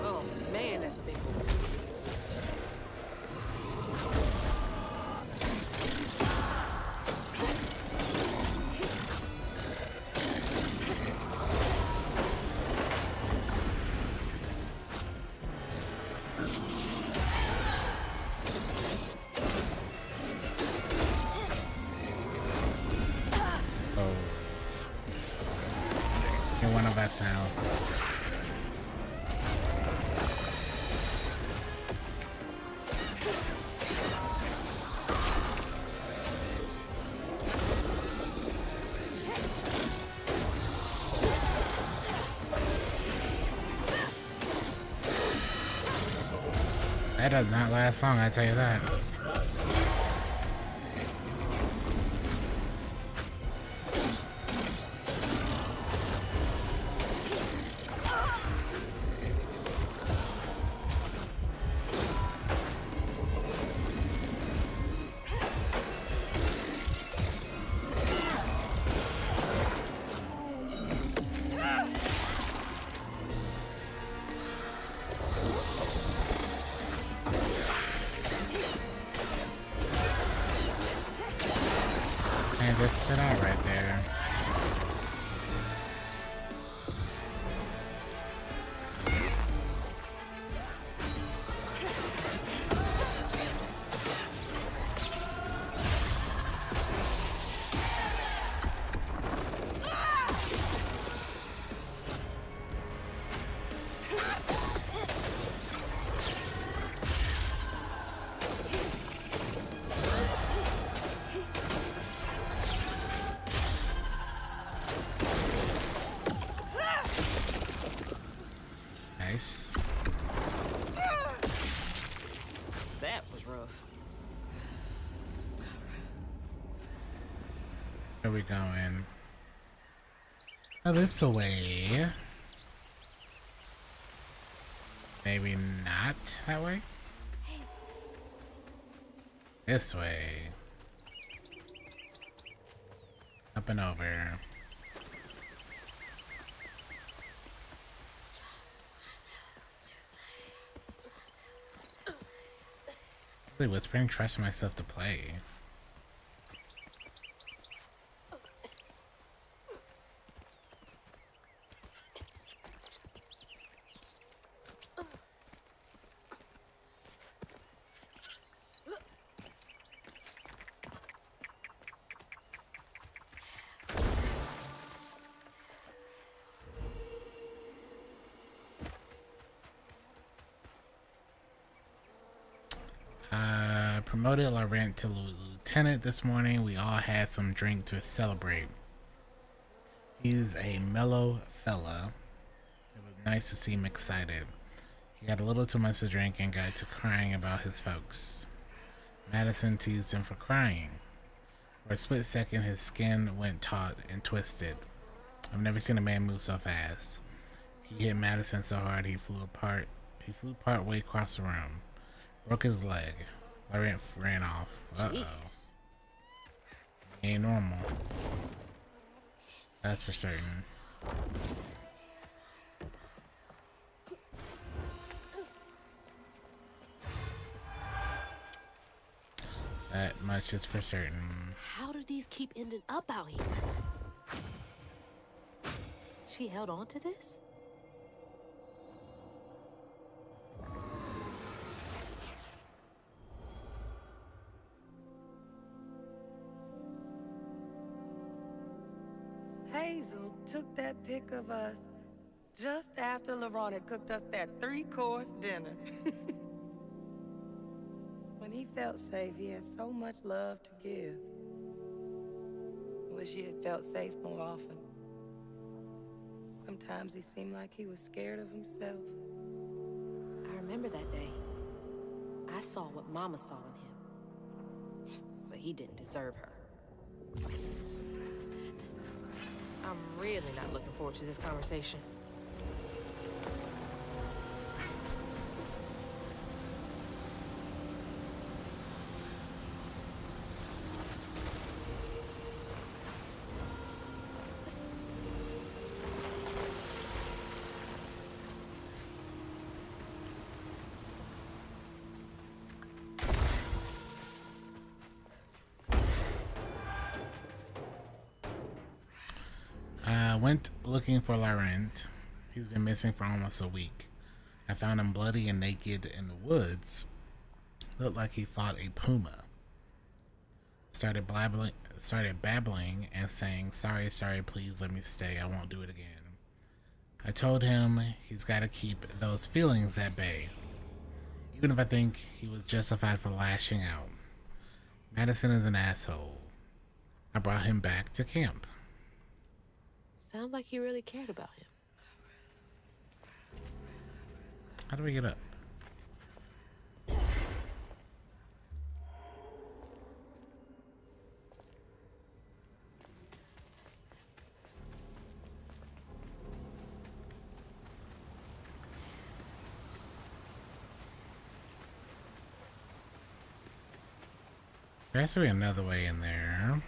Oh man, that's a big one. One of us now. That does not last long, I tell you that. And just spit out right there. Nice. That was rough. Where we going? Oh, this way. Maybe not that way? This way. Up and over. Really whispering, trust myself to play. promoted Laurent to lieutenant this morning. We all had some drink to celebrate. He's a mellow fella. It was nice to see him excited. He had a little too much to drink and got to crying about his folks. Madison teased him for crying. For a split second, his skin went taut and twisted. I've never seen a man move so fast. He hit Madison so hard he flew apart. He flew part way across the room. Broke his leg. Laurent ran off. Uh-oh. Ain't normal. That's for certain. That much is for certain. How do these keep ending up out here? She held on to this? Hazel took that pic of us just after LeRon had cooked us that 3-course dinner. When he felt safe, he had so much love to give. Wish he had felt safe more often. Sometimes he seemed like he was scared of himself. I remember that day. I saw what Mama saw in him. But he didn't deserve her. I'm really not looking forward to this conversation. I went looking for Laurent. He's been missing for almost a week. I found him bloody and naked in the woods. Looked like he fought a puma. Started babbling and saying, sorry, please let me stay. I won't do it again. I told him he's got to keep those feelings at bay, even if I think he was justified for lashing out. Madison is an asshole. I brought him back to camp. Sounds like you really cared about him. How do we get up? There has to be another way in there.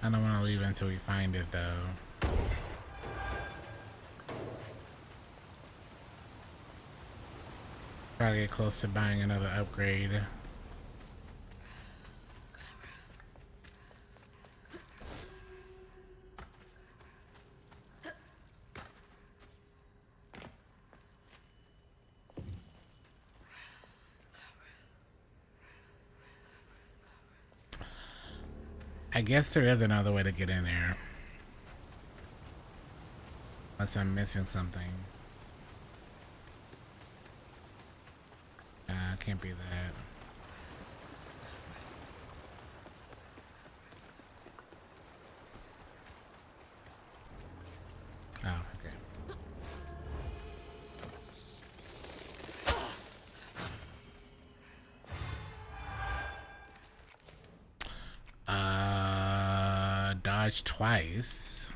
I don't want to leave until we find it, though. Try to get close to buying another upgrade. I guess there is another way to get in there. Unless I'm missing something. Can't be that. Oh, okay. Dodge twice.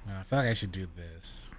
I feel like I should do this.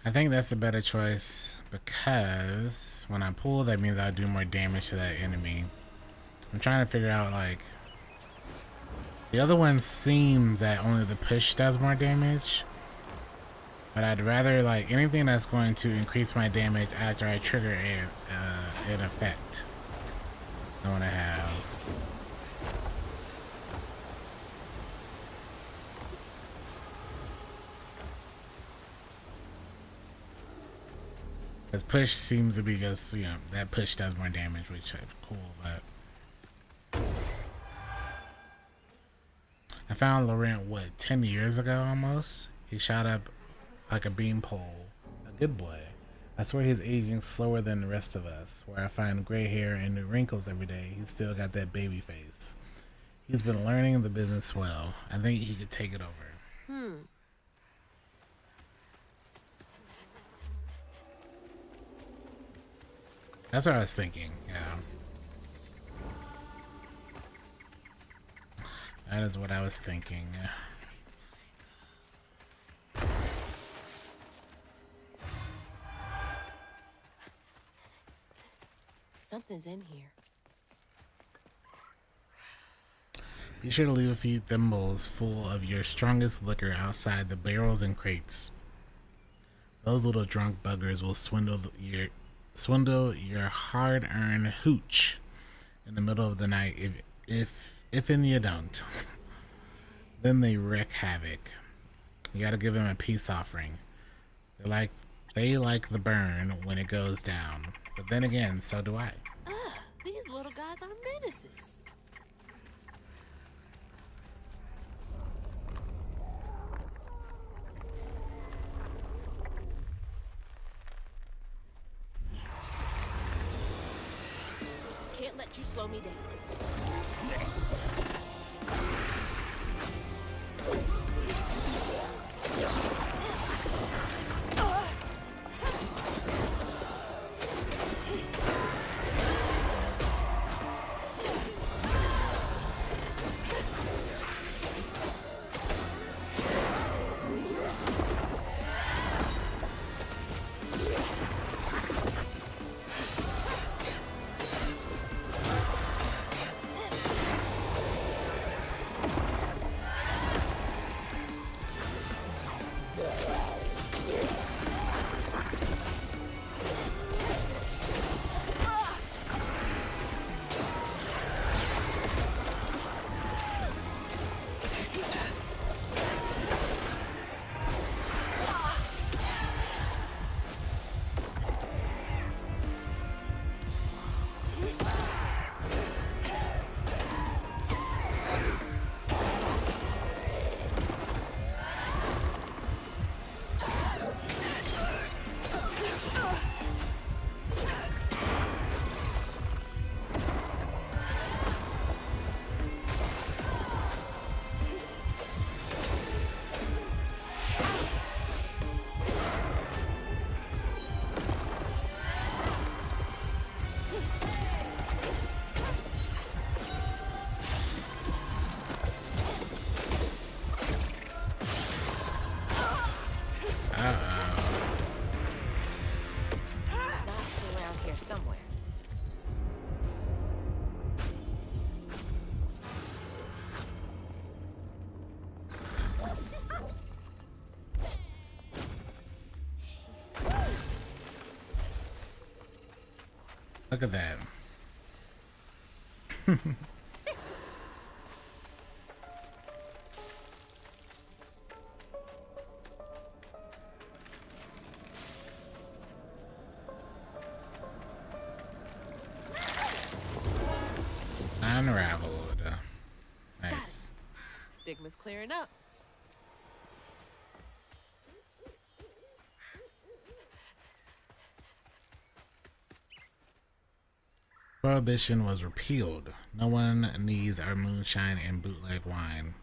I think that's a better choice because when I pull, that means I do more damage to that enemy. I'm trying to figure out, like, the other one seems that only the push does more damage, but I'd rather, like, anything that's going to increase my damage after I trigger an effect. I want to have. Because push seems to be just, you know, that push does more damage, which is cool, but I found Laurent, what, 10 years ago almost? He shot up like a beanpole. A good boy. I swear he's aging slower than the rest of us. Where I find gray hair and new wrinkles every day, he's still got that baby face. He's been learning the business well. I think he could take it over. That's what I was thinking, yeah. That is what I was thinking. Something's in here. Be sure to leave a few thimbles full of your strongest liquor outside the barrels and crates. Those little drunk buggers will swindle your hard-earned hooch in the middle of the night if you don't. Then they wreak havoc. You gotta give them a peace offering. They like the burn when it goes down. But then again, so do I. Ugh, these little guys are menaces. Can't let you slow me down. Somewhere. Look at that. Unraveled. Nice. Stigma's clearing up. Prohibition was repealed. No one needs our moonshine and bootleg wine.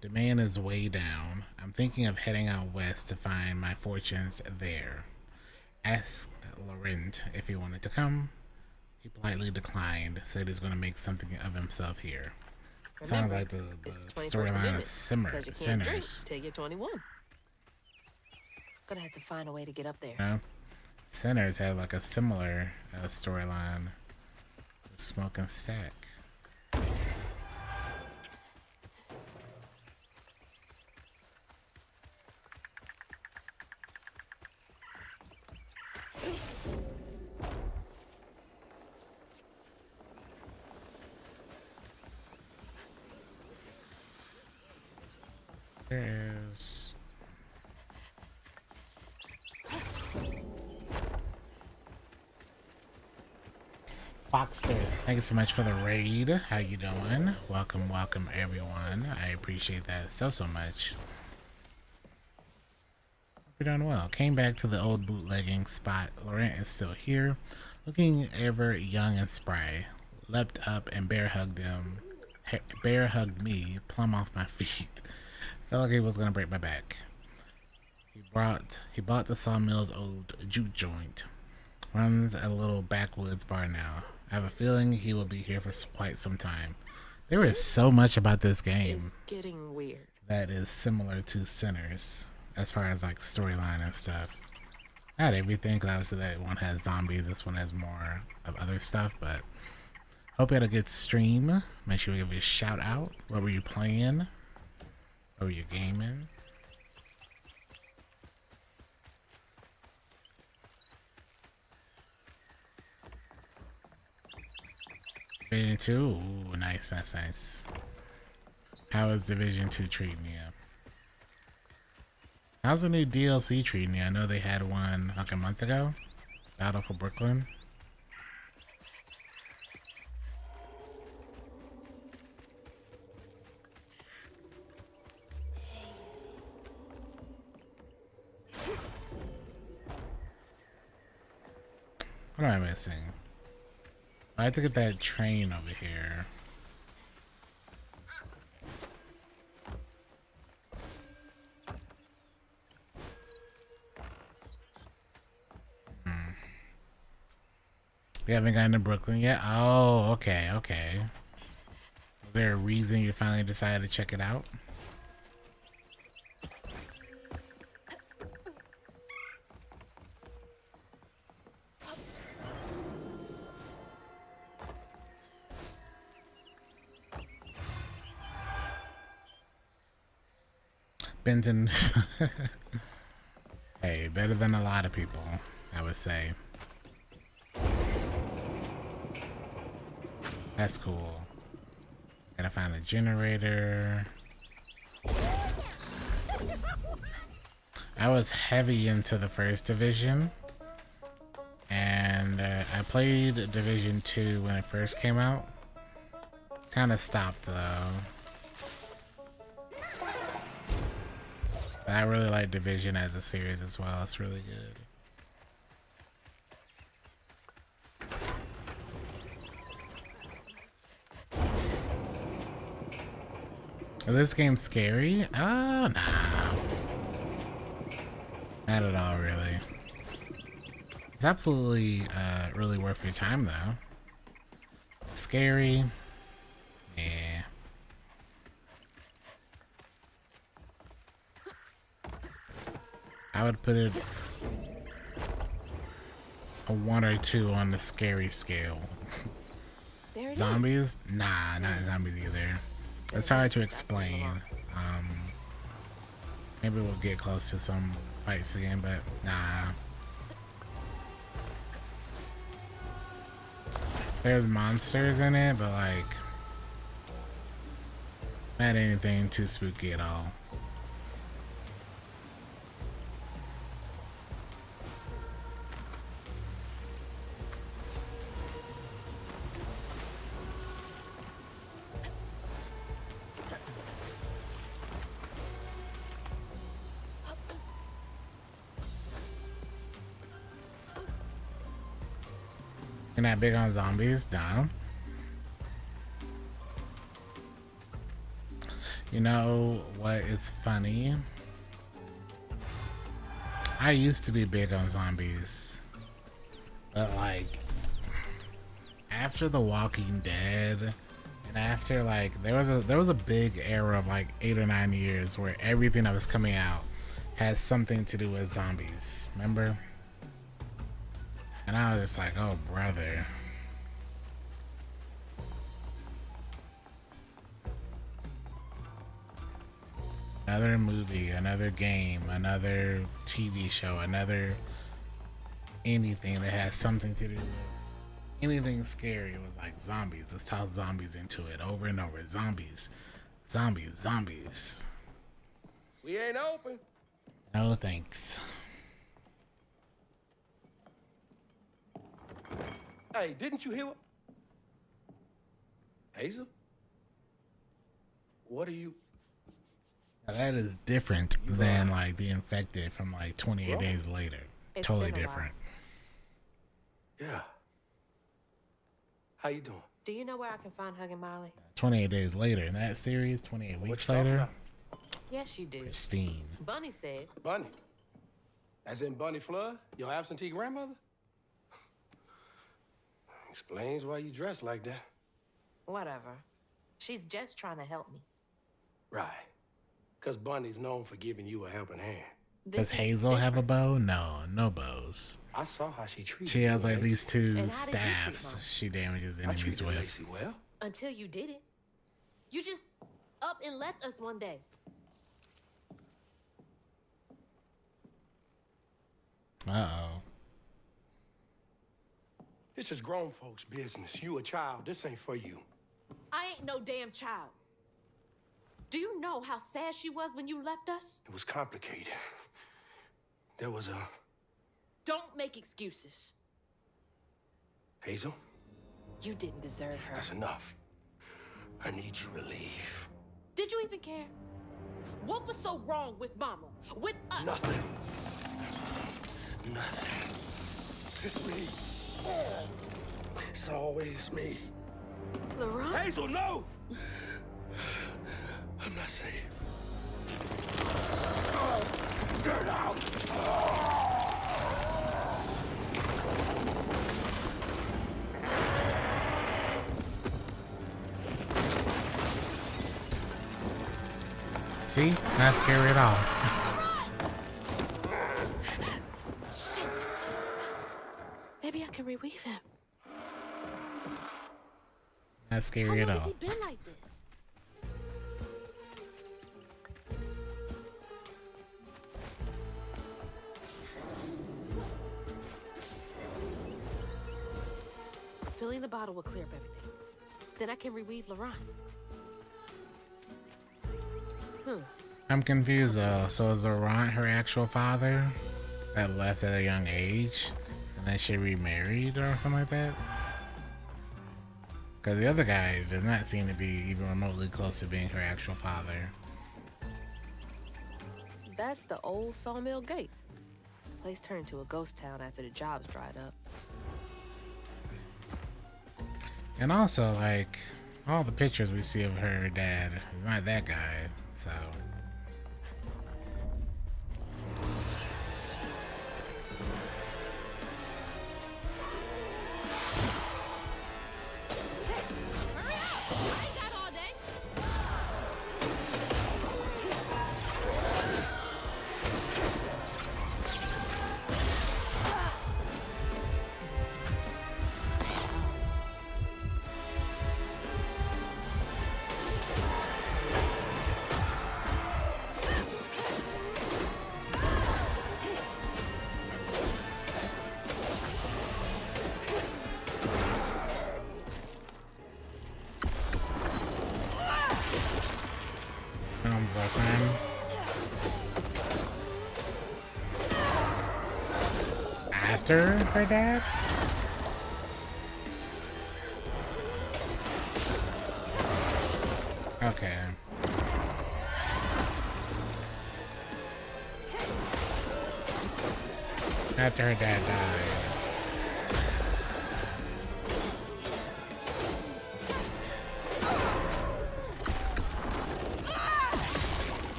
Demand is way down. I'm thinking of heading out west to find my fortunes there. Asked Laurent if he wanted to come. He politely declined, said he's going to make something of himself here. Sounds like the storyline of Because you can't drink Sinners. till you're 21. Gonna have to find a way to get up there. No. Sinners had like a similar storyline. Smoke and Stack. There is. Foxter, thank you so much for the raid. How you doing? Welcome, welcome everyone. I appreciate that so much. You're doing well. Came back to the old bootlegging spot. Laurent is still here, looking ever young and spry. Leapt up and bear hugged me, plumb off my feet. Felt like he was gonna break my back. He bought the Sawmill's old juke joint. Runs a little backwoods bar now. I have a feeling he will be here for quite some time. There is so much about this game It's getting weird. that is similar to Sinners as far as like storyline and stuff. Not everything, because obviously that one has zombies, this one has more of other stuff, but hope you had a good stream. Make sure we give you a shout out. What were you playing? What were you gaming? Division 2? Ooh, nice, nice. How is Division 2 treating you? How's the new DLC treating you? I know they had one like a month ago. Battle for Brooklyn. What am I missing? I have to get that train over here. We haven't gotten to Brooklyn yet? Oh, okay. Was there a reason you finally decided to check it out? Benton. Hey, better than a lot of people, I would say. That's cool. Gotta find a generator. I was heavy into the first division, and I played Division 2 when it first came out. Kind of stopped though. But I really like Division as a series as well. It's really good. Is this game scary? Oh, nah. Not at all, really. It's absolutely really worth your time, though. Scary? Yeah. I would put it a 1 or 2 on the scary scale. Zombies? Nah, not zombies either. It's hard to explain. Maybe we'll get close to some fights again, but nah. There's monsters in it, but like, not anything too spooky at all. You're not big on zombies? No. You know what is funny? I used to be big on zombies. But like, after The Walking Dead, and after like, there was a big era of like 8 or 9 years where everything that was coming out has something to do with zombies. Remember? And I was just like, oh, brother. Another movie, another game, another TV show, another anything that has something to do with anything scary. It was like zombies. Let's toss zombies into it over and over. Zombies, zombies, zombies. We ain't open. No thanks. Hey, didn't you hear what? Hazel? What are you? Now that is different than like the infected from like 28 days later. It's Totally been a different. Yeah. How you doing? Do you know where I can find Huggin' Molly? 28 days later in that series, 28 What weeks you talking later. about? Yes, you do. Pristine. Bunny said. Bunny. As in Bunny Flood, your absentee grandmother? Explains why you dress like that. Whatever. She's just trying to help me. Right. Because Bunny's known for giving you a helping hand. Does Hazel have a bow? No, no bows. I saw how she treated She has you, like these Lacey. two And how did you treat staffs Mom? she damages I enemies treated with. Lacey well. Until you did it. You just up and left us one day. Uh-oh. This is grown folks' business. You a child. This ain't for you. I ain't no damn child. Do you know how sad she was when you left us? It was complicated. There was a... Don't make excuses. Hazel, You didn't deserve her. that's enough. I need you to leave. Did you even care? What was so wrong with Mama? With us? Nothing. Nothing. It's me. It's always me. Laurent? Hazel, no! I'm not safe. Get out! See? Not scary at all. Shit. Maybe I can reweave him. Not How scary at long has all. he been like this? Filling the bottle will clear up everything. Then I can reweave Laurent. I'm confused though. So is Laurent her actual father that left at a young age? And then she remarried or something like that? Because the other guy does not seem to be even remotely close to being her actual father. That's the old Sawmill Gate. Place turned to a ghost town after the jobs dried up. And also, like, all the pictures we see of her dad is not that guy, so. Hurry up! I ain't got all day. Boyfriend. After her dad? Okay. After her dad died.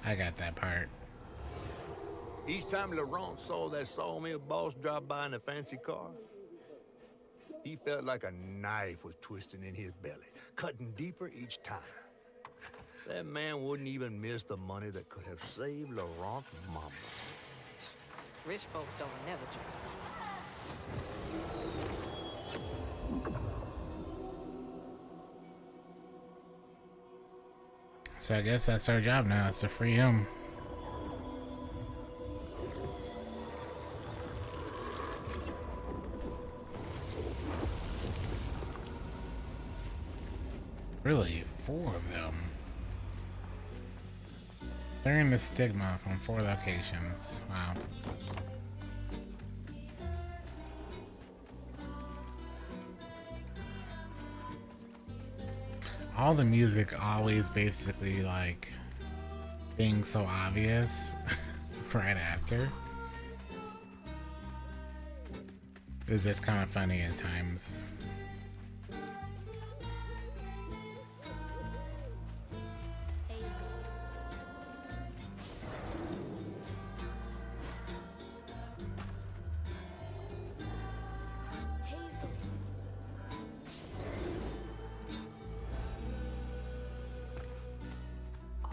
I got that part. Each time Laurent saw that sawmill boss drop by in a fancy car, he felt like a knife was twisting in his belly, cutting deeper each time. That man wouldn't even miss the money that could have saved Laurent's mama. Rich folks don't never change. So I guess that's our job now, is to free him. Really? 4 of them. Clearing the stigma from 4 locations. Wow. All the music always basically like being so obvious right after. It's just kind of funny at times.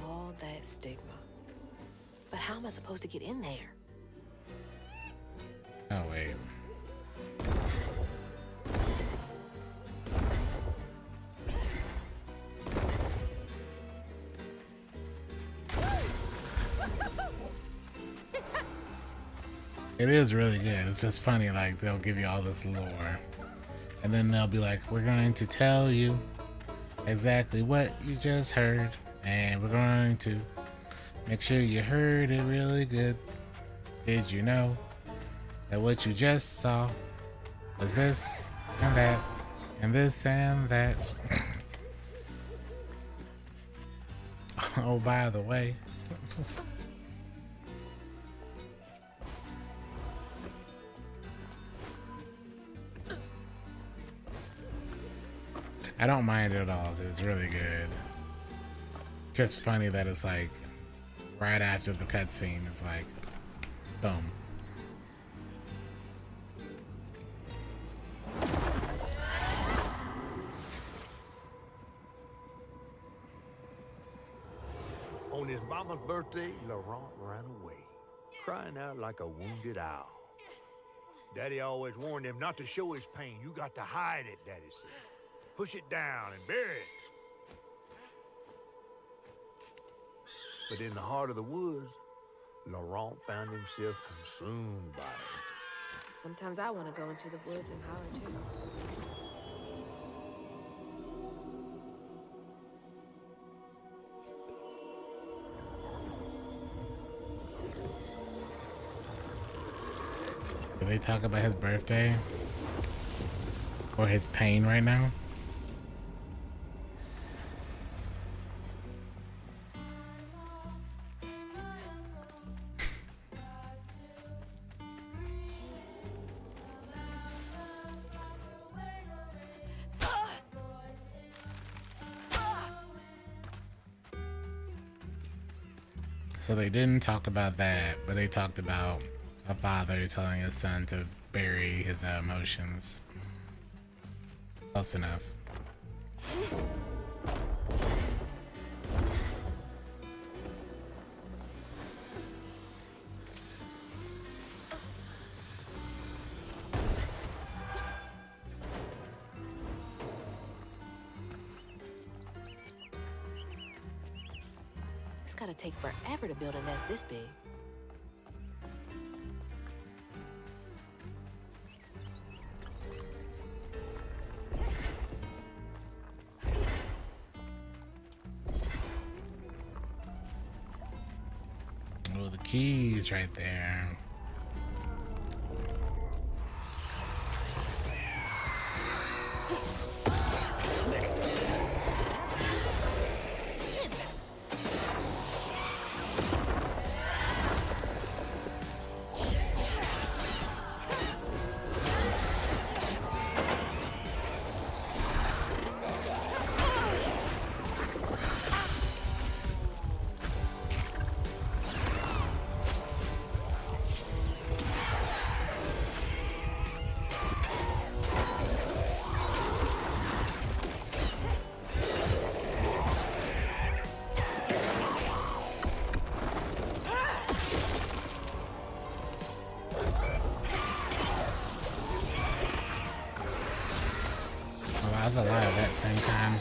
All that stigma. But how am I supposed to get in there? Oh, wait. It is really good. It's just funny, like, they'll give you all this lore. And then they'll be like, we're going to tell you exactly what you just heard. And we're going to make sure you heard it really good. Did you know that what you just saw was this and that and this and that? Oh, by the way. I don't mind it at all because it's really good. It's just funny that it's like right after the cutscene, it's like, boom. On his mama's birthday, Laurent ran away, crying out like a wounded owl. Daddy always warned him not to show his pain. You got to hide it, Daddy said. Push it down and bury it. But in the heart of the woods, Laurent found himself consumed by it. Sometimes I want to go into the woods and holler too. Do they talk about his birthday? Or his pain right now? So they didn't talk about that, but they talked about a father telling his son to bury his emotions. Close enough. It's gotta take forever to build a nest this big. Oh, the keys right there. Wow, there's a lot of that same time.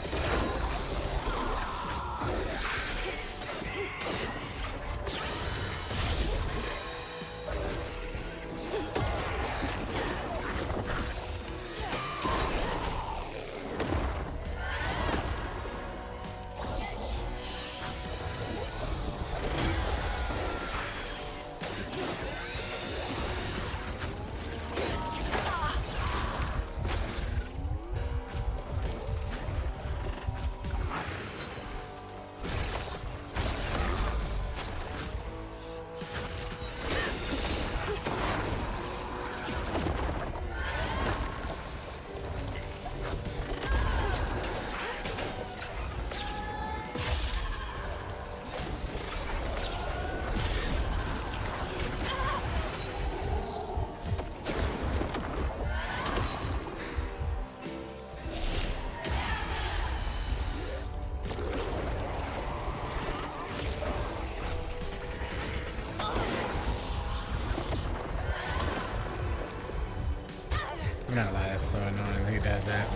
I'm not lying, it's so annoying he does that.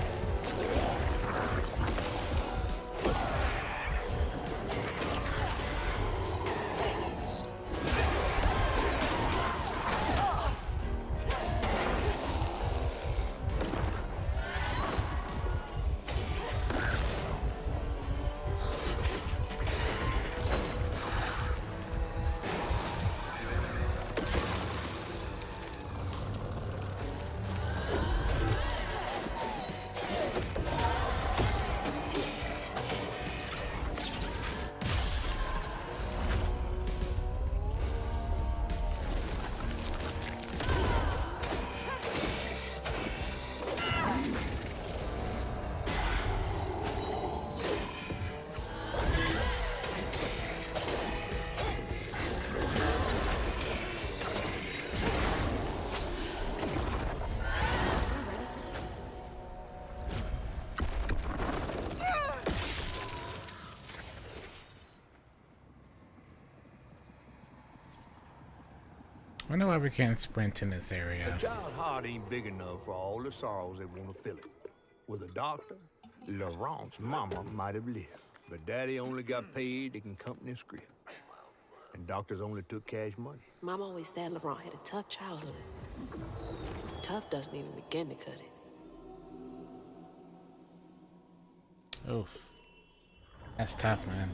I wonder why we can't sprint in this area. A child's heart ain't big enough for all the sorrows that want to fill it. With a doctor, Laurent's mama might have lived, but Daddy only got paid to accompany a script. And doctors only took cash money. Mom always said Laurent had a tough childhood. Tough doesn't even begin to cut it. Oof. That's tough, man.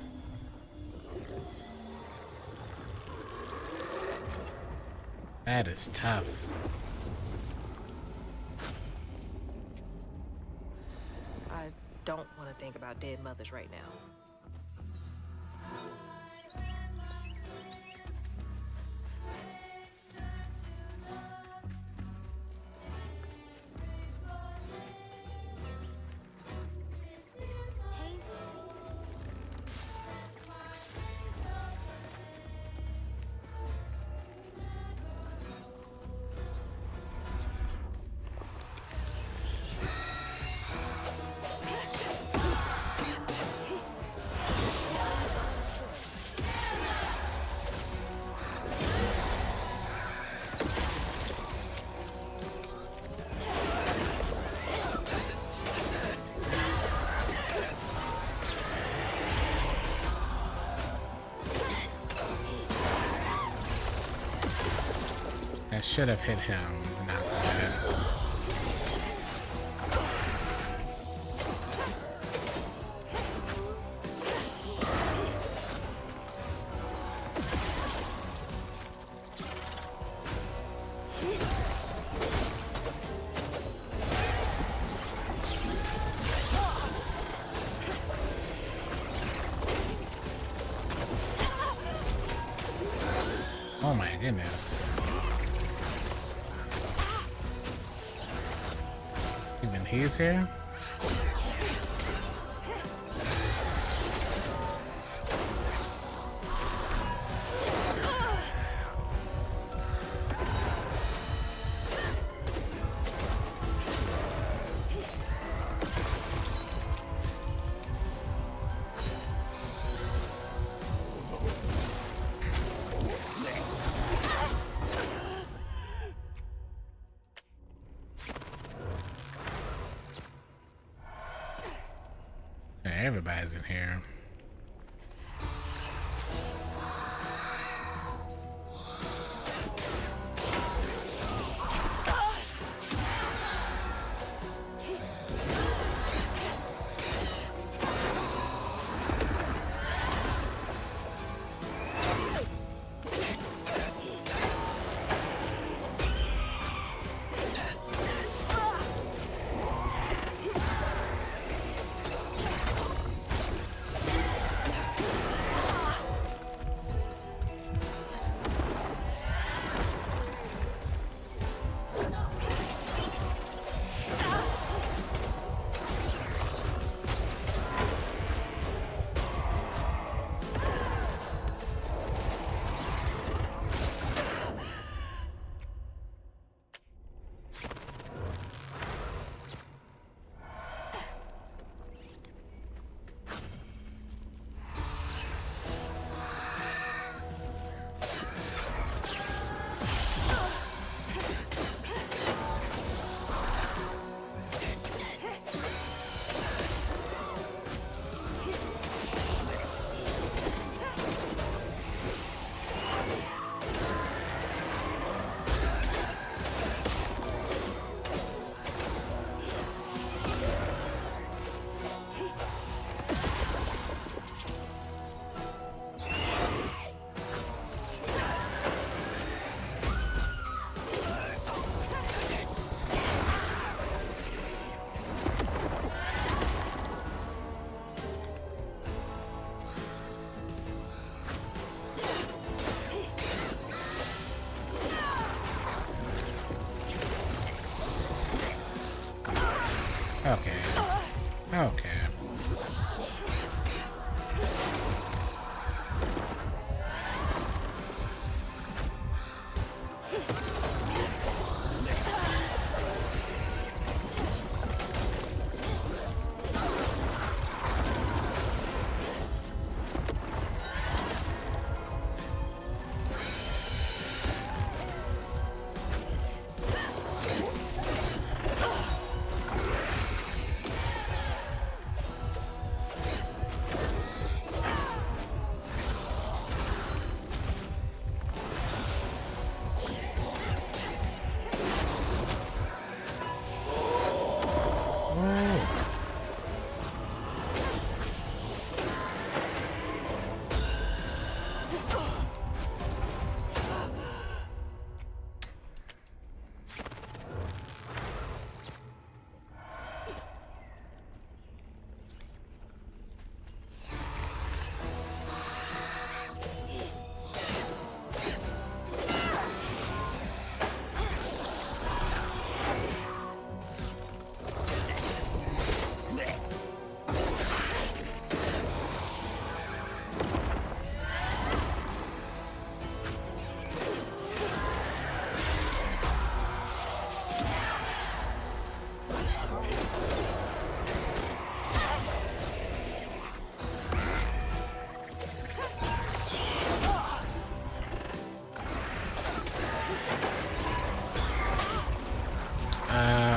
That is tough. I don't want to think about dead mothers right now. I should have hit him, not that. Oh my goodness. Even he's here? Everybody's in here. Okay. Okay.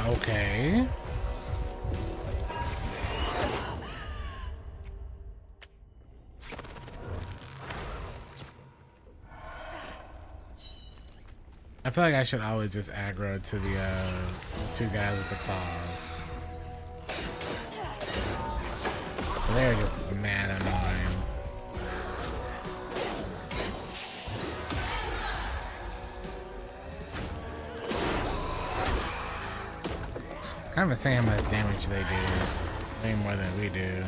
Okay. I feel like I should always just aggro to the two guys with the claws. They're just mad annoying. Kind of insane how much damage they do. Way more than we do.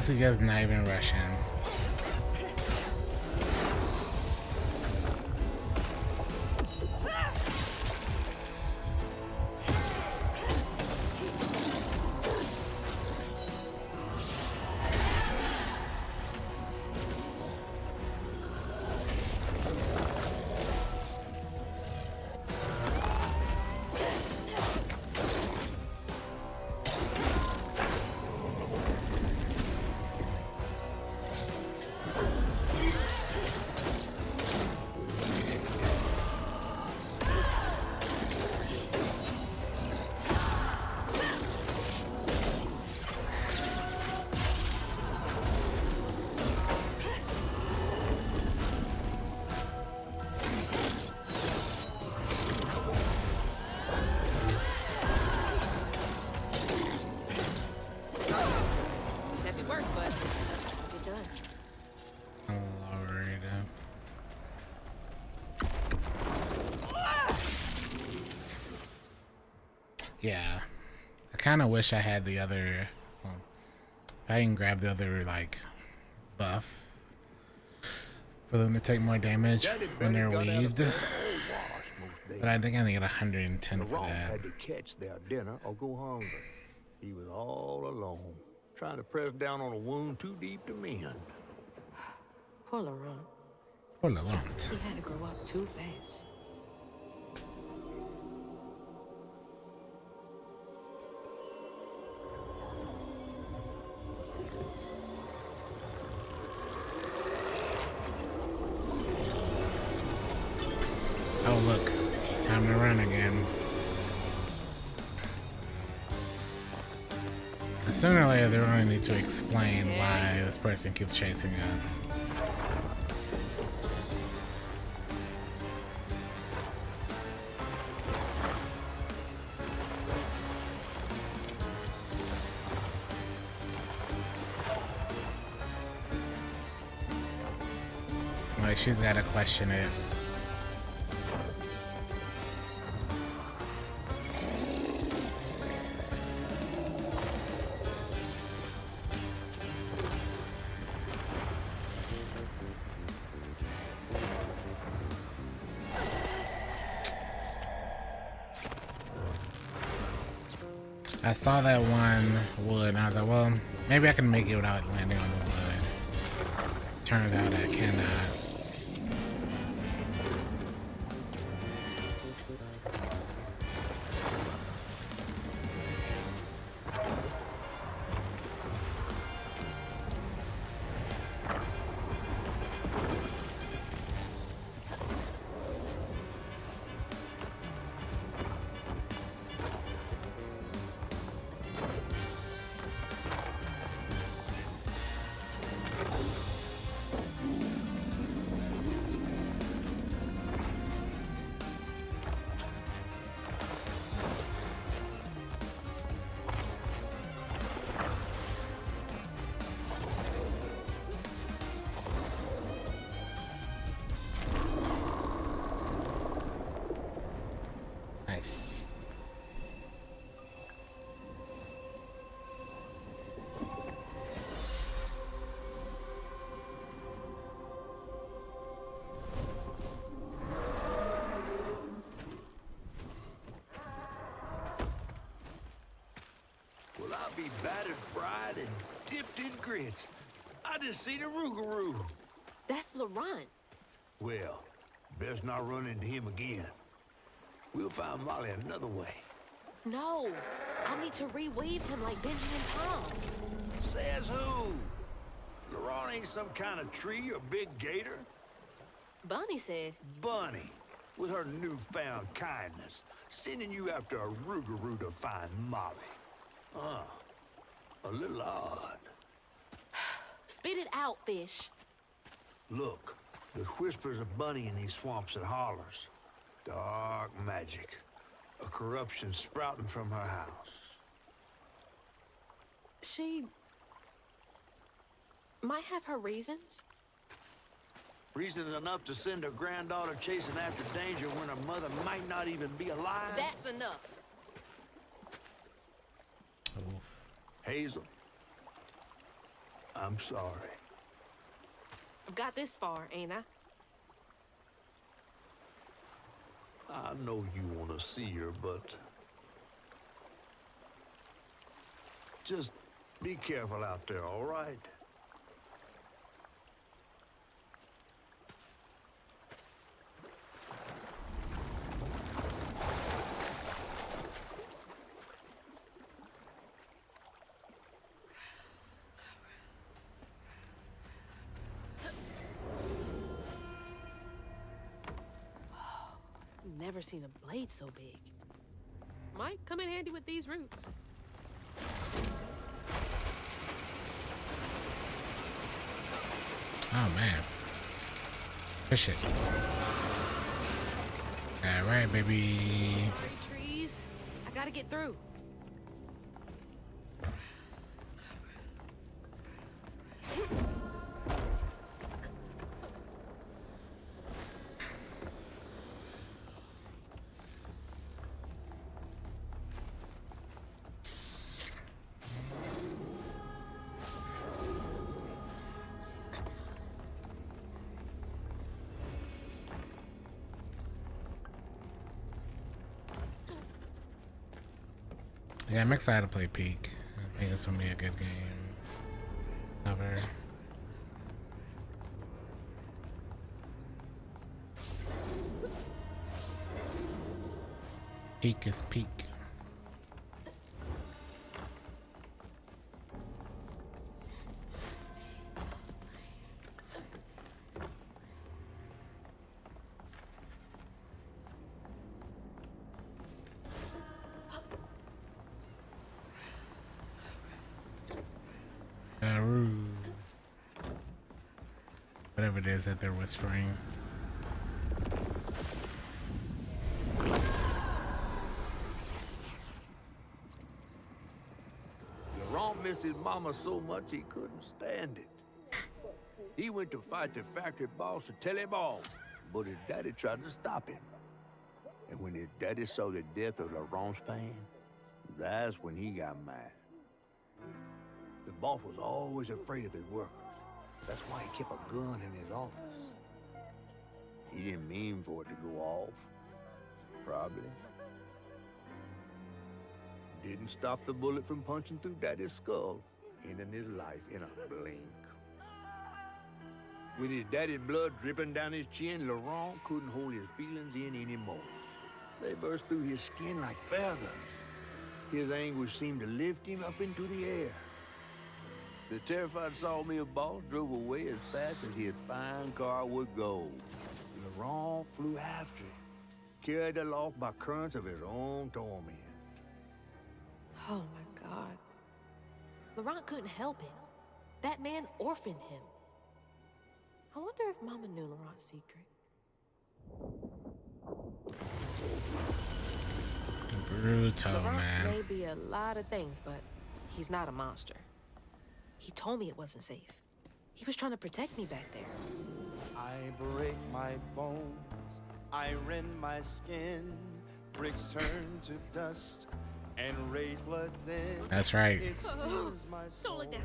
guess he's just not even rushing. Yeah, I kind of wish I had the other. Well, if I can grab the other like buff for them to take more damage when they're weaved. But I think I only get 110 for that. Had to catch their dinner or go hungry. He was all alone, trying to press down on a wound too deep to mend. Poor Laurent. Poor Laurent. He had to grow up too fast. Oh look, time to run again. And sooner or later, they're going to need to explain why this person keeps chasing us. Like, she's got to question it. I saw that one wood and I was like, well, maybe I can make it without landing on the wood. Turns out I cannot. Nice. Well, I'll be battered, fried, and dipped in grits. I just seen a Rougarou. That's Laurent. Well, best not run into him again. We'll find Molly another way. No, I need to reweave him like Benjamin Tom. Says who? Laurent ain't some kind of tree or big gator. Bunny said. Bunny, with her newfound kindness, sending you after a Rougarou to find Molly. A little odd. Spit it out, fish. Look, there's whispers of Bunny in these swamps and hollers. Dark magic. A corruption sprouting from her house. She might have her reasons. Reason enough to send her granddaughter chasing after danger when her mother might not even be alive? That's enough. Hazel. I'm sorry. I've got this far, ain't I? I know you want to see her, but just be careful out there, all right? Never seen a blade so big. Might come in handy with these roots. Oh man. Push it. Alright, baby. Three trees. I gotta get through. Yeah, I'm excited to play Peak. I think it's gonna be a good game. Cover. Peak is peak. Whatever it is that they're whispering. Laurent missed his mama so much he couldn't stand it. He went to fight the factory boss to tell him all, but his daddy tried to stop him. And when his daddy saw the death of Laurent's pain, that's when he got mad. The boss was always afraid of his workers. That's why he kept a gun in his office. He didn't mean for it to go off. Probably. Didn't stop the bullet from punching through Daddy's skull, ending his life in a blink. With his daddy's blood dripping down his chin, Laurent couldn't hold his feelings in anymore. They burst through his skin like feathers. His anguish seemed to lift him up into the air. The terrified sawmill boss drove away as fast as his fine car would go. Laurent flew after it, carried aloft by currents of his own torment. Oh my God. Laurent couldn't help it. That man orphaned him. I wonder if Mama knew Laurent's secret. Brutal, Laurent man. may be a lot of things, but he's not a monster. He told me it wasn't safe. He was trying to protect me back there. I break my bones, I rend my skin, bricks turn to dust, and rage floods in. That's right. It seems my soul look down.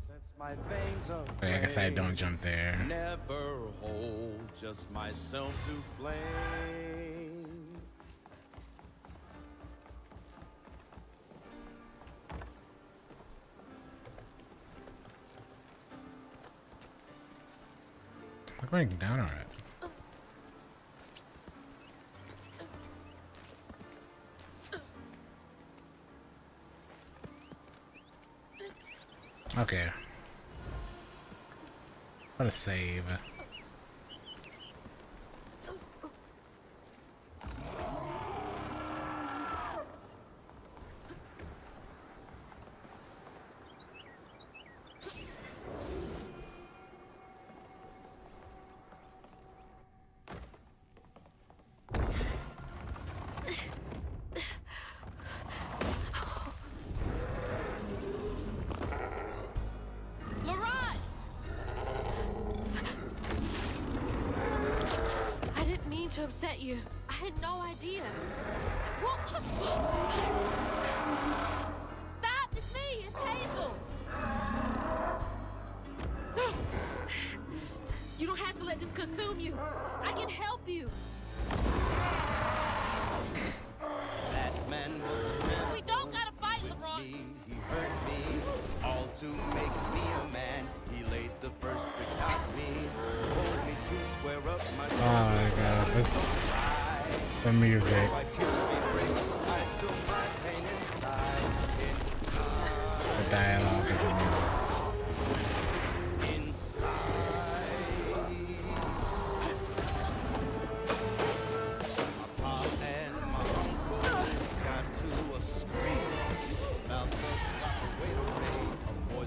sets my veins up. Wait, I guess I don't jump there. Never hold just myself to blame. I'm going down alright. Okay. What a save. To upset you. I had no idea. What? Stop! It's me! It's Hazel! You don't have to let this consume you. I can help you. That man was a man. We don't gotta fight, LeBron. He hurt me, all to make me a man. He laid the first brick out me, told me to square up my Oh my god, that's the music. My tears may break, I soak my pain inside. The dialogue of the music.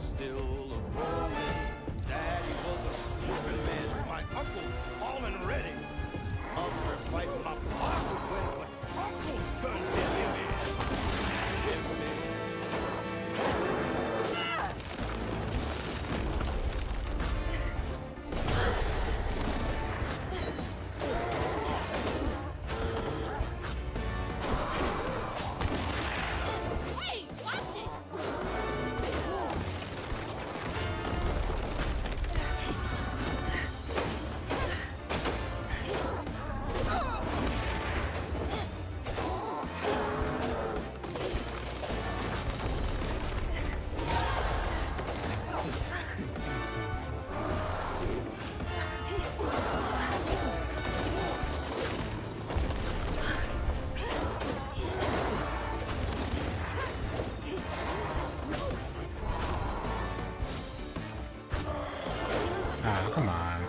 Still a rolling. Daddy was a stupid man. My uncle's all and ready. After fighting my pa would win, but uncle's done him in. Hey, watch it! Ah, come on.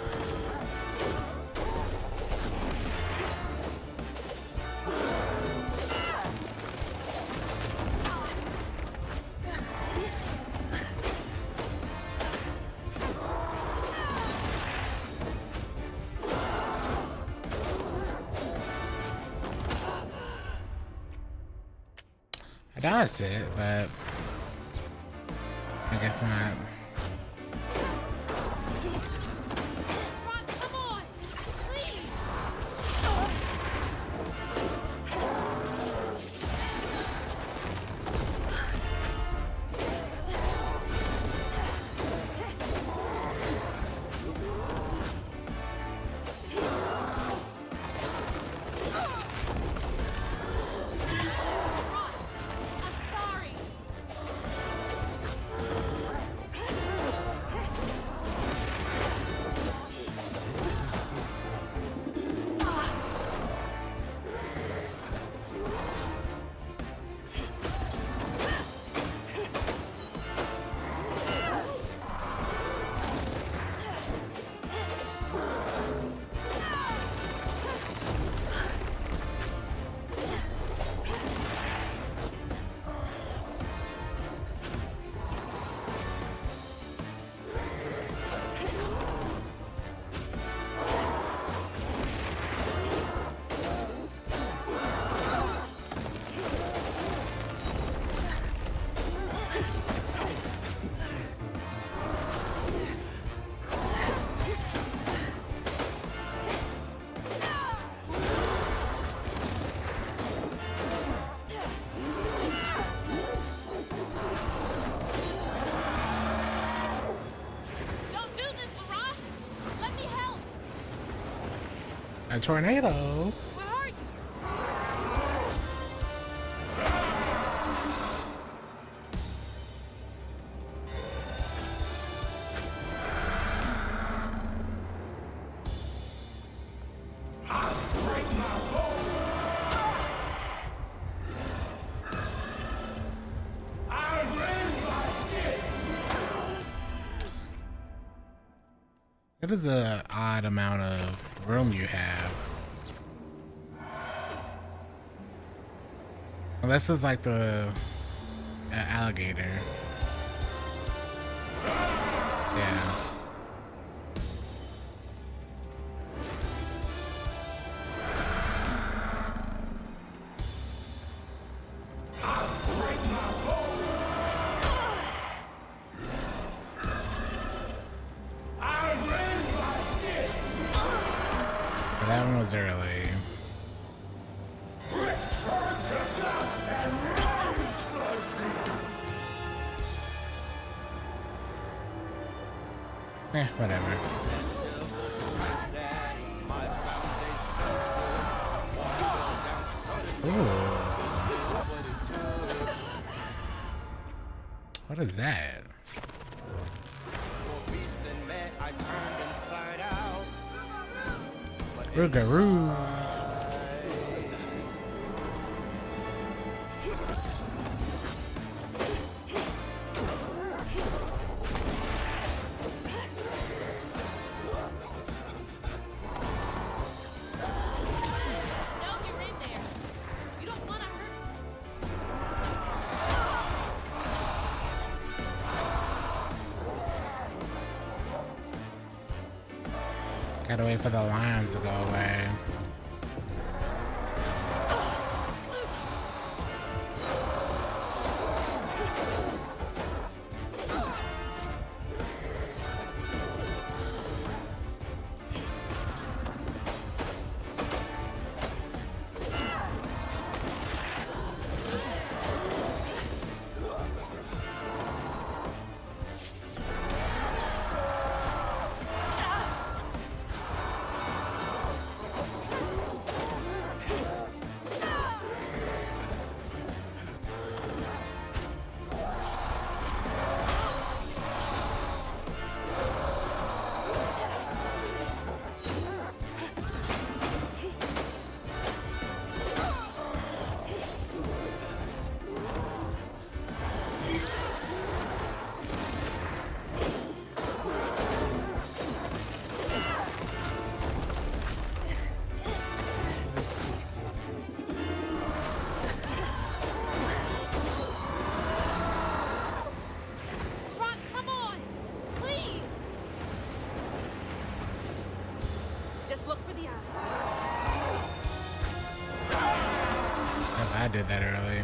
I dodged it, but I guess not. Come on, please. I'm sorry. Don't do this, LeBron. Let me help. A tornado. Where are you? It is a odd amount of room you have. Well, this is like the alligator. Yeah. But that one was early. Whatever. What is that? Rougarou. Gotta wait for the lines to go away. I did that early.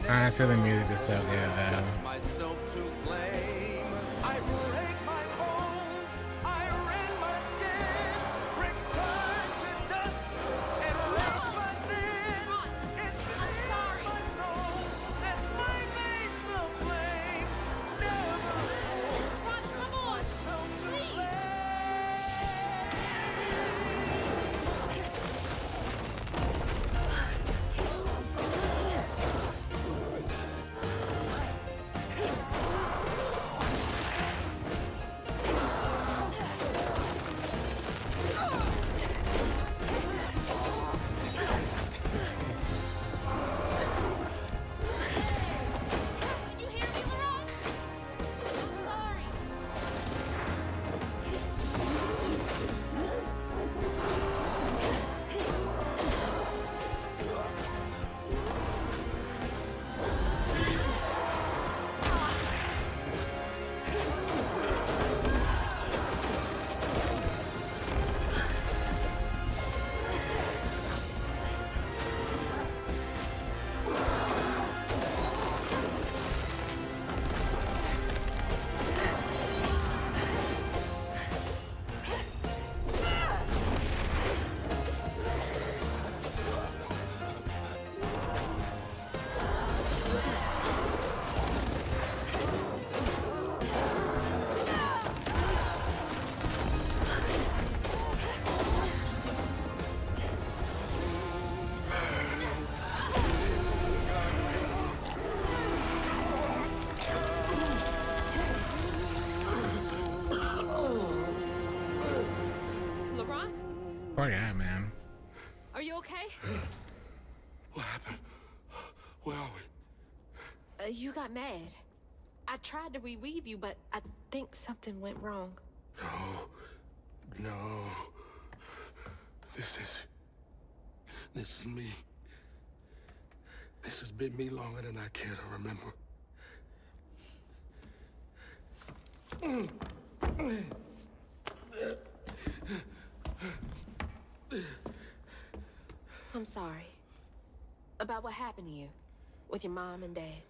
Honestly, the music is so good though. Myself to blame. I break my bones. I rend my skin. Bricks turn to dust and rage my thin. It sears my soul, sets my veins aflame. Never just myself to blame. Poor guy, man. Are you okay? What happened? Where are we? You got mad. I tried to reweave you, but I think something went wrong. No. This is This is me. This has been me longer than I care to remember. I'm sorry. About what happened to you with your mom and dad.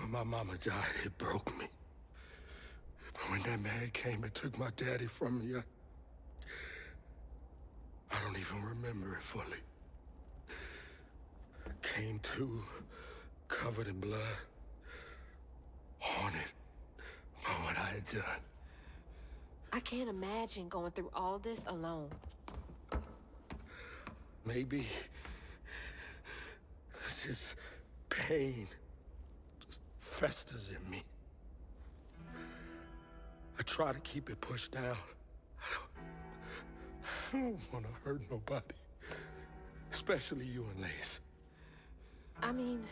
When my mama died, it broke me. But when that man came and took my daddy from me, I don't even remember it fully. Came to, covered in blood, haunted by what I had done. I can't imagine going through all this alone. Maybe this pain just festers in me. I try to keep it pushed down. I don't want to hurt nobody, especially you and Lace. I mean,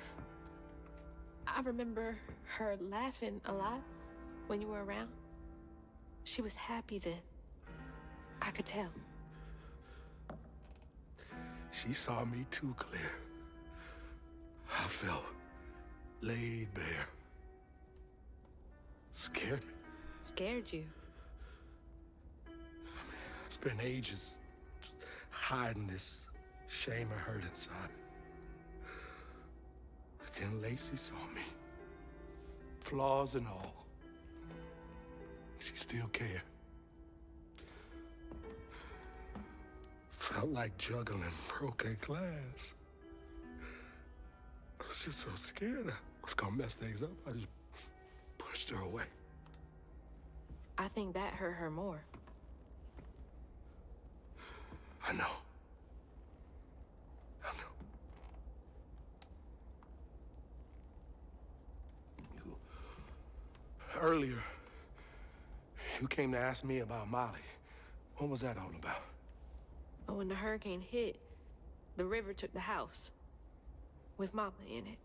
I remember her laughing a lot when you were around. She was happy then. I could tell. She saw me too clear. I felt laid bare. Scared me. Scared you? I spent ages hiding this shame and hurt inside. But then Lacey saw me. Flaws and all. She still cared. Felt like juggling broken glass. I was just so scared I was gonna mess things up. I just pushed her away. I think that hurt her more. I know. Earlier, you came to ask me about Molly. What was that all about? But when the hurricane hit, the river took the house. With Mama in it.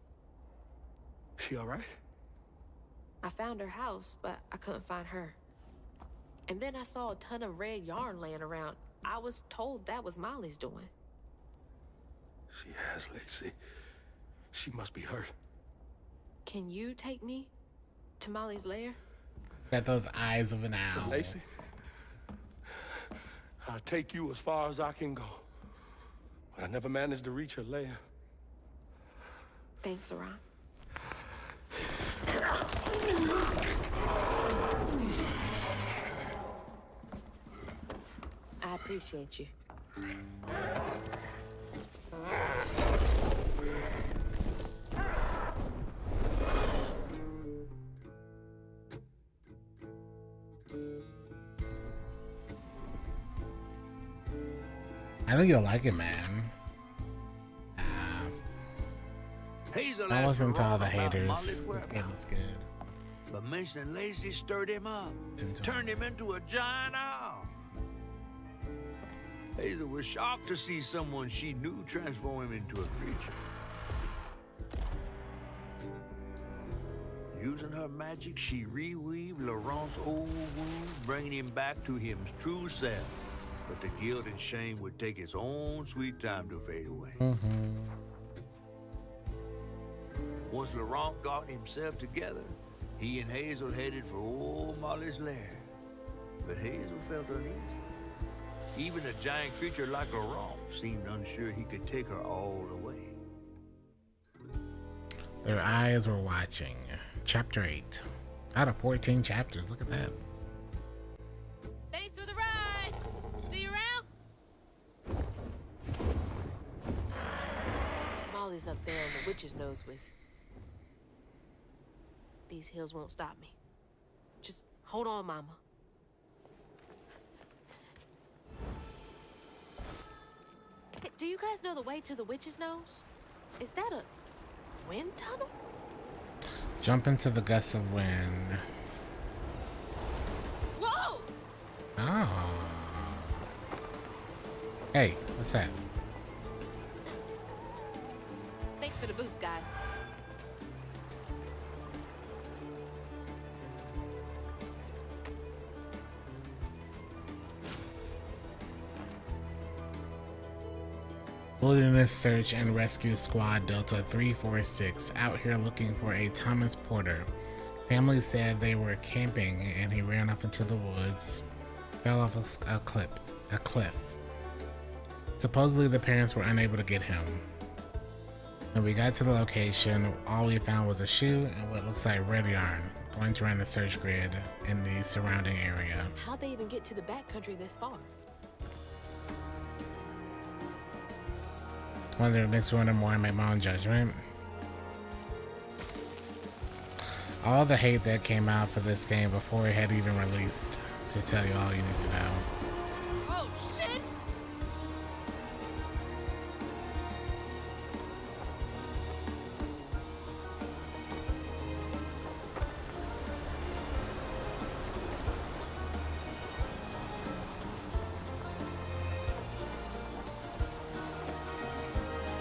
She all right? I found her house, but I couldn't find her. And then I saw a ton of red yarn laying around. I was told that was Molly's doing. She has, Lacey. She must be hurt. Can you take me to Molly's lair? Got those eyes of an owl. So, Lacey, I'll take you as far as I can go. But I never managed to reach her lair. Thanks, Saran. I appreciate you. I think you'll like it, man. Hazel I asked listen to all Ron the about haters. Molly's It's good. whereabouts. It's good. But mentioning Lacey stirred him up, turned him into a giant owl. Hazel was shocked to see someone she knew transform him into a creature. Using her magic, she reweaved Laurent's old wound, bringing him back to his true self. But the guilt and shame would take its own sweet time to fade away. Once Laurent got himself together, he and Hazel headed for old Molly's lair. But Hazel felt uneasy. Even a giant creature like Laurent seemed unsure he could take her all the way. Their eyes were watching. Chapter 8. Out of 14 chapters. Look at that. Thanks for the ride. See you around. Molly's up there on the witch's nose with. These hills won't stop me. Just hold on, Mama. Hey, do you guys know the way to the witch's nose? Is that a wind tunnel? Jump into the gusts of wind. Whoa! Oh. Hey, what's that? Thanks for the boost, guys. Wilderness Search and Rescue Squad Delta 346 out here looking for a Thomas Porter. Family said they were camping and he ran off into the woods, fell off a cliff. Supposedly the parents were unable to get him. When we got to the location, all we found was a shoe and what looks like red yarn, going to run the search grid in the surrounding area. How'd they even get to the backcountry this far? Wonder if it makes me wonder more and make my own judgment. All the hate that came out for this game before it had even released should tell you all you need to know. Oh, shit!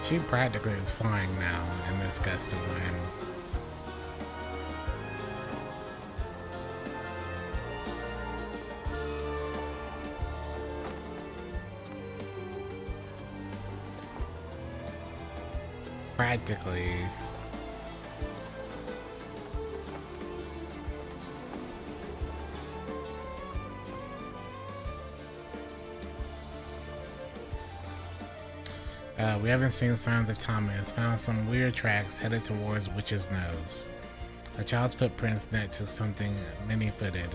She practically is flying now in this gust of wind. Practically. We haven't seen signs of Thomas. Found some weird tracks headed towards Witch's Nose. A child's footprints net to something many-footed.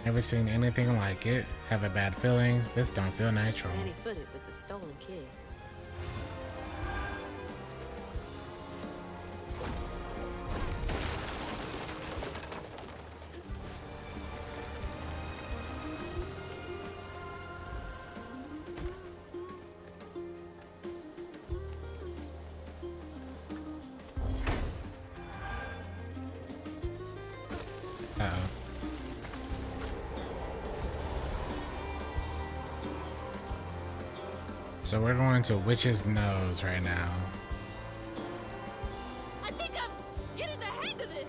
Never seen anything like it. Have a bad feeling. This don't feel natural. Many-footed with the stolen kid. So we're going to Witch's Nose right now. I think I'm getting the hang of this.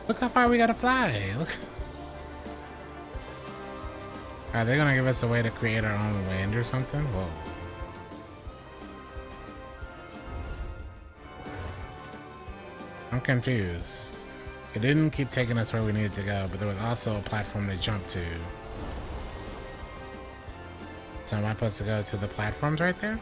Look how far we gotta fly. Look. Are they gonna give us a way to create our own wind or something? Whoa. I'm confused. It didn't keep taking us where we needed to go, but there was also a platform to jump to. So am I supposed to go to the platforms right there?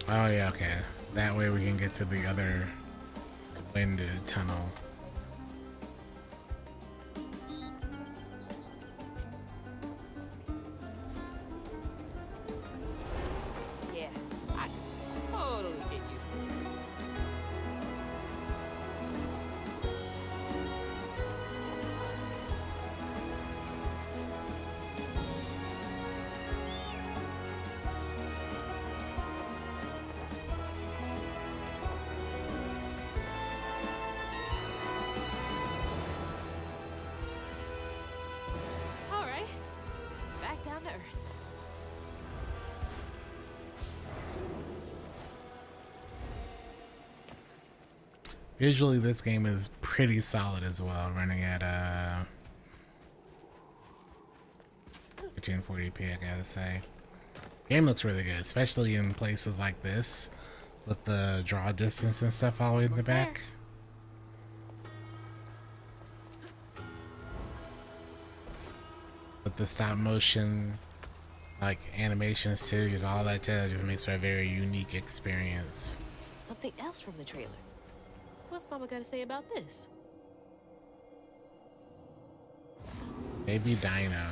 Oh yeah, okay. That way we can get to the other wind tunnel. Yeah, I can totally get used to this. All right, back down to earth. Visually, this game is pretty solid as well, running at 1540p, I gotta say. Game looks really good, especially in places like this, with the draw distance and stuff all the way in the back. With the stop motion, like animations too, just all that just makes for a very unique experience. Something else from the trailer. What's Mama got to say about this? Baby Dino.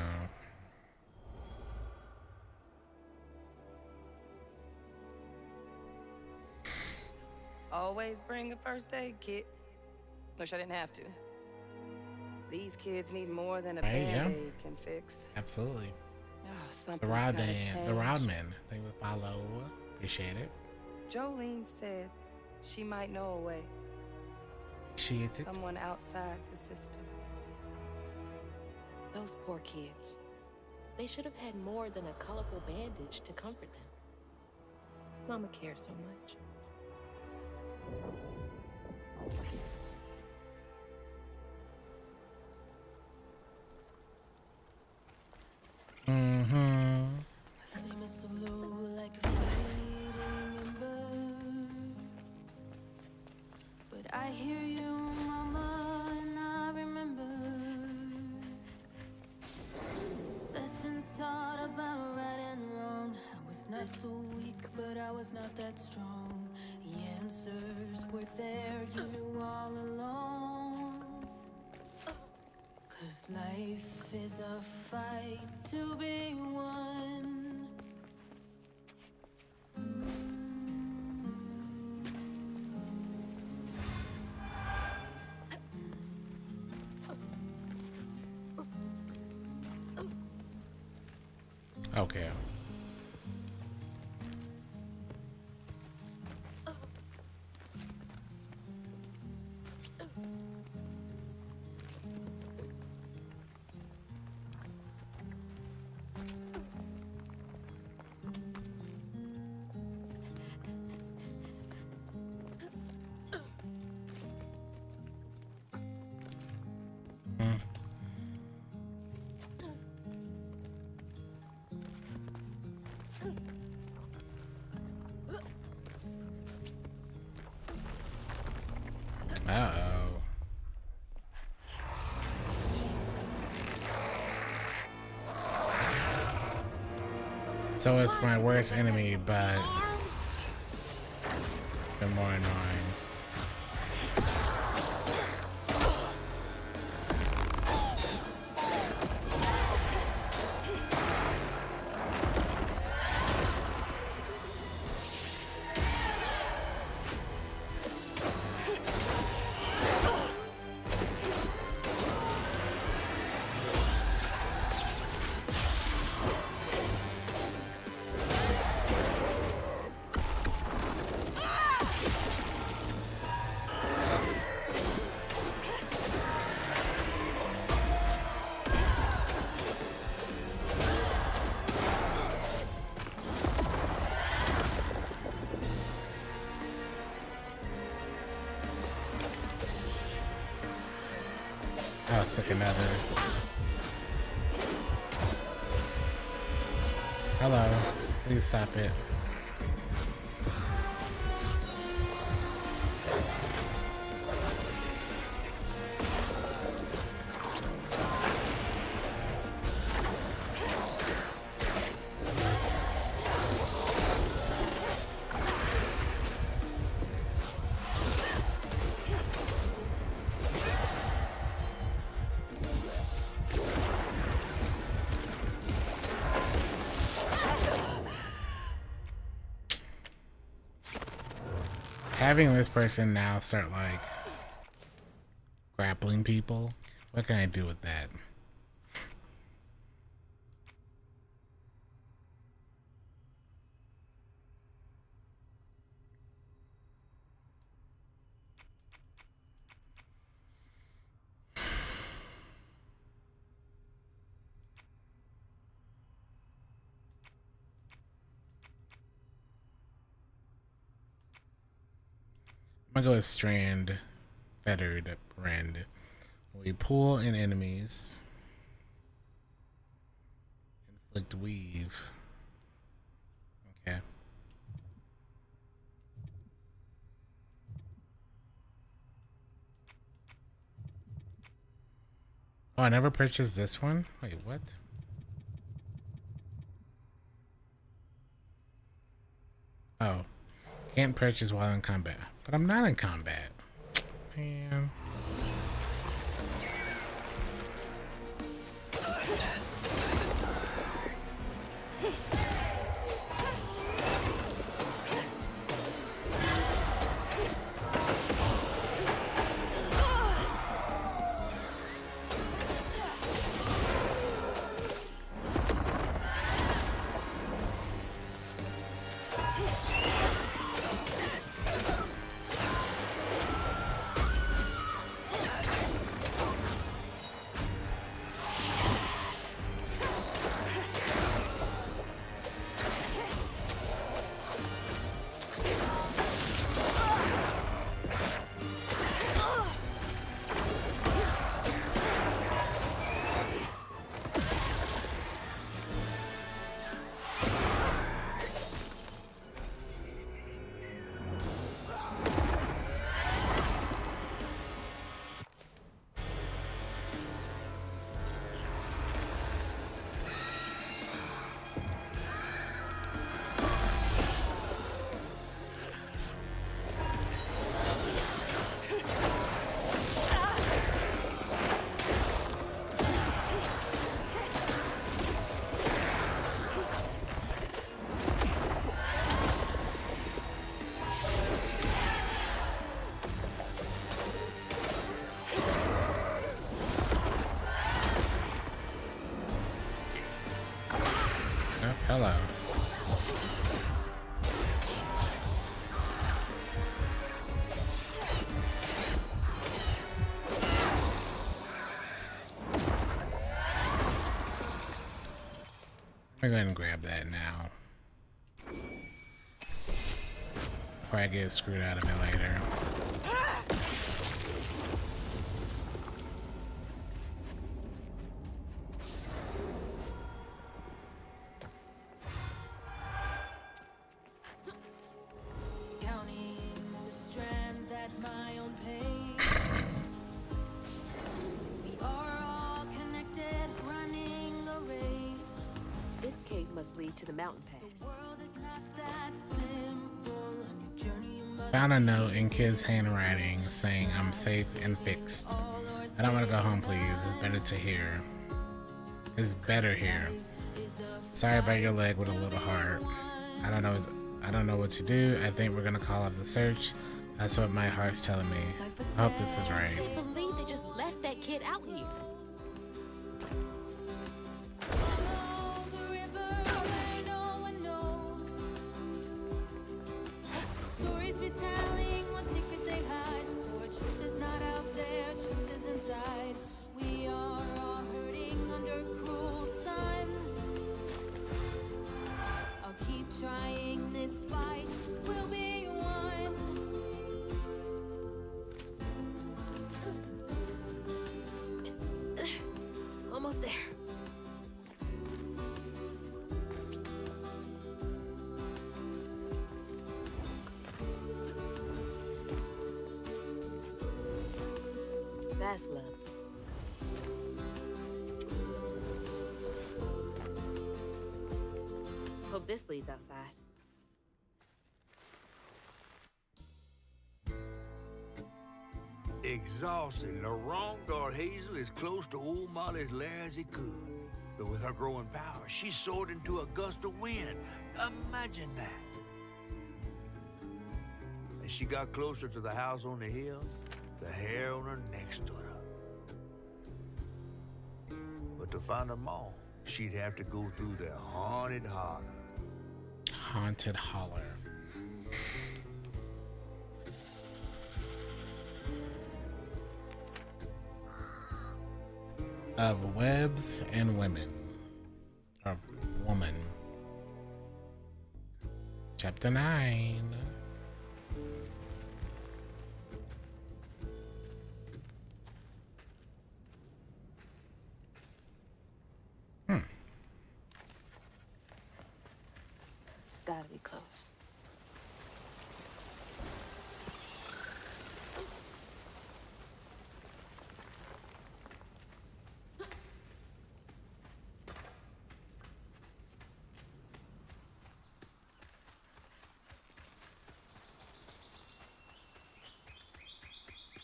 Always bring a first aid kit. Wish I didn't have to. These kids need more than a Right, yeah. band-aid can fix. Absolutely. Oh, The something's Rod gotta Man, change. the Rodman. They would follow. Appreciate it. Jolene said she might know a way. Appreciate it. Someone outside the system. Those poor kids. They should have had more than a colorful bandage to comfort them. Mama cared so much. My flame is so low, like a fading ember. But I hear you, Mama, and I remember lessons taught about right and wrong. I was not so weak, but I was not that strong. The answers were there, you knew all along. 'Cause life is a fight to be won. Okay. Uh-oh. So it's my worst enemy, but the more annoying. Oh, it's like another. Hello. Please stop it. Having this person now start like grappling people, what can I do with that? I'm gonna go with Strand, Fettered Rend. We pull in enemies. Inflict Weave. Okay. Oh, I never purchased this one? Wait, what? Oh. Can't purchase while in combat. But I'm not in combat. Man. hello. I'm gonna go ahead and grab that now before I get screwed out of it later. Must lead to the mountain pass. Found a note in Kid's handwriting saying I'm safe and fixed. I don't want to go home, please. It's better to hear. It's better here. Sorry about your leg with a little heart. I don't know what to do. I think we're gonna call off the search. That's what my heart's telling me. I hope this is right. I can't believe they just left that kid out here. Trying this fight will be won. Almost there. That's love. Hope this leads outside. Exhausted, Laurent Hazel is close to old Molly's lair as he could. But with her growing power, she soared into a gust of wind. Imagine that. As she got closer to the house on the hill, the hair on her neck stood up. But to find them all, she'd have to go through the haunted holler. Haunted holler. Of webs and women. Or woman. Chapter 9. Gotta be close.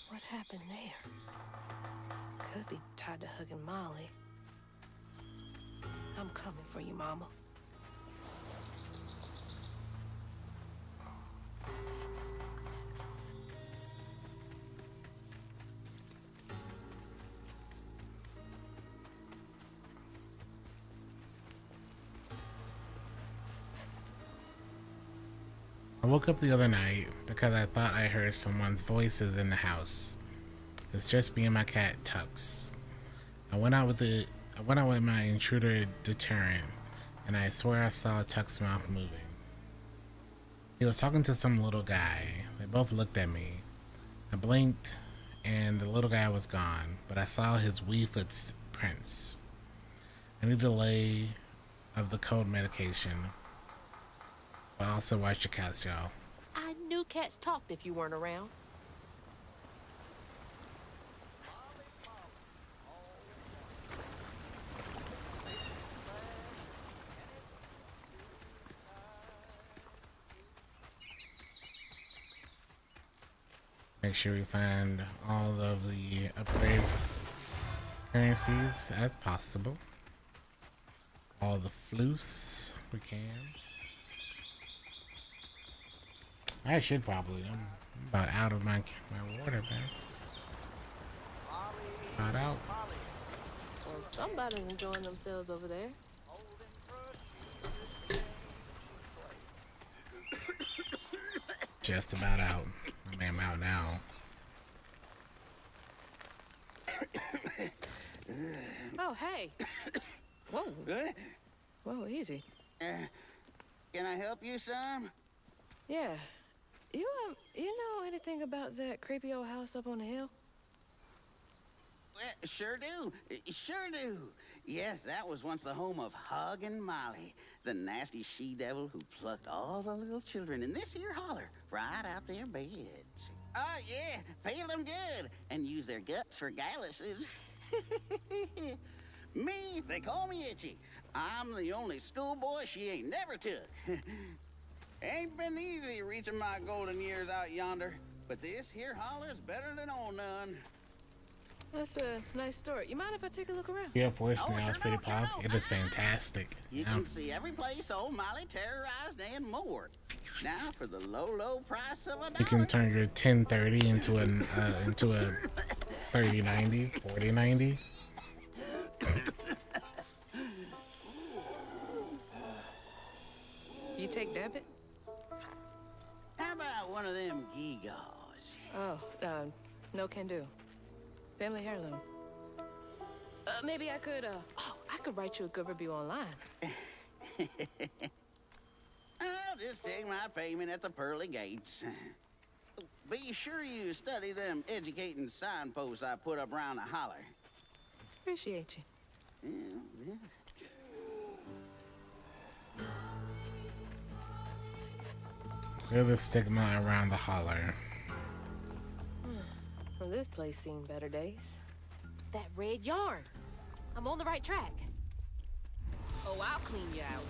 What happened there? Could be tied to hugging Molly. I'm coming for you, Mama. I woke up the other night because I thought I heard someone's voices in the house. It's just me and my cat Tux. I went out with my intruder deterrent, and I swear I saw Tux's mouth moving. He was talking to some little guy. They both looked at me. I blinked, and the little guy was gone, but I saw his wee footprints. I need a delay of the cold medication. But also watch your cats, y'all. I knew cats talked if you weren't around. Make sure we find all of the upgrades currencies as possible. All the floofs we can. I should probably. I'm about out of my water, man. Not out. Well, somebody's enjoying themselves over there. Just about out. I mean, I'm out now. Oh, hey. Whoa. Whoa, easy. Can I help you, son? Yeah. You know anything about that creepy old house up on the hill? Sure do. Sure do. Yes, that was once the home of Hug and Molly, the nasty she-devil who plucked all the little children in this here holler right out their beds. Oh, yeah, peel them good and use their guts for galluses. Me, they call me Itchy. I'm the only schoolboy she ain't never took. Ain't been easy reaching my golden years out yonder, but this here holler's better than old none. That's a nice story. You mind if I take a look around? Your voice now is pretty pop. It is fantastic. You can see every place old Molly terrorized and more. Now for the low price of $1. You can turn your 1030 into a 3090, 4090. You take debit? How about one of them gewgaws? Oh, no can do. Family heirloom. Maybe I could, I could write you a good review online. I'll just take my payment at the pearly gates. Be sure you study them educating signposts I put up around the holler. Appreciate you. Yeah. Clear the stigma around the holler. Well, this place seen better days. That red yarn. I'm on the right track. Oh, I'll clean you out.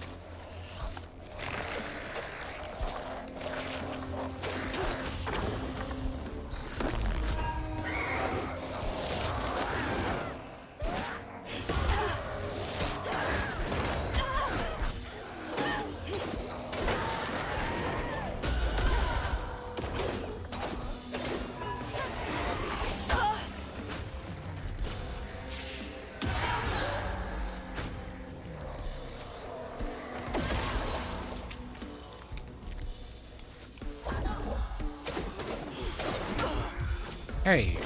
Hey,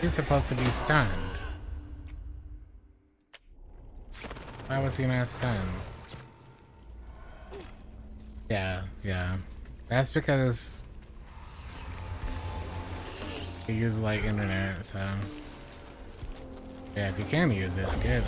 he's supposed to be stunned. Why was he not stunned? Yeah. That's because he uses like internet, so yeah, if you can use it, it's good.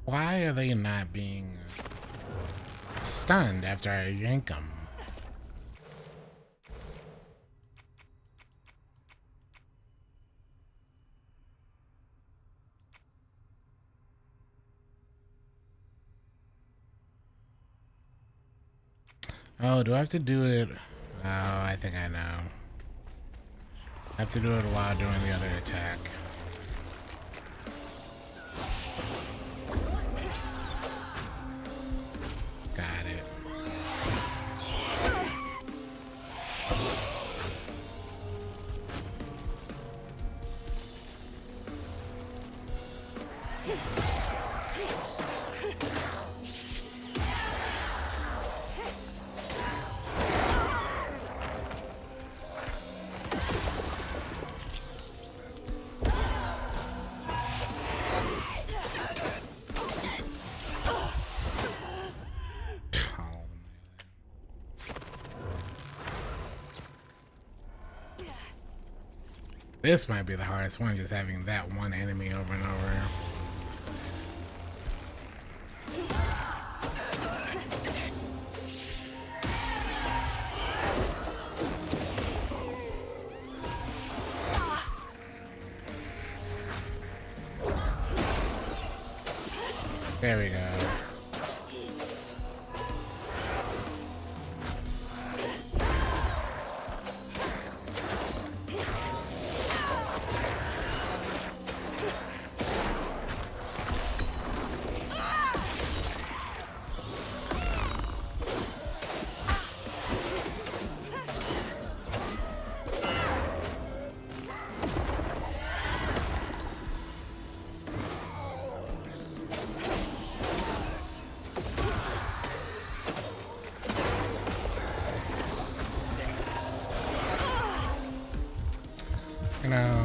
Why are they not being stunned after I yank them? Oh, do I have to do it? Oh, I think I know. I have to do it while doing the other attack. Got it. This might be the hardest one, just having that one enemy over and over. There we go. You know.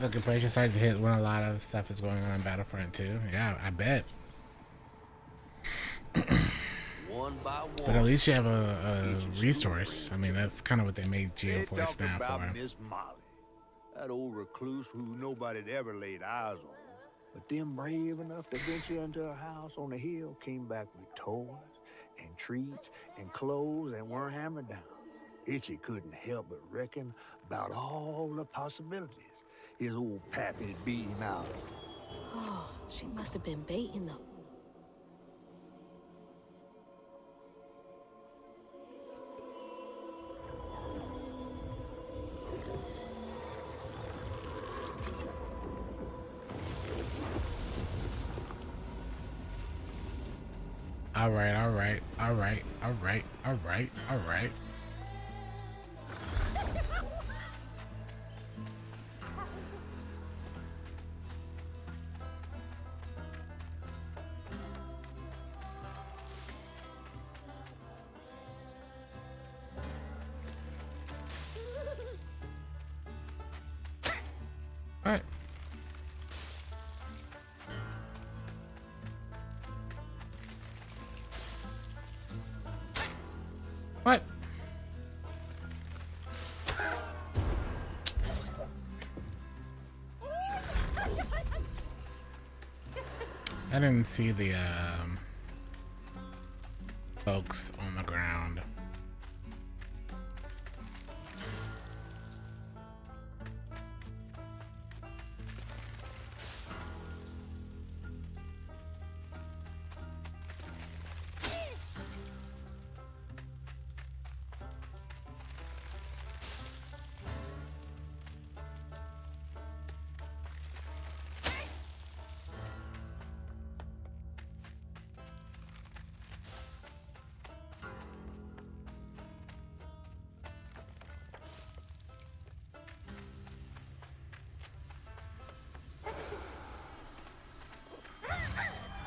The compression started to hit when a lot of stuff is going on in Battlefront 2. Yeah, I bet. One by one. But at least you have a resource. I mean, that's kind of what they made GeoForce now about for. Miss Molly, that old recluse who nobody'd ever laid eyes on. But them brave enough to venture into her house on the hill came back with toys and treats and clothes and weren't hammered down. Itchy couldn't help but reckon about all the possibilities his old pappy'd beat him out of. Oh, she must have been baiting them. All right. What? What? I didn't see the folks on the ground.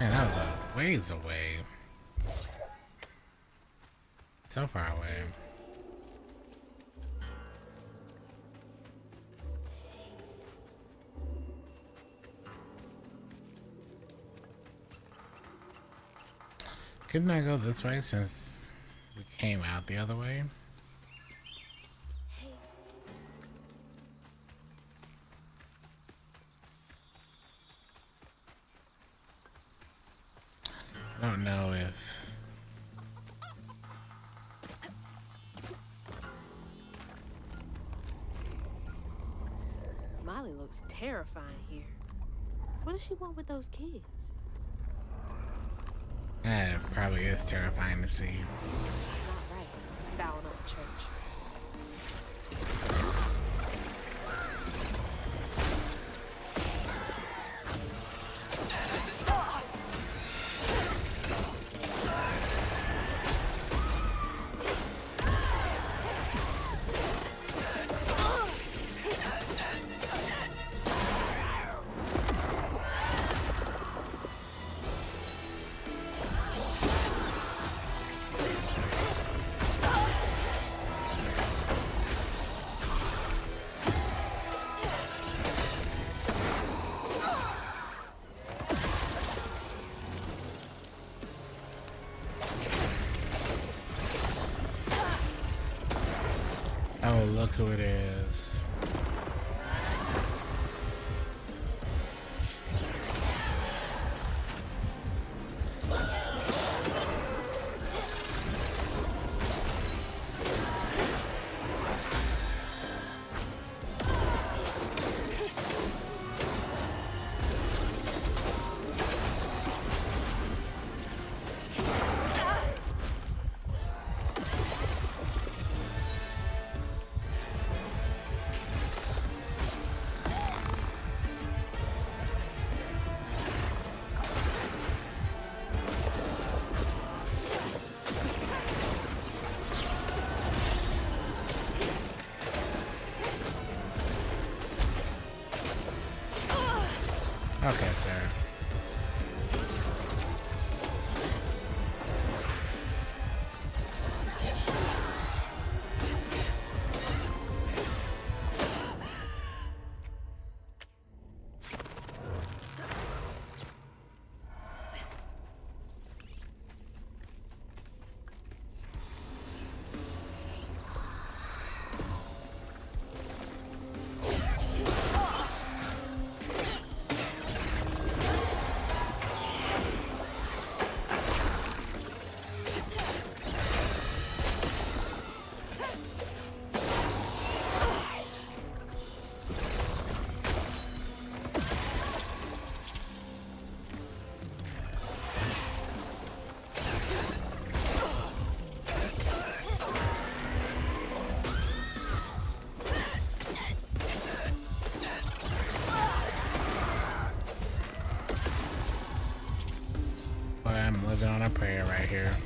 Man, that was a ways away. So far away. Couldn't I go this way since we came out the other way? I don't know if... Molly looks terrifying here. What does she want with those kids? That probably is terrifying to see. Not right. Fouling up the church. Oh, look who it is. Okay, Sarah. Boy, I'm living on a prayer right here.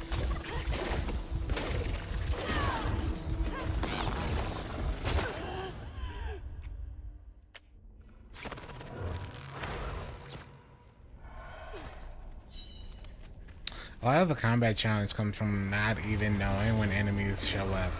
A lot of the combat challenge comes from not even knowing when enemies show up.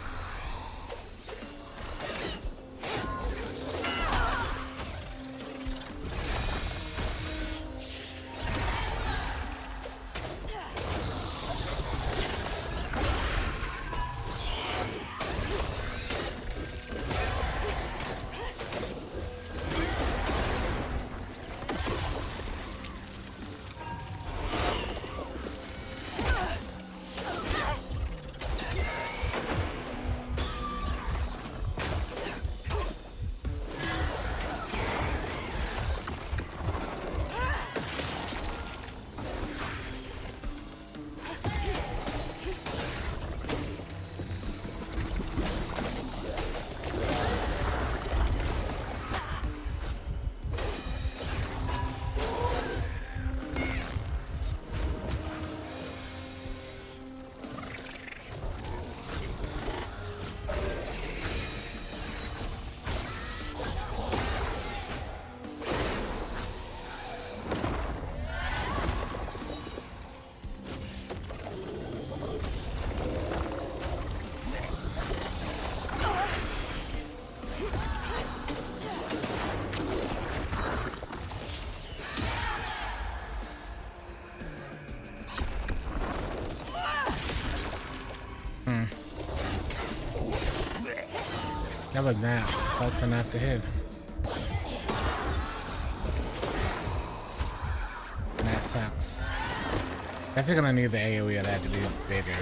That was not close enough to hit. And that sucks. Definitely gonna need the AoE of that to be bigger.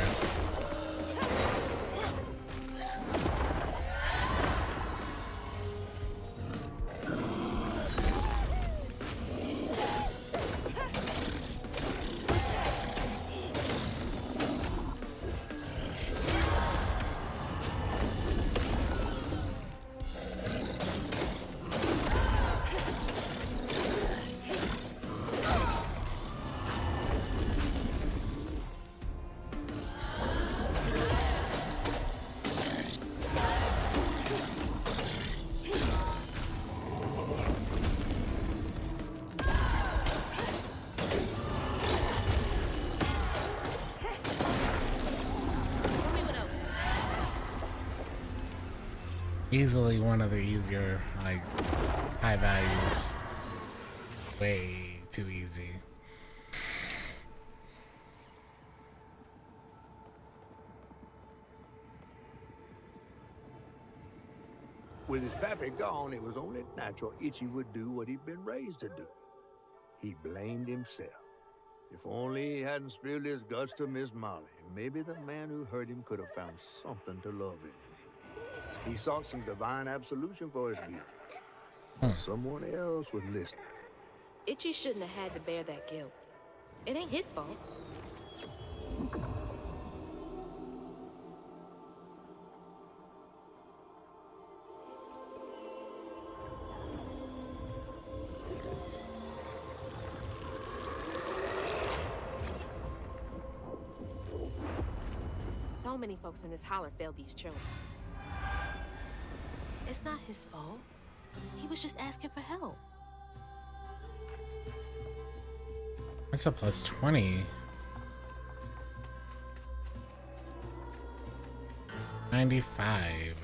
Easily one of the easier, like, high values. Way too easy. With his pappy gone, it was only natural Itchy would do what he'd been raised to do. He blamed himself. If only he hadn't spilled his guts to Miss Molly, maybe the man who hurt him could have found something to love in him. He sought some divine absolution for his guilt. Someone else would listen. Itchy shouldn't have had to bear that guilt. It ain't his fault. So many folks in this holler failed these children. It's not his fault. He was just asking for help. That's a plus 20. 95.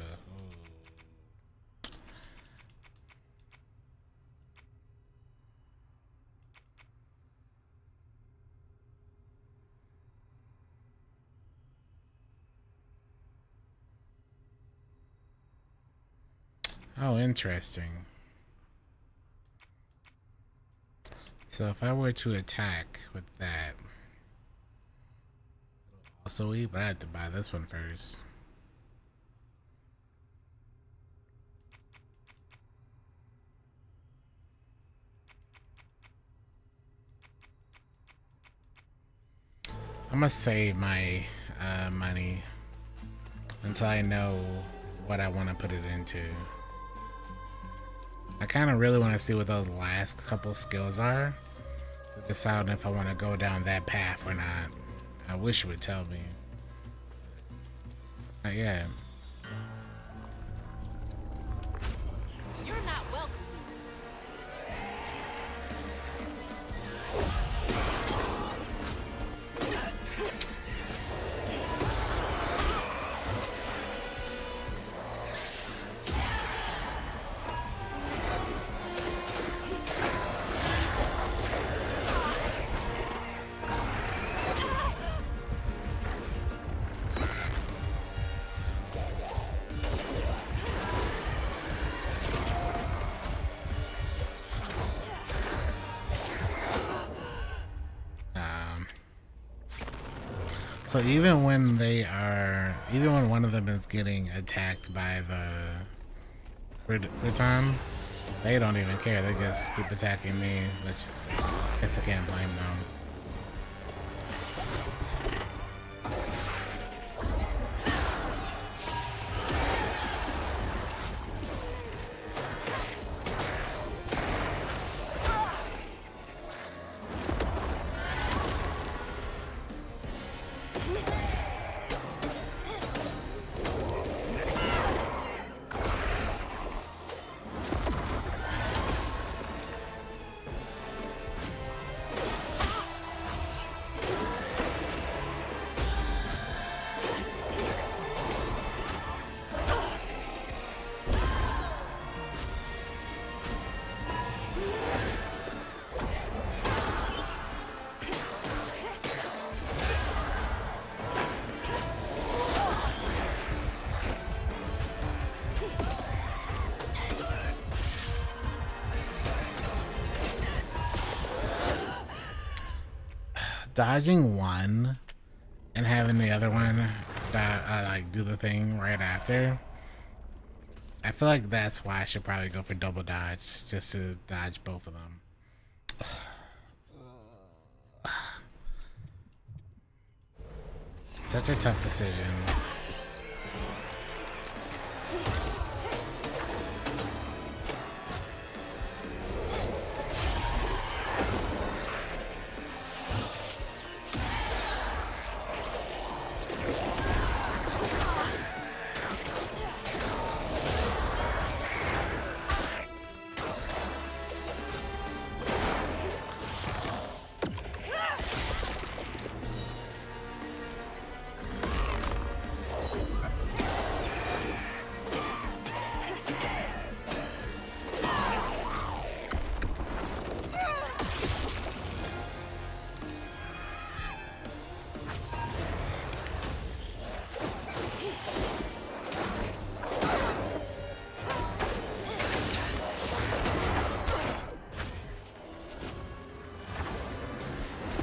Oh, interesting. So if I were to attack with that, also eat, but I have to buy this one first. I'm gonna save my money until I know what I want to put it into. I kind of really want to see what those last couple skills are to decide if I want to go down that path or not. I wish it would tell me. But yeah. You're not welcome. So even when one of them is getting attacked by the Criton, they don't even care. They just keep attacking me, which I guess I can't blame them. dodging one and having the other one like do the thing right after. I feel like that's why I should probably go for double dodge, just to dodge both of them. Such a tough decision.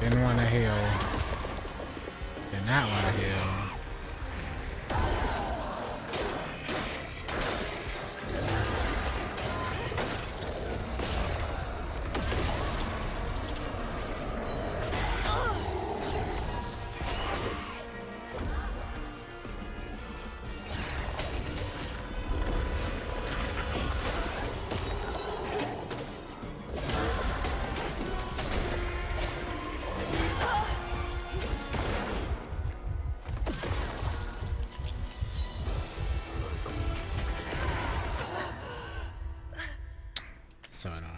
Didn't want to heal. Did not want to heal. So annoying.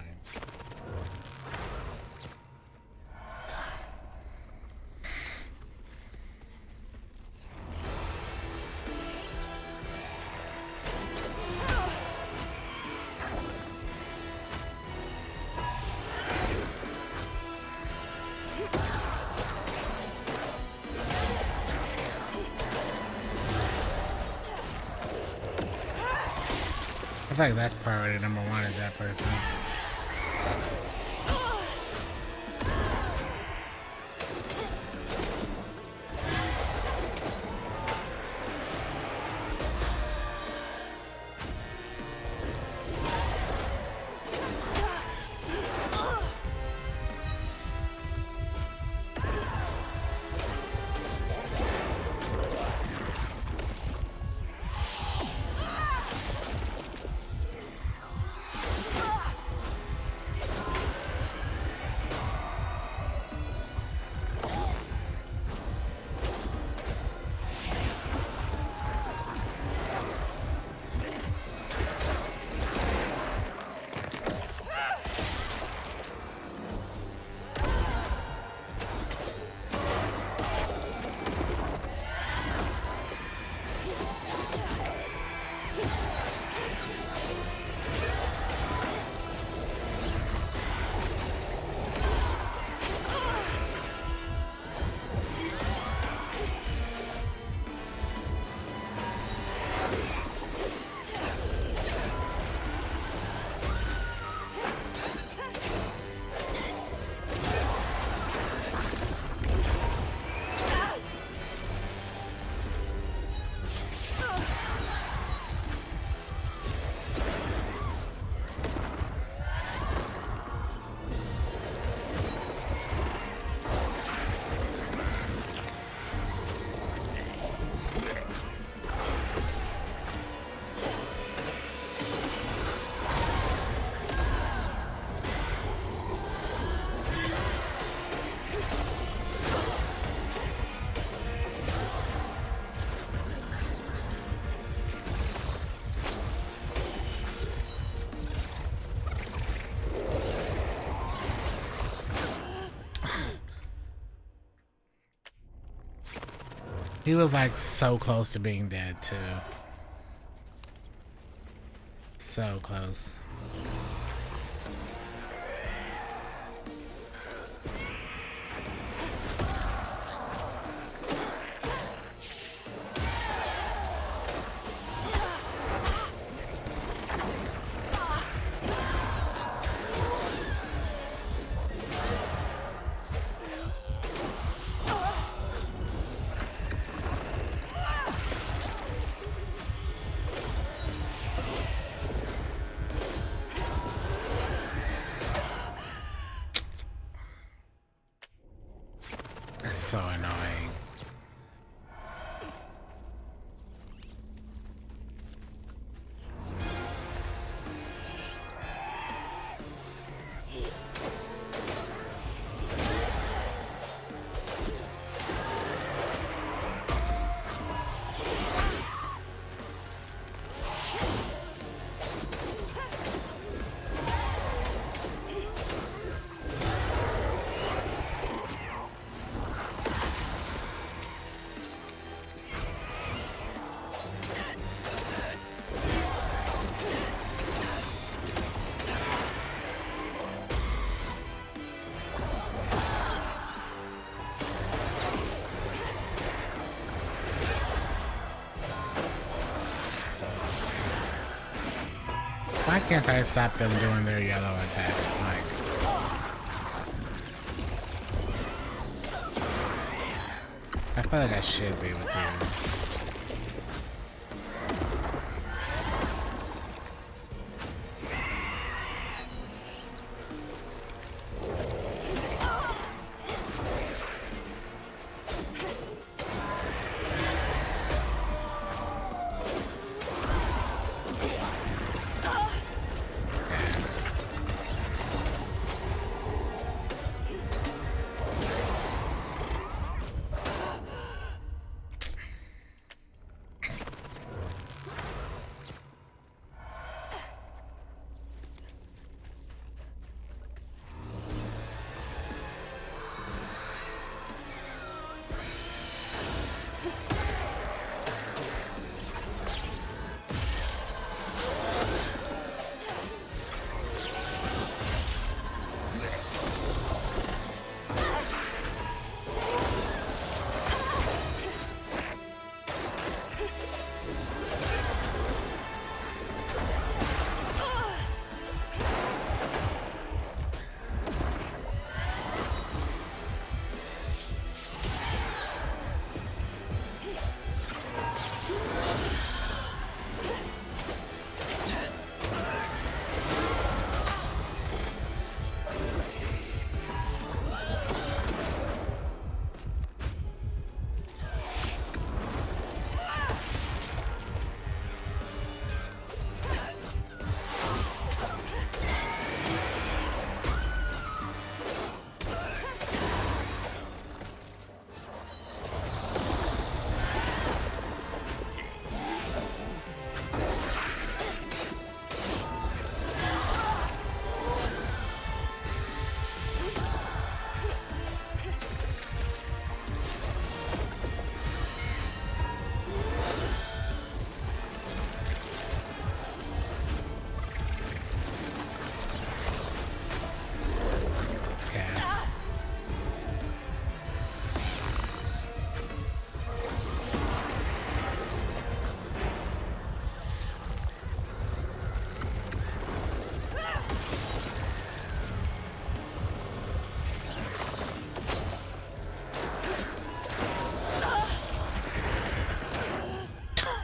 I feel like that's priority number one is that person. He was like so close to being dead too. So close. That's so annoying. Why can't I stop them doing their yellow attack? Like, I feel like I should be able to.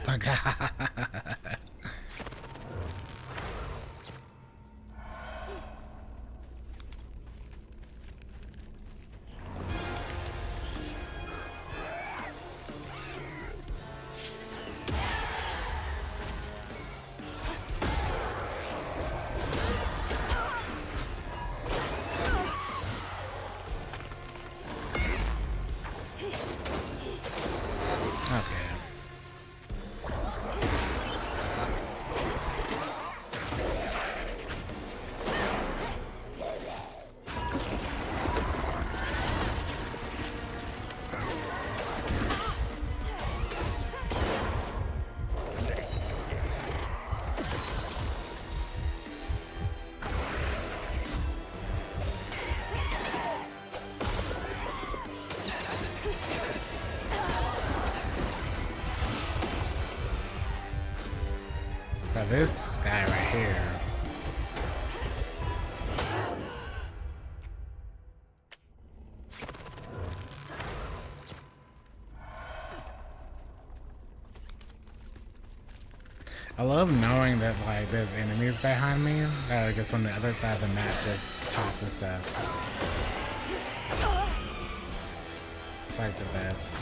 My God. Now this guy right here. I love knowing that like there's enemies behind me that are just on the other side of the map just tossing stuff. It's like the best.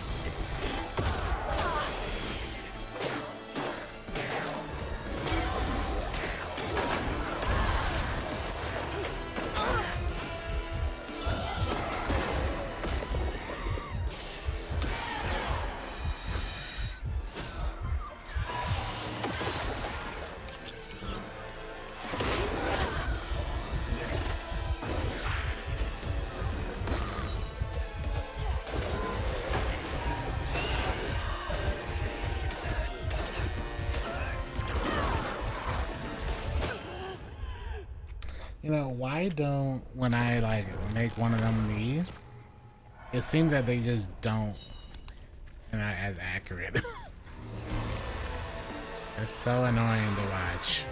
You know, why don't, when I like make one of them leave, it seems that they just don't, they're not as accurate. It's so annoying to watch.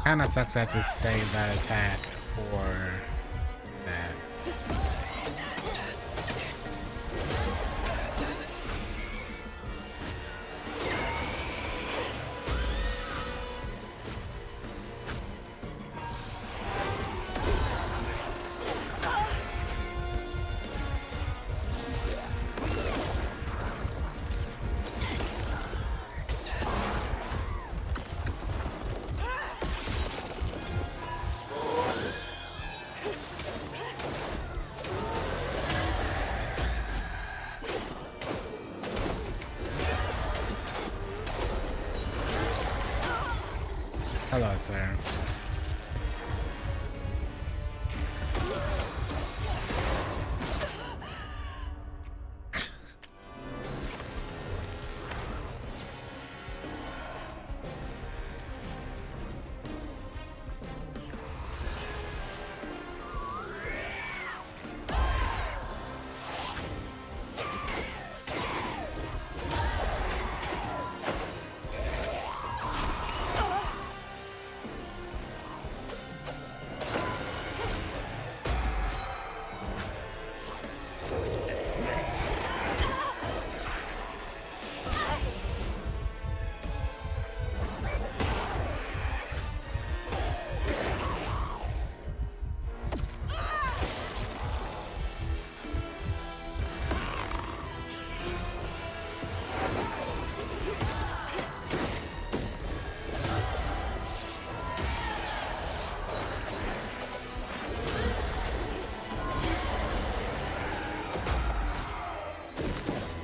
Kinda sucks I have to save that attack for that. Hello, sir.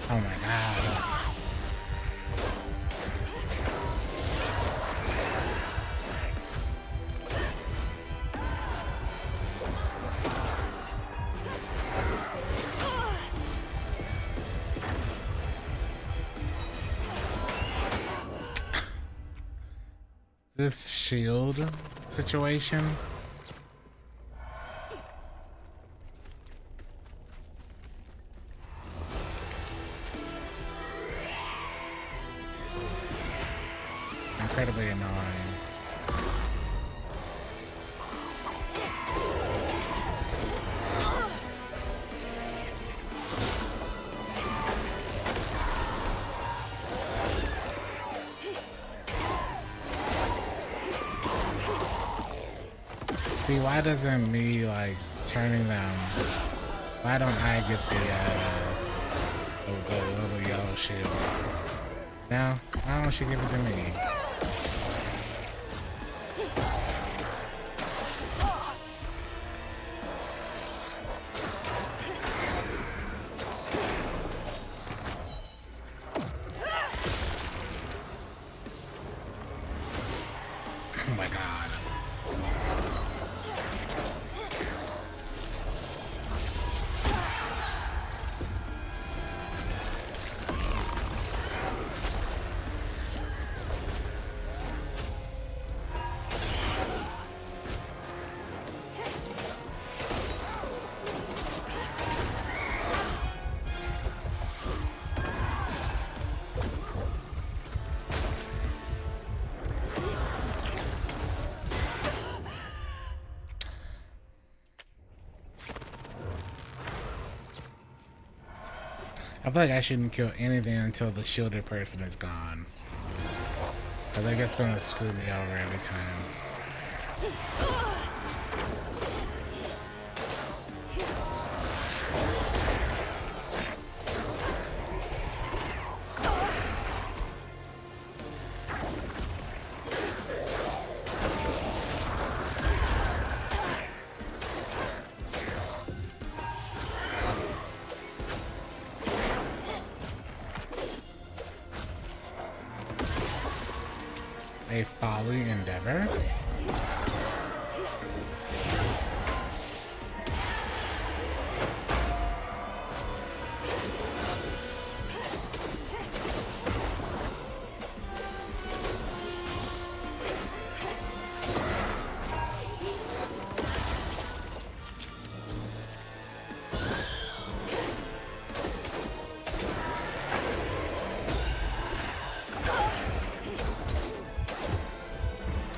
Oh my god. This shield situation. Incredibly annoying. See, why doesn't me like turning them? Why don't I get the little yellow shield? Now, why don't she give it to me? Oh my god. I feel like I shouldn't kill anything until the shielded person is gone. I think it's gonna screw me over every time. A folly endeavor?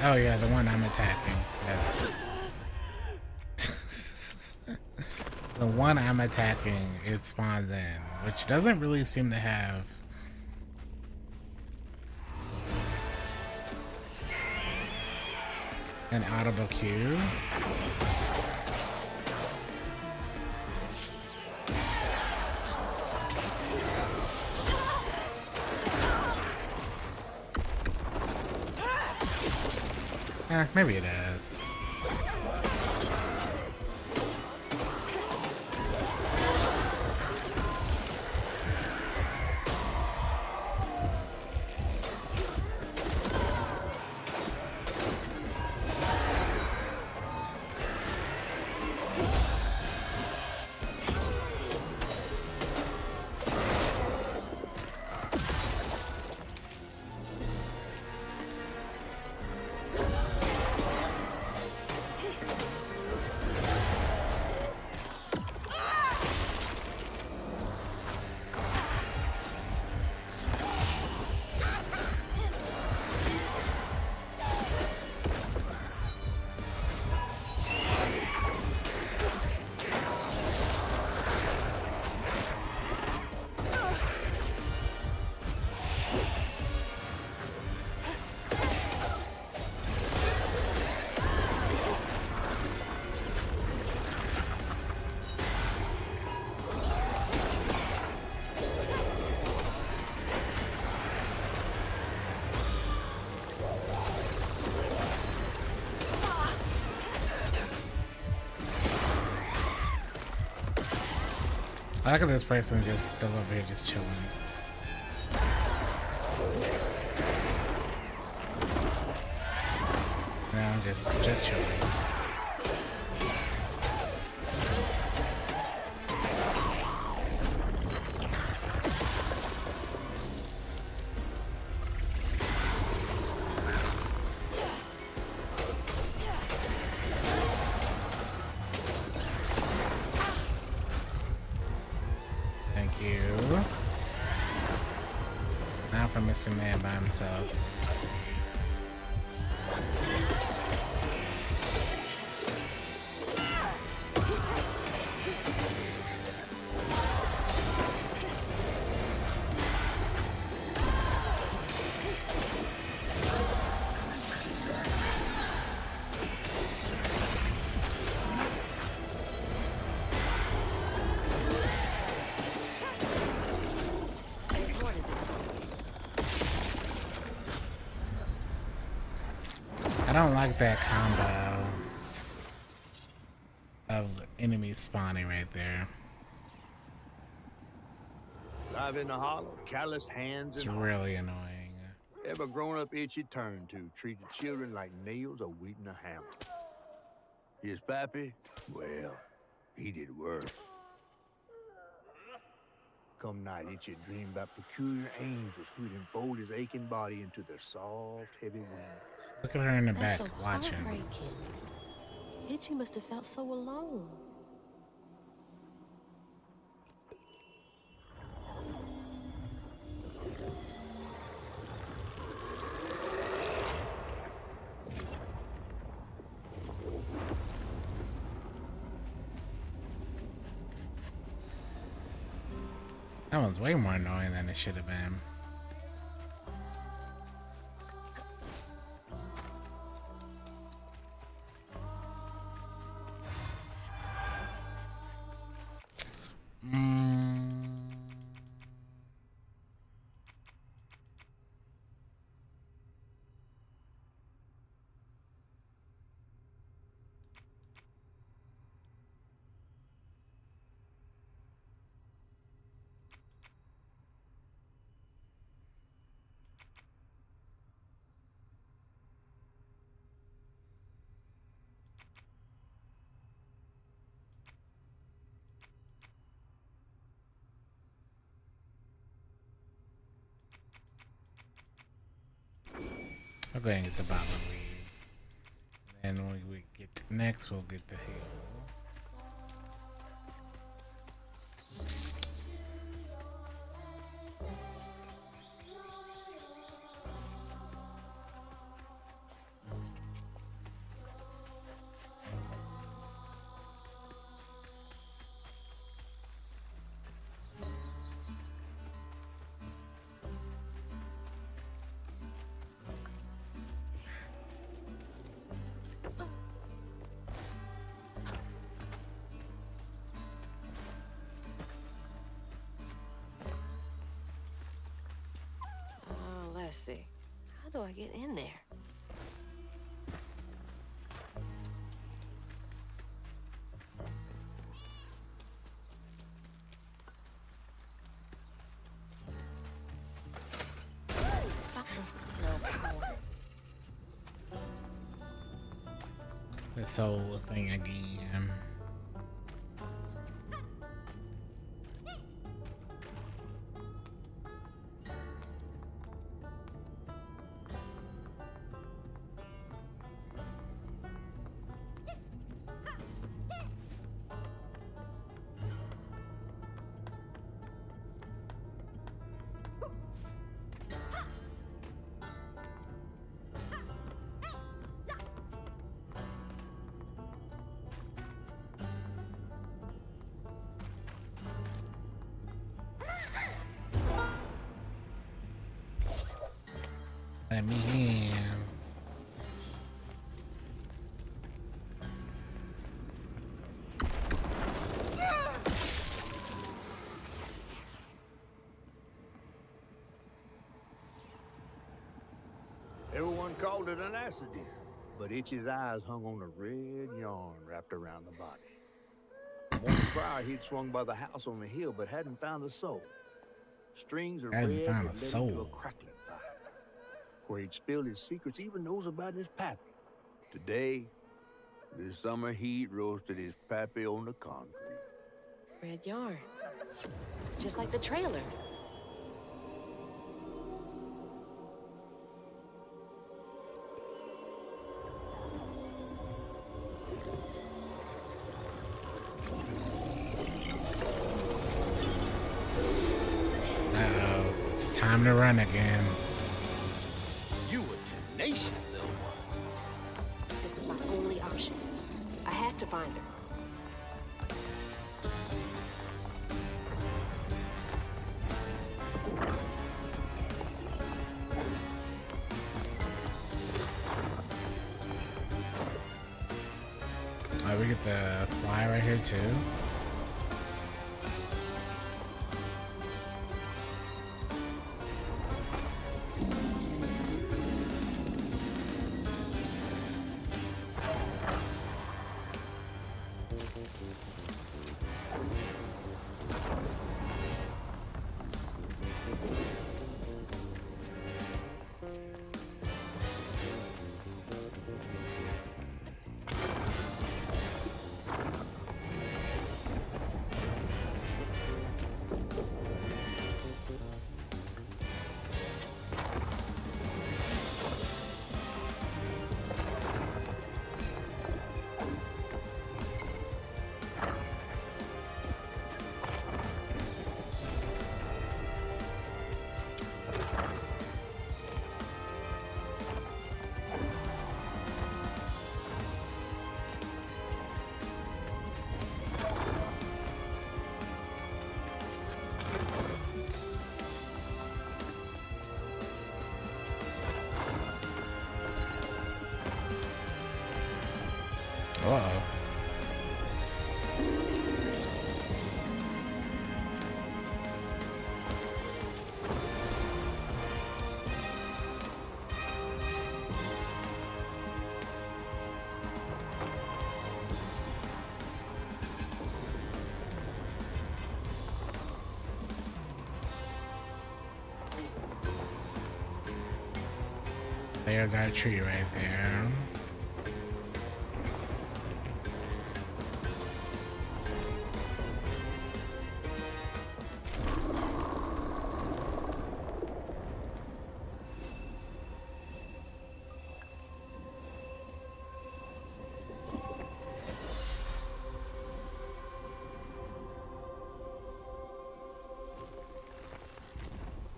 Oh yeah, the one I'm attacking. Yes. The one I'm attacking, it spawns in, which doesn't really seem to have an audible cue. Maybe it is. I like how this person just still over here just chilling. No, just chilling. Mr. Man by himself. I don't like that combo of enemies spawning right there. Live in the hollow, calloused hands It's and really annoying. Ever grown up itch you turn to, treated children like nails or wheat in a hammer. His pappy, well, he did worse. Come night, itch you'd dream about peculiar angels who'd enfold his aching body into their soft, heavy wings. Look at her in the That's back so watching. heartbreaking. Itchy must have felt so alone. That one's way more annoying than it should have been. I'll go ahead and get the bottom weed. And when we get next, we'll get the hail. Let's see. How do I get in there? No power. This whole thing again. Let me in. Everyone called it an accident, but Itchy's eyes hung on a red yarn wrapped around the body. Morning prior, he'd swung by the house on the hill, but hadn't found the soul. Strings of red had led him to a crackling fire, where he'd spilled his secrets, even knows about his pappy. Today, the summer heat roasted his pappy on the concrete. Red yarn. Just like the trailer. Uh-oh. It's time to run again. You were tenacious, little one. This is my only option. I had to find her. Oh, we get the fly right here too. Uh-oh. There's our tree right there.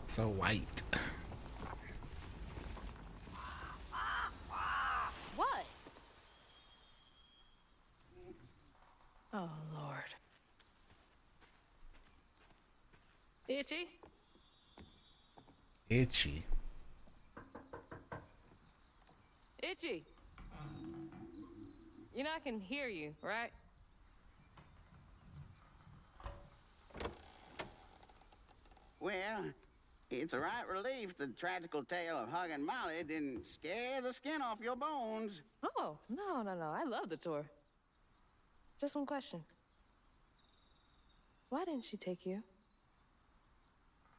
So white. What? Oh, Lord. Itchy? Itchy. Itchy. You know I can hear you, right? Well, it's a right relief the tragical tale of Hug and Molly didn't scare the skin off your bones. Oh, no. I love the tour. Just one question. Why didn't she take you?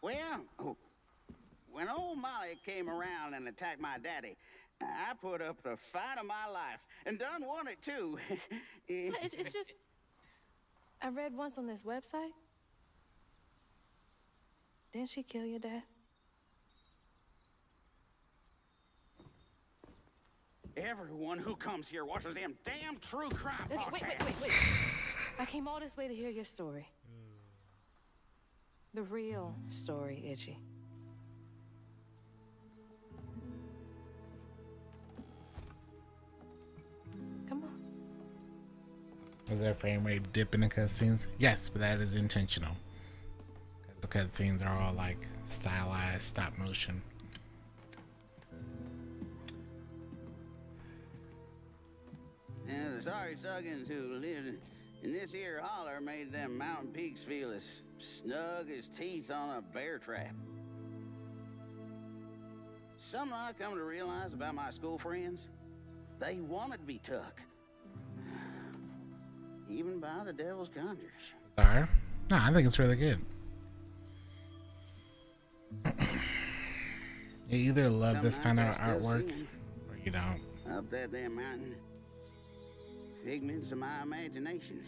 Well, when old Molly came around and attacked my daddy, I put up the fight of my life and done won it too. It's just... I read once on this website. Didn't she kill your dad? Everyone who comes here watches them damn true crime podcasts. Wait. I came all this way to hear your story. The real story, Itchy. Come on. Was there a frame rate dip in the cutscenes? Yes, but that is intentional. Because the cutscenes are all like stylized stop motion. Yeah, the sorry suggins who lived in this here holler made them mountain peaks feel as snug as teeth on a bear trap. Something I come to realize about my school friends, they wanted to be took. Even by the devil's conjures. Sorry? No, I think it's really good. You either love this kind of artwork or you don't. Up that damn mountain. Figments of my imagination.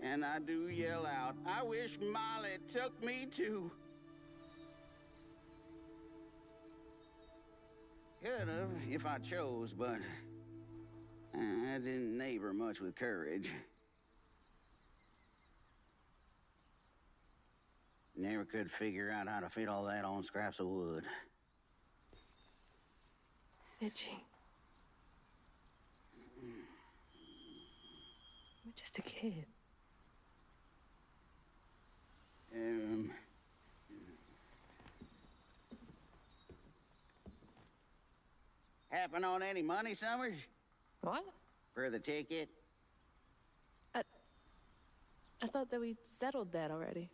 And I do yell out, I wish Molly took me too. Could have if I chose, but I didn't neighbor much with courage. Never could figure out how to fit all that on scraps of wood. Itchy. You're just a kid. Happen on any money, Summers? What? For the ticket? I thought that we settled that already.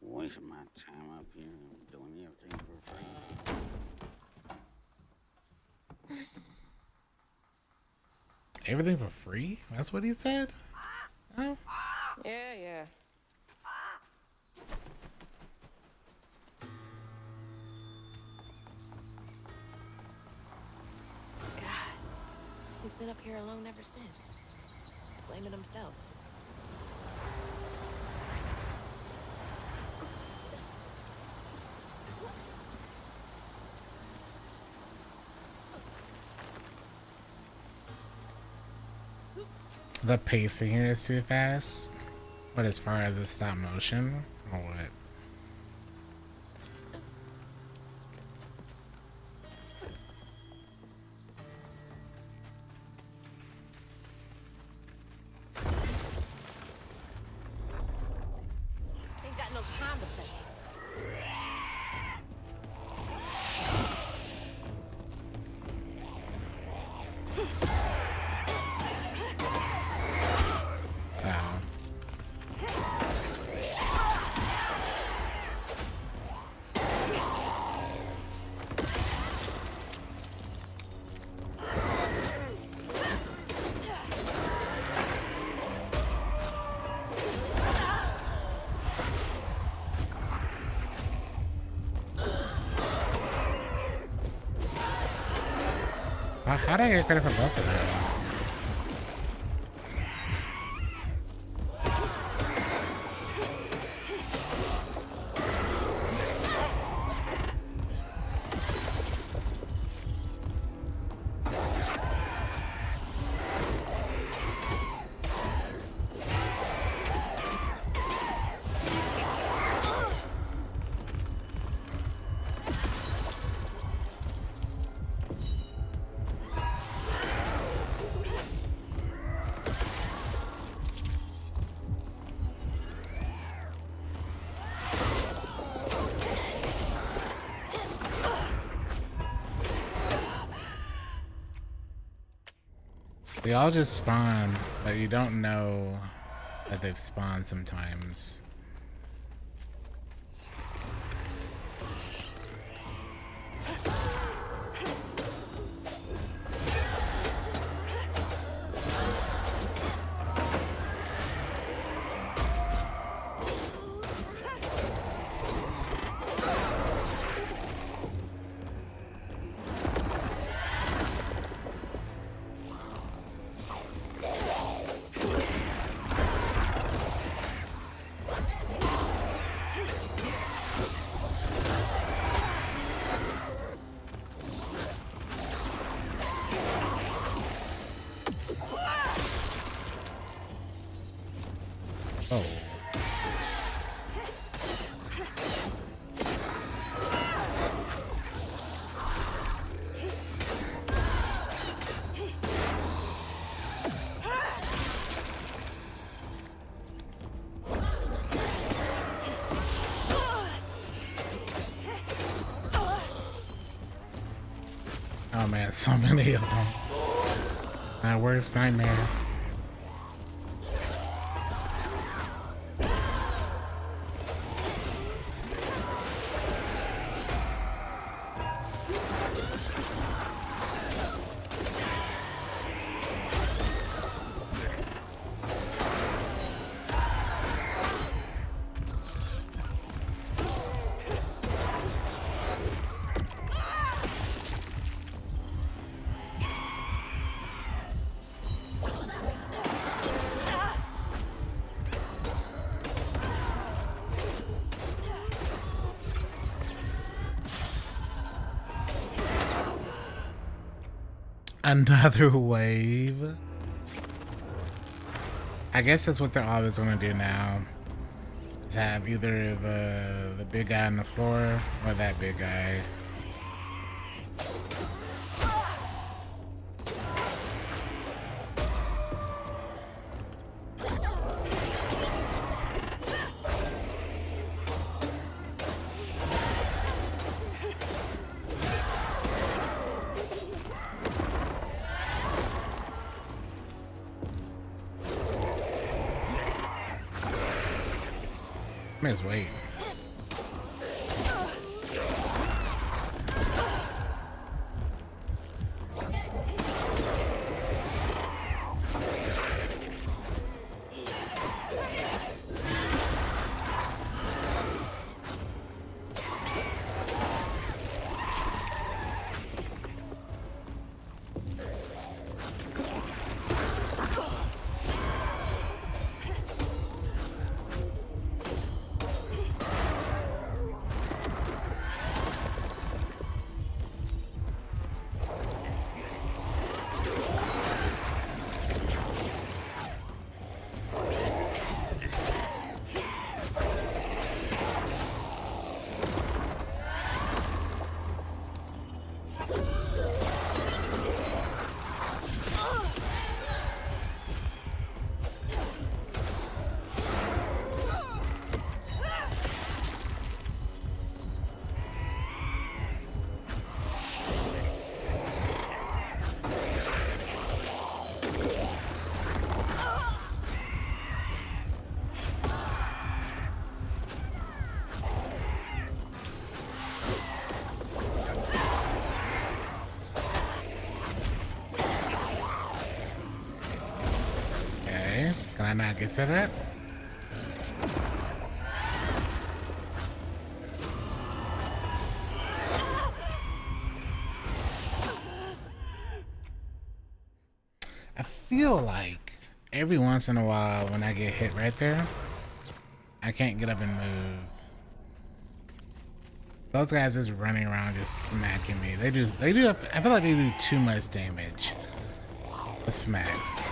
Wasting my time up here doing everything for free. Everything for free? That's what he said? Oh. Yeah. God, he's been up here alone ever since. Blaming himself. The pacing here is too fast. But as far as the stop motion, or what? Ain't got no time to think. How did I get credit for both of them? They all just spawn, but you don't know that they've spawned sometimes. Oh. Oh man, so many of them. My worst nightmare. Another wave. I guess that's what they're always gonna do now. Is have either the big guy on the floor or that big guy. May as well wait. Can I not get to that? I feel like every once in a while when I get hit right there, I can't get up and move. Those guys just running around just smacking me. They do, I feel like they do too much damage. The smacks.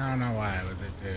I don't know why, but they do.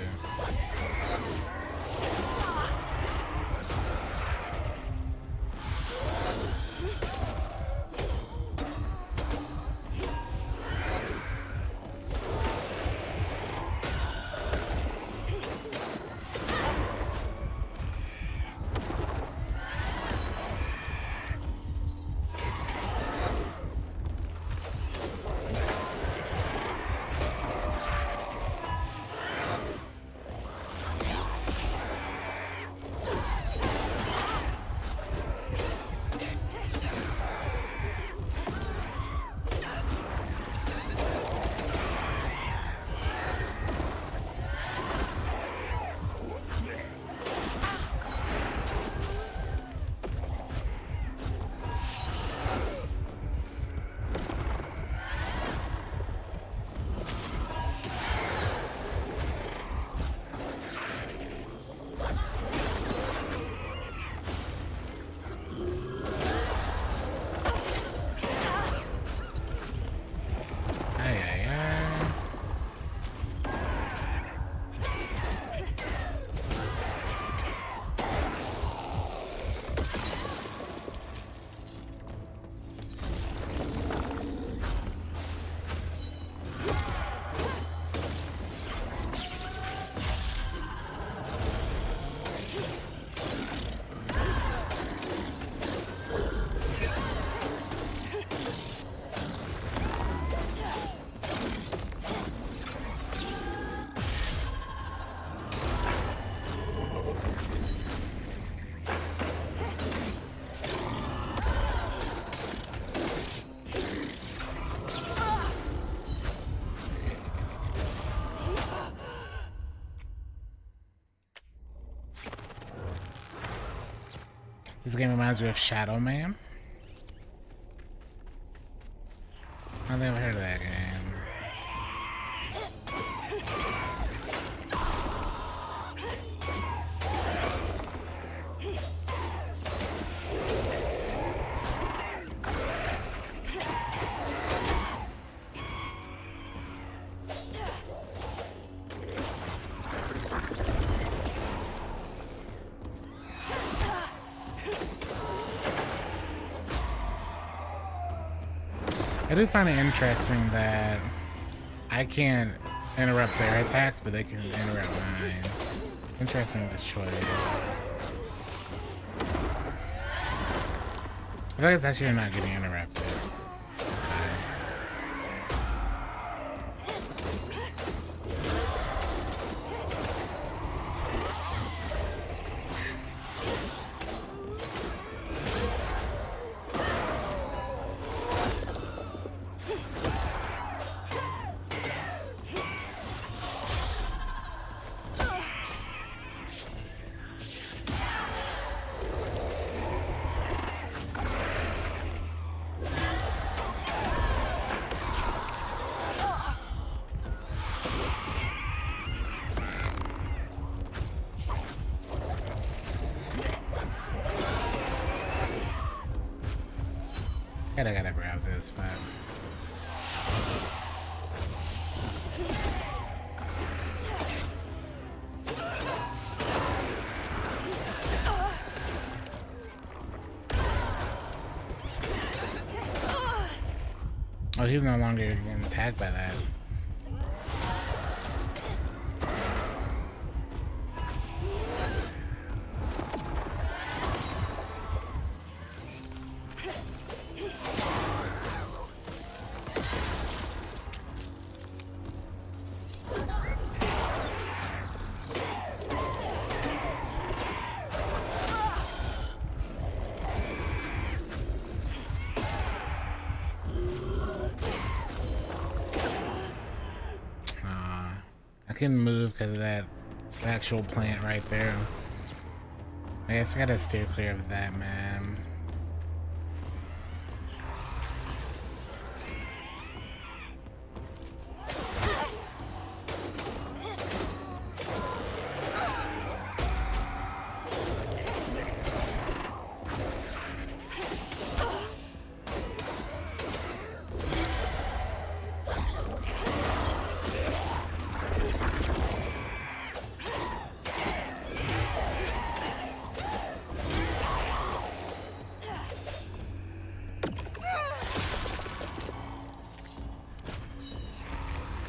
This game reminds me of Shadow Man. I've never heard of that game. I do find it interesting that I can't interrupt their attacks, but they can interrupt mine. Interesting the choice. I feel like it's actually not getting interrupted. I gotta grab this, but oh, he's no longer getting attacked by that. couldn't move because of that actual plant right there. I guess I gotta steer clear of that, man.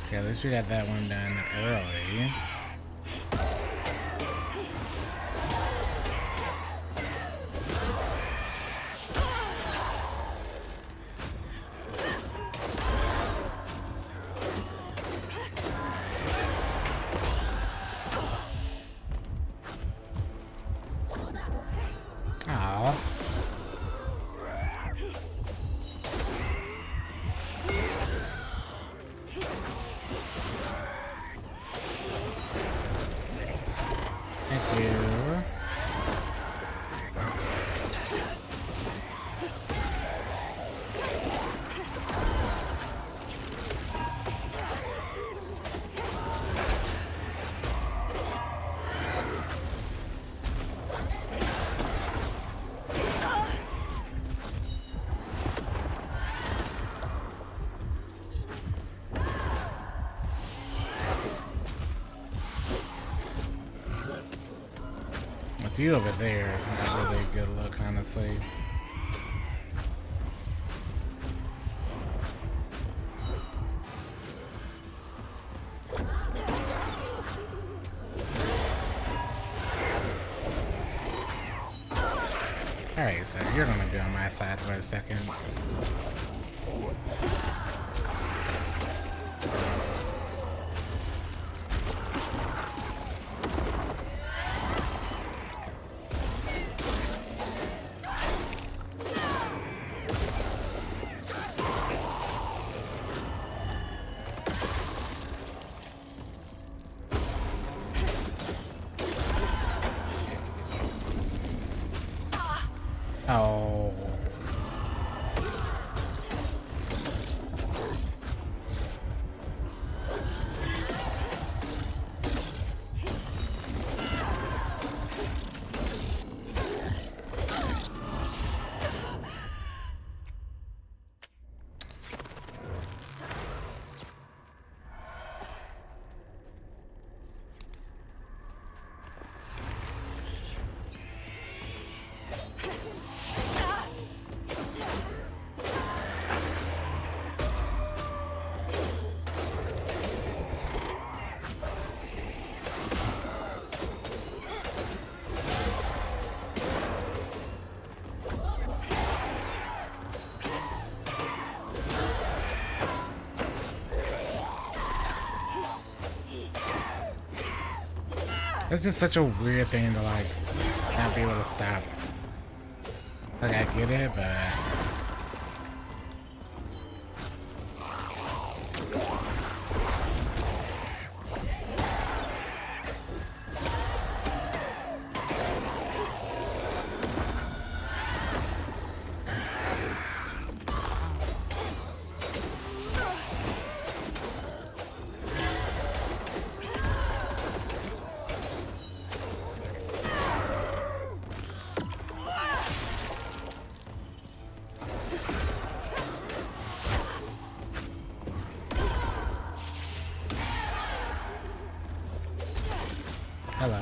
Okay, at least we got that one done early. Aww. Thank you. With you over there, not really a good look, honestly. Alright, so you're gonna be on my side for a second. Oh. It's just such a weird thing to like not be able to stop. Like I get it, but hello.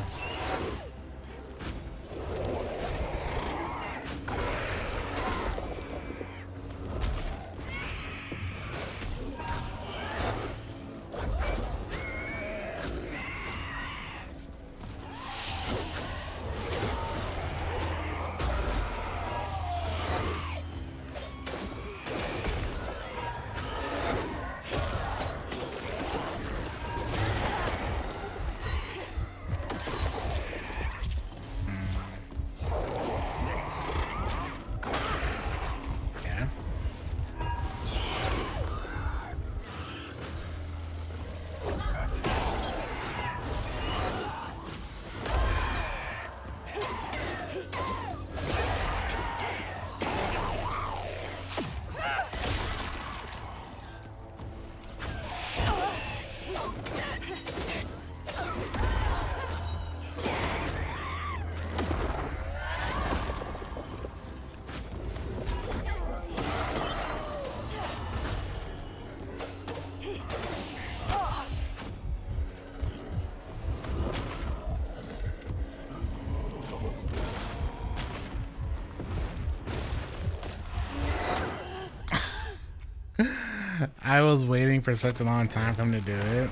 I was waiting for such a long time for him to do it,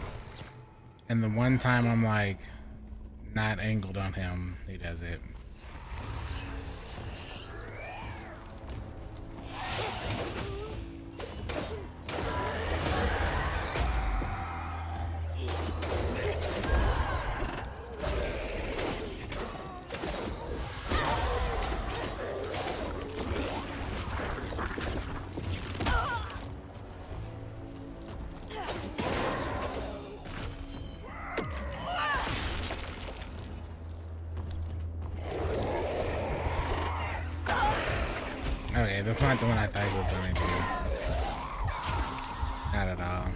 and the one time I'm like not angled on him, he does it. Okay, that's not the one I thought he was going to do. Not at all.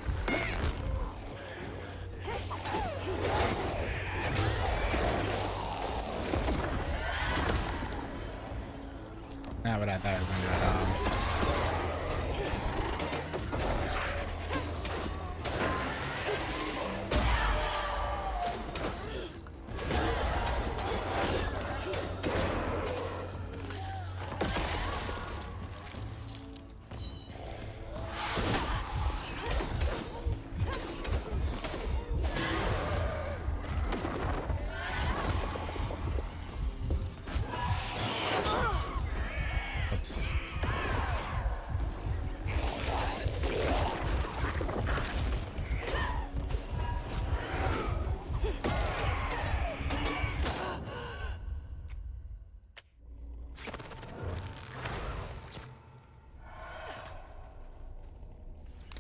Not what I thought he was going to do at all.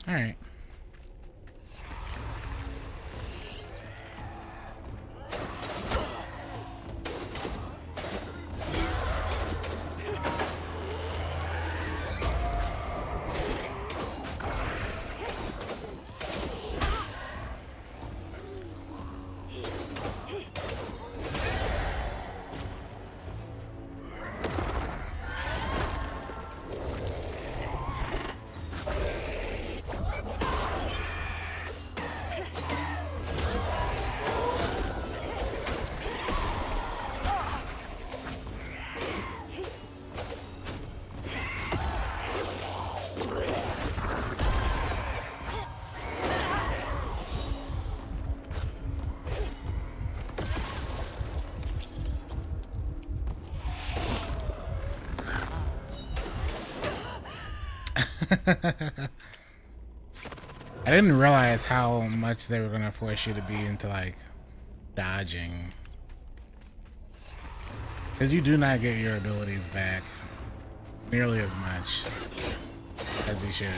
All right. I didn't realize how much they were gonna force you to be into like dodging, because you do not get your abilities back nearly as much as you should.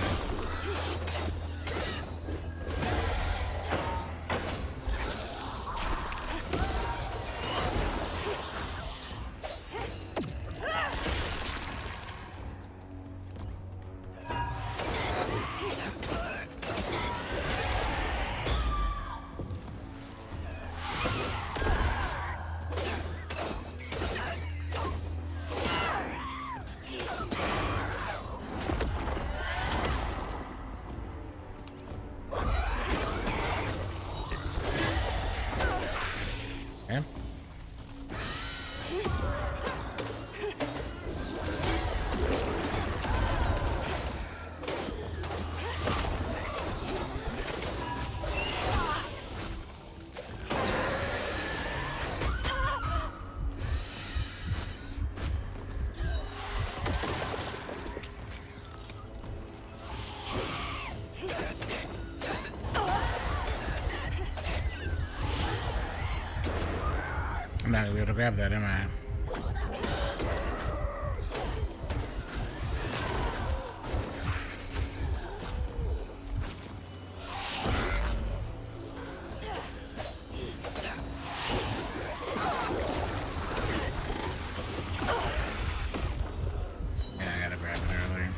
I'm not gonna be able to grab that, am I? Yeah, I gotta grab it earlier.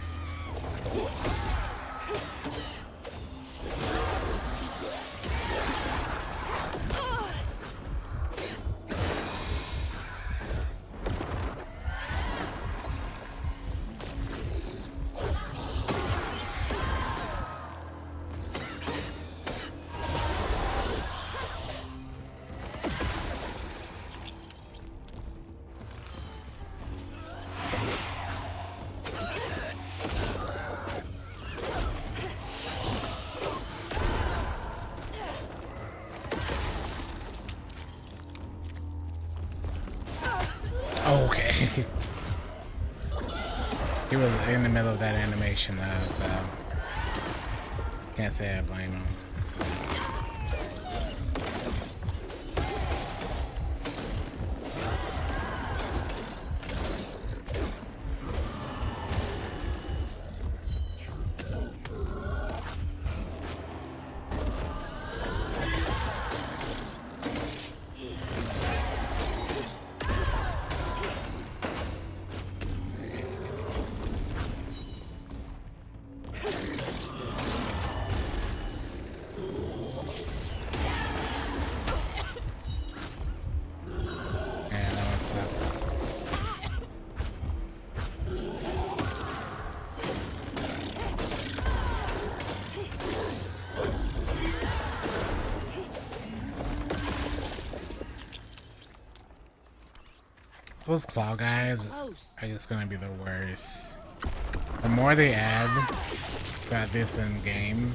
Okay. He was in the middle of that animation though, so can't say I blame him. Those claw guys are just gonna be the worst. The more they add about this in game,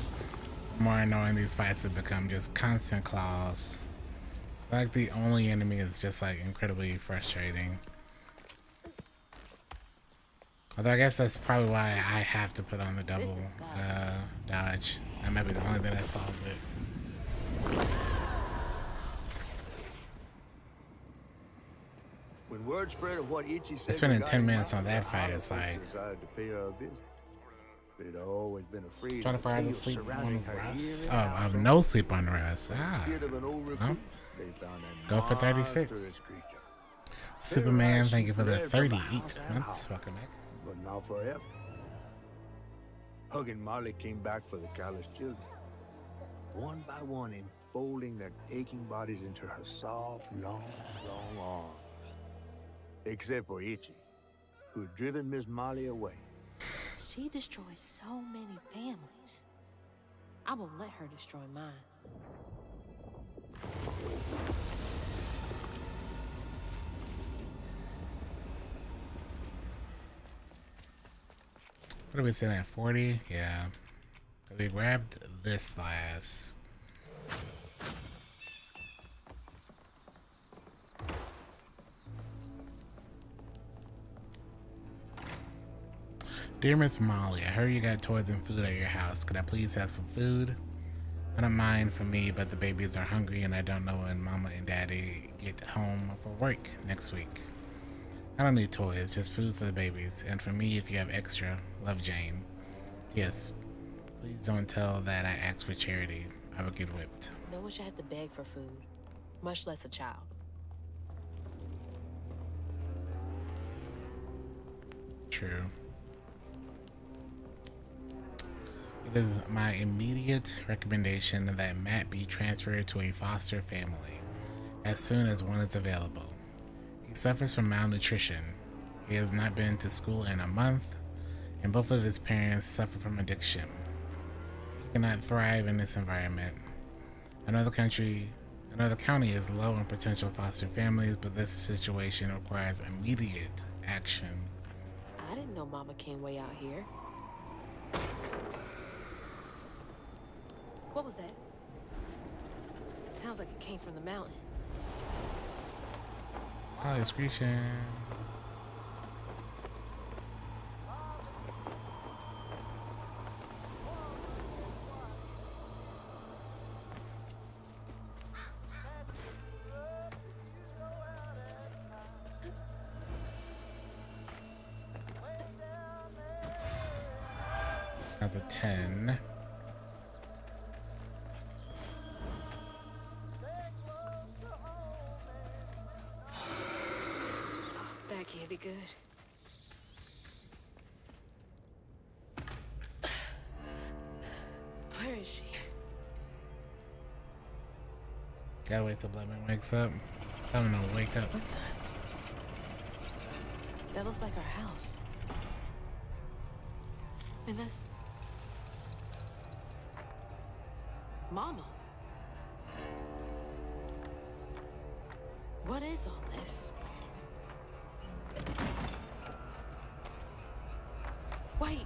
the more annoying these fights have become. Just constant claws. Like the only enemy is just like incredibly frustrating. Although I guess that's probably why I have to put on the double dodge. That might be the only thing that solves it. When word spread of what Ichi said, Spending 10 minutes on that fight is like decided to pay her a visit. They'd always been afraid 24 of hours the of sleep on her Russ. here Oh, and of now. no sleep on Russ. Ah. Scared of an old recruit, Well, they found a go for 36. monstrous creature. Superman, They thank you for the rise from 38 house and months. house, Welcome back. but not forever. Hug and Molly came back for the callous children, one by one enfolding their aching bodies into her soft, long arms. Except for Ichi, who had driven Miss Molly away. She destroys so many families. I won't let her destroy mine. What are we sitting at? 40? Yeah. We grabbed this last. Dear Miss Molly, I heard you got toys and food at your house. Could I please have some food? I don't mind for me, but the babies are hungry and I don't know when Mama and Daddy get home for work next week. I don't need toys, just food for the babies. And for me, if you have extra, love, Jane. Yes, please don't tell that I asked for charity. I would get whipped. No one should have to beg for food, much less a child. True. It is my immediate recommendation that Matt be transferred to a foster family as soon as one is available. He suffers from malnutrition. He has not been to school in a month, and both of his parents suffer from addiction. He cannot thrive in this environment. Another county is low on potential foster families, but this situation requires immediate action. I didn't know Mama came way out here. What was that? Sounds like it came from the mountain. Oh, excretion. Another 10. That can't be good. Where is she? Gotta wait till Lemon wakes up. Tell him to wake up. What the? That looks like our house. And that's... Mama. What is all this? Wait.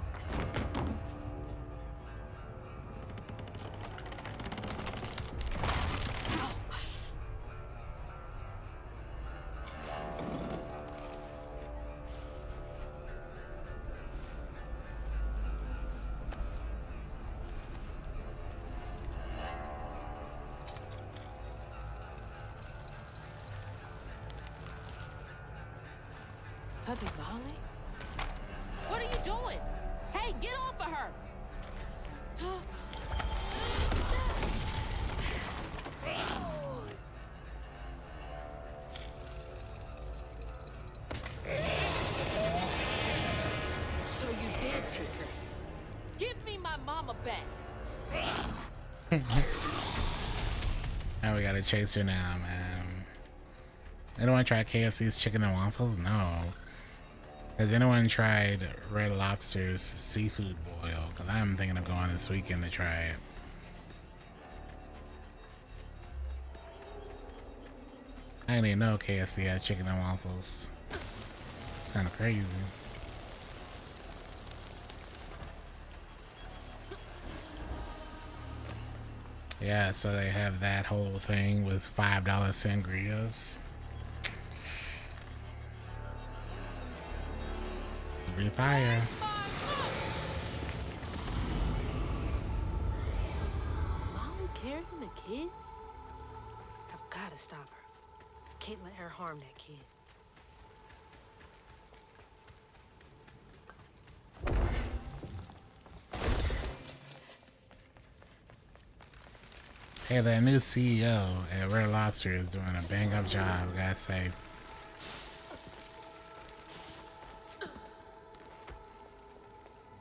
Cousin Molly? What are you doing? Hey, get off of her! So you did take her. Give me my mama back. Now we gotta chase her now, man. Anyone try KFC's chicken and waffles? No. Has anyone tried Red Lobster's seafood boil? Because I'm thinking of going this weekend to try it. I didn't even know KFC had chicken and waffles. It's kind of crazy. Yeah, so they have that whole thing with $5 sangrias. Be fire. Molly carrying a kid? I've got to stop her. I can't let her harm that kid. Hey, that new CEO at Red Lobster is doing a bang-up job, I gotta say.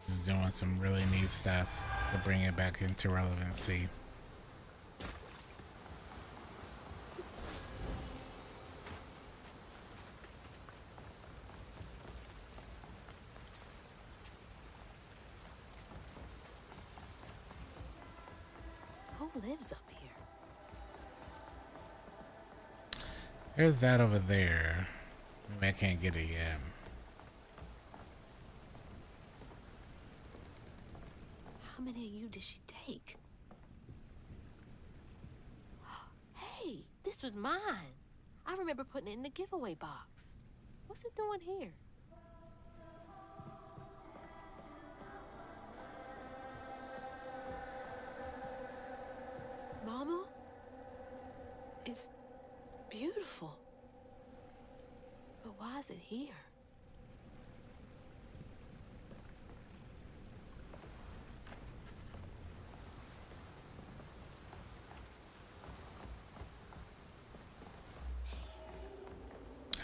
He's doing some really neat stuff to bring it back into relevancy. Who lives up here? There's that over there. Maybe I can't get it yet. How many of you did she take? Hey, this was mine. I remember putting it in the giveaway box. What's it doing here? Mama? It's beautiful. But why is it here?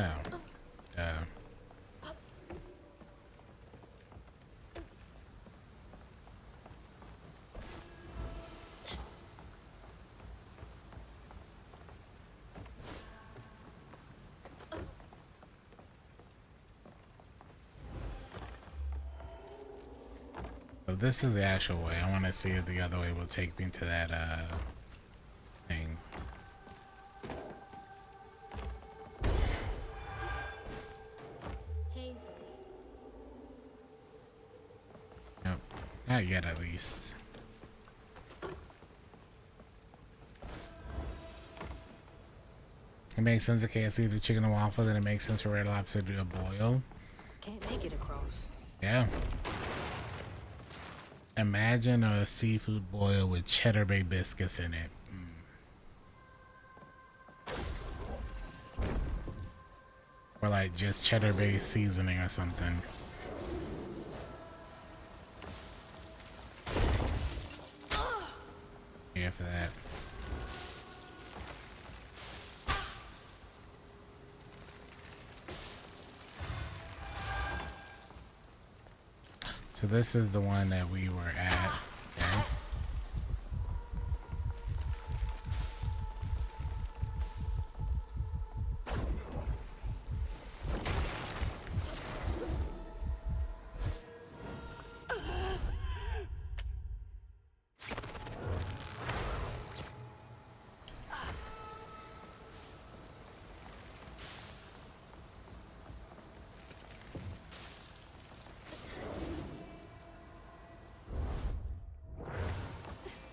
Oh. So this is the actual way. I want to see if the other way will take me to that thing. Nope. Not yet, at least. It makes sense for KFC to do chicken and waffles, and it makes sense for Red Lobster to do a boil. Can't make it across. Yeah. Imagine a seafood boil with cheddar bay biscuits in it. Or like just cheddar bay seasoning or something. Yeah, for that. So this is the one that we were at. Okay.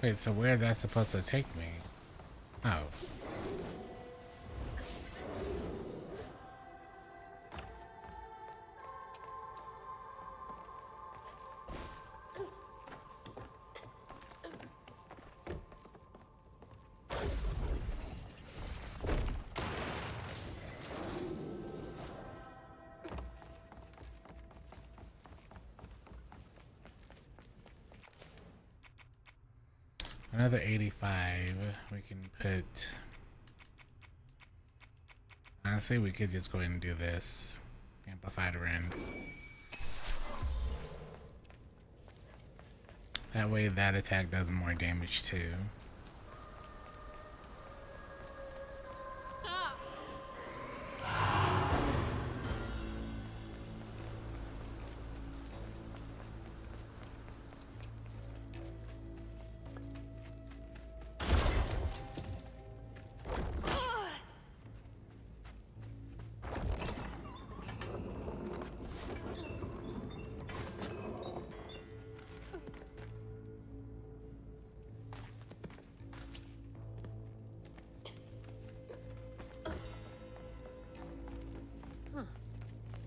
Wait, so where is that supposed to take me? Oh. Another 85. We can put... Honestly, we could just go ahead and do this. Amplified rend. That way that attack does more damage too.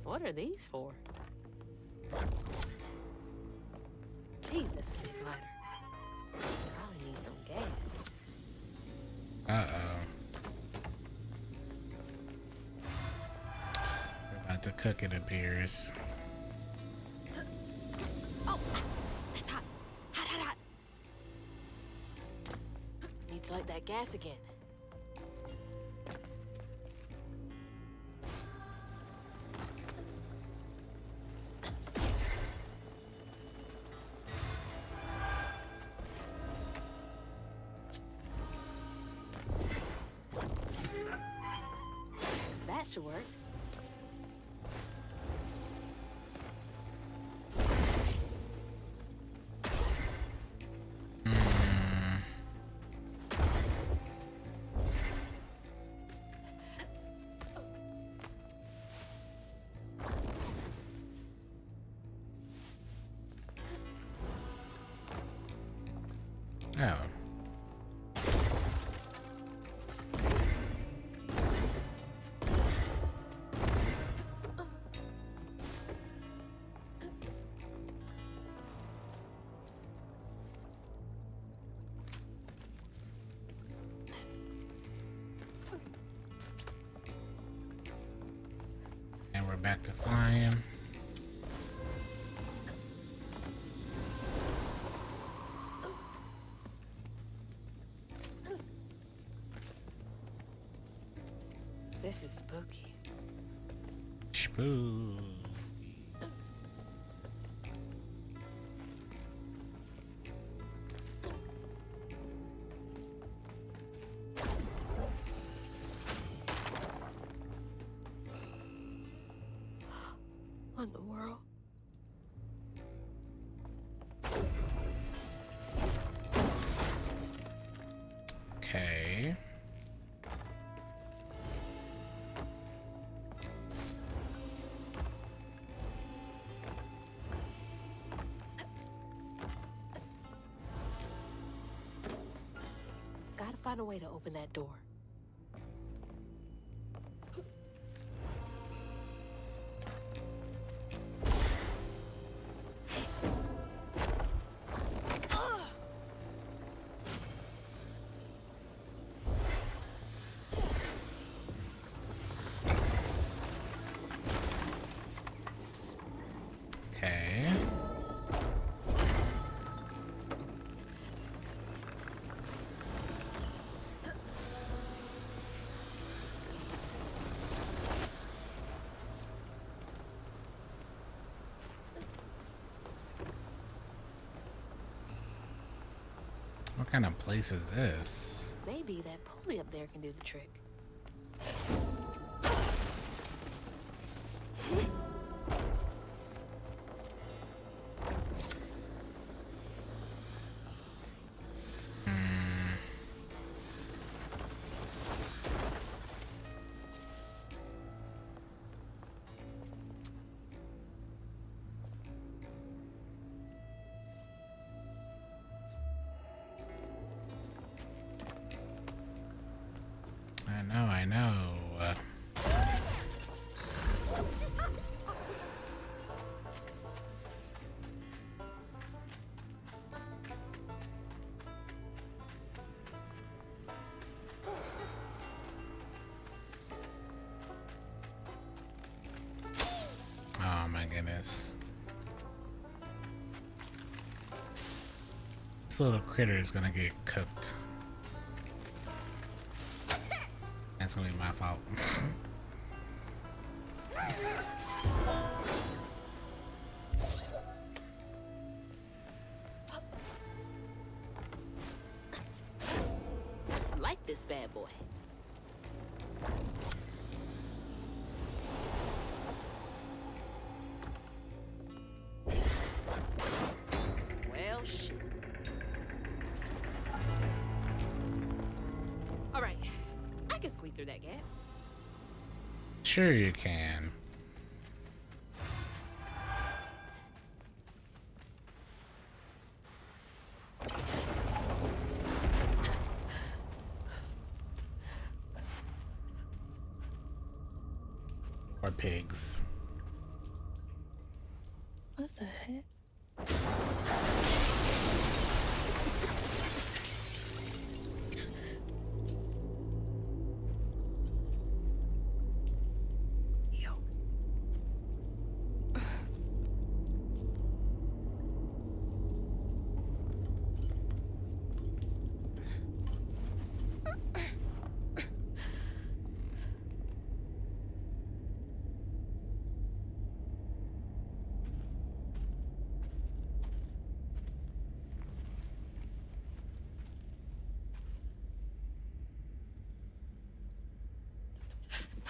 What are these for? Jeez, that's a big lighter. Probably need some gas. Uh-oh. We're about to cook, it appears. Oh, that's hot. Hot, hot, hot. Need to light that gas again. That should work. Oh. And we're back to flying. This is spooky. Spooky. What in the world? Okay. Gotta find a way to open that door. Okay. What kind of place is this? Maybe that pulley up there can do the trick. I know. Oh my goodness. This little critter is gonna get cooked. That's gonna be my fault. Let's light this bad boy. Well, shit. All right, I can squeeze through that gap. Sure you can. Or pigs. What the heck?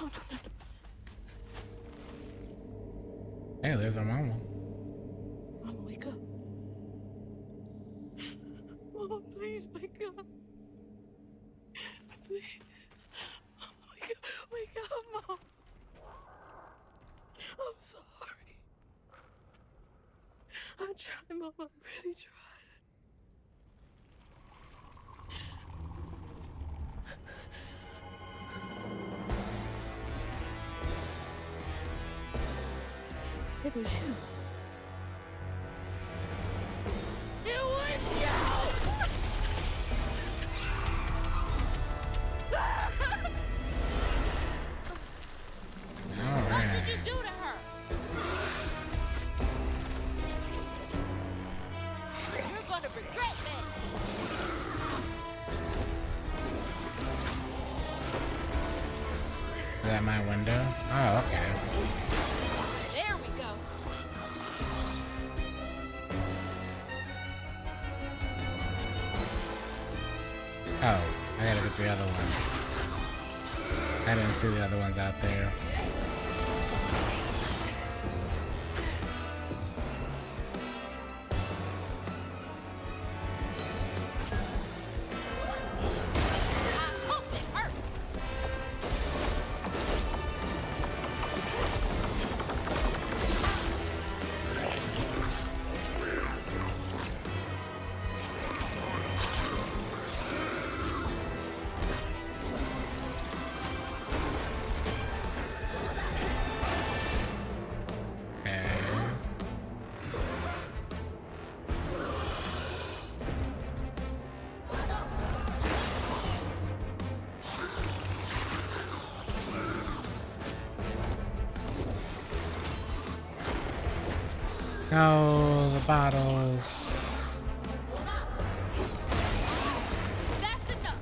No, no, no. Hey, there's our mama. Mama, wake up. Mama, please wake up. Please. Wake up, Mom. I'm sorry. I tried, Mama. I really tried. It was you. It was you! All right. What did you do to her? You're gonna regret that. Is that my window? Oh, okay. There we go. Oh, I gotta get the other ones. I didn't see the other ones out there. I hope it hurts. Okay. No, the bottles. That's enough.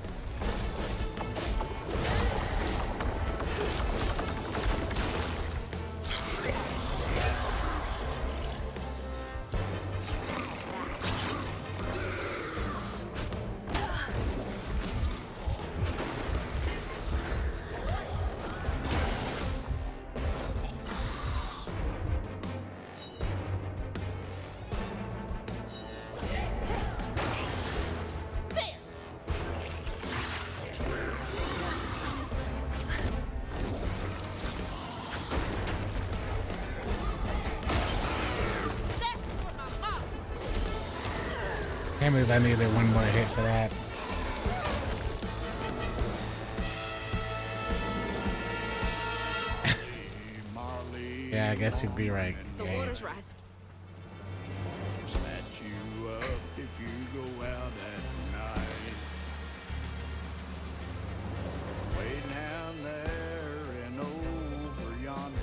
There. That's for my mom. Can't believe I needed one more hit for that. Yeah, I guess you'd be right. The Gabe. water's rising. Snatch you up if you go out at night. Way down there and over yonder.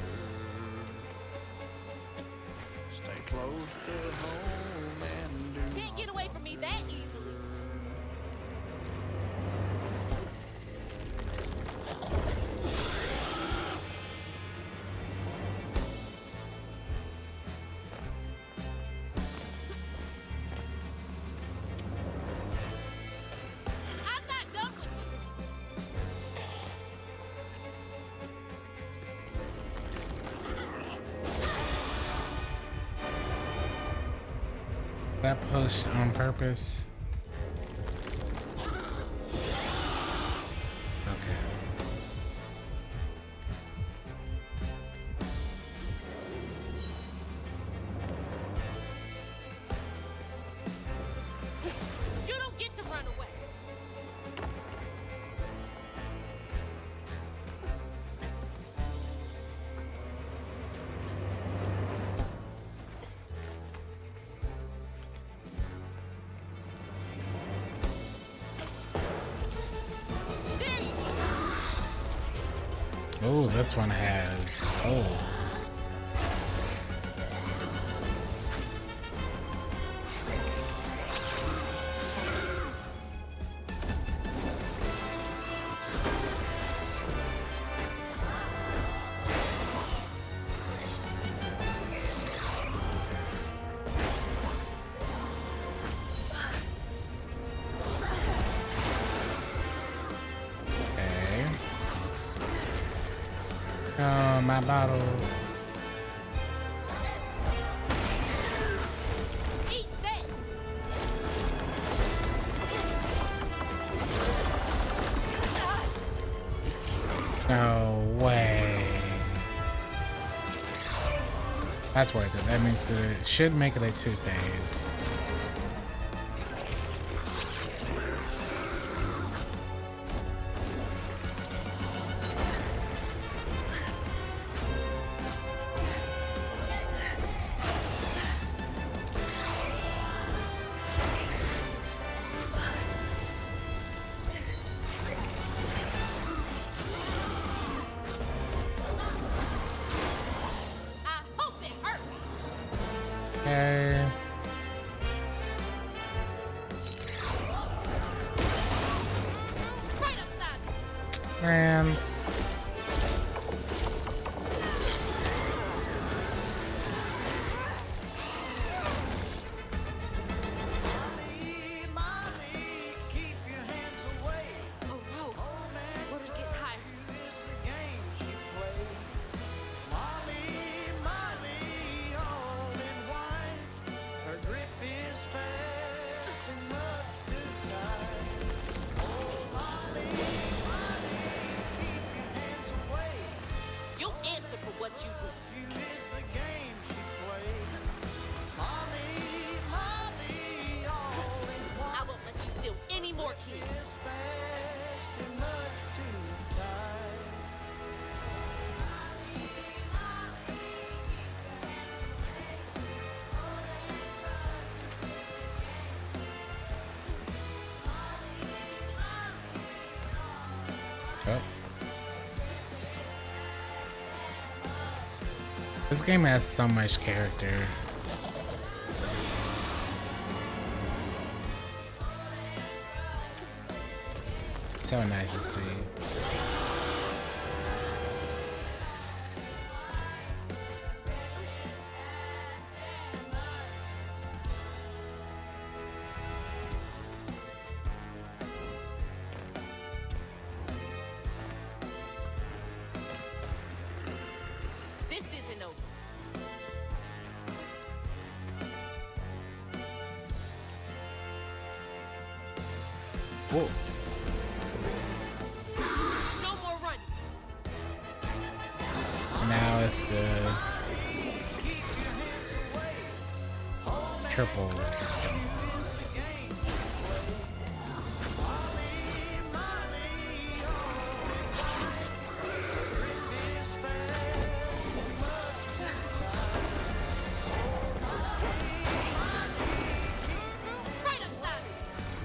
Stay close to home and do Can't get away from me that easily. That pushed on purpose. Okay. You don't get to run away. Oh, this one has holes. Oh, my bottle. Eat that. No way. That's worth it. That makes it, should make it a 2-phase. I hope it hurts. Okay. Right upside me. Man. Oh no. Water's getting high. You'll answer for what you did. I won't let you steal any more keys. Oh. This game has so much character. So nice to see. This isn't over. Whoa. No more running. Now it's the triple. Right upside me.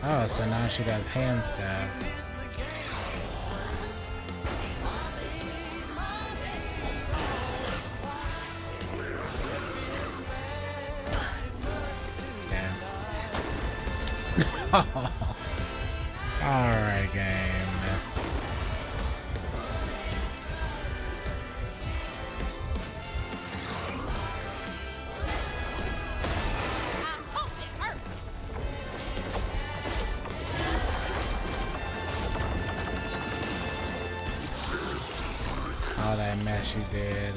Oh, so now she does hand stuff. Alright, game. I hope it hurts. All that mess she did.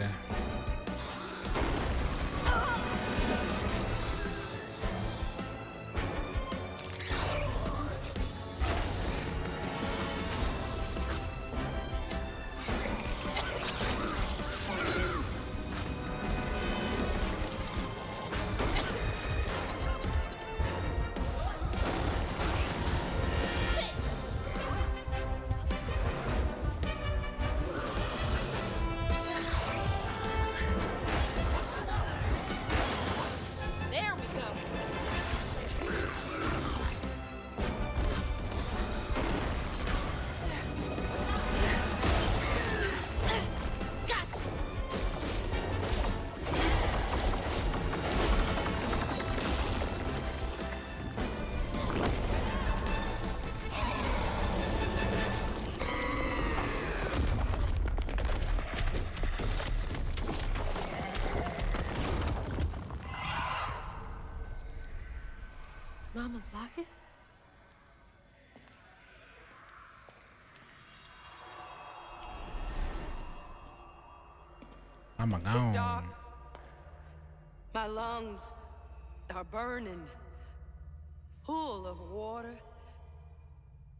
Mama's locket? I'm It's gone. dark. My lungs are burning, full of water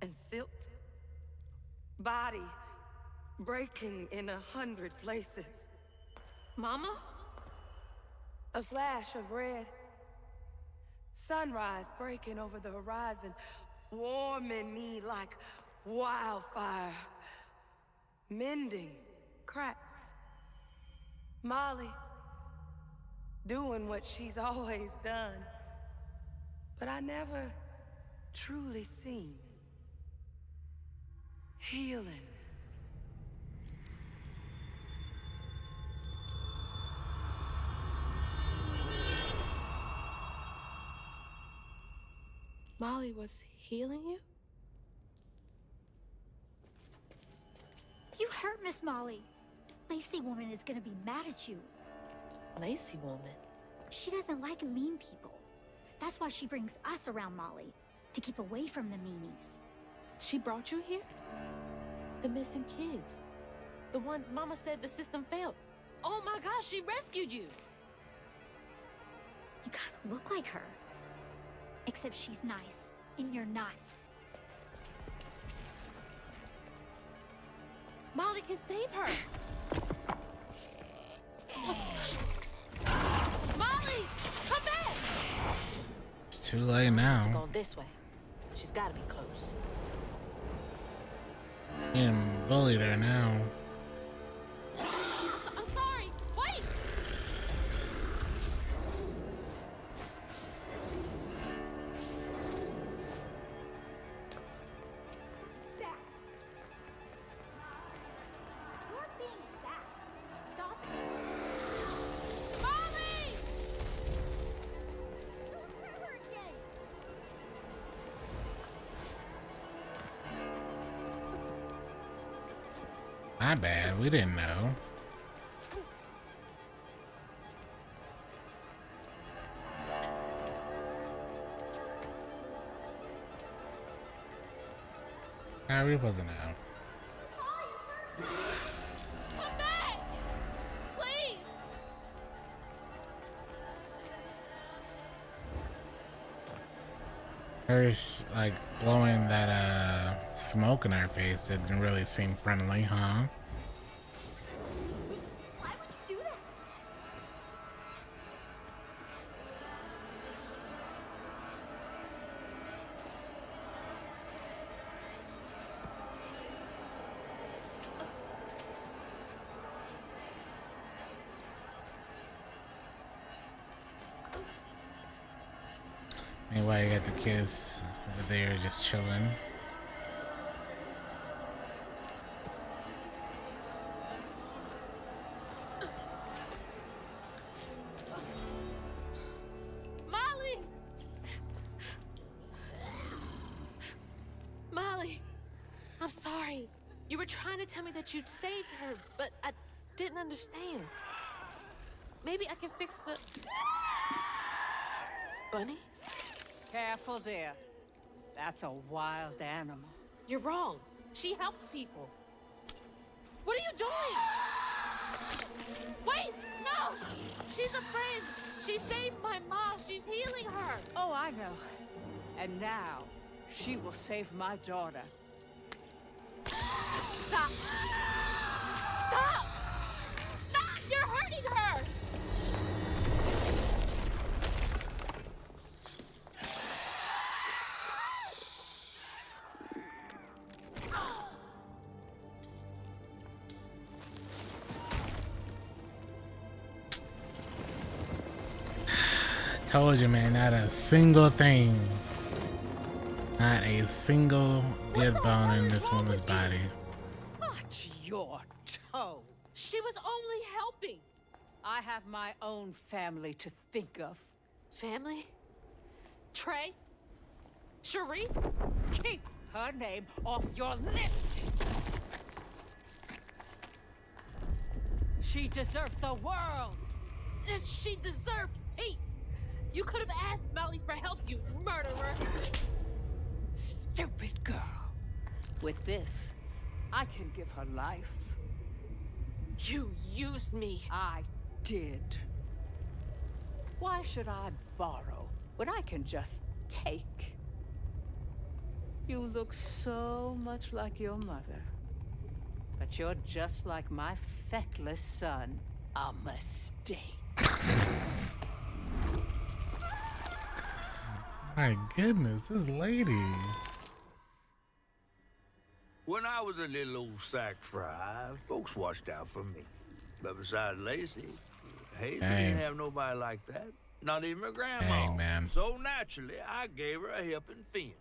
and silt. Body breaking in 100 places. Mama? A flash of red. Sunrise breaking over the horizon, warming me like wildfire. Mending cracks. Molly doing what she's always done, but I never truly seen. Healing. Molly was healing you? You hurt Miss Molly. Lacey woman is gonna be mad at you. Lacey woman? She doesn't like mean people. That's why she brings us around Molly, to keep away from the meanies. She brought you here? The missing kids. The ones Mama said the system failed. Oh my gosh, she rescued you! You kind of look like her. Except she's nice, and you're not. Molly can save her! Molly! Come back! It's too late now. Go this way. She's gotta be close. Him bullied her now. I'm sorry! Wait! Back. You're being bad. Stop it. Molly! Don't hurt her again. My bad, we didn't know. How are we supposed to know? Come back! Please! Her like blowing that smoke in her face didn't really seem friendly, huh? Why would you do that? Meanwhile, you got the kids over there just chilling. Molly! Molly! I'm sorry. You were trying to tell me that you'd saved her, but I didn't understand. Maybe I can fix the... Bunny? Careful, dear. That's a wild animal. You're wrong. She helps people. What are you doing? Wait! No! She's a friend. She saved my mom. She's healing her. Oh, I know. And now, she will save my daughter. Stop! Stop! Stop! You're hurting her! Told you, man, not a single thing. Not a single good bone in this woman's body. Watch your toe. She was only helping. I have my own family to think of. Family? Trey? Cherie? Keep her name off your lips! She deserves the world! She deserved peace. You could have asked Molly for help, you murderer! Stupid girl. With this, I can give her life. You used me. I did. Why should I borrow when I can just take? You look so much like your mother. But you're just like my feckless son. A mistake. My goodness, this lady. When I was a little old sack fry, folks watched out for me. But besides Lacey, Hazel didn't have nobody like that. Not even her grandma. Dang, man. So naturally, I gave her a helping fin.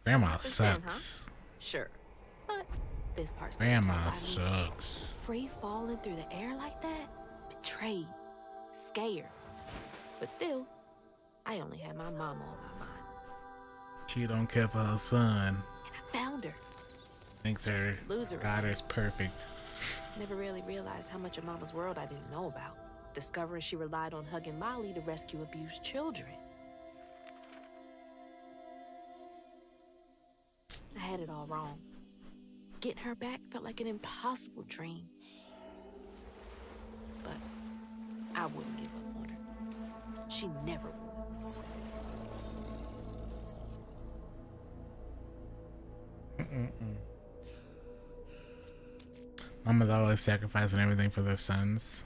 Grandma sucks. Sure. But this part's Grandma sucks. Free falling through the air like that? Betrayed. Scared. But still, I only had my mama on my mind. She don't care for her son. And I found her. Thinks her loser. daughter's perfect. Never really realized how much of Mama's world I didn't know about. Discovering she relied on hugging Molly to rescue abused children. I had it all wrong. Getting her back felt like an impossible dream. But I wouldn't give up on her. She never would. Mama's always sacrificing everything for their sons.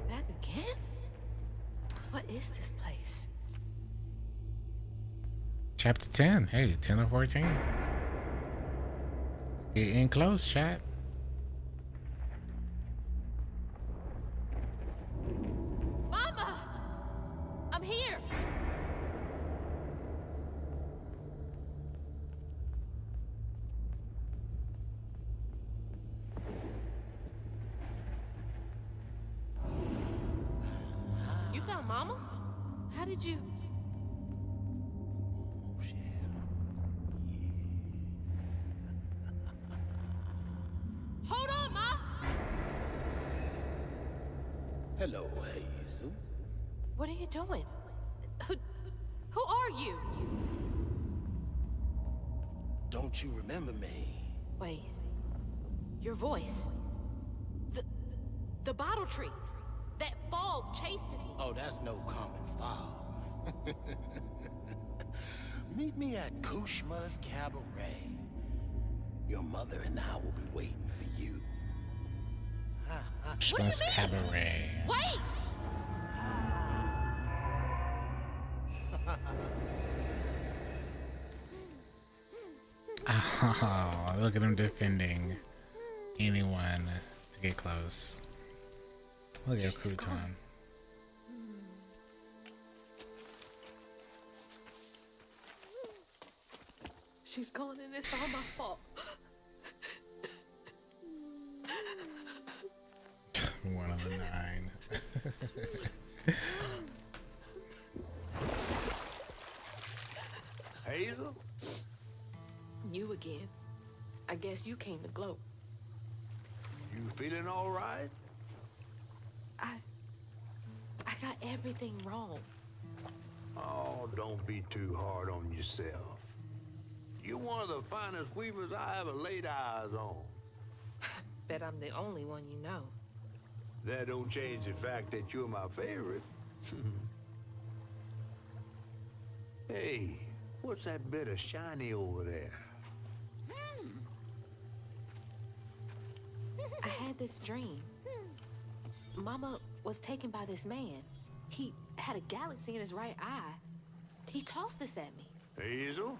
Back again? What is this place? Chapter 10. Hey, 10 or 14. Get in close, chat. Mama! I'm here! You found Mama? How did you... Hold on, Ma! Hello, Hazel. What are you doing? Who are you? Don't you remember me? Wait. Your voice. The bottle tree. That fog chasing me. Oh, that's no common fog. Meet me at Kushma's Cabaret. Your mother and I will be waiting for you. Kushma's Cabaret. Wait! Oh, look at him defending anyone to get close. Look at Crouton. She's gone and it's all my fault. One of the 9. Hazel? You again. I guess you came to gloat. You feeling all right? I got everything wrong. Oh, don't be too hard on yourself. You're one of the finest weavers I ever laid eyes on. Bet I'm the only one you know. That don't change the fact that you're my favorite. Hey, what's that bit of shiny over there? I had this dream. Mama was taken by this man. He had a galaxy in his right eye. He tossed this at me. Hazel,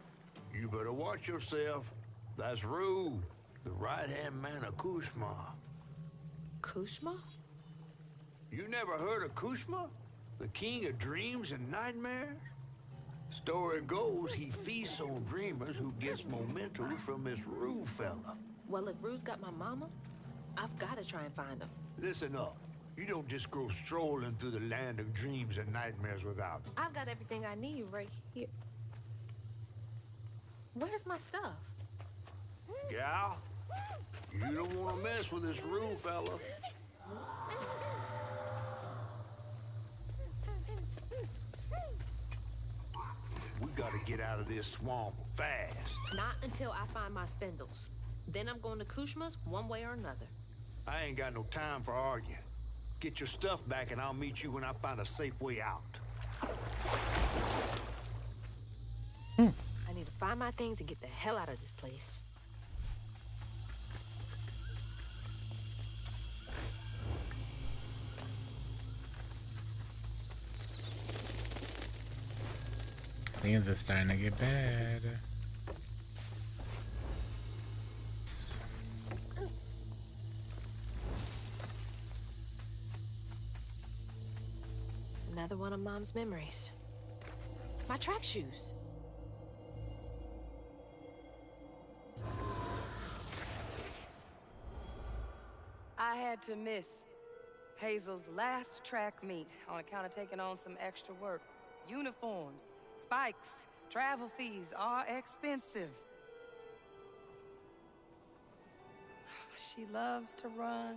you better watch yourself. That's Rue, the right-hand man of Kushma. Kushma? You never heard of Kushma? The king of dreams and nightmares? Story goes he feasts on dreamers who gets memento from this Rue fella. Well, if Rue's got my mama, I've got to try and find him. Listen up. You don't just go strolling through the land of dreams and nightmares without him. I've got everything I need right here. Where's my stuff? Gal, you don't want to mess with this Rue fella. gotta get out of this swamp fast. Not until I find my spindles. Then I'm going to Kushma's one way or another. I ain't got no time for arguing. Get your stuff back and I'll meet you when I find a safe way out. I need to find my things and get the hell out of this place. Things are starting to get bad. Another one of Mom's memories. My track shoes. I had to miss Hazel's last track meet on account of taking on some extra work. Uniforms, spikes, travel fees are expensive. She loves to run.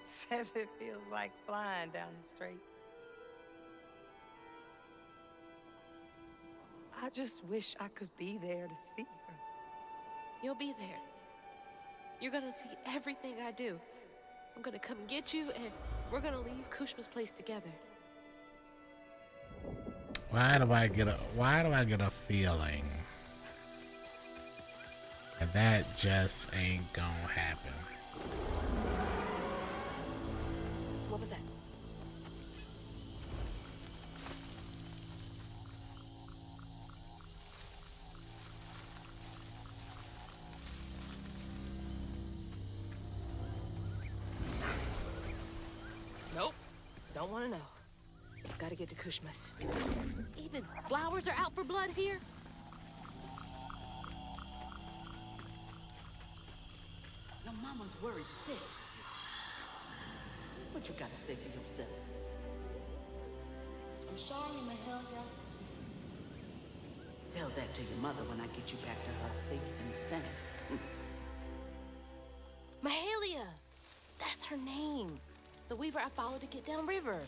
Says it feels like flying down the straight. I just wish I could be there to see her. You'll be there. You're gonna see everything I do. I'm gonna come and get you, and we're gonna leave Kushma's place together. Why do I get a feeling that just ain't gonna happen? What was that? Nope. Don't want to know. Gotta get to Kushma's. Even flowers are out for blood here? Your mama's worried sick. What you gotta say for yourself? I'm sorry, Matilda. Tell that to your mother when I get you back to her safe and sound. Mahalia! That's her name. The weaver I followed to get downriver.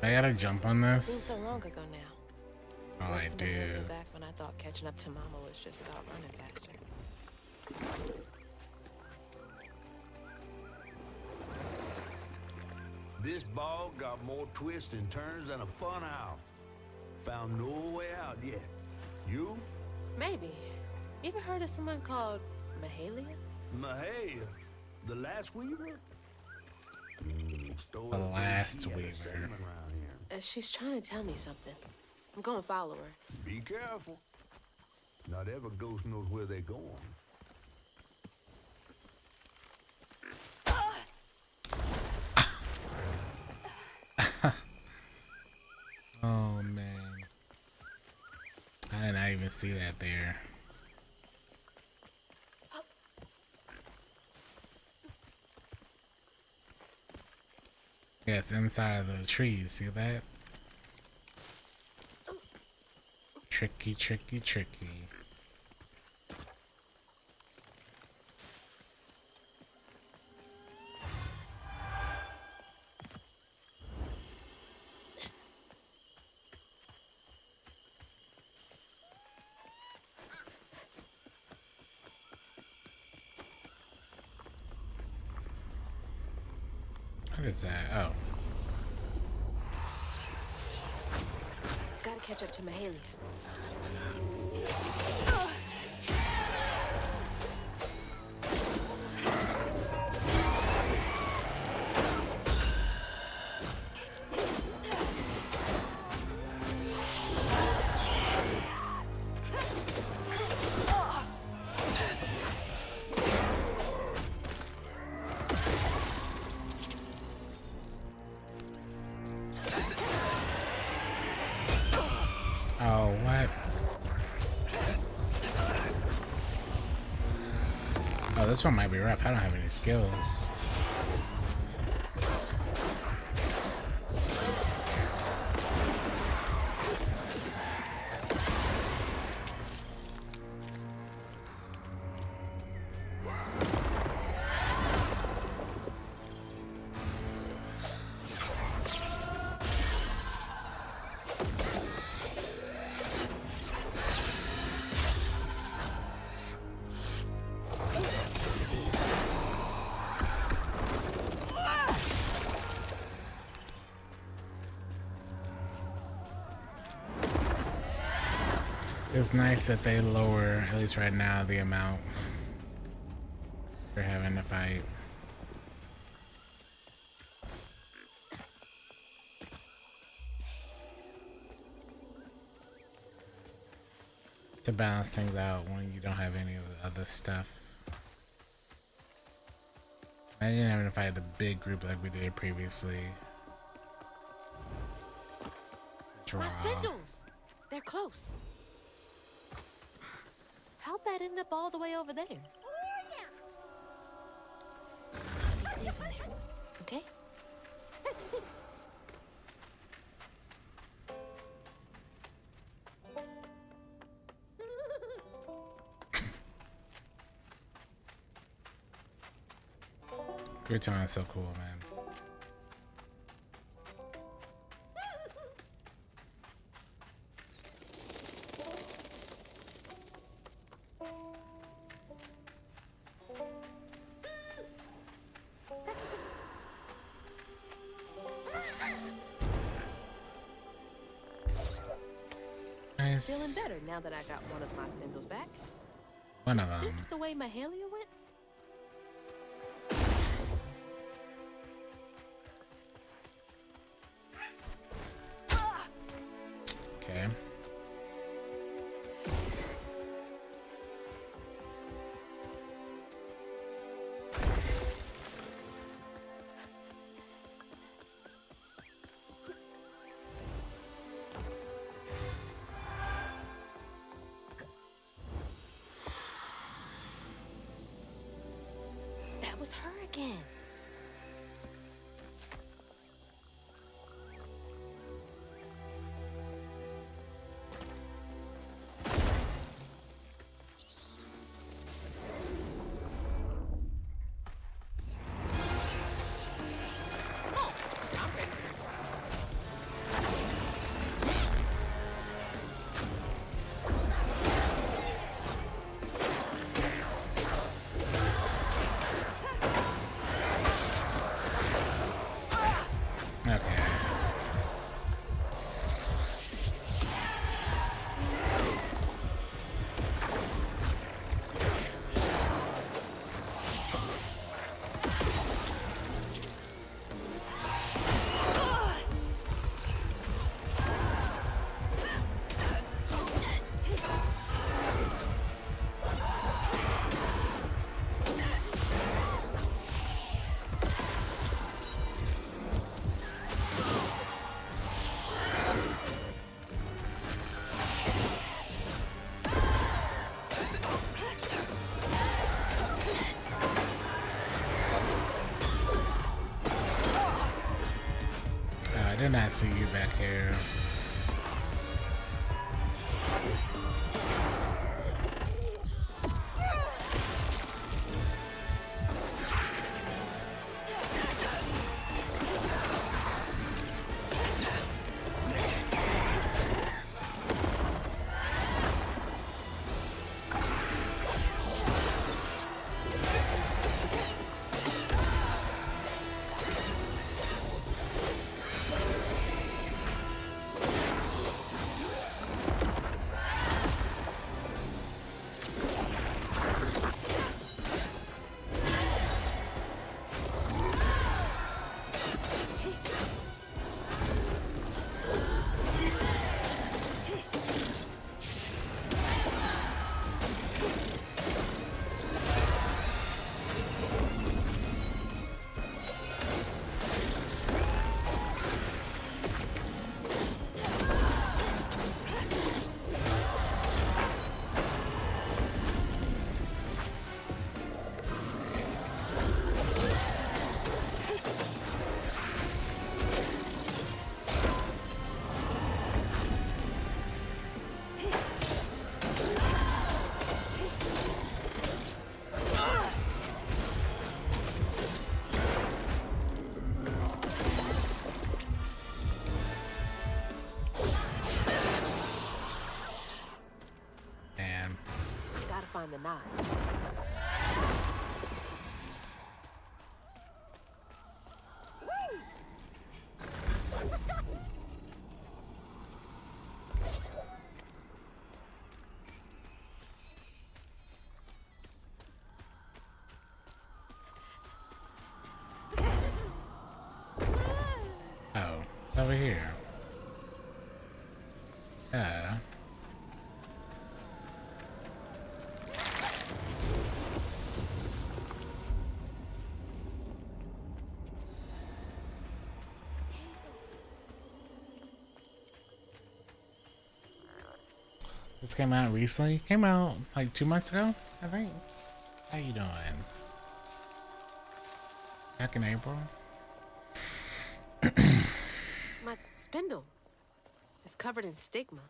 I gotta jump on Seems this. so long ago now. Oh, I do. Back when I thought catching up to Mama was just about running faster. This bog got more twists and turns than a fun house. Found no way out yet. You? Maybe. You ever heard of someone called Mahalia? Mahalia, the last weaver? The last weaver. She's trying to tell me something. I'm gonna follow her. Be careful. Not every ghost knows where they're going. Oh man, I did not even see that there. Yeah, it's inside of the trees. See that? Tricky, tricky, tricky. What is that? Oh. Gotta catch up to Mahalia. Oh, what? Oh, this one might be rough. I don't have any skills. It's nice that they lower, at least right now, the amount they're having to fight. To balance things out when you don't have any of the other stuff. Imagine having to fight a big group like we did previously. Draw. My spindles! They're close. How'd that end up all the way over there? Be safe in there, okay? Crouton is so cool, man. Nice. Feeling better now that I got one of my spindles back. One of them. Is this the way Mahalia went? Okay. That was her again. I did not see you back here. Find the knife. This came out recently. Came out like 2 months ago, I think. How you doing? Back in April. My spindle is covered in stigma.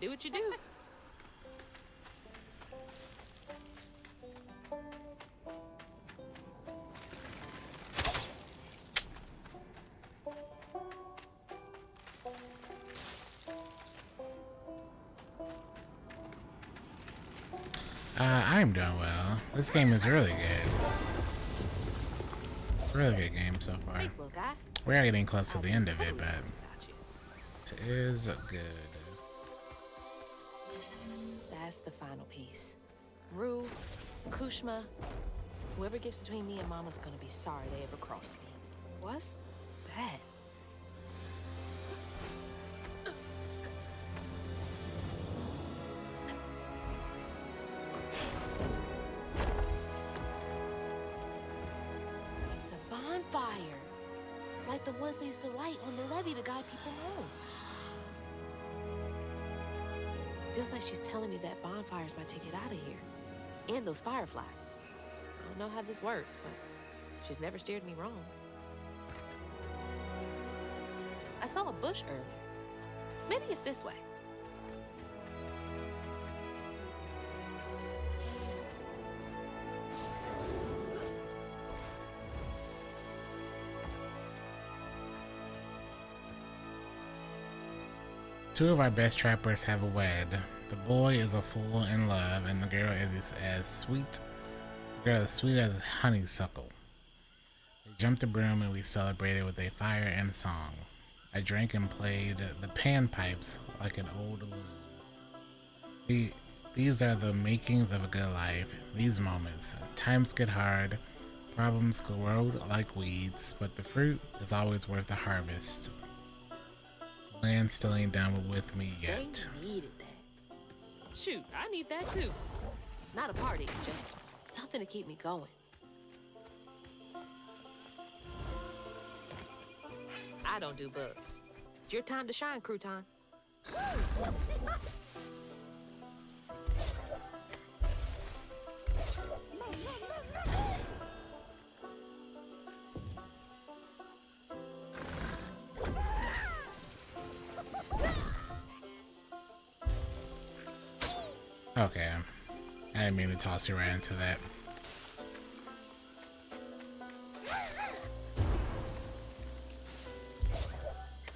Do what you do. I'm doing well. This game is really good. Really good game so far. Thanks, little guy. We are getting close to the end of it, but it is good. That's the final piece. Rue, Kushma, whoever gets between me and Mama's gonna be sorry they ever crossed me. What's that? It's a bonfire. Like the ones they used to light on the levee to guide people home. Feels like she's telling me that bonfire's my ticket out of here. And those fireflies. I don't know how this works, but she's never steered me wrong. I saw a bush earlier. Maybe it's this way. Two of our best trappers have wed. The boy is a fool in love, and the girl is as sweet. The girl is sweet as honeysuckle. We jumped the broom and we celebrated with a fire and song. I drank and played the panpipes like an old loon. These are the makings of a good life. These moments. Times get hard. Problems grow like weeds, but the fruit is always worth the harvest. Land still ain't down with me yet. They needed that. Shoot, I need that too. Not a party, just something to keep me going. I don't do bugs. It's your time to shine, Crouton. Okay. I didn't mean to toss you right into that.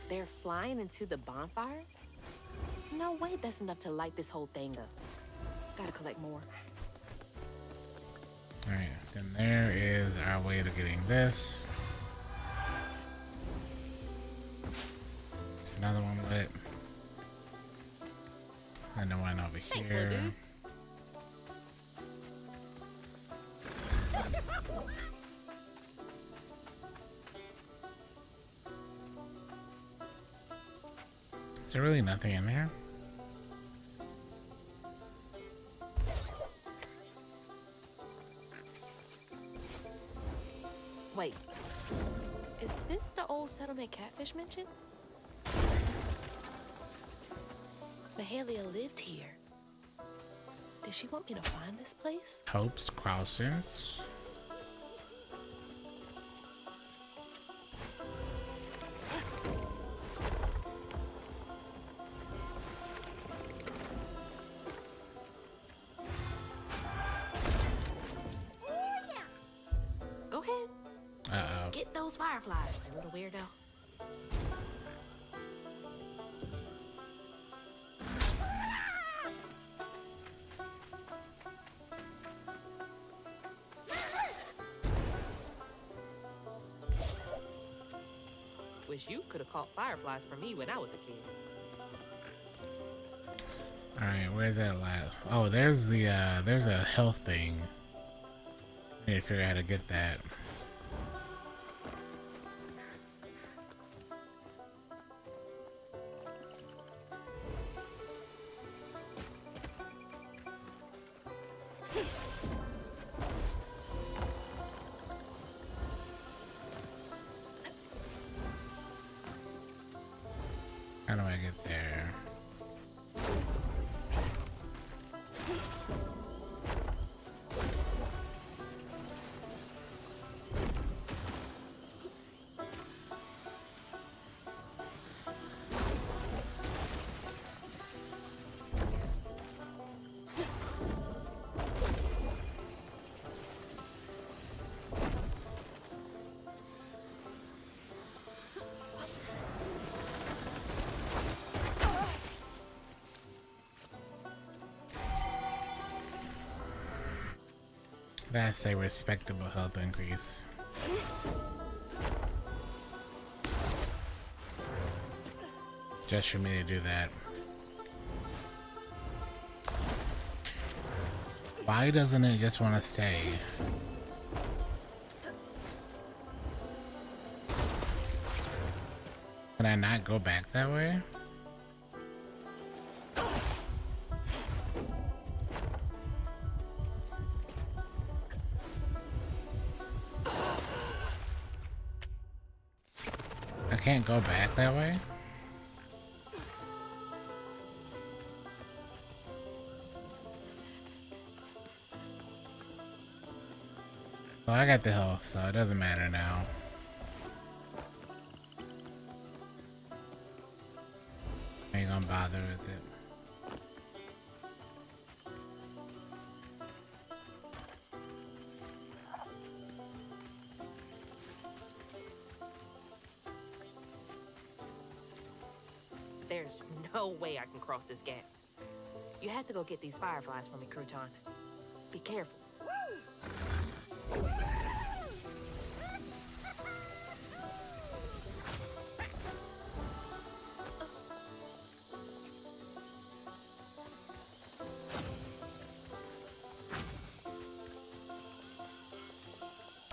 They're flying into the bonfire? No way that's enough to light this whole thing up. Gotta collect more. Alright, then there is our way to getting this. It's another one lit. And the one over Thanks, here. little dude. Is there really nothing in there? Wait, is this the old settlement catfish mentioned? Mahalia lived here. Did she want me to find this place? Hope's Crossings. Go ahead. Uh-oh. Get those fireflies, you little weirdo. Wish you could have caught fireflies for me when I was a kid. Alright, where's that last? Oh, there's a health thing. I need to figure out how to get that. How do I get there? That's a respectable health increase. Just for me to do that. Why doesn't it just want to stay? Can I not go back that way? I can't go back that way? Well, I got the health, so it doesn't matter now. I ain't gonna bother with it. There's no way I can cross this gap. You have to go get these fireflies for me, Crouton. Be careful.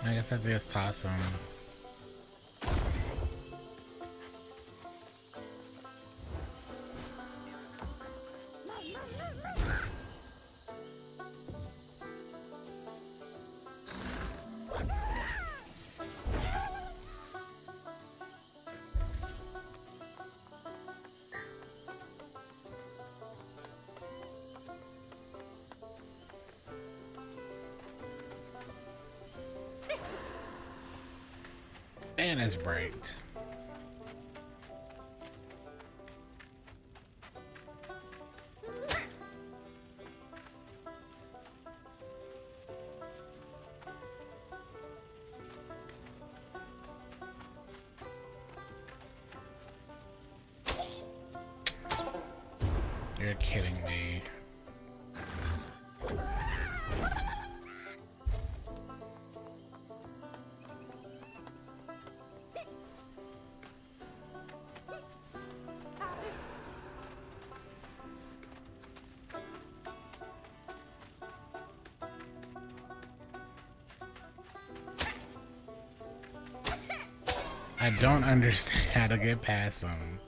I guess I have to just toss them. And it's bright. You're kidding me. I don't understand how to get past them.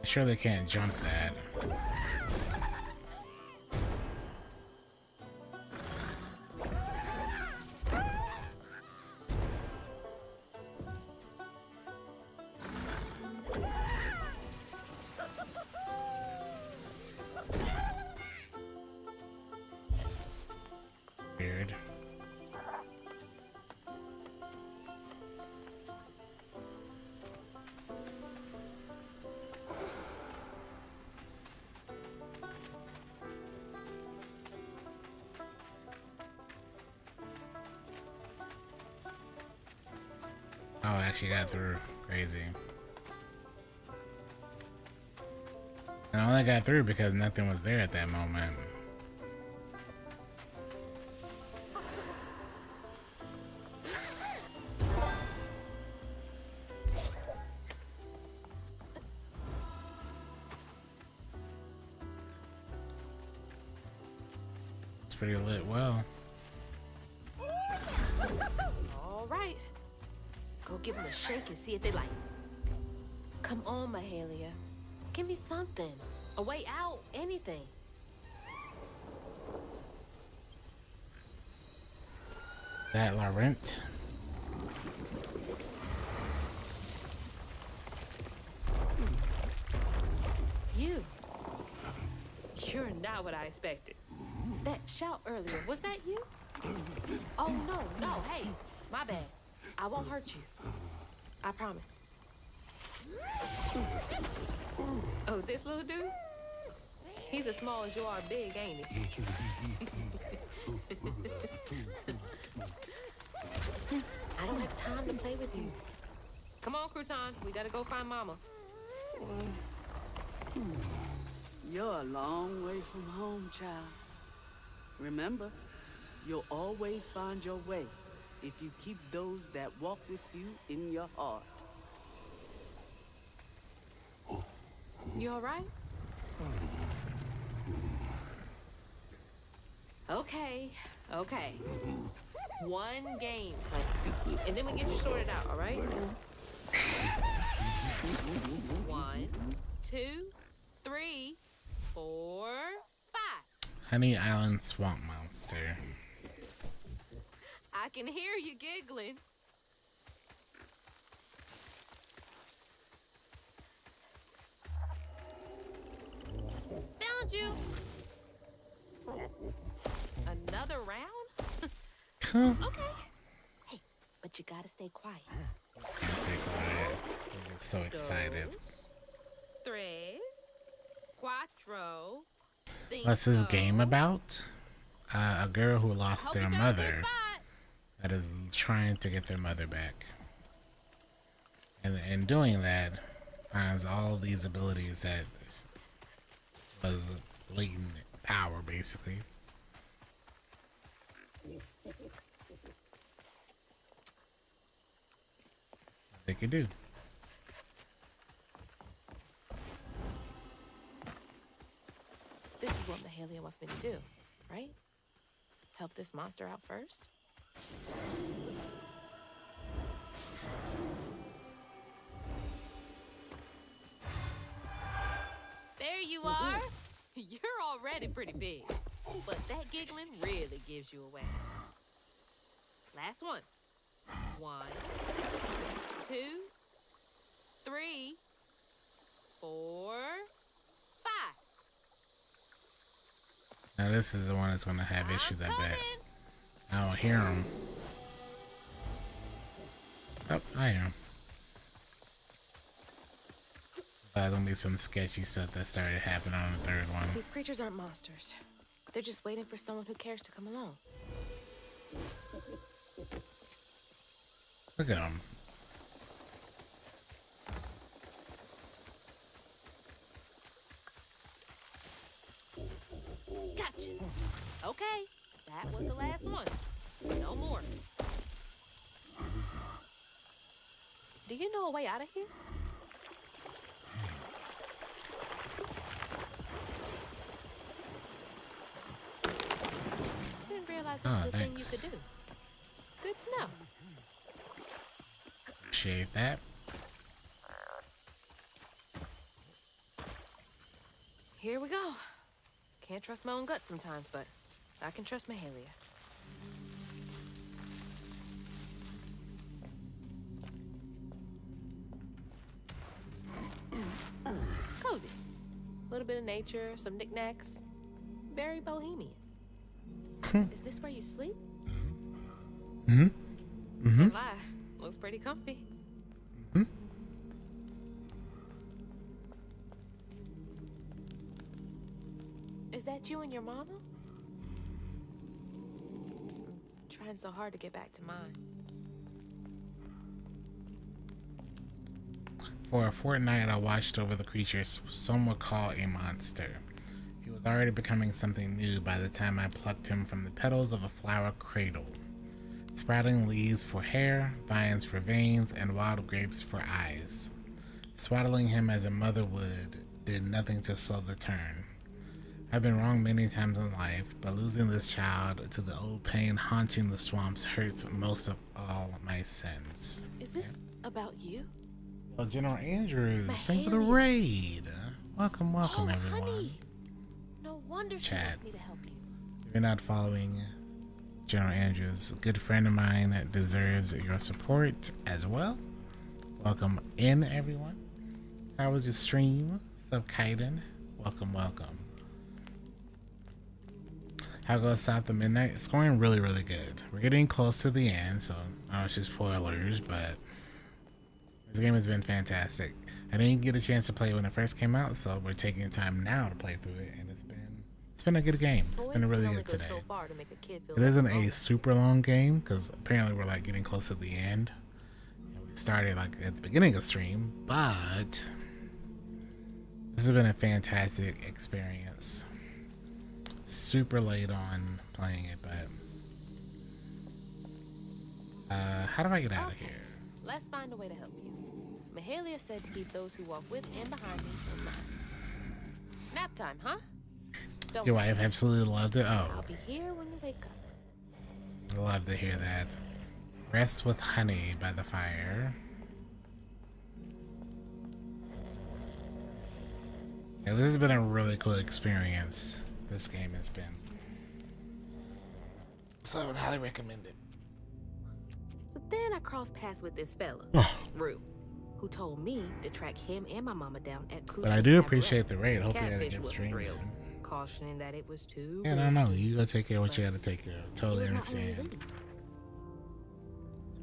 I surely can't jump that. Weird. Oh, I actually got through. Crazy. And I only got through because nothing was there at that moment. It's pretty lit well. All right. Go give them a shake and see if they like it. Come on, Mahalia. Give me something. A way out. Anything. That Laurent. You're not what I expected. That shout earlier, was that you? Oh, no, hey, my bad. I won't hurt you. I promise. Oh, this little dude? He's as small as you are big, ain't he? I don't have time to play with you. Come on, Crouton. We gotta go find Mama. You're a long way from home, child. Remember, you'll always find your way if you keep those that walk with you in your heart. You all right? Okay. One game, and then we get you sorted out, all right? 1, 2, 3, 4, 5. Honey Island Swamp Monster. I can hear you giggling. Found you. Another round? Okay. Hey, but you gotta stay quiet. Stay quiet. I get so excited. Tres, cuatro, What's this game about? A girl who lost their mother that is trying to get their mother back. And in doing that, finds all these abilities that was latent power, basically. They could do. This is what Mahalia wants me to do, right? Help this monster out first? There you are! You're already pretty big, but that giggling really gives you away. Last one. 1, 2, 3, 4, 5. Now this is the one that's gonna have issues, I bet. I don't hear him. Oh, I hear him. There's gonna be some sketchy stuff that started happening on the third one. These creatures aren't monsters. They're just waiting for someone who cares to come along. Look at him. Gotcha. Okay, that was the last one. No more. Do you know a way out of here? Didn't realize this is a thing you could do. Good to know. Appreciate that. Here we go. Can't trust my own gut sometimes, but I can trust Mahalia. Cozy. A little bit of nature, some knickknacks. Very bohemian. Is this where you sleep? Don't lie. Looks pretty comfy. Is that you and your mama? I'm trying so hard to get back to mine. For a fortnight, I watched over the creatures some would call a monster. He was already becoming something new by the time I plucked him from the petals of a flower cradle. Sprouting leaves for hair, vines for veins, and wild grapes for eyes. Swaddling him as a mother would did nothing to slow the turn. I've been wrong many times in life, but losing this child to the old pain haunting the swamps hurts most of all my sins. Is this about you? Well, General Andrews, thank you for the raid. Welcome, welcome, everyone. Honey. No wonder she wants me to help you. If you're not following General Andrews, a good friend of mine that deserves your support as well. Welcome in, everyone. How was your stream? What's up, Kaiden? Welcome, welcome. How goes South of Midnight? It's going really, really good. We're getting close to the end, so I don't see spoilers, but this game has been fantastic. I didn't get a chance to play it when it first came out, so we're taking time now to play through it, and it's been a good game. It's been really good today. It isn't a super long game because apparently we're like getting close to the end. We started like at the beginning of the stream, but this has been a fantastic experience. Super late on playing it, but how do I get out of here? Let's find a way to help you. Mahalia said to keep those who walk with and behind me in mind. Nap time, huh? Don't Your wife absolutely loved it. Oh, I'll be here when you wake up. I love to hear that. Rest with honey by the fire. Yeah, this has been a really cool experience. This game has been. So I would highly recommend it. So then I crossed paths with this fella, Rue, who told me to track him and my mama down at Kush's But I do Cabaret. appreciate the raid. Hope you had a Catfish good wasn't stream. real, cautioning that it was too Yeah, no, risky. you gotta take care of what you gotta take care of. He Totally was my only understand. lead.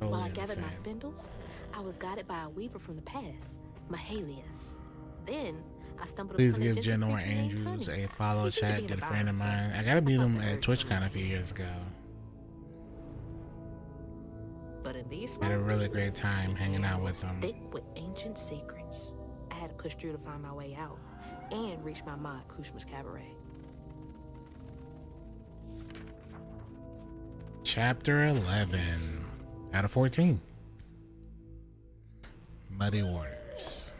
Totally While I gathered my understand. spindles, I was guided by a weaver from the past, Mahalia. Then I stumbled Please upon a give gentle Jenor creature named Andrews Honey. a follow, He seemed to chat, be in good a friend bind, of so mine. I gotta meet I him felt the at urge TwitchCon to a few years ago. But in these Had a really swamps, great time hanging out with him. thick with ancient secrets. I had to push through to find my way out and reach my ma at Kushma's Cabaret. Chapter 11 out of 14. Muddy Waters.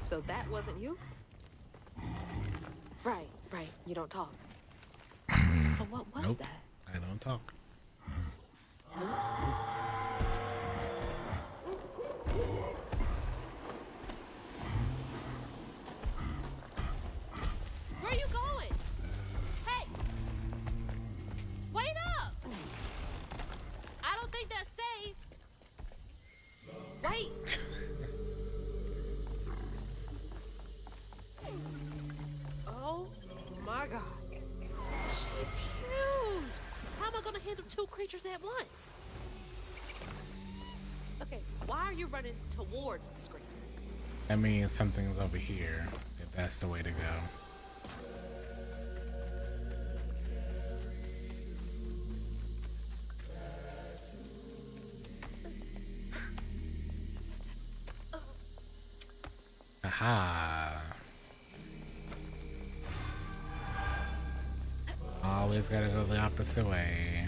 So that wasn't you? Right. You don't talk. So what was Nope, that? I don't talk. Where are you going? Hey! Wait up! I don't think that's safe. Wait! Oh my god. She's huge! How am I gonna handle two creatures at once? Okay, why are you running towards the screen? That means something's over here, if that's the way to go. Aha. Always gotta go the opposite way.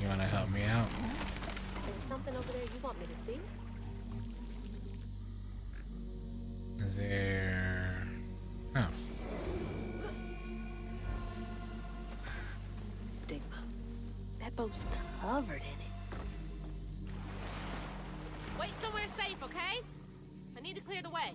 You wanna help me out? There's something over there you want me to see? Is there... Oh. Stigma. That boat's covered in it. Wait somewhere safe, okay? I need to clear the way.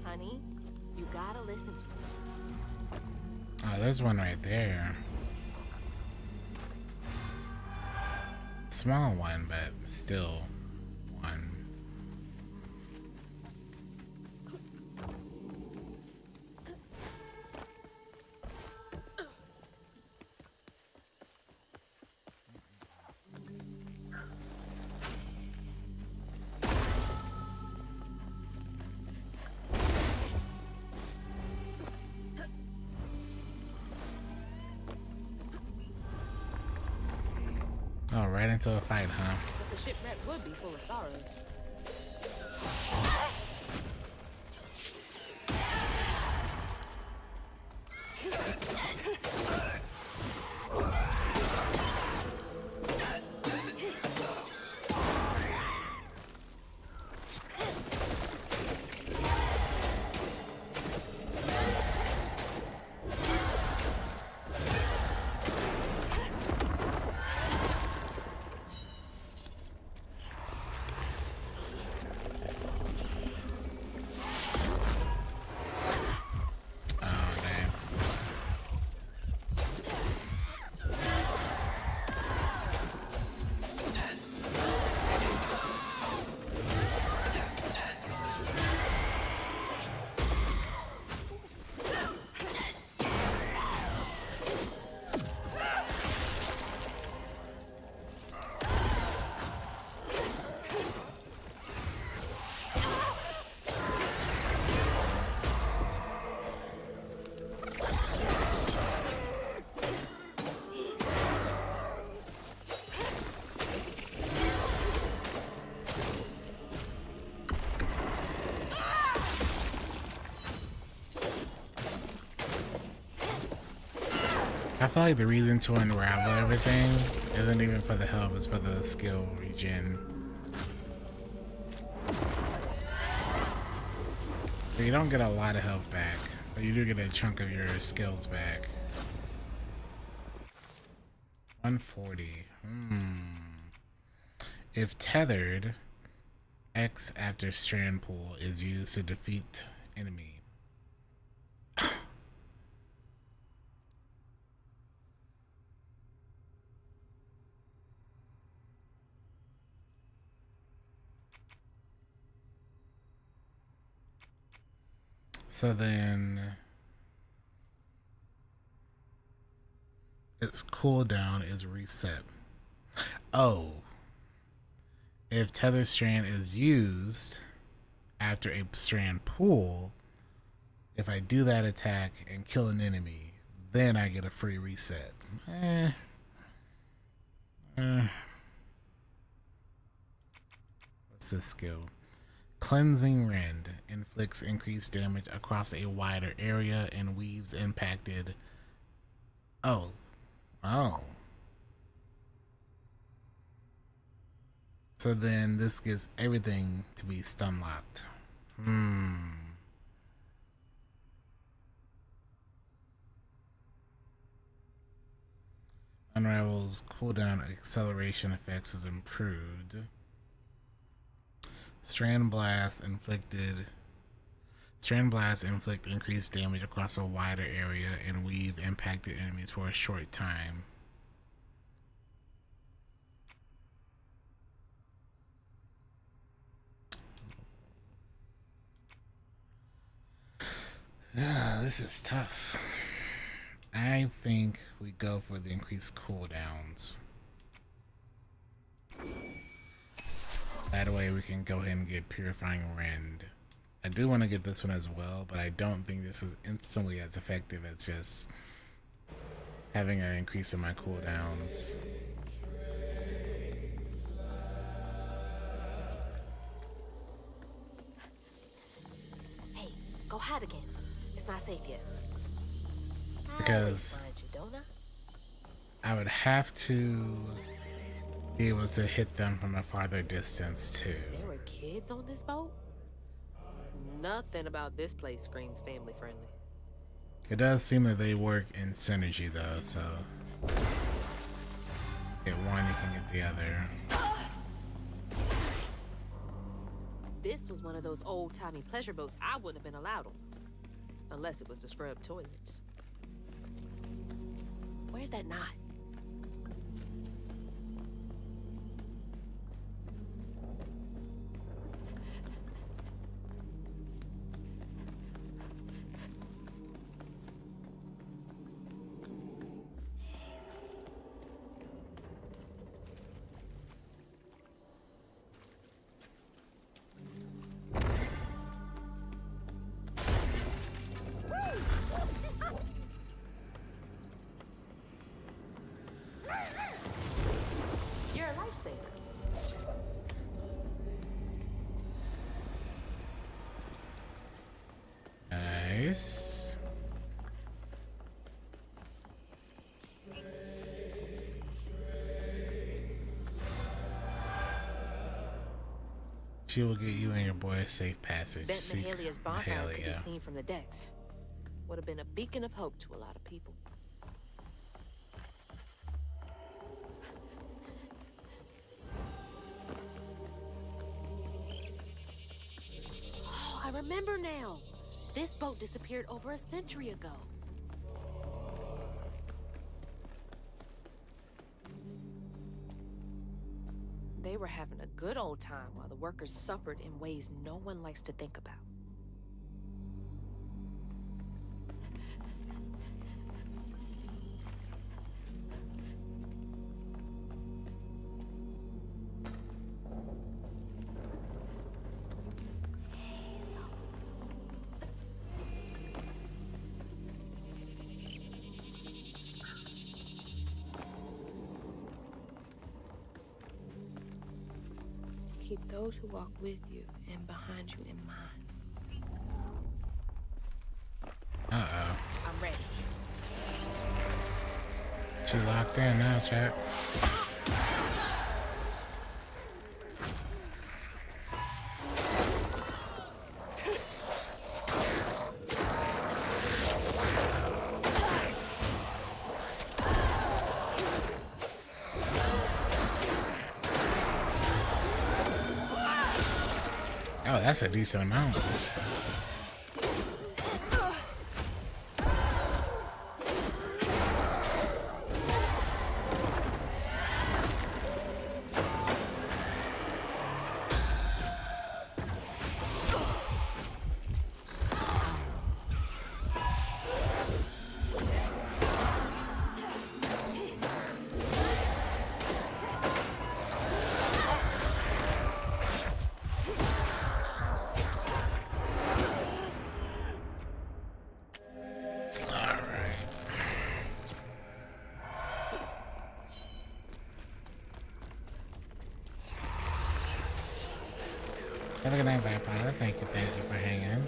Honey, you gotta listen to me. Oh, there's one right there. Small one, but still one. Oh, right into a fight, huh? But the shipwreck would be full of sorrows. I feel like the reason to unravel everything isn't even for the health, it's for the skill regen. You don't get a lot of health back, but you do get a chunk of your skills back. 140. If tethered, X after strand pull is used to defeat enemy. So then its cooldown is reset. Oh. If tether strand is used after a strand pull, if I do that attack and kill an enemy, then I get a free reset. What's this skill? Cleansing Rend inflicts increased damage across a wider area and weaves impacted. Oh. So then this gets everything to be stun locked. Unravel's cooldown acceleration effects is improved. Strand Blast inflict increased damage across a wider area and weave impacted enemies for a short time. This is tough. I think we go for the increased cooldowns. That way we can go ahead and get Purifying Rend. I do want to get this one as well, but I don't think this is instantly as effective as just having an increase in my cooldowns. Hey, go hide again. It's not safe yet. Because I would have to be able to hit them from a farther distance too. There were kids on this boat? Nothing about this place screams family friendly. It does seem that they work in synergy though, so get one, you can get the other. This was one of those old-timey pleasure boats I wouldn't have been allowed on. Unless it was to scrub toilets. Where's that knot? Nice. She will get you and your boy a safe passage. Bet Seek Mahalia's bonfire could be Mahalia. seen from the decks. Would have been a beacon of hope to a lot of people. Oh, I remember now. This boat disappeared over a century ago. They were having a good old time while the workers suffered in ways no one likes to think about. Keep those who walk with you and behind you in mind. Uh-oh. I'm ready. She locked in now, chat. Oh, that's a decent amount. Have a good night, Vampire. Thank you for hanging.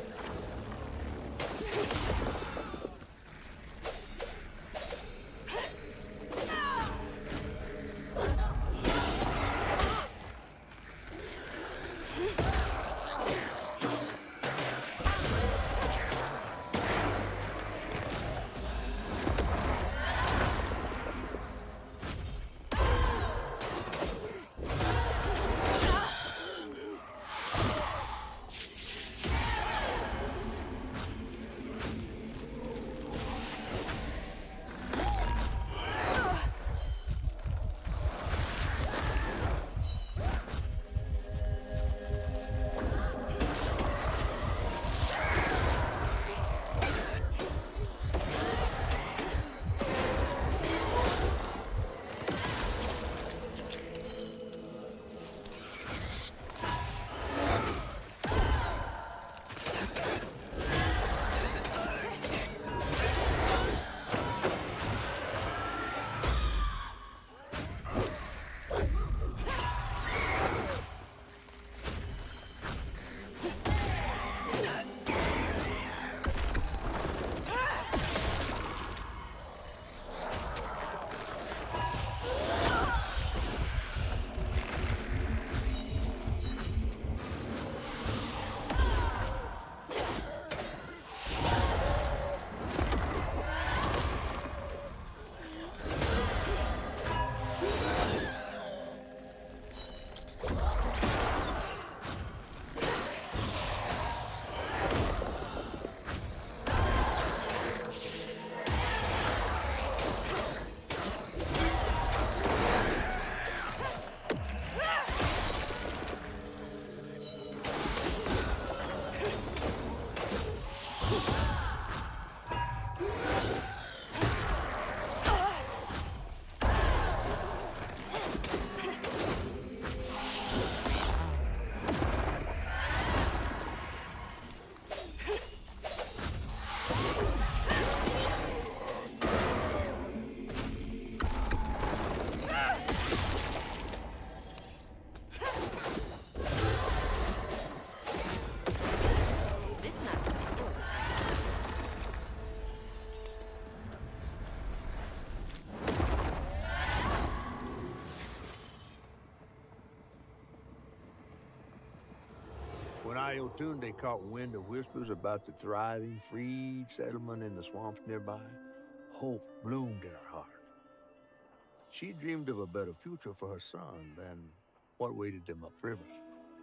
When Iotunde caught wind of whispers about the thriving, freed settlement in the swamps nearby, hope bloomed in her heart. She dreamed of a better future for her son than what waited them upriver.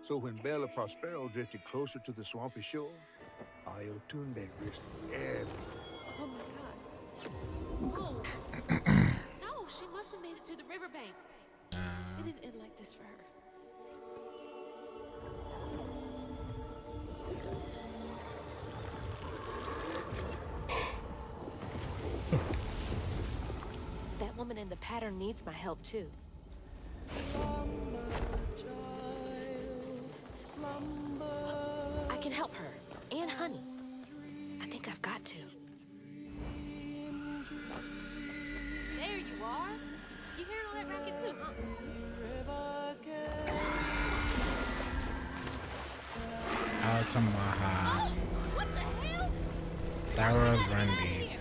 So when Bella Prospero drifted closer to the swampy shores, Iotunde risked everything. Oh my god. Oh. No, she must have made it to the riverbank. It didn't end like this for her. That woman in the pattern needs my help too. I can help her and Honey. I think I've got to. There you are. You hearing all that racket too, huh? Altamaha. Oh, what the hell? Sarah Grundy.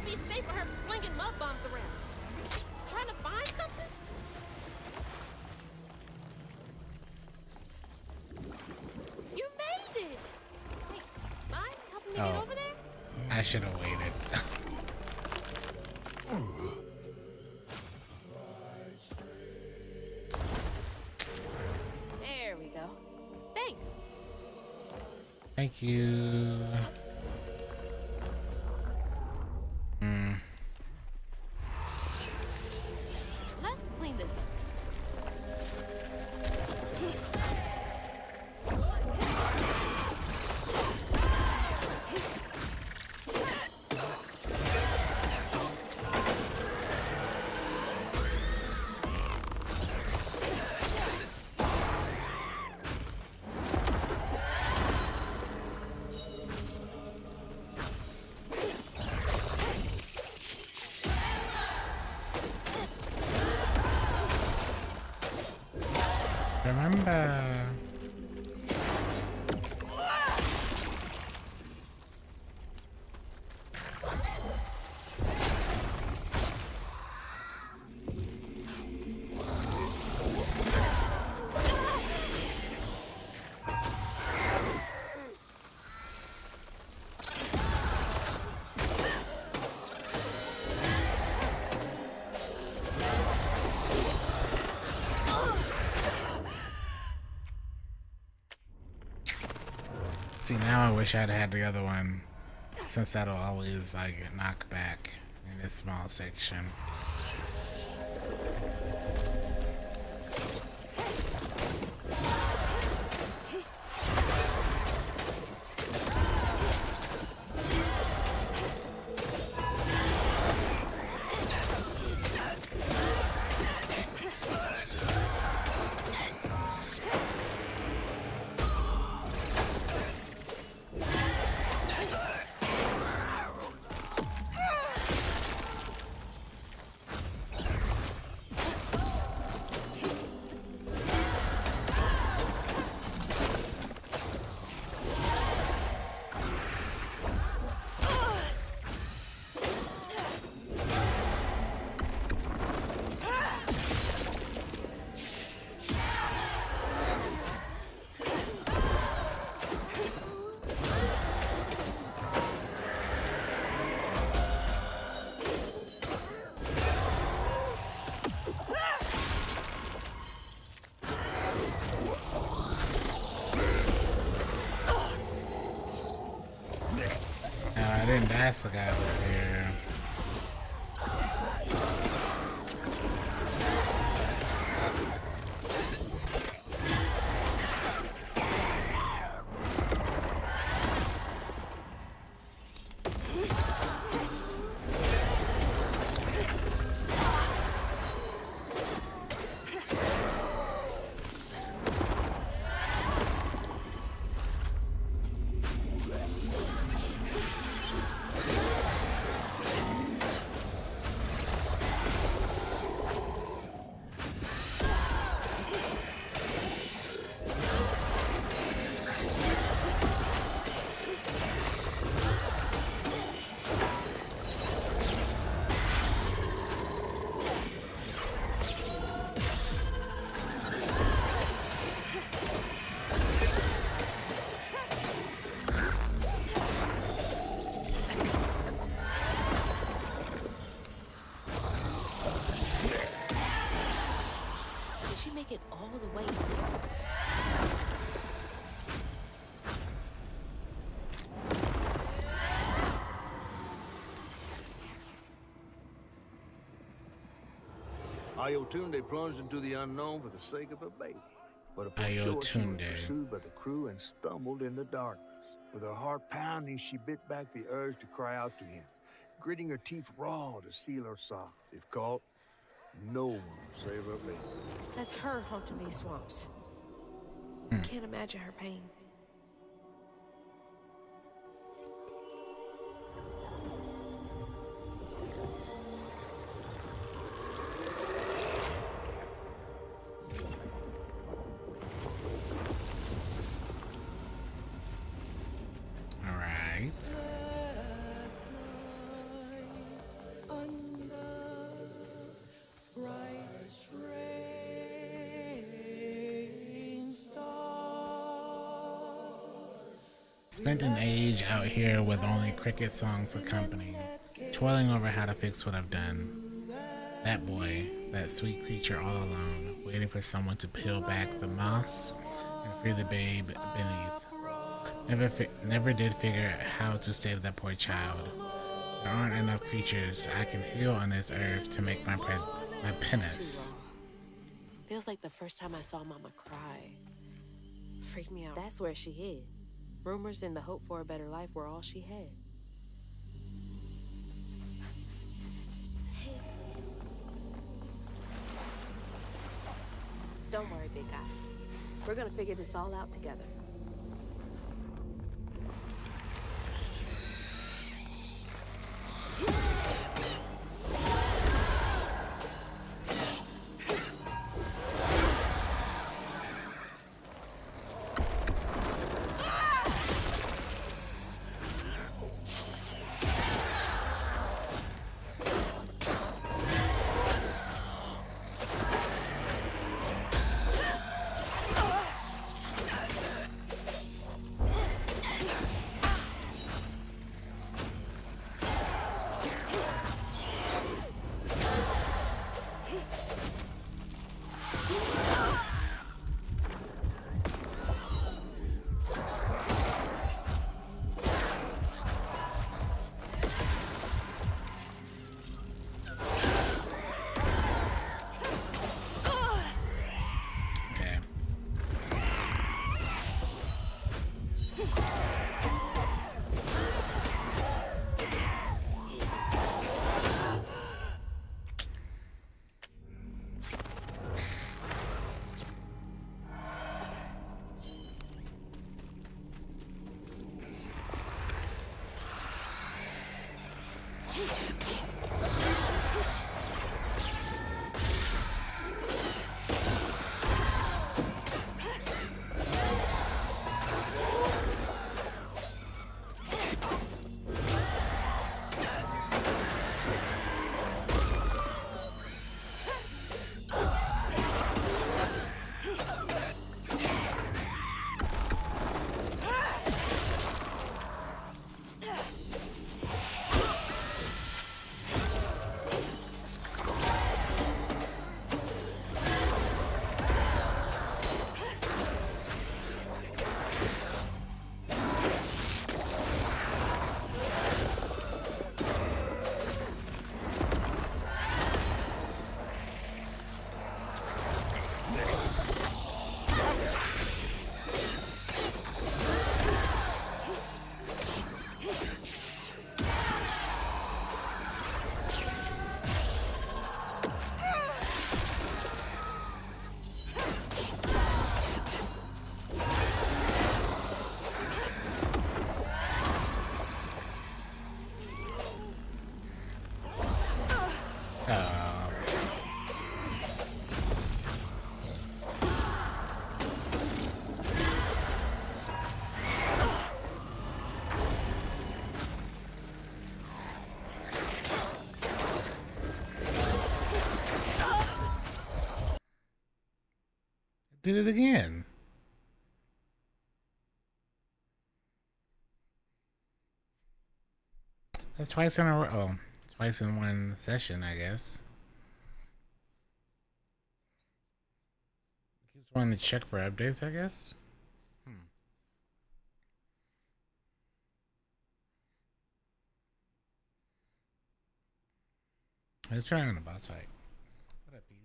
be safe for her flinging mud bombs around. Is she trying to find something? You made it! Wait, mind helping me get over there? I should have waited. There we go. Thanks. Thank you. Let's clean this up. Remember. See, now I wish I'd had the other one, since that'll always like knock back in this small section. I didn't ask the guy over here. Make it all the way here. Ayotunde plunged into the unknown for the sake of her baby. But upon shore, she was pursued by the crew and stumbled in the darkness. With her heart pounding, she bit back the urge to cry out to him, gritting her teeth raw to seal her sob. If caught, no one will save her baby. That's her haunting these swamps. Can't imagine her pain. Spent an age out here with only cricket song for company, toiling over how to fix what I've done. That boy, that sweet creature all alone, waiting for someone to peel back the moss and free the babe beneath. Never did figure out how to save that poor child. There aren't enough creatures I can heal on this earth to make my penance. Feels like the first time I saw Mama cry. Freaked me out. That's where she hid. Rumors and the hope for a better life were all she had. Don't worry, big guy. We're gonna figure this all out together. Did it again. That's twice in a row. Oh, twice in one session, I guess. Keeps wanting to check for updates, I guess. Let's try on a boss fight. What up, Petey?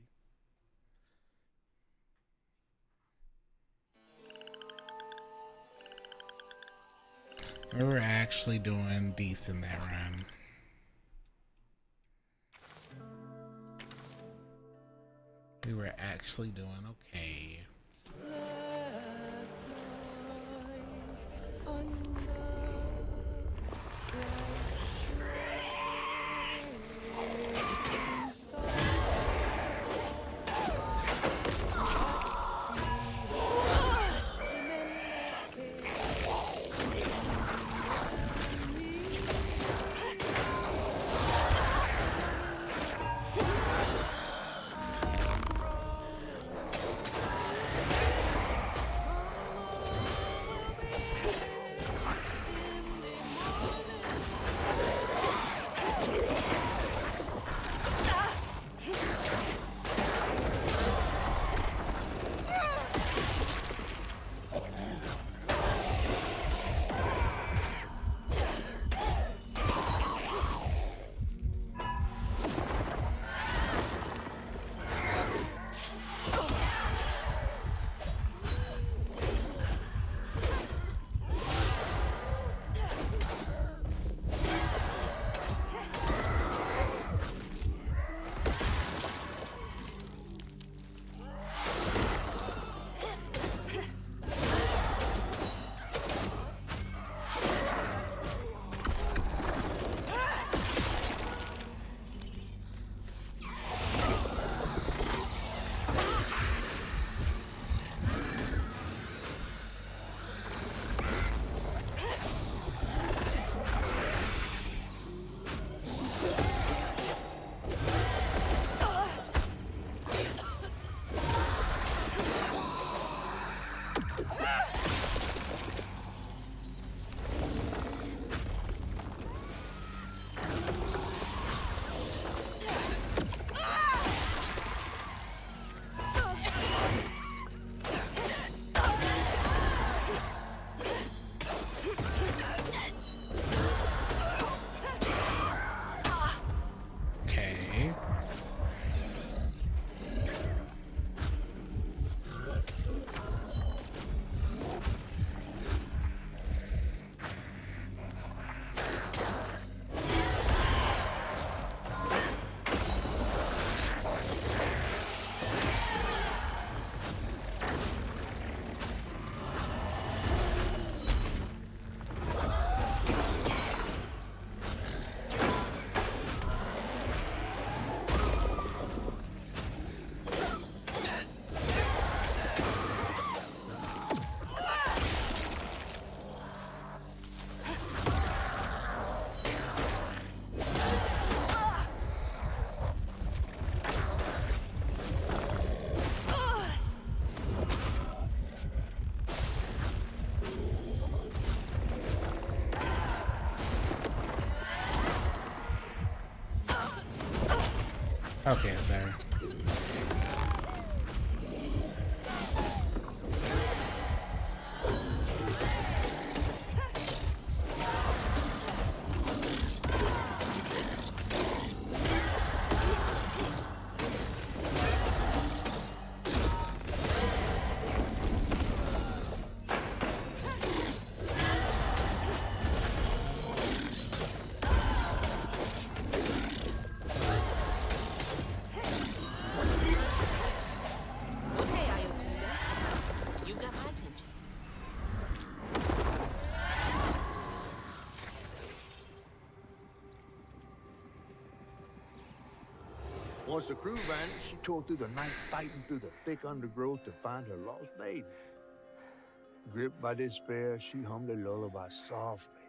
We were actually doing decent that run. We were actually doing okay. Okay, sir. Okay, Ayotunda. You got my attention. Once the crew vanished, she tore through the night fighting through the thick undergrowth to find her lost baby. Gripped by despair, she hummed a lullaby softly,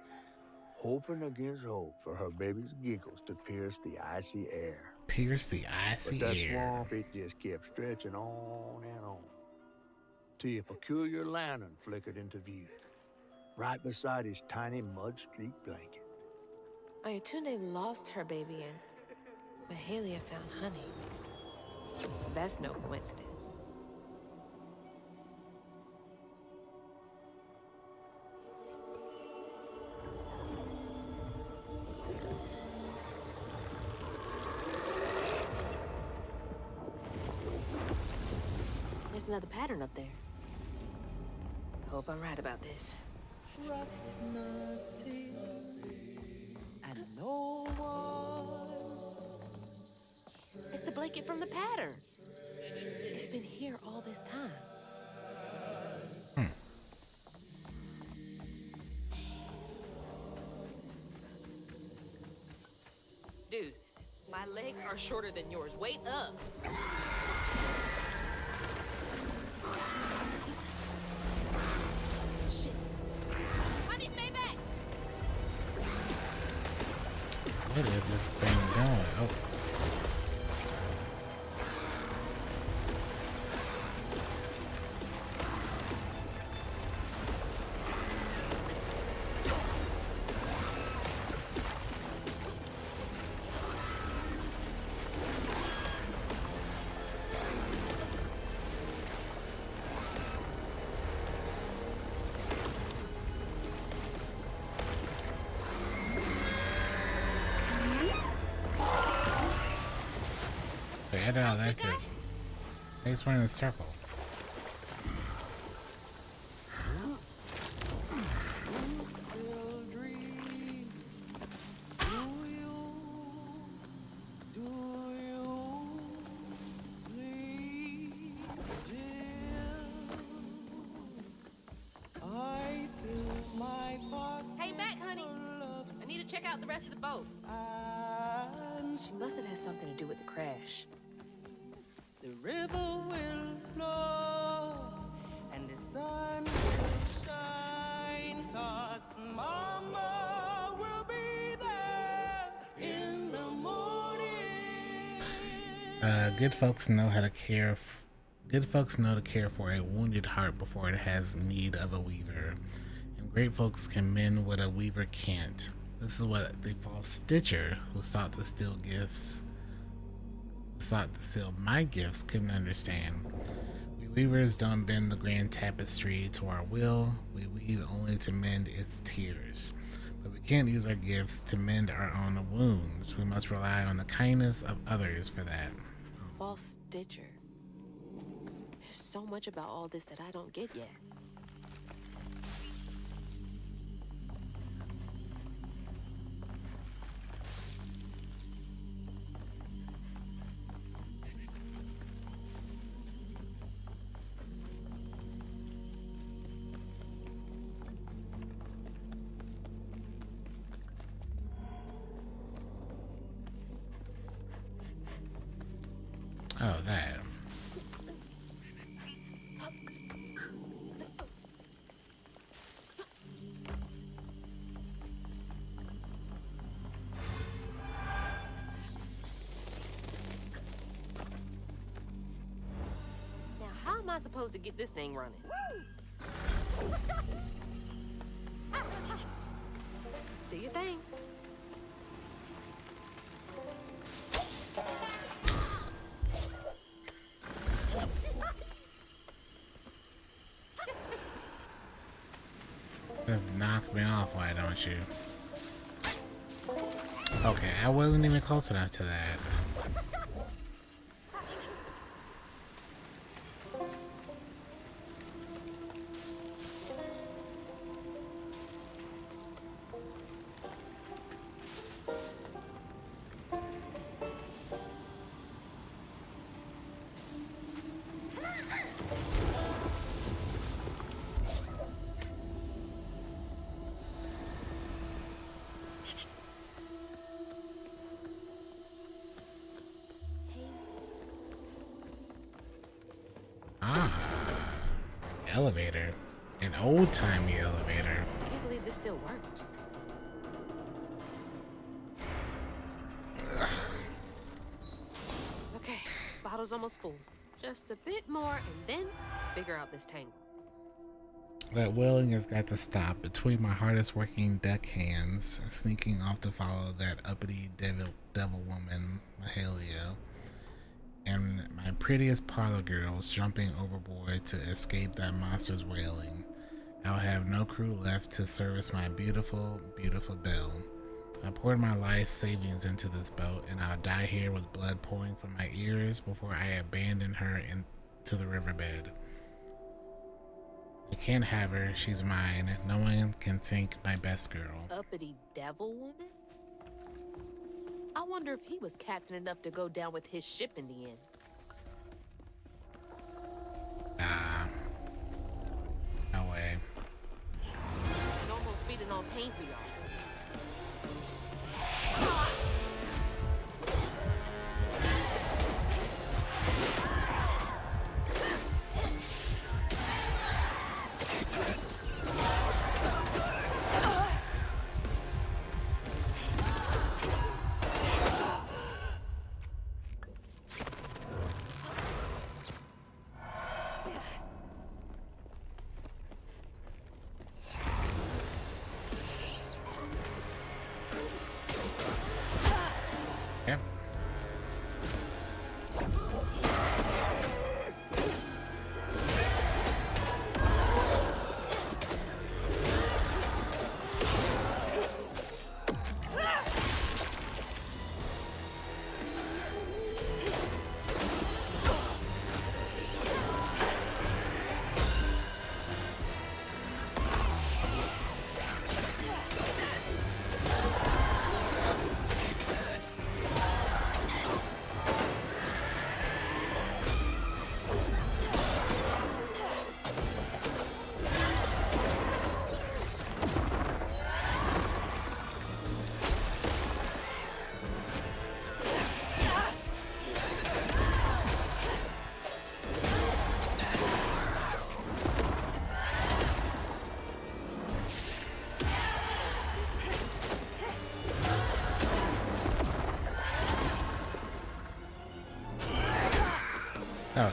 hoping against hope for her baby's giggles to pierce the icy air. Pierce the icy But that air. swamp, it just kept stretching on and on, till a peculiar lantern flickered into view, right beside his tiny mud-streaked blanket. Ayatunde lost her baby and Mahalia found honey. That's no coincidence. There's another pattern up there. Hope I'm right about this. Trust nothing and no one. It's the blanket from the pattern. It's been here all this time. Dude, my legs are shorter than yours. Wait up. Shit. Honey, stay back. What is this thing doing? Oh. I don't know, that's it. They just went in a circle. Hey, back, honey. I need to check out the rest of the boat. She must have had something to do with the crash. The river will flow and the sun will shine, 'cause Mama will be there in the morning. Good folks know how to care. Good folks know to care for a wounded heart before it has need of a weaver, and great folks can mend what a weaver can't. This is what the false stitcher who sought to steal my gifts couldn't understand. We weavers don't bend the grand tapestry to our will. We weave only to mend its tears. But we can't use our gifts to mend our own wounds. We must rely on the kindness of others for that. False stitcher. There's so much about all this that I don't get yet. Oh, that. Now, how am I supposed to get this thing running? Do your thing. me off, why don't you? Okay, I wasn't even close enough to that. Elevator. An old-timey elevator. I can't believe this still works. Okay, bottle's almost full. Just a bit more and then figure out this tangle. That wailing has got to stop. Between my hardest working deckhands, sneaking off to follow that uppity devil woman, Mahalia, and my prettiest parlor girls jumping overboard to escape that monster's wailing, I'll have no crew left to service my beautiful, beautiful Belle. I poured my life savings into this boat, and I'll die here with blood pouring from my ears before I abandon her into the riverbed. I can't have her, she's mine. No one can sink my best girl. Uppity devil woman? I wonder if he was captain enough to go down with his ship in the end. No way. No more feeding on pain for y'all. Okay.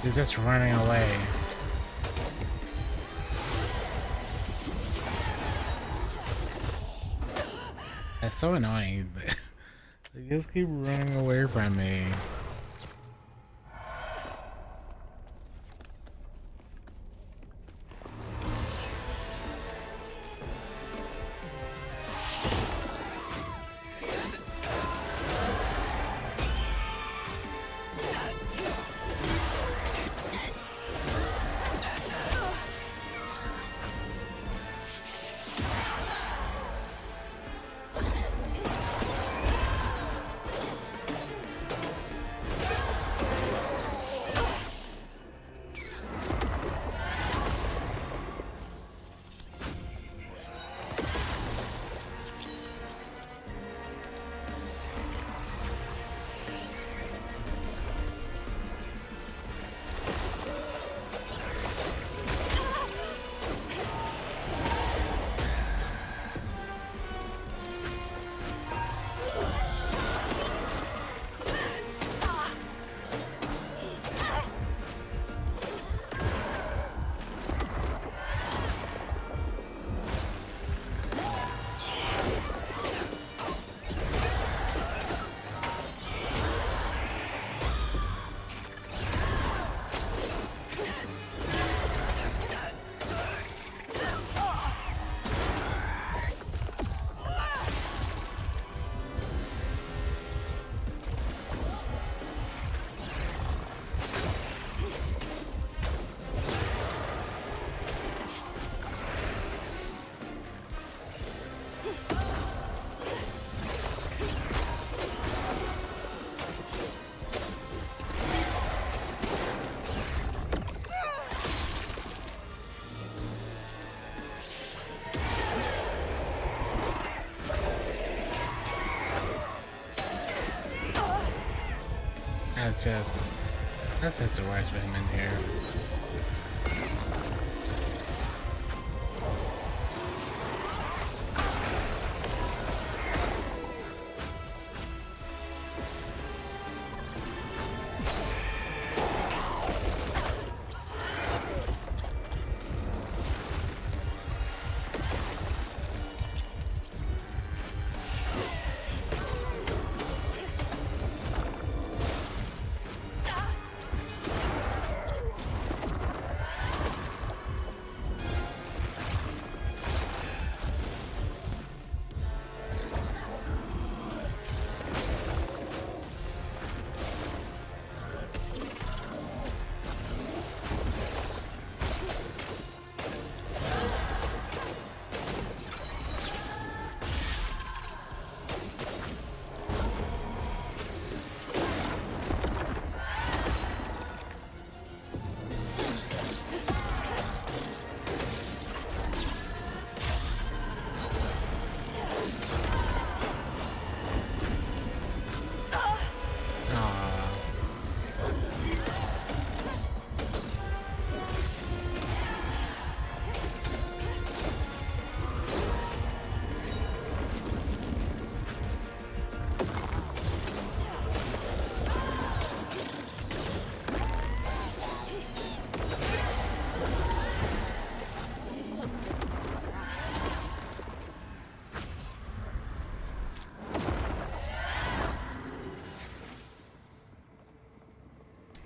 He's just running away. That's so annoying. They just keep running away from me. That's just the worst for him in here.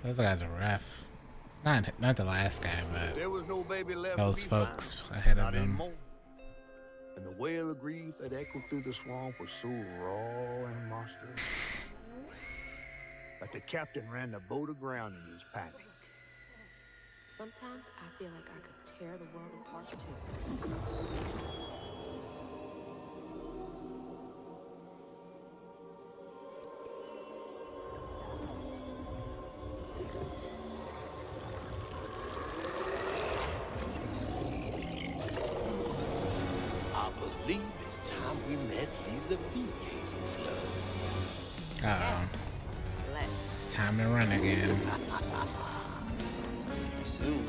Those guys are rough. Not the last guy, but There was no baby left those to be folks found. ahead of Not him. anymore. And the wail of grief that echoed through the swamp was so raw and monstrous that the captain ran the boat aground in his panic. Sometimes I feel like I could tear the world apart too. I believe it's time we met vis-a-vis Hazel Flood. Uh-oh. It's time to run again. See you soon.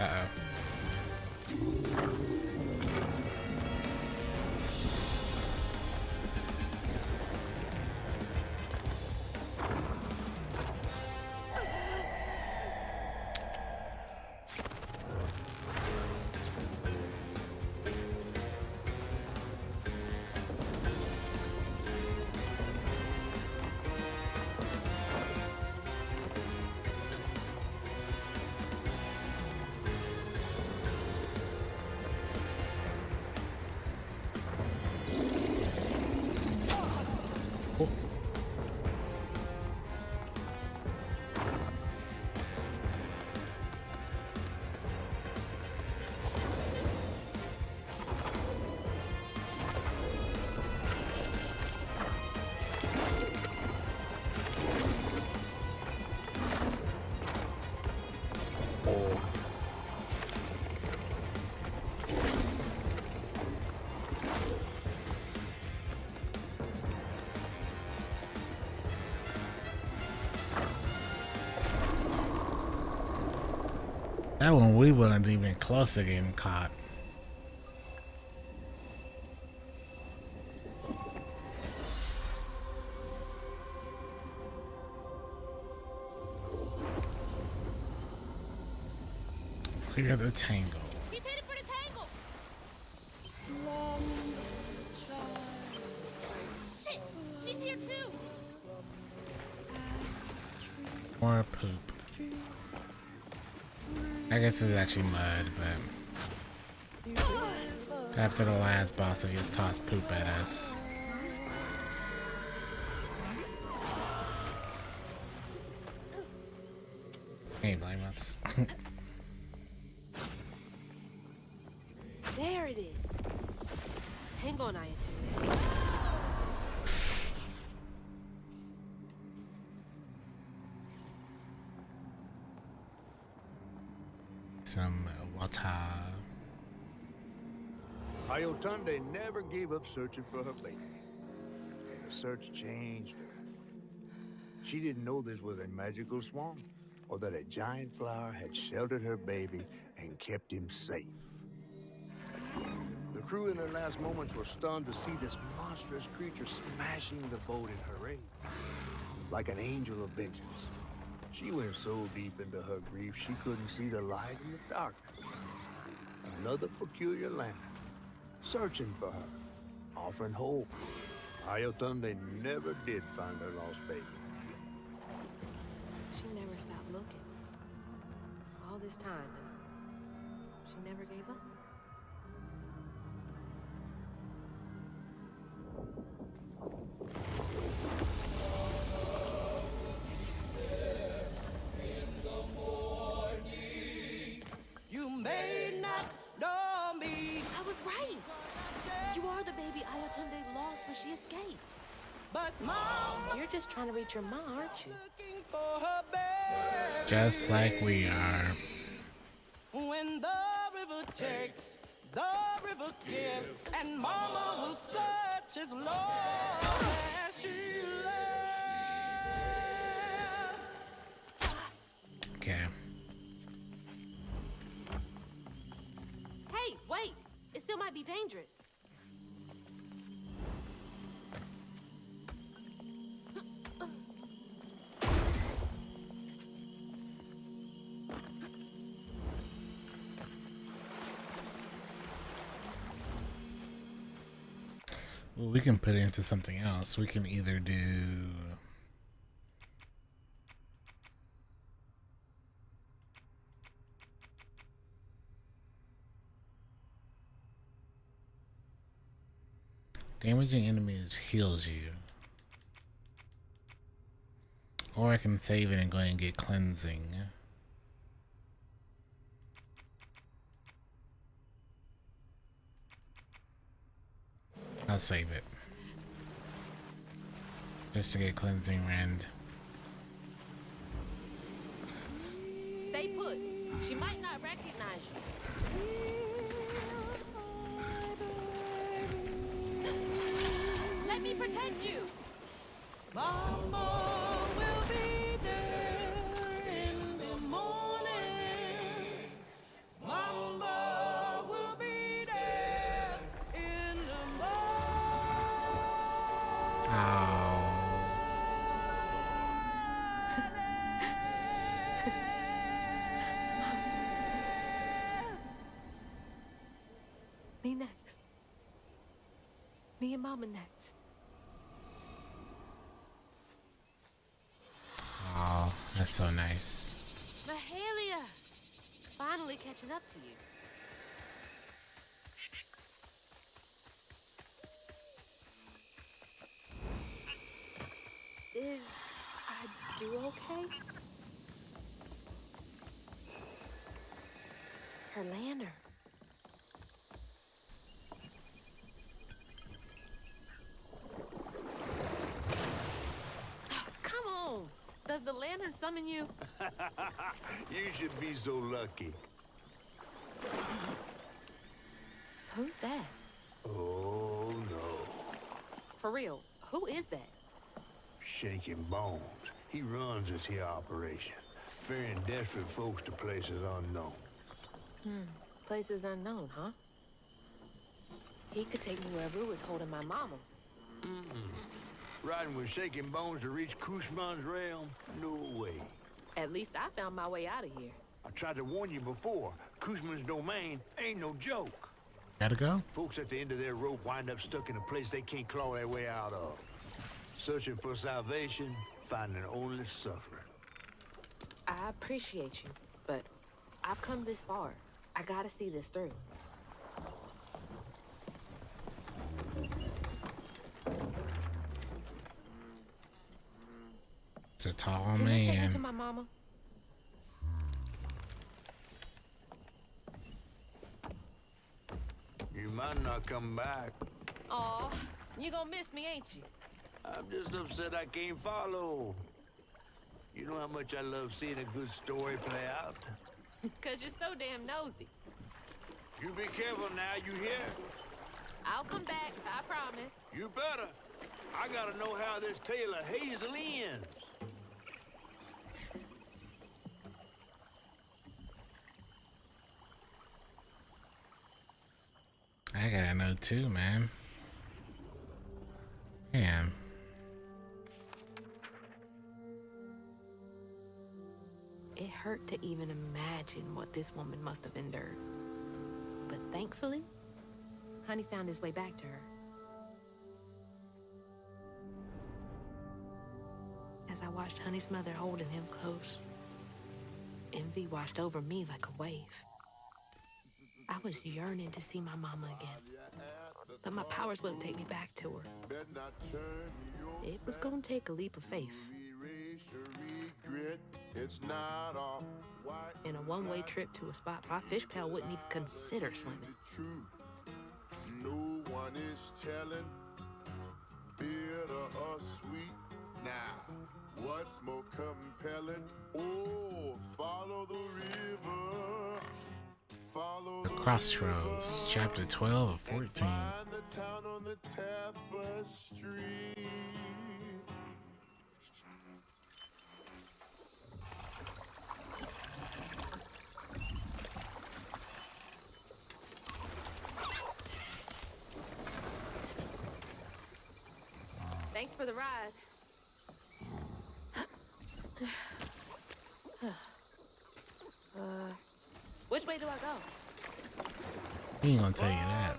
Uh-oh. That one we weren't even close to getting caught. Clear the tangle. He's headed for the tangle. Shit! She's here too. More poop. I guess it's actually mud, but after the last boss, it just tossed poop at us. Can't blame us. There it is. Hang on, Ayatollah. Some water. Ayotunde never gave up searching for her baby. And the search changed her. She didn't know this was a magical swamp, or that a giant flower had sheltered her baby and kept him safe. The crew in their last moments were stunned to see this monstrous creature smashing the boat in her aid, like an angel of vengeance. She went so deep into her grief she couldn't see the light in the darkness. Another peculiar lantern, searching for her, offering hope. Ayotunde never did find her lost baby. She never stopped looking. All this time, she never gave up. You may not know me. I was right. You are the baby Ayatunde lost when she escaped. But Mom, you're just trying to reach your mom, aren't you? for her baby. Just like we are. When the river takes, the river gives, and Mama will search as long as she lives. Okay. Hey, wait! It still might be dangerous. Well, we can put it into something else. We can either do damaging enemies heals you. Or I can save it and go and get cleansing. I'll save it. Just to get cleansing rend. Stay put. She might not recognize you. Let me protect you. Mama will be there in the morning. Mama will be there in the morning. Oh. Me next. Me and Mama next. Oh, that's so nice. Mahalia! Finally catching up to you. Did I do okay? Her lantern. Oh, come on! Does the lantern summon you? You should be so lucky. Who's that? Oh, no. For real, who is that? Shaking Bones. He runs this here operation, ferrying desperate folks to places unknown. Places unknown, huh? He could take me where Rue was holding my mama. Riding with Shaking Bones to reach Kushman's realm? No way. At least I found my way out of here. I tried to warn you before. Kushman's domain ain't no joke. Gotta go? Folks at the end of their rope wind up stuck in a place they can't claw their way out of. Searching for salvation, finding only suffering. I appreciate you, but I've come this far. I gotta see this through. It's a tall Can you take me man. to my mama? You might not come back. Aw, you gonna miss me, ain't you? I'm just upset I can't follow. You know how much I love seeing a good story play out? Cause you're so damn nosy. You be careful now, you hear? I'll come back, I promise. You better. I gotta know how this tale of Hazel ends. I gotta know too, man. Man. It hurt to even imagine what this woman must have endured. But thankfully, Honey found his way back to her. As I watched Honey's mother holding him close, envy washed over me like a wave. I was yearning to see my mama again, but my powers wouldn't take me back to her. It was gonna take a leap of faith. In a one-way trip to a spot my fish pal wouldn't even consider swimming. No one is telling, bitter or sweet. Now, what's more compelling? Oh, follow the river. Follow The Crossroads, chapter 12 of 14. find the town on the tapestry. Thanks for the ride. Which way do I go? He ain't gonna tell you that.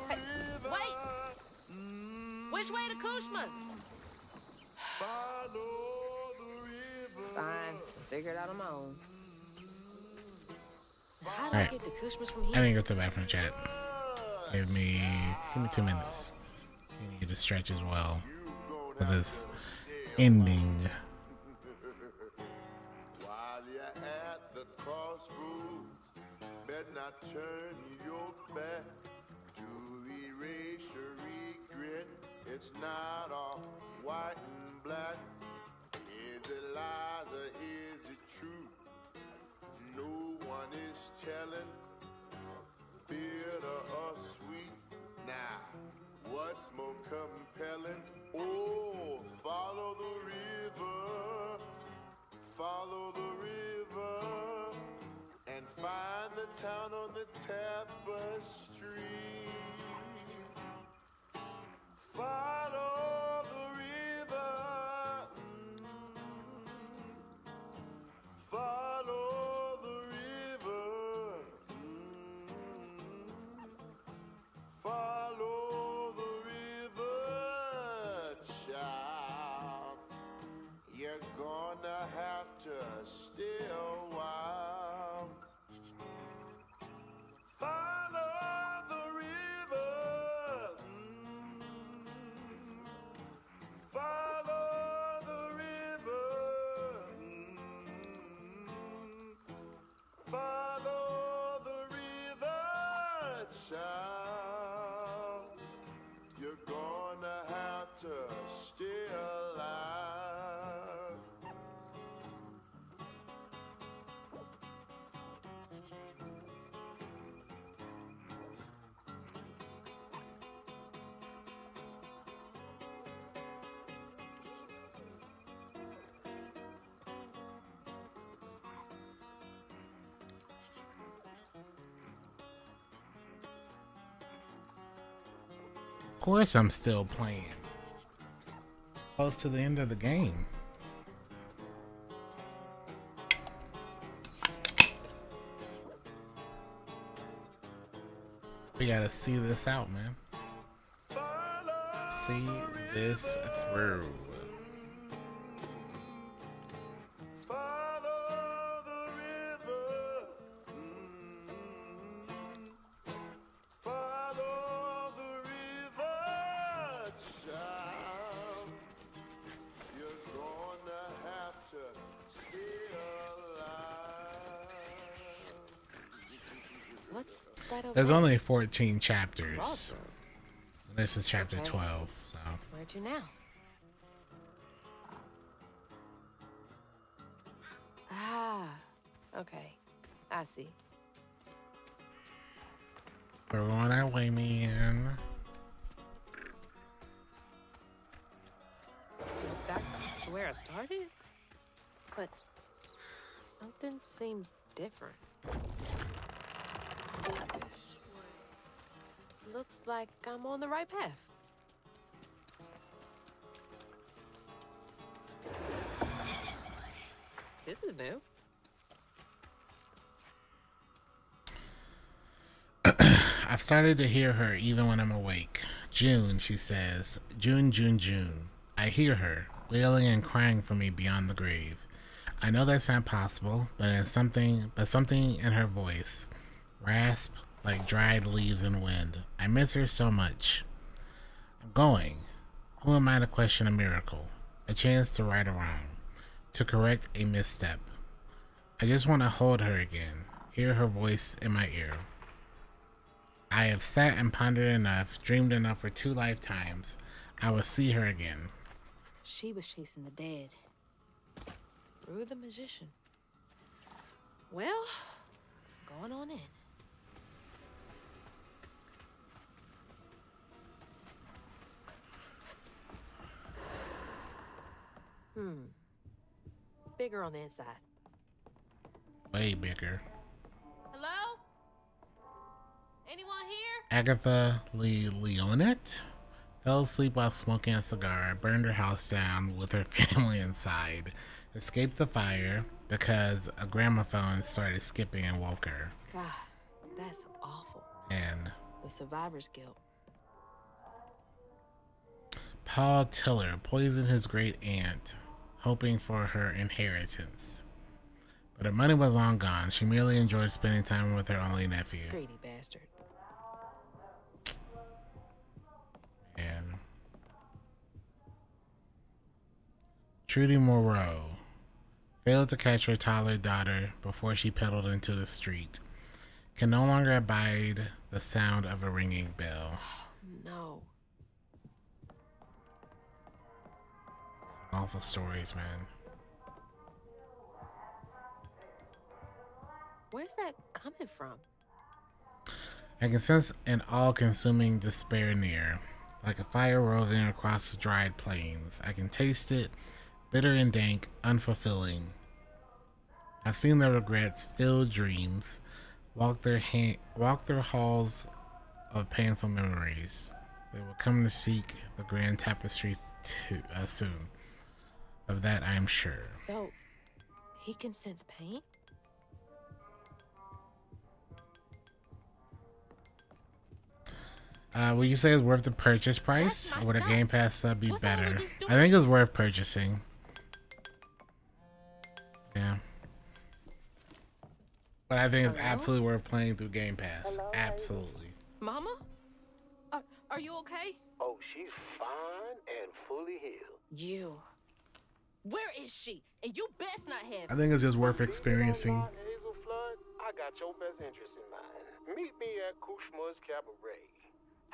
Hey, wait! Which way to Kushma's? Fine, I'll figure it out on my own. How do I Alright. get to Kushma's from I here? didn't go to the bathroom chat. Give me 2 minutes. You need to stretch as well for this ending. While you're at the crossroads, better not turn your back to erase your regret. It's not all white and black. Is it lies or is it true? No one is telling, bitter or sweet. Now, what's more compelling? Oh, follow the river. Follow the river and find the town on the tapestry. Follow the river. Follow the river. Follow the river, child. You're gonna have to stay a while. Follow the river. Follow the river. Follow the river, child. You're gonna have to stay alive. Of course I'm still playing. Close to the end of the game. We gotta see this out, man. see this through. Follow the river. Follow the river, child. You're gonna have to stay alive. What's that over There's there? only 14 chapters. Crossroad. This is chapter Okay. 12, so. Where to now? Ah, okay. I see. We're going that way, man. Back to where I started? But something seems different. Looks like I'm on the right path. This is new. I've started to hear her even when I'm awake. June, she says. June, June, June. I hear her, wailing and crying for me beyond the grave. I know that's not possible, but something in her voice. Rasp like dried leaves in wind. I miss her so much. I'm going. Who am I to question a miracle? A chance to right a wrong. To correct a misstep. I just want to hold her again. Hear her voice in my ear. I have sat and pondered enough, dreamed enough for 2 lifetimes. I will see her again. She was chasing the dead. Through the magician. Well, going on in. Bigger on the inside. Way bigger. Hello? Anyone here? Agatha Leonette fell asleep while smoking a cigar, burned her house down with her family inside, escaped the fire because a gramophone started skipping and woke her. God, that's awful. And The survivor's guilt. Paul Tiller poisoned his great aunt, hoping for her inheritance. But her money was long gone. She merely enjoyed spending time with her only nephew. Greedy bastard. And Trudy Moreau failed to catch her toddler daughter before she pedaled into the street. Can no longer abide the sound of a ringing bell. No. Awful stories, man. Where's that coming from? I can sense an all-consuming despair near, like a fire rolling across the dried plains. I can taste it, bitter and dank, unfulfilling. I've seen their regrets, filled dreams, walk their halls of painful memories. They will come to seek the grand tapestry soon. Of that I am sure. So, he can sense pain? Would you say it's worth the purchase price? Or would a Game Pass sub be better? I think it's worth purchasing. Yeah. But I think it's absolutely worth playing through Game Pass. Absolutely. Mama? Are you okay? Oh, she's fine and fully healed. You. Where is she? And you best not have. I think it's just worth experiencing. Hazel Flood, I got your best interest in mind. Meet me at Kushma's Cabaret.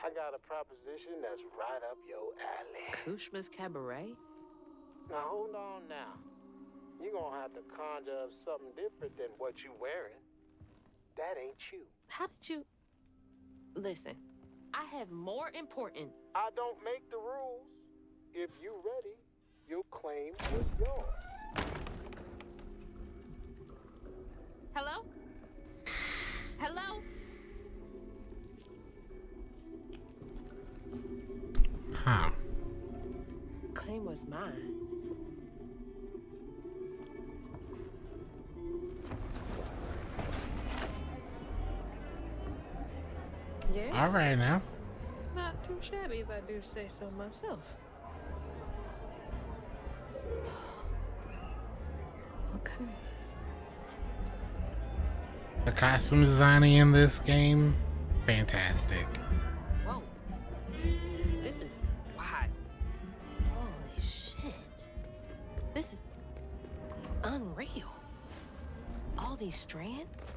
I got a proposition that's right up your alley. Kushma's Cabaret? Now hold on now. You're gonna have to conjure up something different than what you wearing. That ain't you. How did you... Listen, I have more important... I don't make the rules. If you ready, you'll claim what's yours. Hello? Hello? Huh. Claim was mine. Yeah. All right now. Not too shabby if I do say so myself. Okay. The costume designing in this game, fantastic. Whoa. This is wild. Holy shit. This is unreal. All these strands?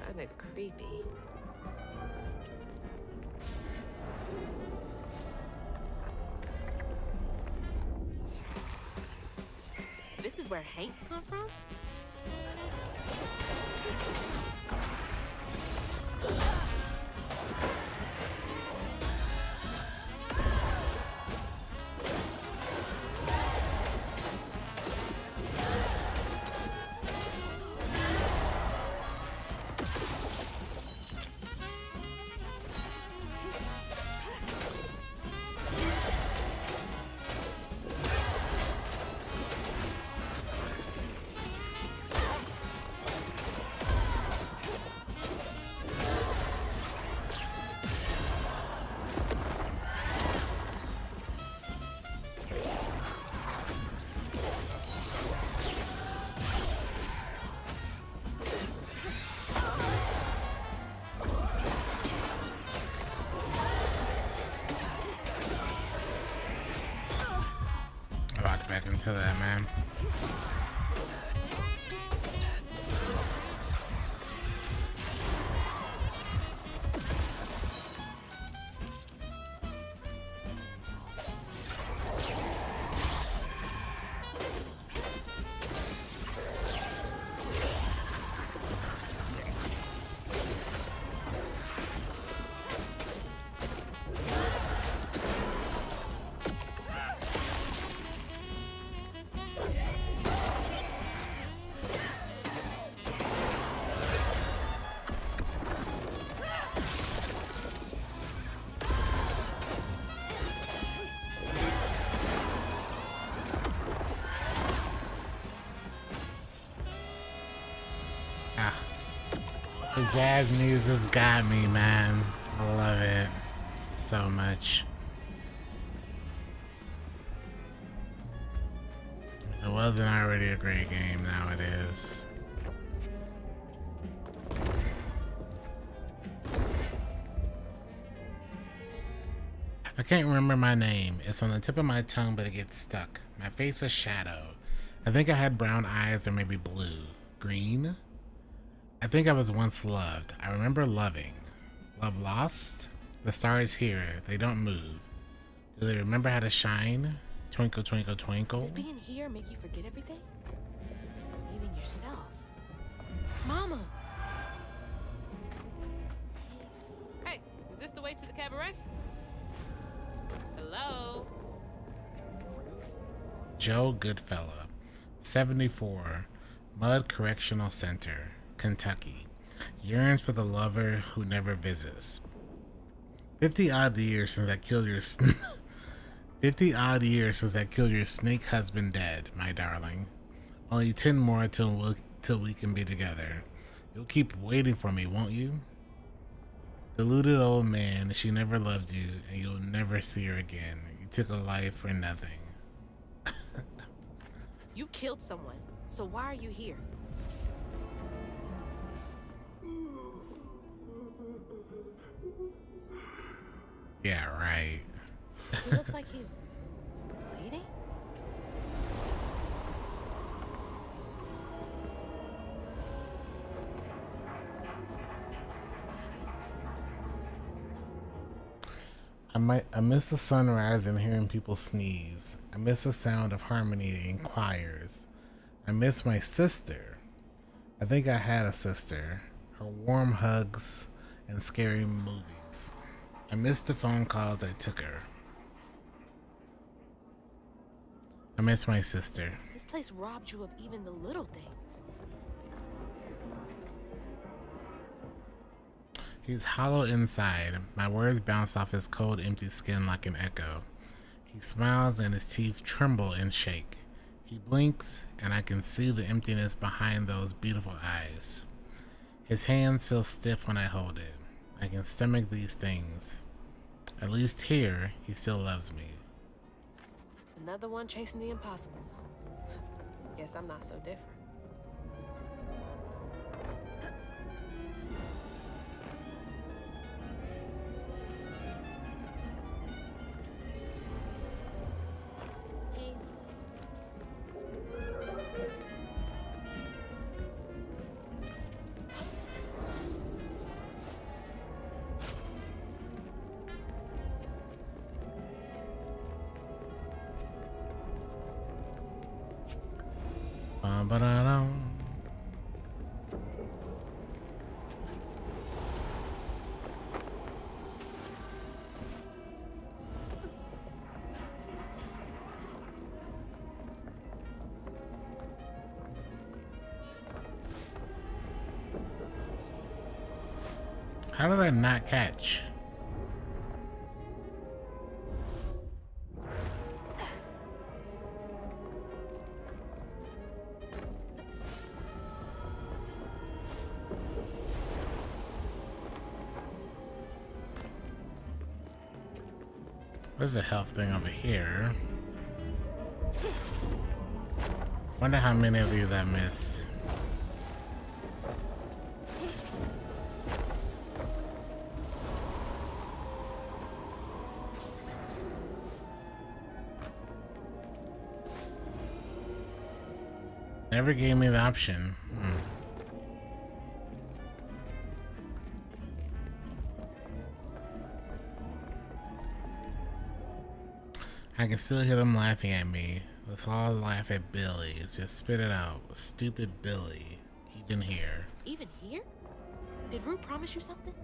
Kinda creepy. This is where Hanks come from? I walked back into that, man. The jazz music's got me, man. I love it so much. If it wasn't already a great game, now it is. I can't remember my name. It's on the tip of my tongue, but it gets stuck. My face is shadow. I think I had brown eyes or maybe blue. Green? I think I was once loved. I remember loving. Love lost? The stars here, they don't move. Do they remember how to shine? Twinkle, twinkle, twinkle. Does being here make you forget everything? Even yourself. Mama! Hey, is this the way to the cabaret? Hello? Joe Goodfella, 74, Mud Correctional Center, Kentucky. Yearns for the lover who never visits. 50 odd years since I killed your 50 odd years since I killed your snake husband dead, my darling. Only 10 more till we can be together. You'll keep waiting for me, won't you? Deluded old man, she never loved you, and you'll never see her again. You took a life for nothing. You killed someone, so why are you here? Yeah, right. He looks like he's bleeding? I miss the sunrise and hearing people sneeze. I miss the sound of harmony in choirs. I miss my sister. I think I had a sister. Her warm hugs and scary movies. I miss the phone calls that took her. I miss my sister. This place robbed you of even the little things. He's hollow inside. My words bounce off his cold, empty skin like an echo. He smiles and his teeth tremble and shake. He blinks, and I can see the emptiness behind those beautiful eyes. His hands feel stiff when I hold it. I can stomach these things. At least here, he still loves me. Another one chasing the impossible. Guess I'm not so different. Ba-da-dum. How did I not catch? There's a health thing over here. Wonder how many of these I missed. Never gave me the option. I can still hear them laughing at me. Let's all laugh at Billy. Just spit it out. Stupid Billy. Even here. Even here? Did Rue promise you something?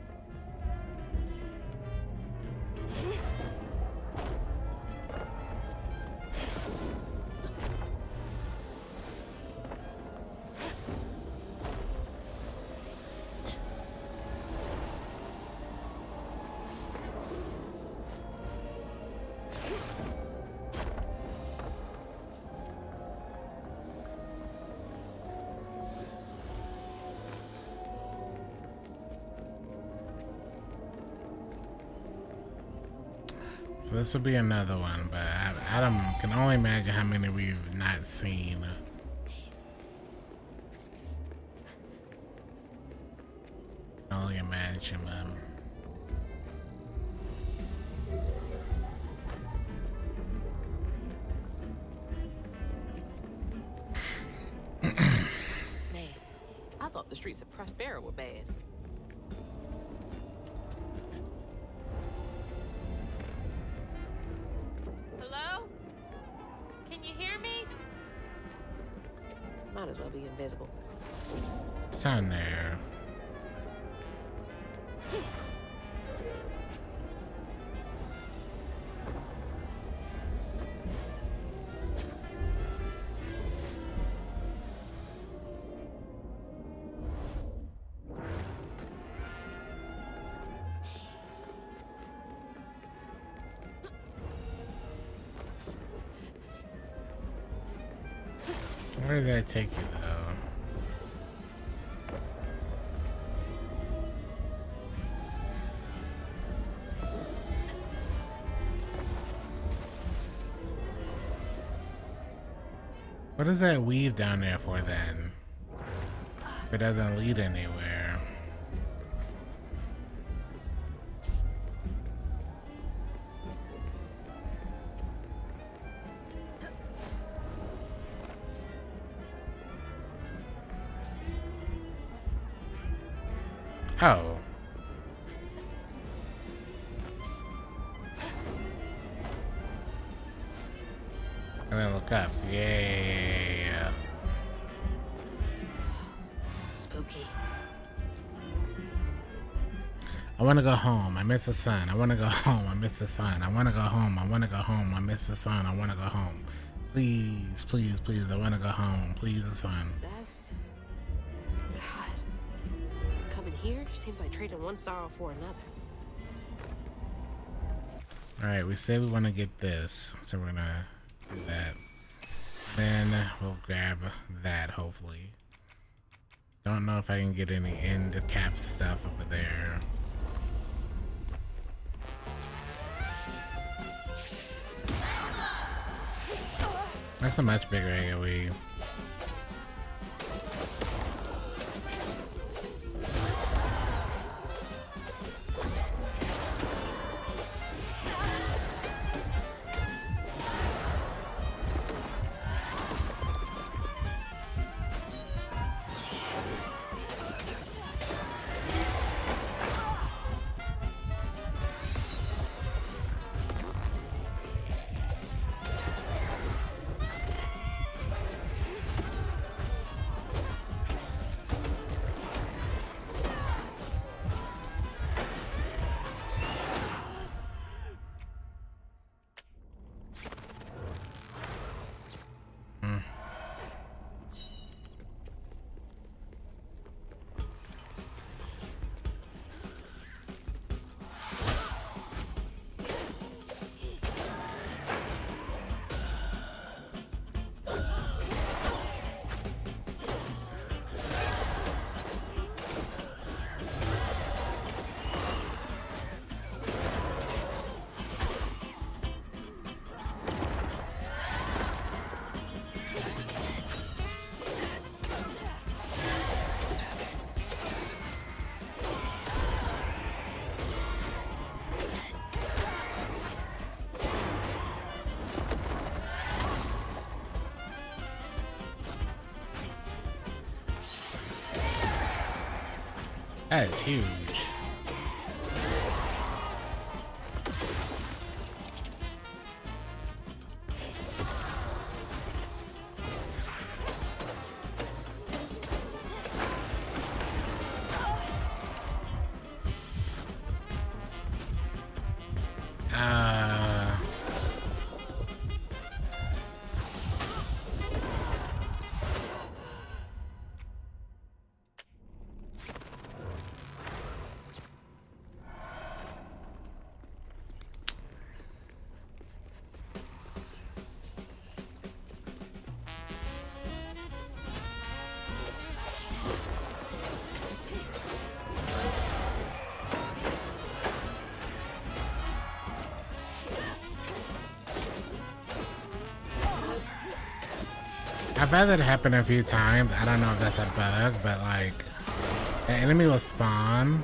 So this will be another one, but I can only imagine how many we've not seen. I can only imagine them. Man, I thought the streets of Prospero were bad. Hello? Can you hear me? Might as well be invisible. It's down there. Where did that take you, though? What does that weave down there for, then? If it doesn't lead anywhere. Oh. And then look up. Yeah. Spooky. I want to go home. I miss the sun. I want to go home. I miss the sun. I want to go home. I want to go home. I miss the sun. I want to go home. Please, please, please. I want to go home. Please, the sun. That's... God. Coming here seems like trading one sorrow for another. Alright, we say we want to get this, so we're gonna do that. Then we'll grab that, hopefully. Don't know if I can get any end cap stuff over there. That's a much bigger AoE. That is huge. I've had that happen a few times. I don't know if that's a bug, but like, an enemy will spawn.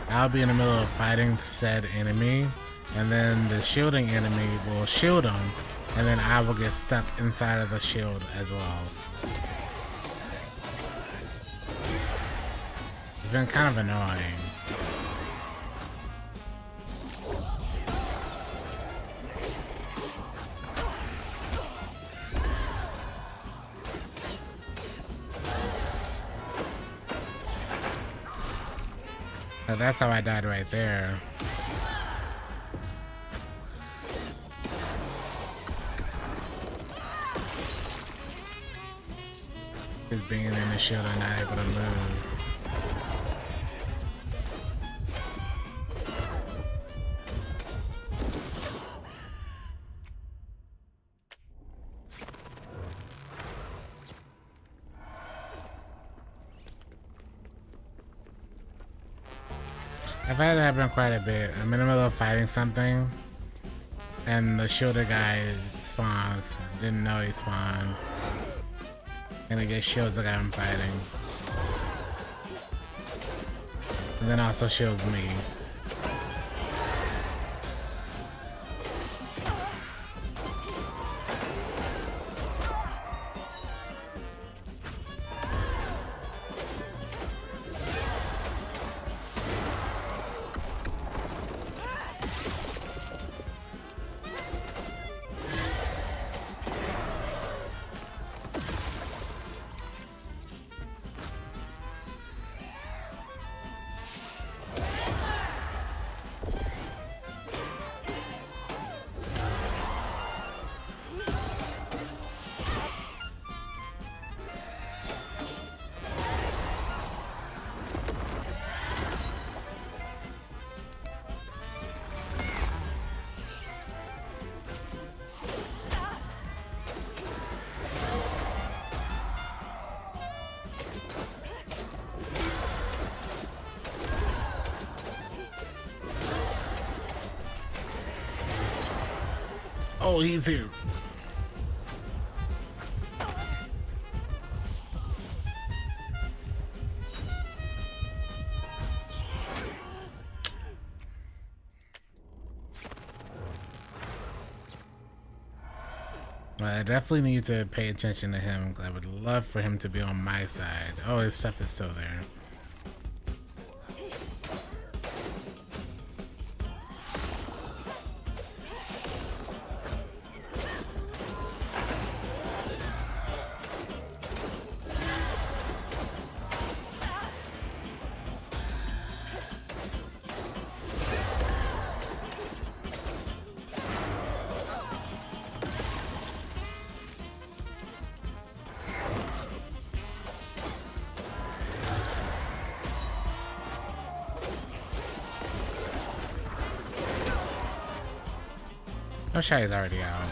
I'll be in the middle of fighting said enemy, and then the shielding enemy will shield them, and then I will get stuck inside of the shield as well. It's been kind of annoying. So that's how I died right there. Just being in the shield and not able to move. I've had it happen quite a bit. I'm in the middle of fighting something, and the shielded guy spawns. Didn't know he spawned. And he just shields the guy I'm fighting. And then also shields me. Oh, he's here. I definitely need to pay attention to him. I would love for him to be on my side. Oh, his stuff is still there. Oh, Shy's already out.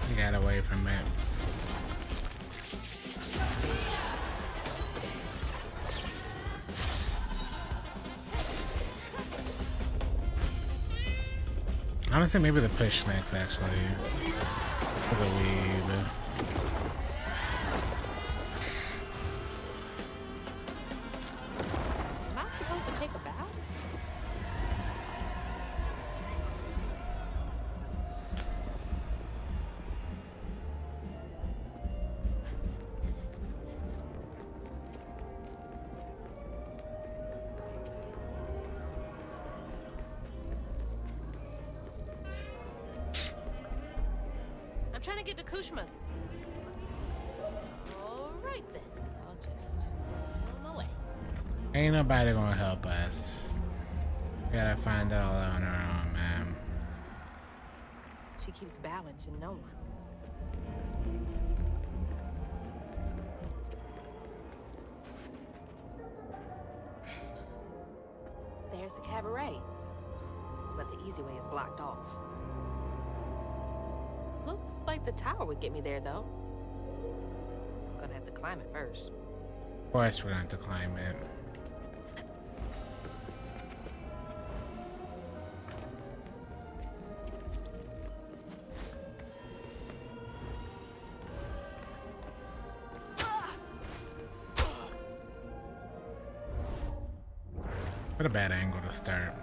He got away from it. I'm gonna say maybe the push next, actually. For the weed. Am I supposed to take a bow? I'm trying to get to Kushma's. All right then. I'll just go on my way. Ain't nobody gonna help us. We gotta find it all on our own, man. She keeps bowing to no one. There's the cabaret. But the easy way is blocked off. Looks like the tower would get me there, though. I'm gonna have to climb it first. Of course we're gonna have to climb it. What a bad angle to start.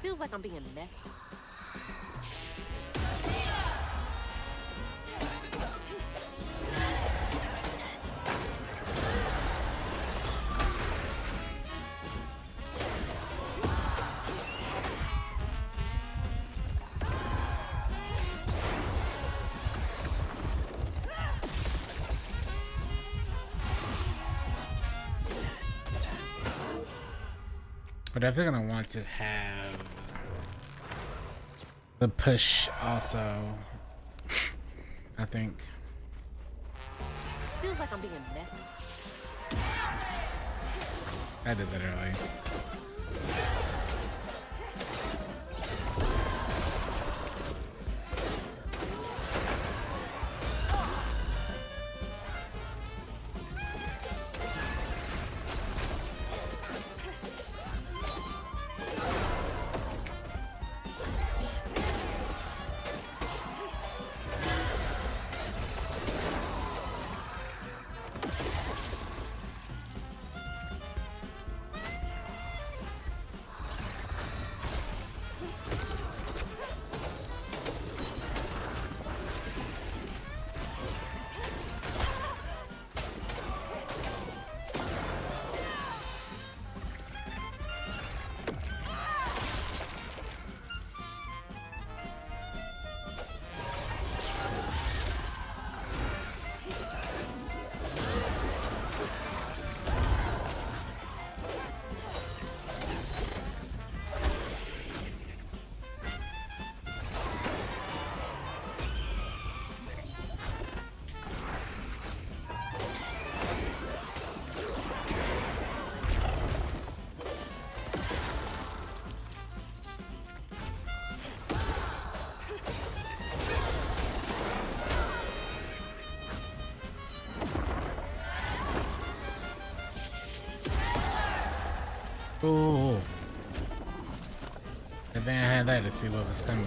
Feels like I'm being messed with. We're definitely gonna want to have the push also, I think. Feels like I'm being messy. I did that early. Ooh. And then I had that to see what was coming.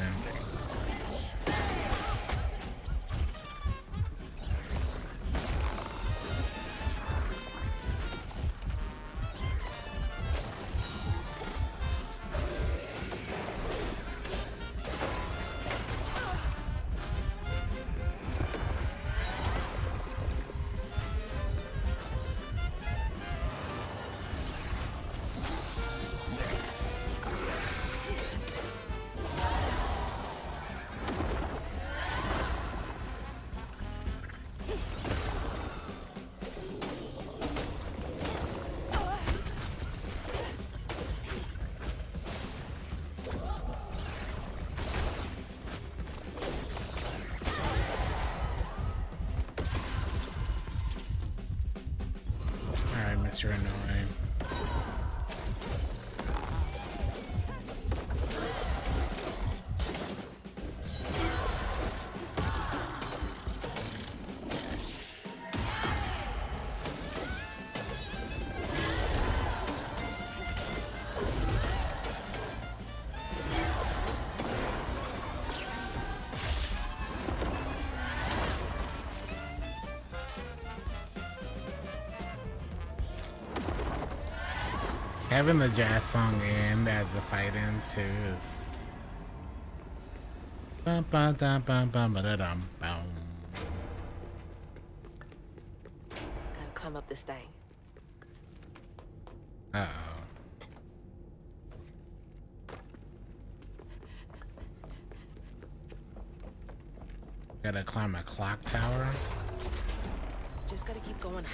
Mr. Annoying. Having the jazz song end as the fight ends too is bum, bum, dum, bum, bum, ba-da-dum, bum. Gotta climb up this thing. Uh-oh. Gotta climb a clock tower. Just gotta keep going.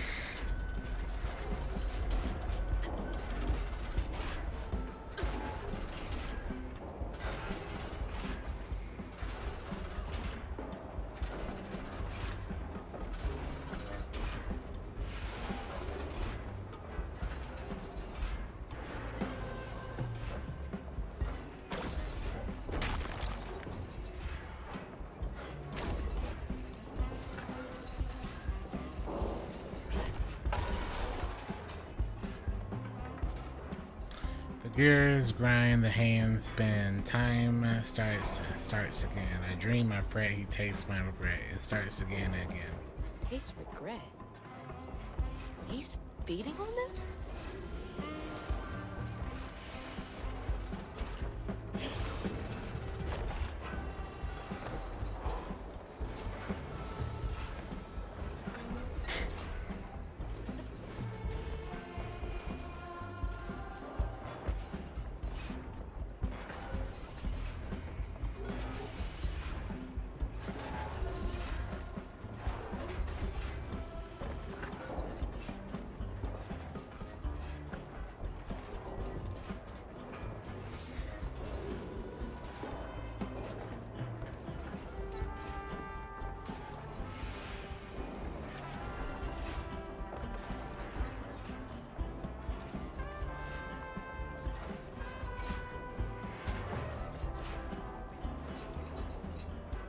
Gears grind, the hands spin, time starts again. I dream, I fret, he tastes my regret. It starts again and again. Taste regret. He's feeding on them?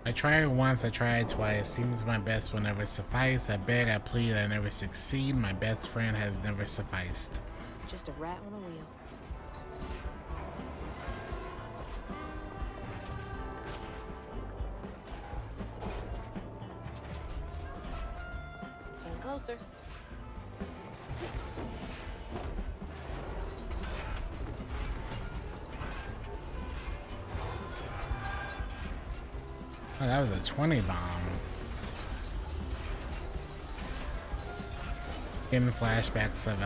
I tried once, I tried twice. Seems my best will never suffice. I beg, I plead, I never succeed. My best friend has never sufficed. Just a rat on a wheel. Getting closer. Oh, that was a 20 bomb. Getting flashbacks of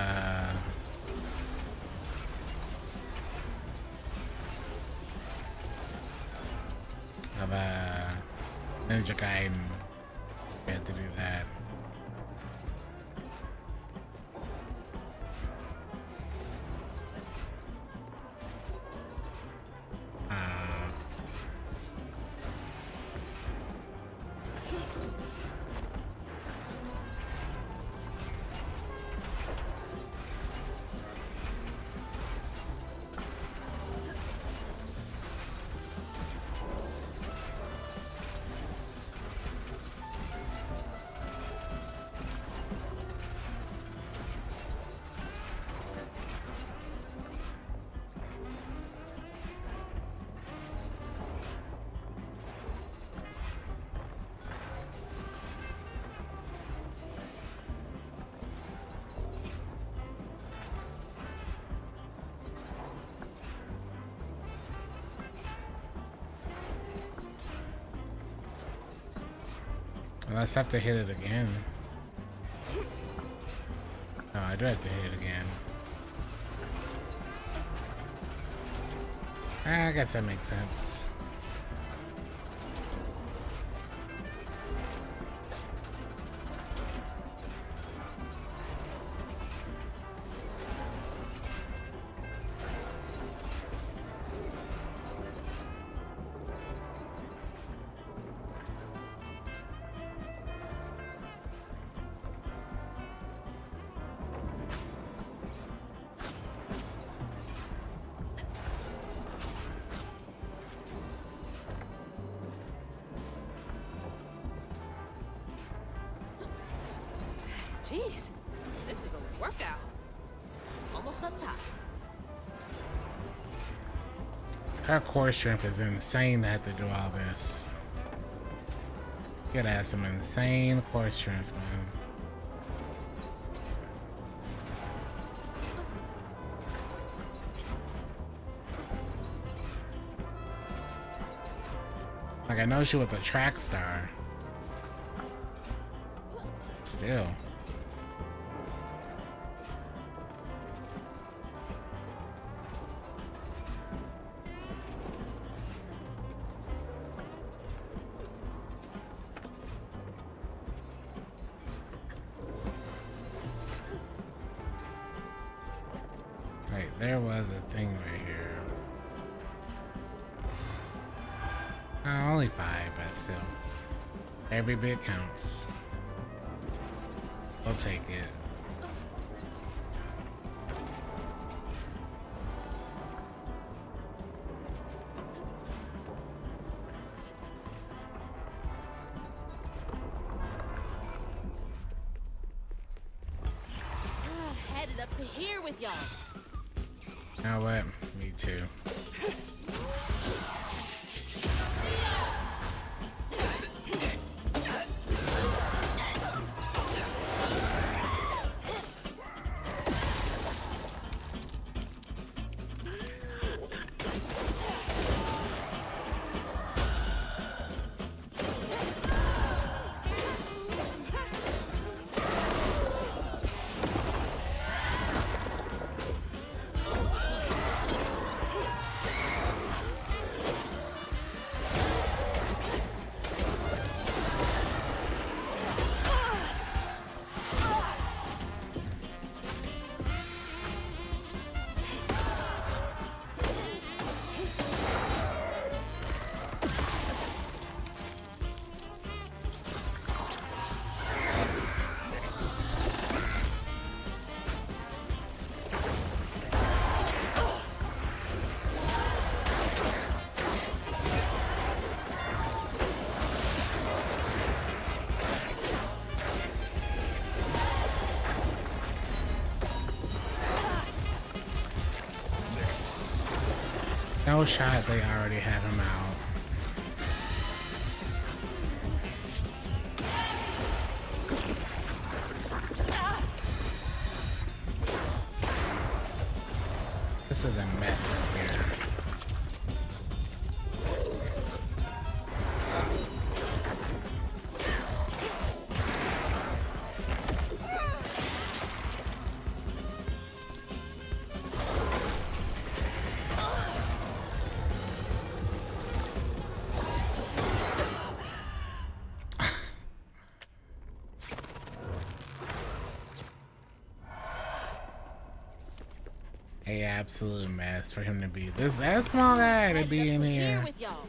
Ninja Gaiden. We had to do that. Unless I have to hit it again. No, I do have to hit it again. I guess that makes sense. Jeez, this is a workout. Almost up top. Her core strength is insane to have to do all this. You gotta have some insane core strength, man. Like, I know she was a track star. Still. Right, there was a thing right here. Only 5, but still. Every bit counts. I'll take it. Headed up to here with y'all. You know what? Me too. No shot they already had him out. This is a mess in here. A absolute mess for him to be that small guy to be in here. With y'all.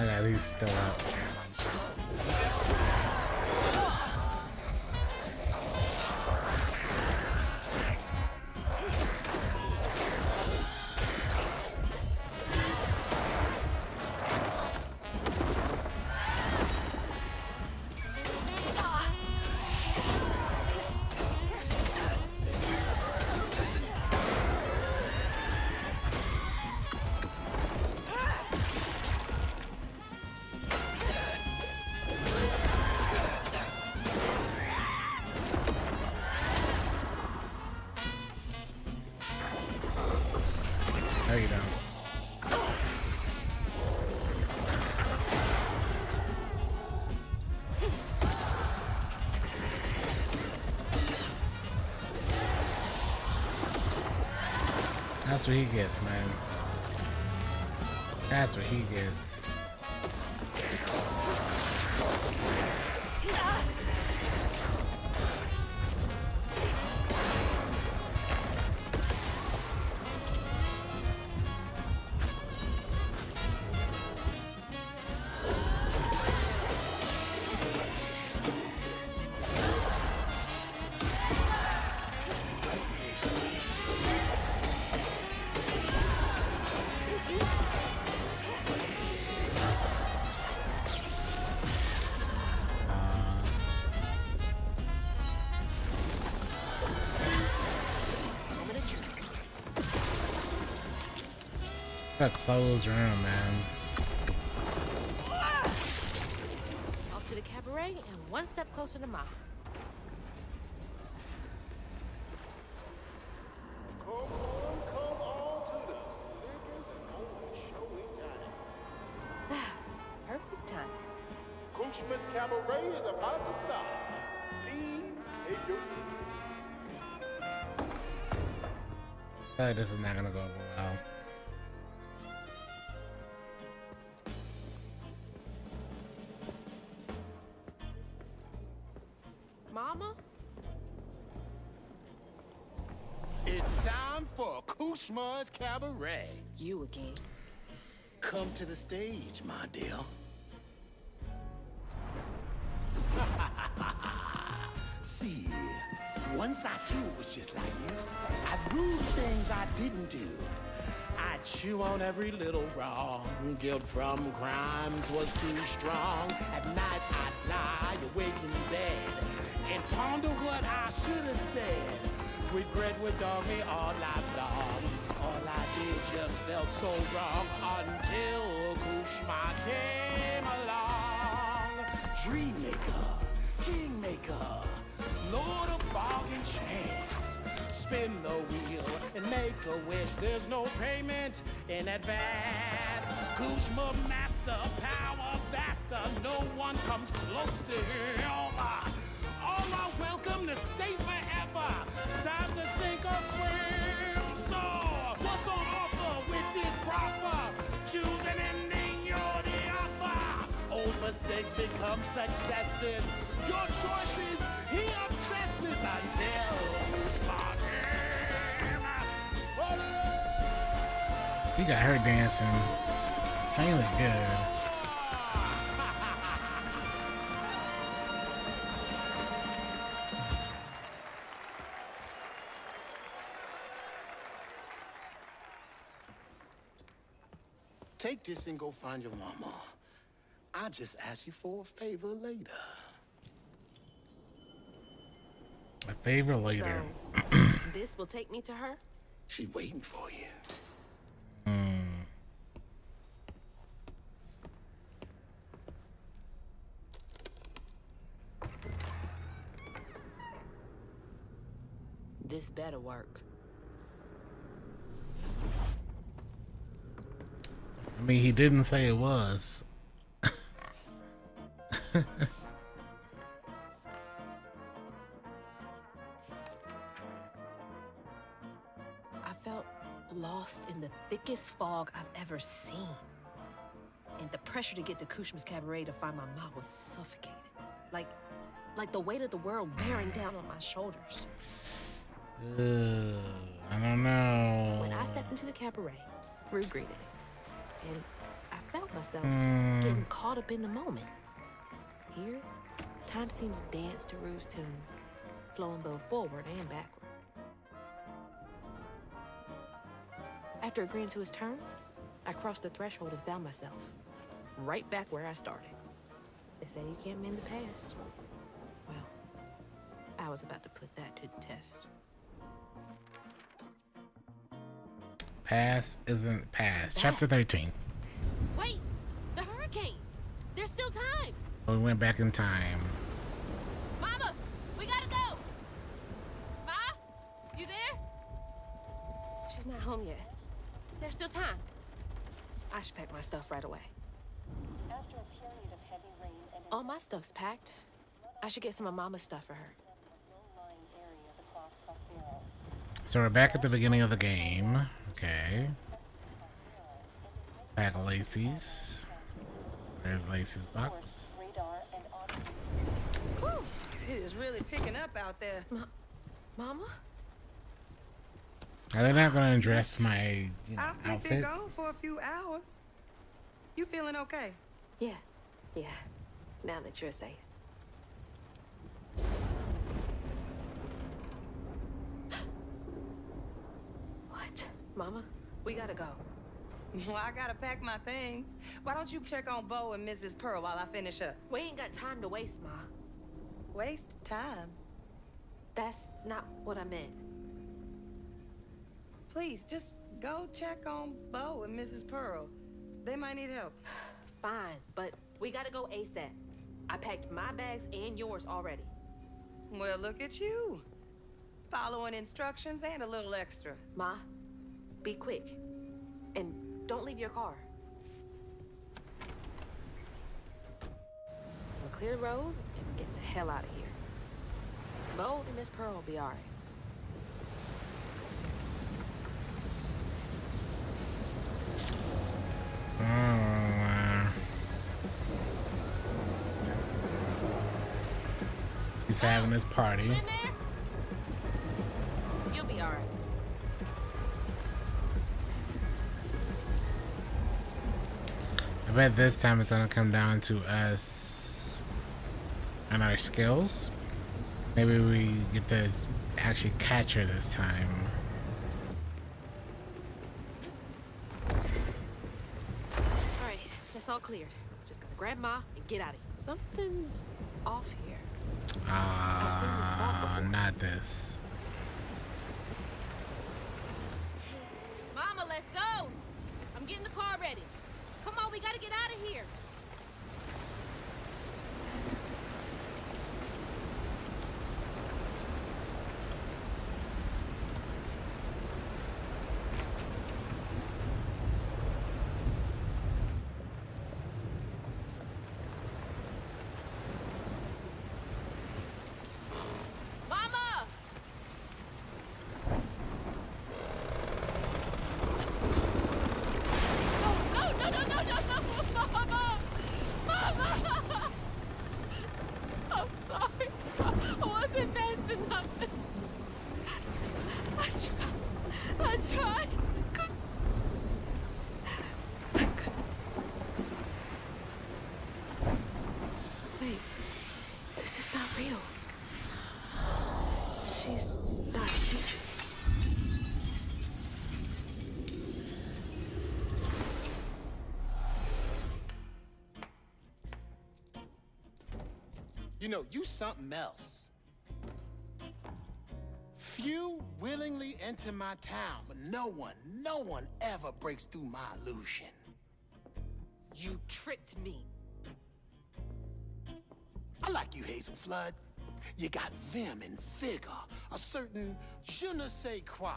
Okay, he's still up. No, you don't. That's what he gets, man. That's what he gets. A closed room, man. Off to the cabaret and one step closer to Ma. Come on to the slickest and only show in time. Perfect time. Kushma's Cabaret is about to start. Please take your seat. I feel like this is not gonna go over well. Mama? It's time for Kushma's Cabaret. You again. Come to the stage, my dear. See, once I too was just like you. I'd do things I didn't do. I'd chew on every little wrong. Guilt from crimes was too strong. At night I'd lie awake in bed and ponder what I should have said. Regret would dog me all life long. All I did just felt so wrong until Kushma came along. Dream maker, Kingmaker, Lord of Bargain Chance. Spin the wheel and make a wish. There's no payment in advance. Kuzma Master, power vaster. No one comes close to him. All are welcome to stay forever. Time to sink or swim. So, what's on offer with this proffer? Choose an ending, you're the author. Old mistakes become successes. Your choices, he obsesses until He got her dancing insanely good. Take this and go find your mama. I'll just ask you for a favor later. A favor later. So, this will take me to her? She waiting for you. This better work. I mean, he didn't say it was. I felt lost in the thickest fog I've ever seen. And the pressure to get to Kushma's cabaret to find my mom was suffocating. Like the weight of the world bearing down on my shoulders. I don't know. When I stepped into the cabaret, Rue greeted it. And I felt myself getting caught up in the moment. Here, time seemed to dance to Rue's tune, flowing both forward and backward. After agreeing to his terms, I crossed the threshold and found myself right back where I started. They say you can't mend the past. Well, I was about to put that to the test. Past isn't past. Chapter 13. Wait! The hurricane! There's still time! We went back in time. Mama! We gotta go! Ma? You there? She's not home yet. There's still time. I should pack my stuff right away. After a period of heavy rain and All my stuff's packed. I should get some of Mama's stuff for her. So we're back at the beginning of the game. Okay. Back of Lacey's. Where's Lacey's box? Whew, it is really picking up out there. Mama? Are they not going to address my I've been outfit? gone for a few hours. You feeling okay? Yeah. Now that you're saying. What? Mama? We gotta go. Well, I gotta pack my things. Why don't you check on Bo and Mrs. Pearl while I finish up? We ain't got time to waste, Ma. Waste time? That's not what I meant. Please, just go check on Bo and Mrs. Pearl. They might need help. Fine, but we gotta go ASAP. I packed my bags and yours already. Well, look at you. Following instructions and a little extra. Ma, be quick. And don't leave your car. We'll clear the road and get the hell out of here. Bo and Miss Pearl will be all right. He's having his party. You in there? You'll be all right. I bet this time it's gonna come down to us and our skills. Maybe we get to actually catch her this time. Alright, that's all cleared. Just gotta grab Ma and get out of here. Something's off here. I've seen this spot before. Not this. Mama, let's go! I'm getting the car ready. Come on, we gotta get out of here. You know, you something else. Few willingly enter my town, but no one ever breaks through my illusion. You tricked me. I like you, Hazel Flood. You got vim and vigor, a certain je ne sais quoi.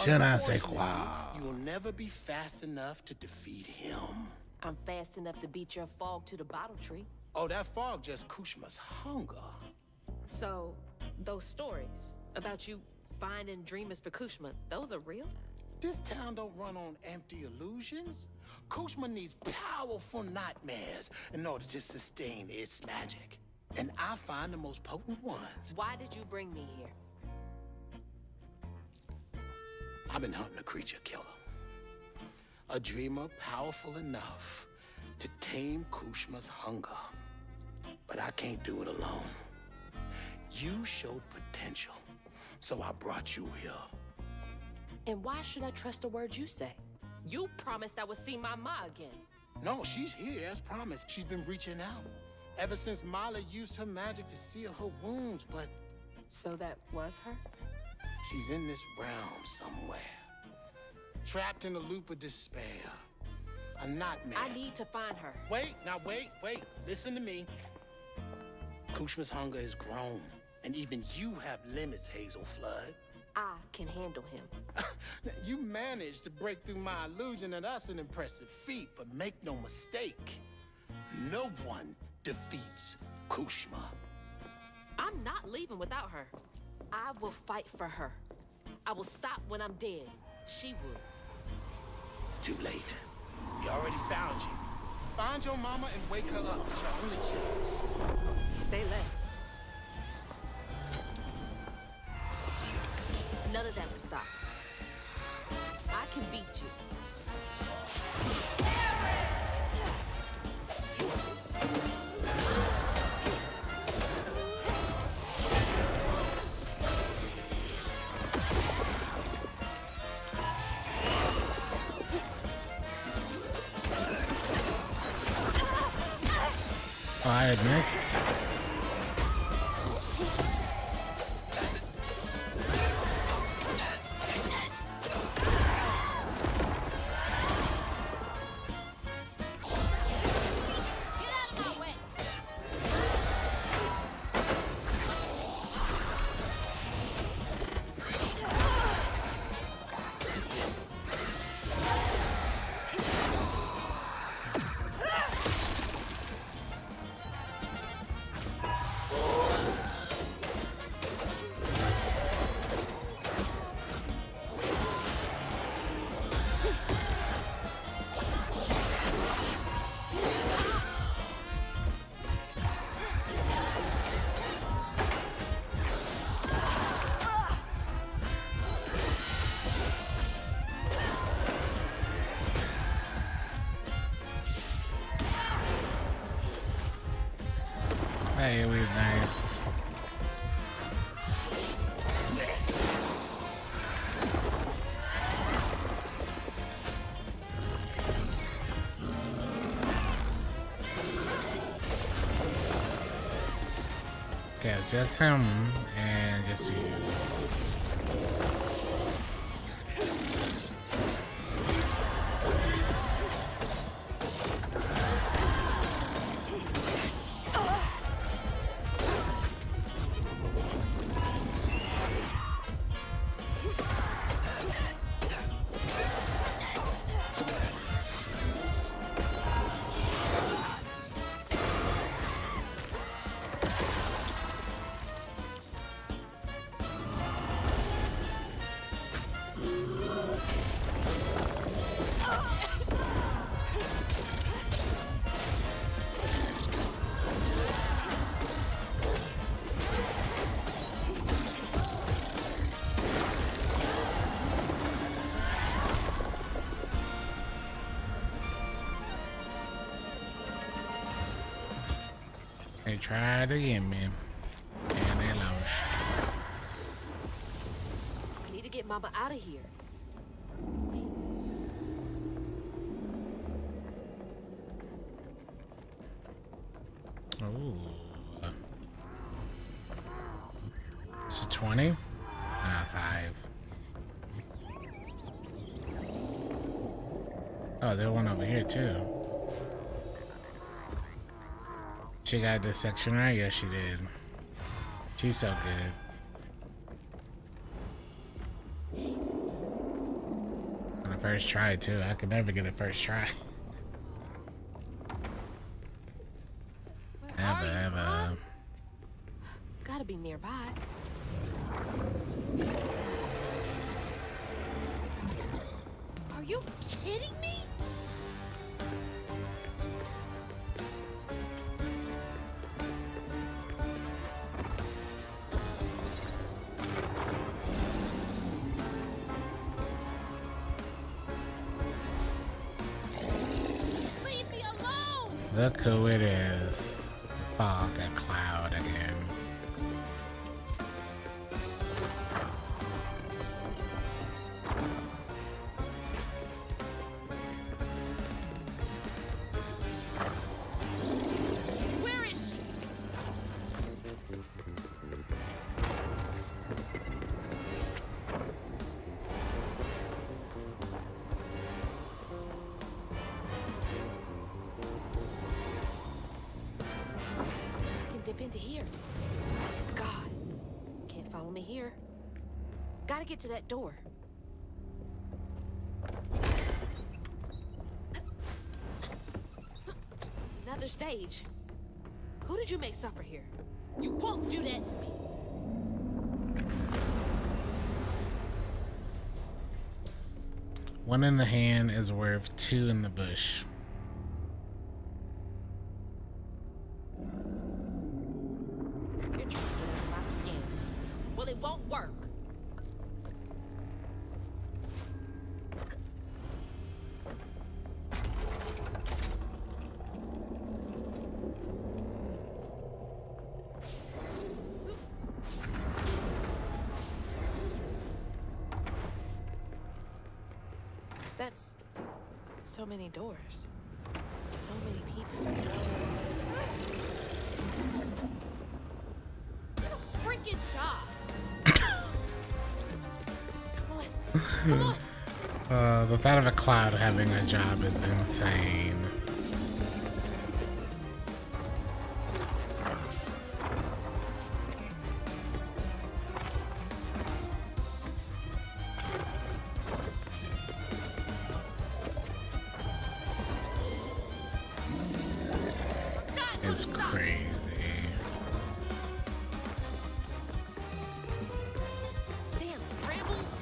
Je ne sais quoi. Unfortunately, you will never be fast enough to defeat him. I'm fast enough to beat your fog to the bottle tree. Oh, that fog just Kushma's hunger. So, those stories about you finding dreamers for Kushma, those are real? This town don't run on empty illusions. Kushma needs powerful nightmares in order to sustain its magic. And I find the most potent ones. Why did you bring me here? I've been hunting a creature killer. A dreamer powerful enough to tame Kushma's hunger. But I can't do it alone. You showed potential, so I brought you here. And why should I trust the words you say? You promised I would see my ma again. No, she's here as promised. She's been reaching out ever since Molly used her magic to seal her wounds, but... So that was her? She's in this realm somewhere. Trapped in a loop of despair. A nightmare. I need to find her. Wait. Listen to me. Kushma's hunger has grown, and even you have limits, Hazel Flood. I can handle him. You managed to break through my illusion, and that's an impressive feat, but make no mistake, no one defeats Kushma. I'm not leaving without her. I will fight for her. I will stop when I'm dead. She would. It's too late. We already found you. Find your mama and wake her up. It's your only chance. Say less. None of that will stop. I can beat you. Oh, I had missed. Hey, it was nice. Okay, it's just him and just you. They tried again, man. And they lost. I need to get Mama out of here. Ooh. 20? Ah, 5. Oh, there's one over here too. She got this section right? Yes, she did. She's so good. On the first try too. I could never get it first try. Ever. Gotta be nearby. Are you kidding me? Leave me alone! Look who it is. Fog, a cloud again. Where is she? I can dip into here. God, can't follow me here. Gotta get to that door. Another stage. Who did you make suffer here? You won't do that to me. One in the hand is worth 2 in the bush. You're trying to get under my skin. Well, it won't work. That's so many doors. So many people. Freaking job. Come on. The thought of a cloud having a job is insane. It's crazy. Damn, brambles.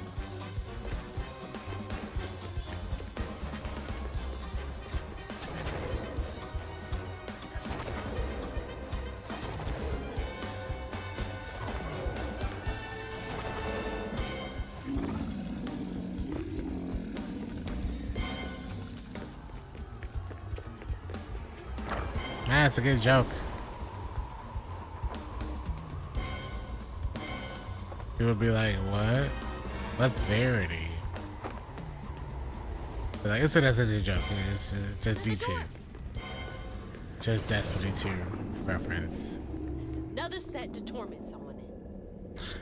Ah, it's a good joke. People would be like, what? What's Verity? But like, it's a Destiny joke. It's just D2. Just Destiny 2 reference. Another set to torment someone in.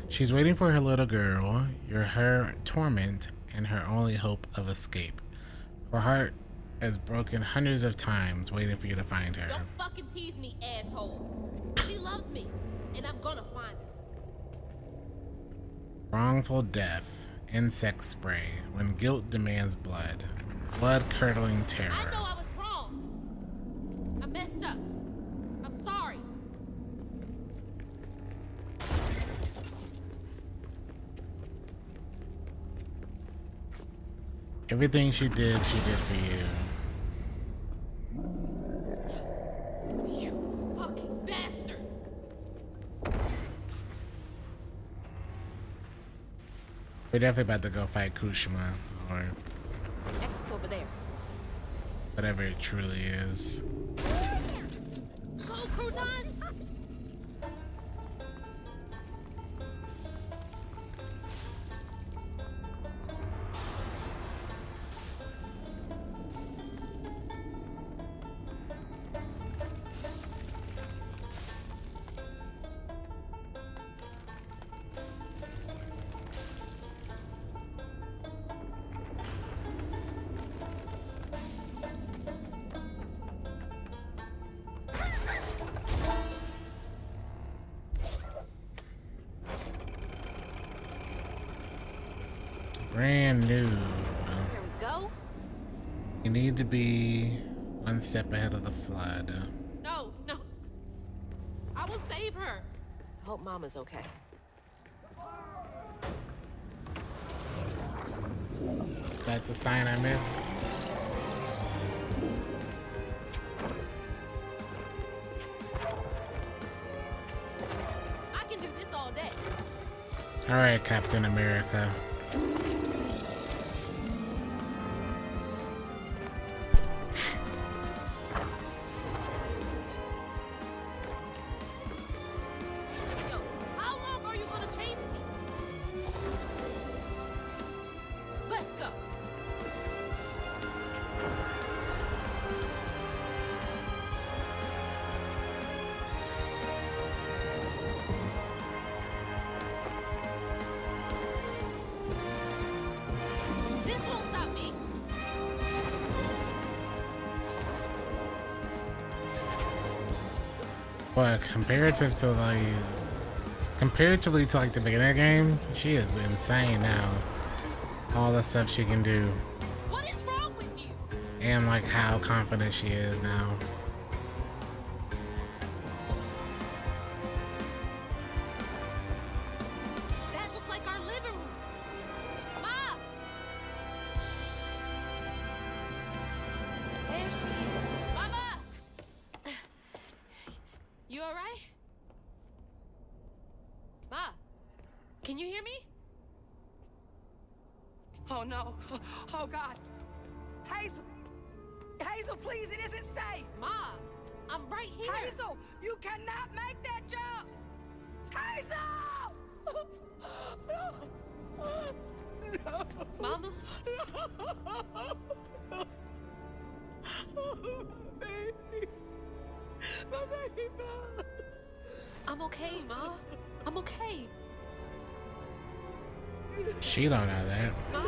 She's waiting for her little girl. You're her torment and her only hope of escape. Her heart has broken hundreds of times waiting for you to find her. Don't fucking tease me, asshole. She loves me, and I'm gonna find her. Wrongful death. Insect spray. When guilt demands blood. Blood-curdling terror. I know I was wrong. I messed up. I'm sorry. Everything she did for you. You fucking bastard. We're definitely about to go fight Kushima, or X is over there. whatever it truly is. Go, Crouton! Brand new. There we go. You need to be one step ahead of the flood. No, no. I will save her. I hope Mama's okay. That's a sign I missed. I can do this all day. All right, Captain America. Yo, how long are you gonna chase me? Let's go. This won't stop me. But comparatively to like the beginning of the game, she is insane now. All the stuff she can do. What is wrong with you? And like how confident she is now. That looks like our living room. Ma! There she is. Mama! You all right? Ma, can you hear me? Oh no. Oh God. Hazel! Hazel, please, it isn't safe! Ma, I'm right here. Hazel, you cannot make that jump! Hazel! Mama? Baby. My baby. I'm okay, Ma. I'm okay. She don't know that. Ma?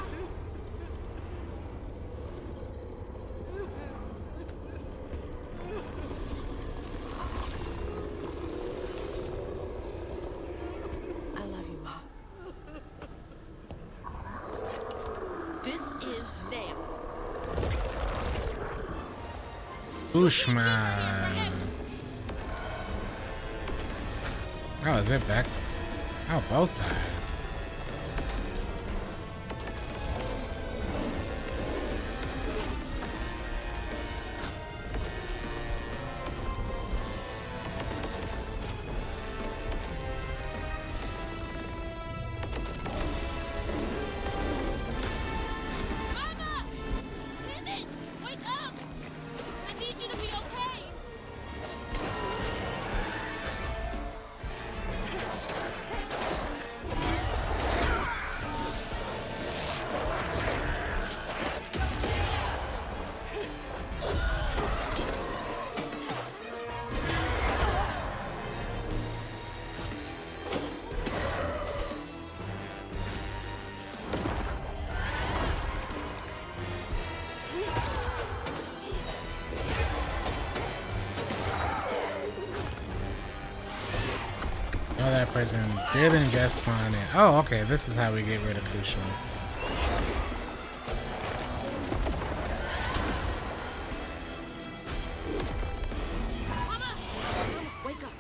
I love you, Ma. This is them. Bushman. Oh, is it Vex? Oh, both sides. Mama! Damn it! Wake up! I need you to be okay. Oh, that person didn't just spawn in. Oh, okay. This is how we get rid of Kushma. Mama! Wake up.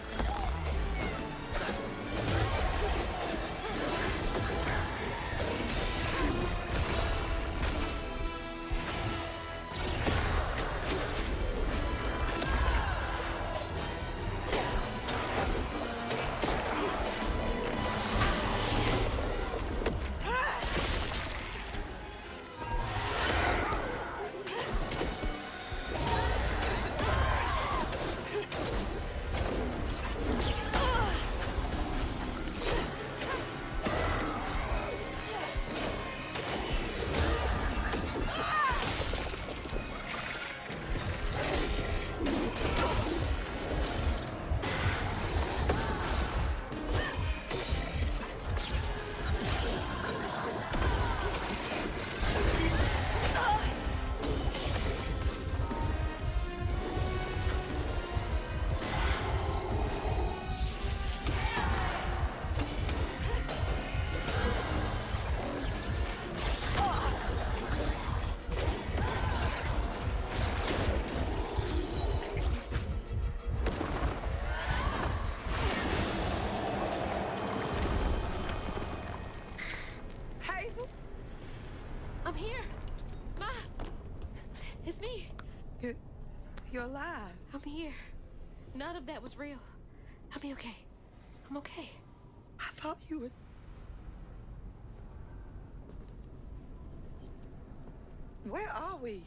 here. Ma. It's me. You're alive. I'm here. None of that was real. I'll be okay. I'm okay. I thought you would. Where are we?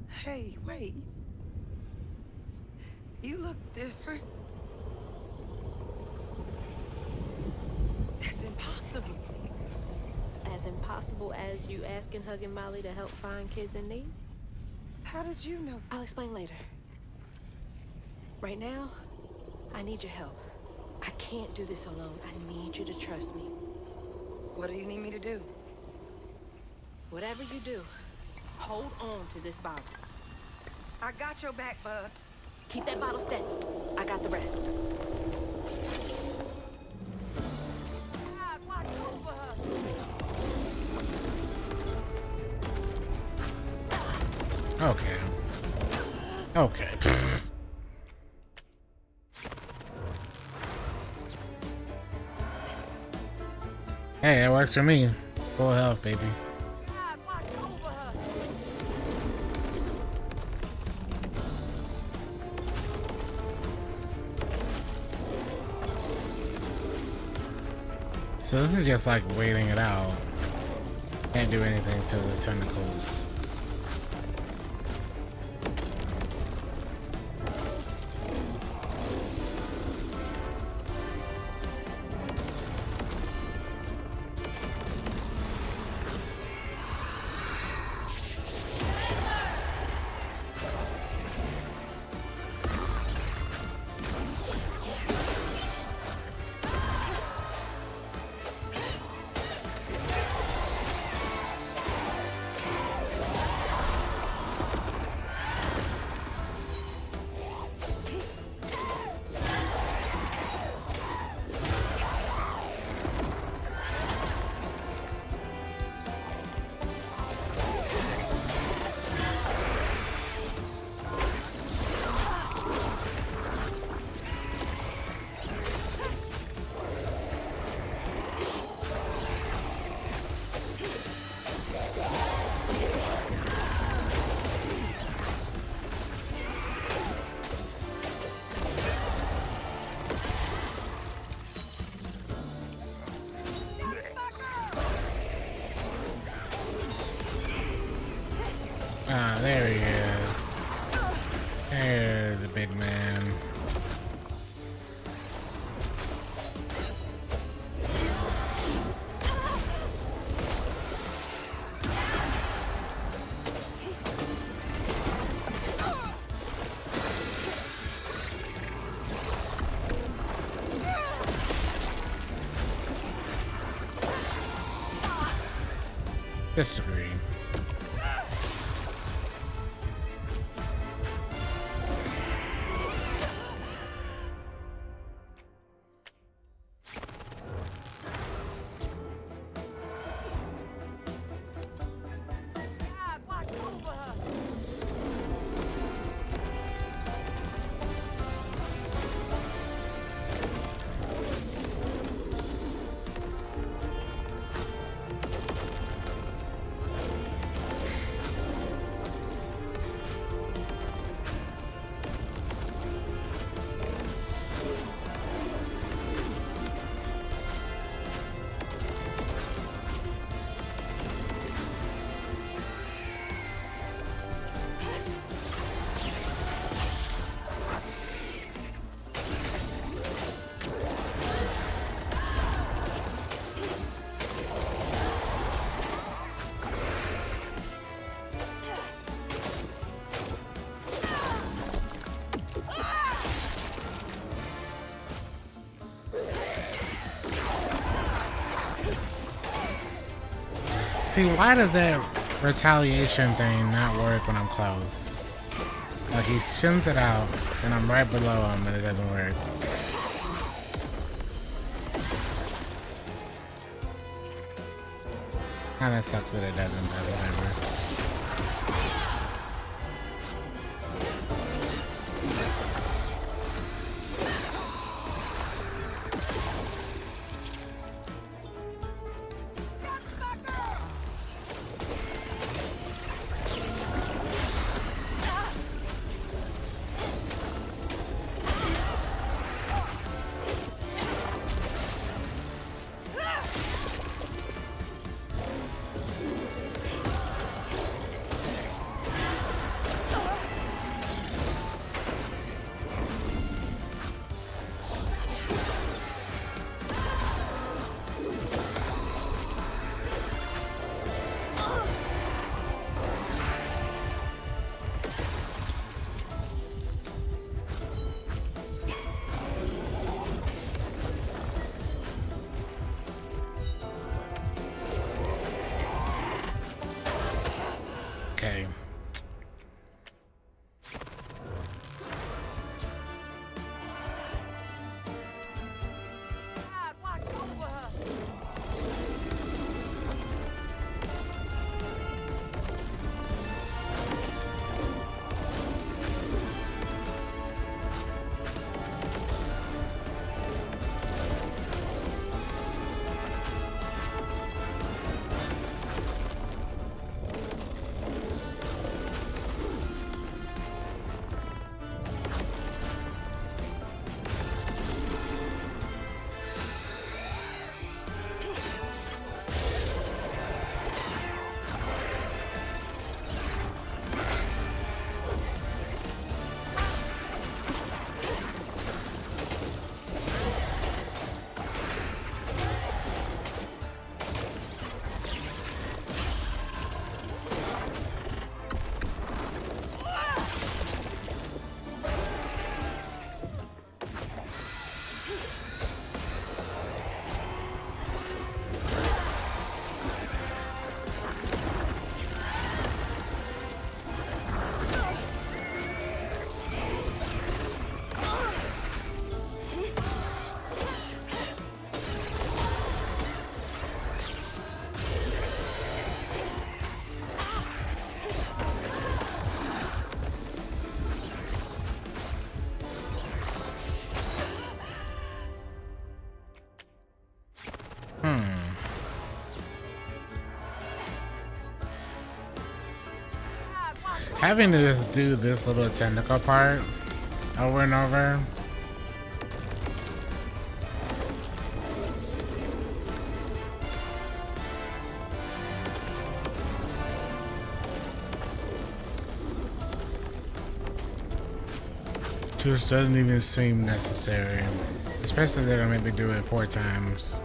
Hey, wait. You look different. That's impossible. As impossible as you asking Hugging Molly to help find kids in need? How did you know? I'll explain later. Right now, I need your help. I can't do this alone. I need you to trust me. What do you need me to do? Whatever you do, hold on to this bottle. I got your back, bud. Keep that bottle steady. I got the rest. God, watch over her. Okay. Okay. Hey, it works for me. Full health, baby. God, watch over her. So this is just like waiting it out. Can't do anything to the tentacles. Ah, there he is. There's a big man. Disagree. God, watch over her. See, why does that retaliation thing not work when I'm close? Like, he shins it out, and I'm right below him, and it doesn't work. Kinda sucks that it doesn't, but whatever. Having to just do this little technical part over and over. Just doesn't even seem necessary. Especially if they're gonna maybe do it 4 times.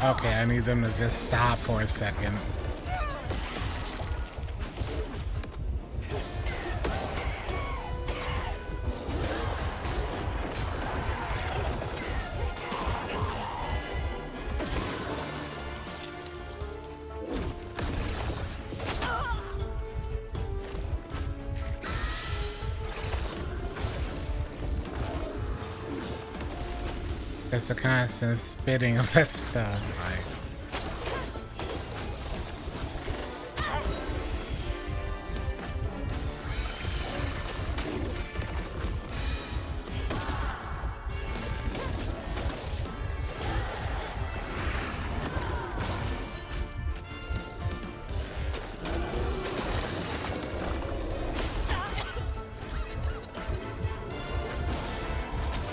Okay, I need them to just stop for a second. It's a constant spitting of that stuff, like.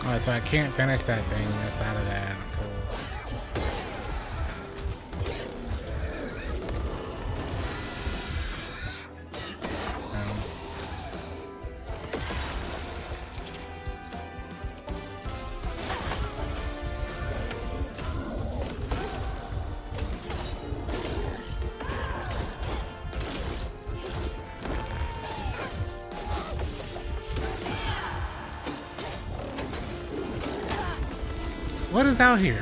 Oh, so I can't finish that thing outside of that. Cool. What is out here?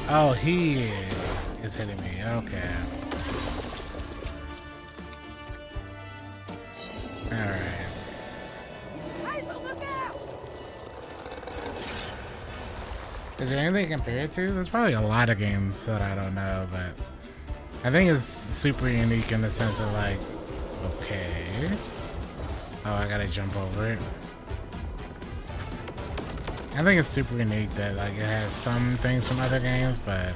Oh, he is hitting me. Okay. Alright. Is there anything to compare it to? There's probably a lot of games that I don't know, but I think it's super unique in the sense of like, okay. Oh, I gotta jump over it. I think it's super unique that like it has some things from other games, but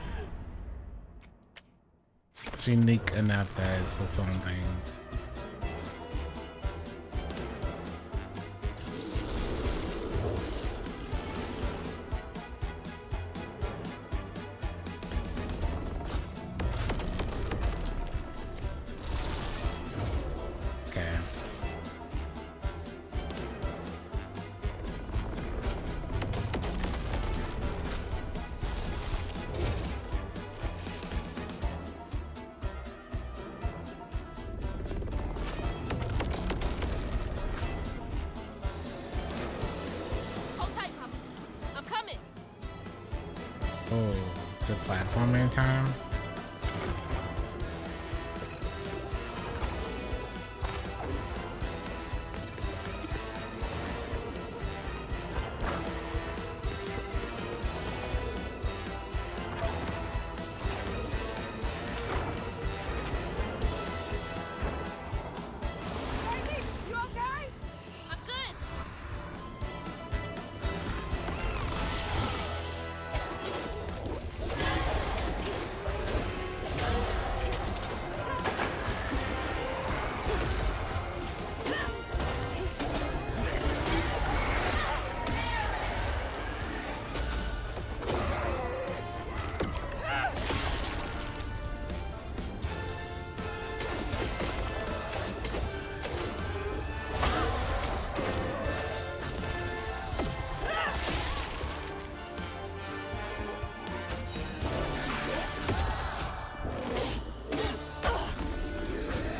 it's unique enough that it's its own thing. Oh, is it platforming time?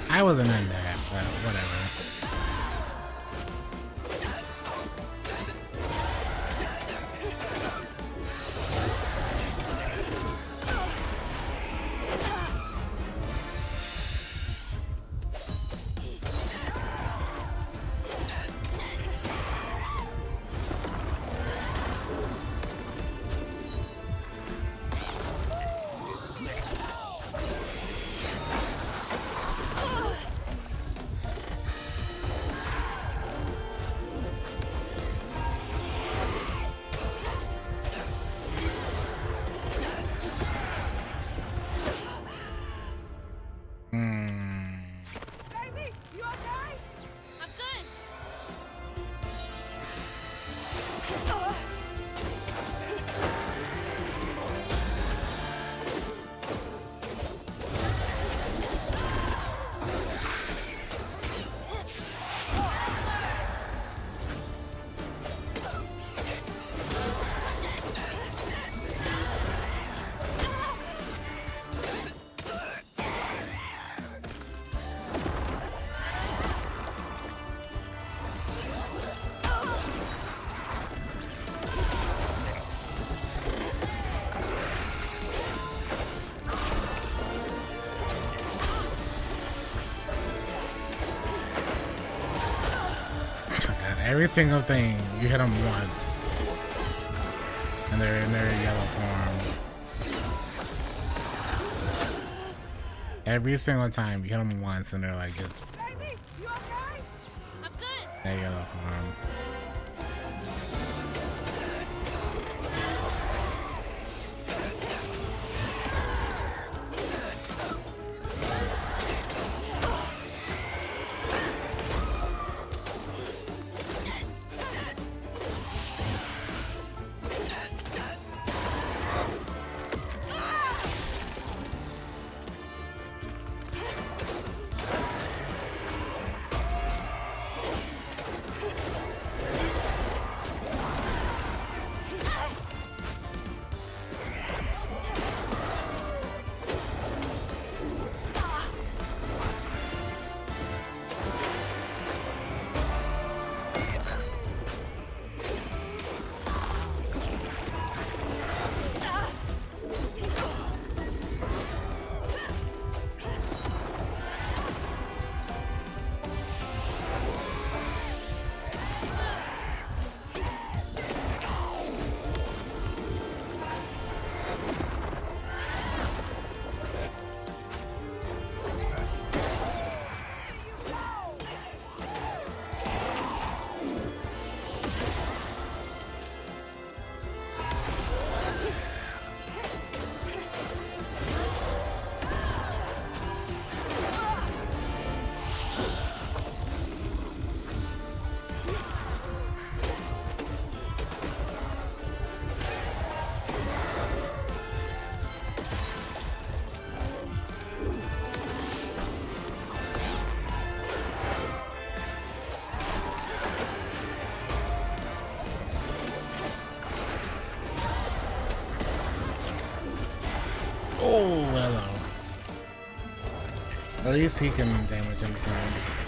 I wasn't in that, but whatever. Every single thing, you hit them once, and they're in their yellow form. Every single time, you hit them once, and they're like just their yellow form. At least he can damage himself.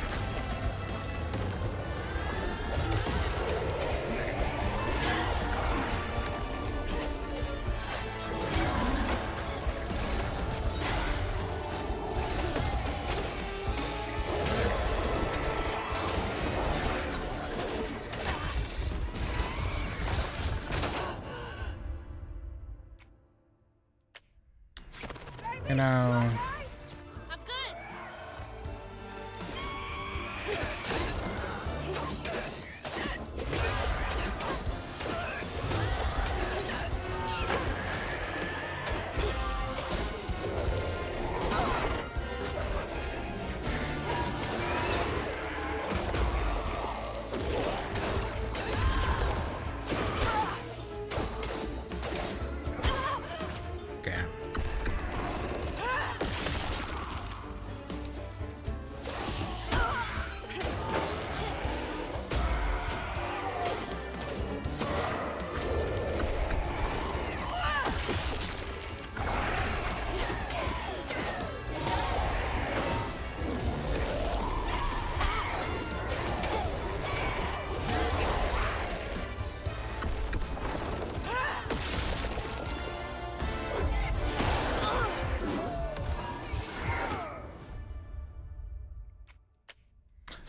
You know,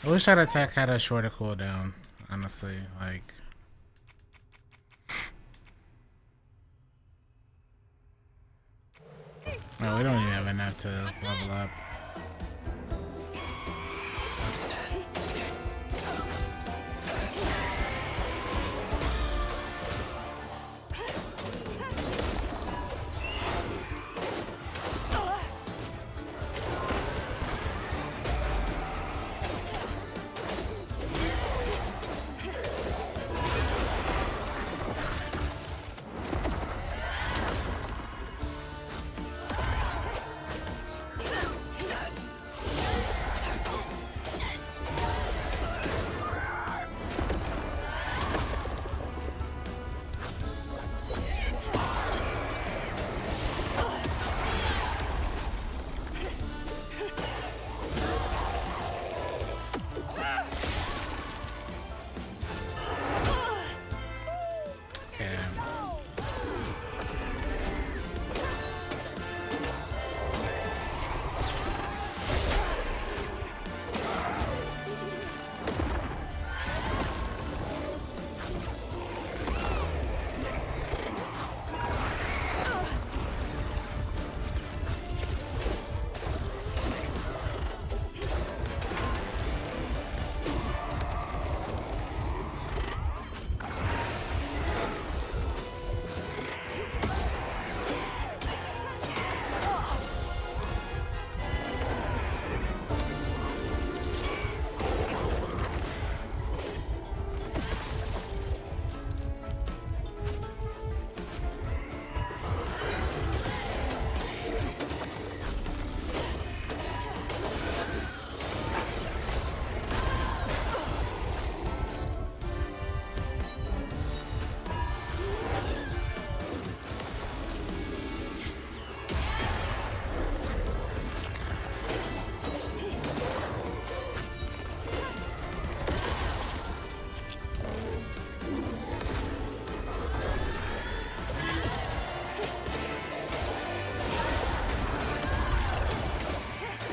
I wish that attack had a shorter cooldown, honestly, like... Oh, we don't even have enough to level up.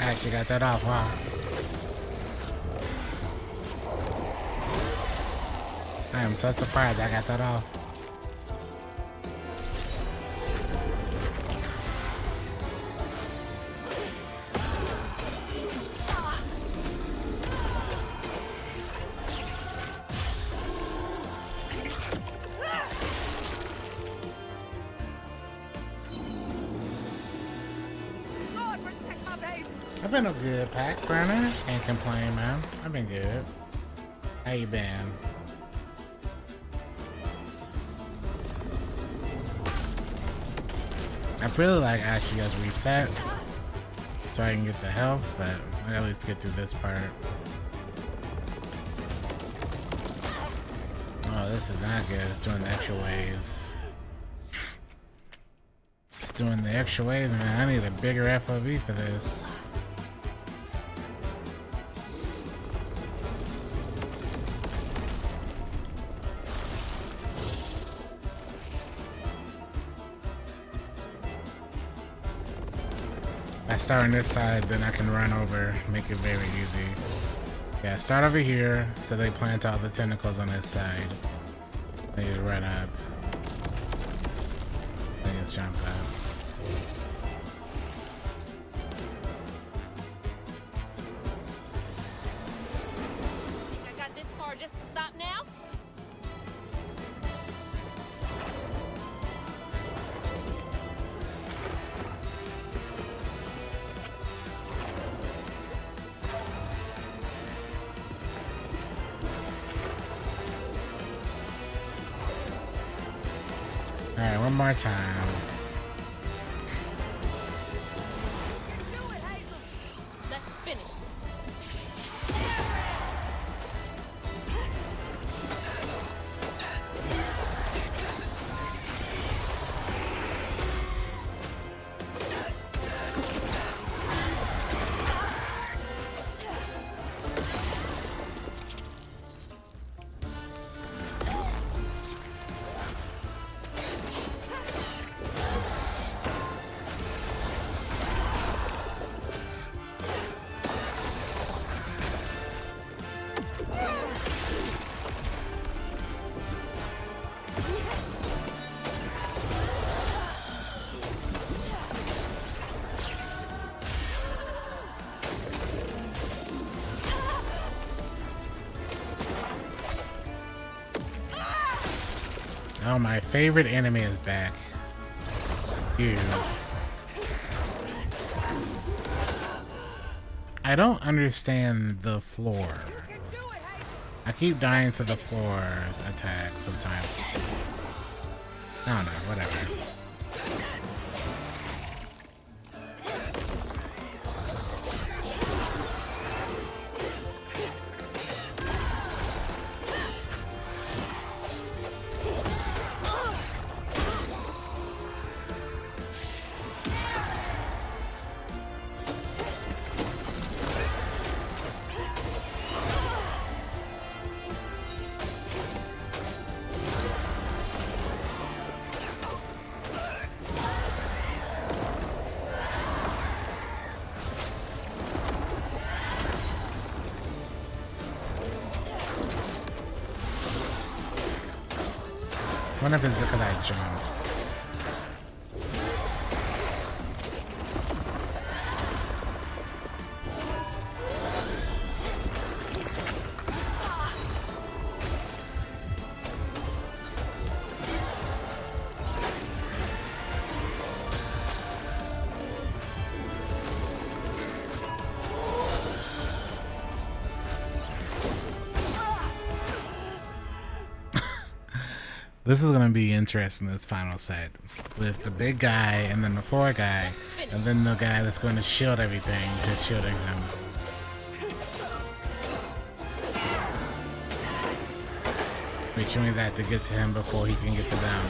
I actually got that off, wow. I am so surprised I got that off. I've been a good pack burner. Can't complain, man. I've been good. How you been? I really like Ashia's reset so I can get the health, but I gotta at least get through this part. Oh, this is not good. It's doing the extra waves. It's doing the extra waves, man. I need a bigger FOV for this. I start on this side, then I can run over, make it very easy. Yeah, start over here, so they plant all the tentacles on this side. Then you run up. Then you just jump up. Think I got this far just to stop now? Alright, one more time. Let's finish. Oh, my favorite enemy is back. You. I don't understand the floor. I keep dying to the floor's attack sometimes. I don't know, whatever. I wonder if it's because I jumped. This is going to be interesting, this final set. With the big guy, and then the floor guy, and then the guy that's going to shield everything, just shielding him. Which means I have to get to him before he can get to them.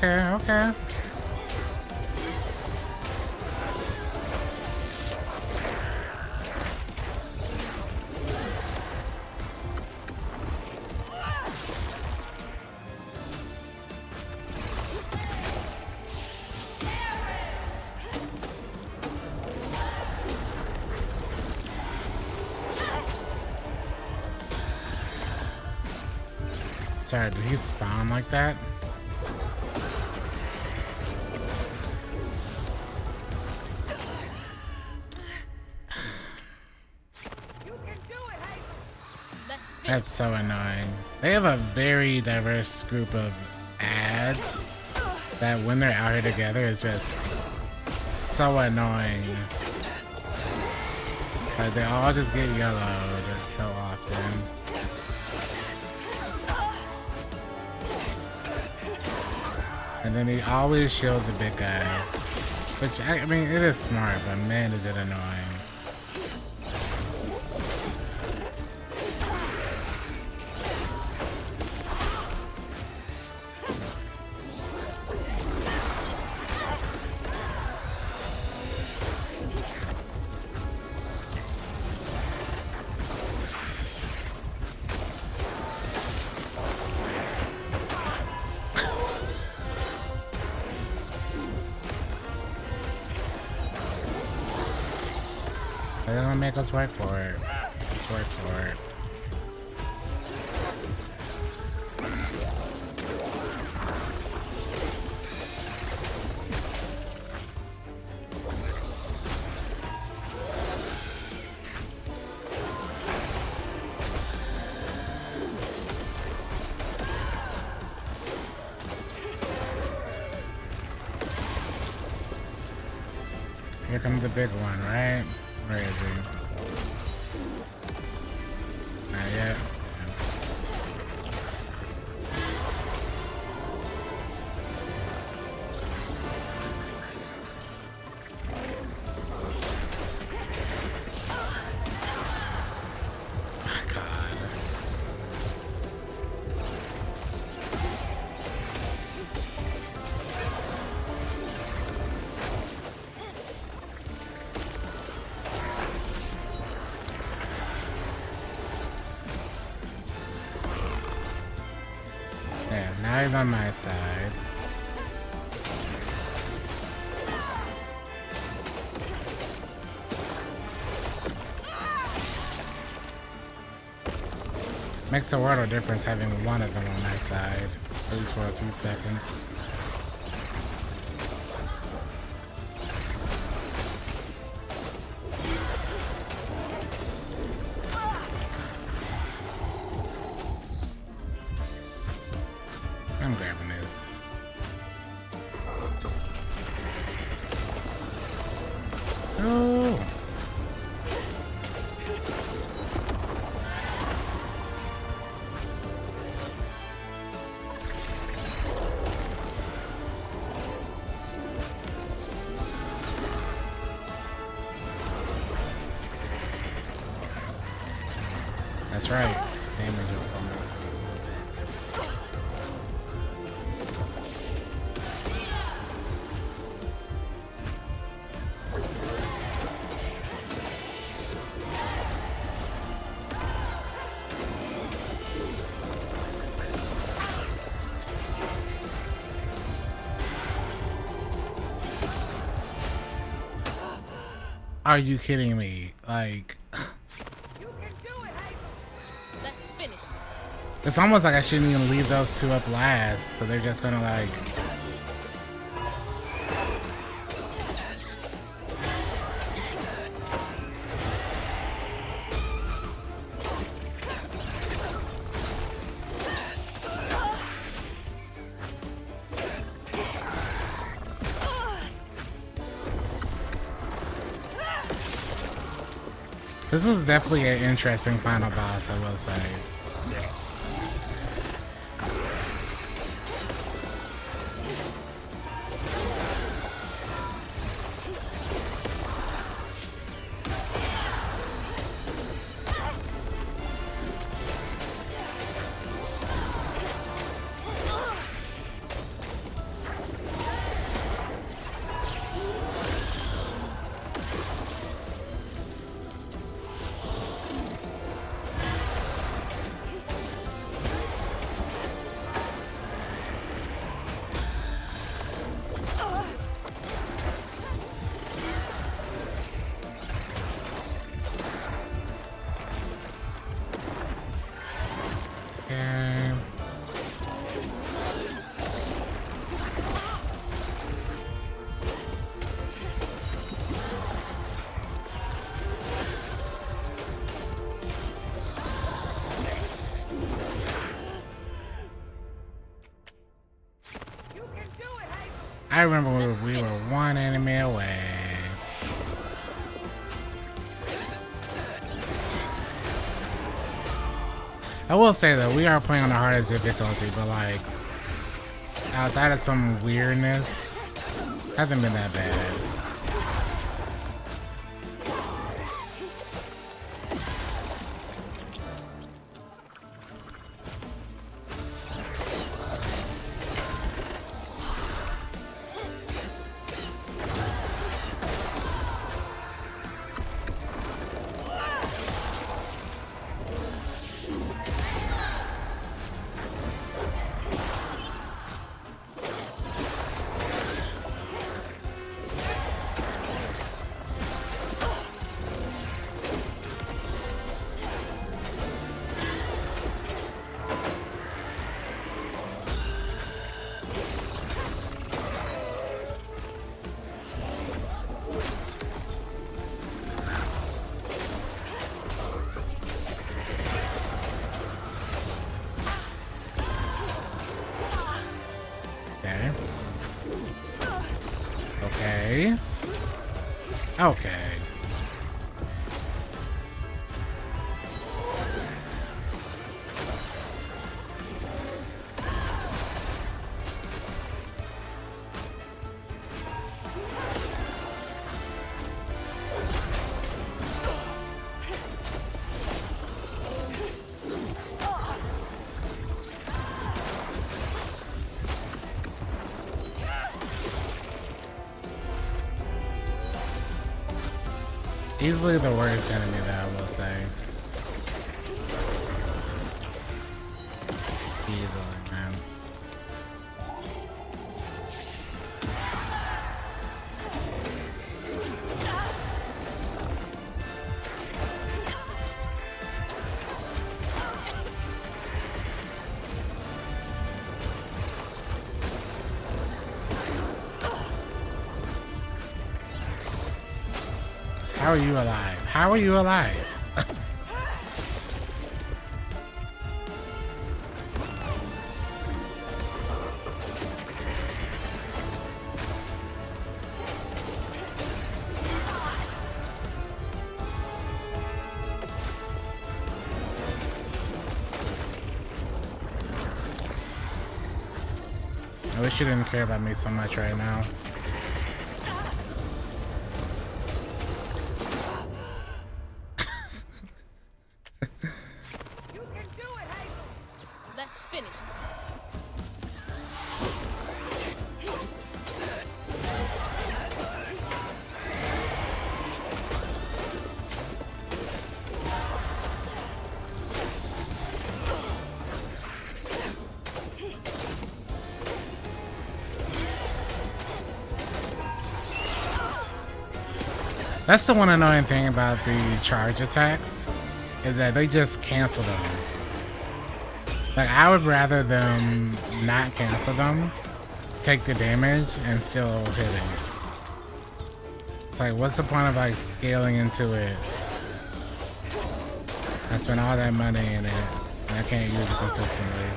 Okay. Sorry, did he spawn like that? That's so annoying. They have a very diverse group of ads that when they're out here together is just so annoying. Like they all just get yellowed so often. And then he always shields the big guy. Which, I mean, it is smart, but man, is it annoying. They're gonna make us work for it. Let's work for it. Here comes the big one, right? Where is he? Not yet. Oh, God. Yeah, now he's on my side. Makes a world of difference having one of them on my side, at least for a few seconds. I'm grabbing this. Oh! That's right. Damage of Are you kidding me? Like, Let's finish. it's almost like I shouldn't even leave those two up last, because they're just gonna like. This is definitely an interesting final boss, I will say. Okay. I remember we were one enemy away. I will say though, we are playing on the hardest difficulty, but like outside of some weirdness, hasn't been that bad. Okay. Okay. Easily the worst enemy that I will say. Easily, man. How are you alive? How are you alive? I wish you didn't care about me so much right now. That's the one annoying thing about the charge attacks, is that they just cancel them. Like, I would rather them not cancel them, take the damage, and still hit it. It's like, what's the point of like scaling into it? I spent all that money in it, and I can't use it consistently.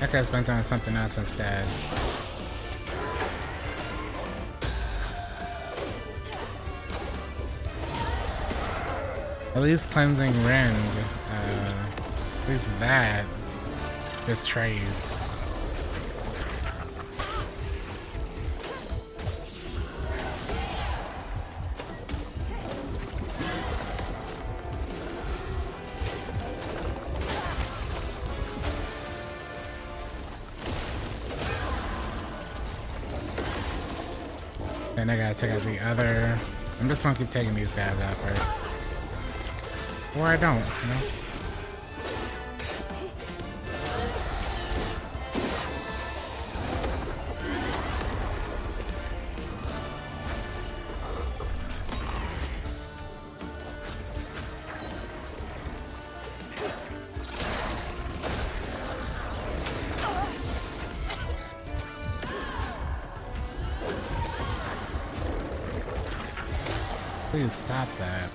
I could have spent on something else instead. At least cleansing rend, at least that just trades. Then I gotta take out the other. I'm just gonna keep taking these guys out first. Or I don't, you know? Please stop that.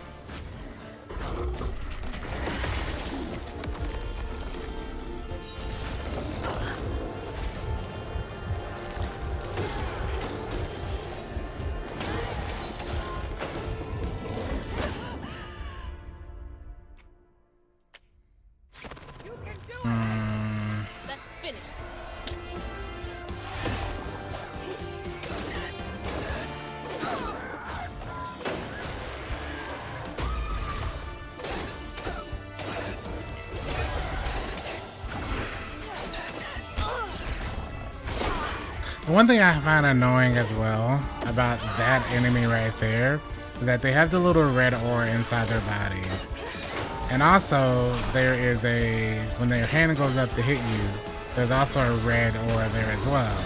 One thing I find annoying as well about that enemy right there is that they have the little red aura inside their body. And also, there is when their hand goes up to hit you, there's also a red aura there as well.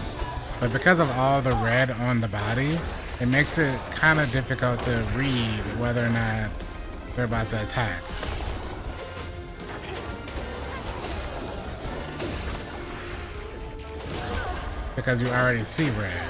But because of all the red on the body, it makes it kind of difficult to read whether or not they're about to attack. Because you already see red.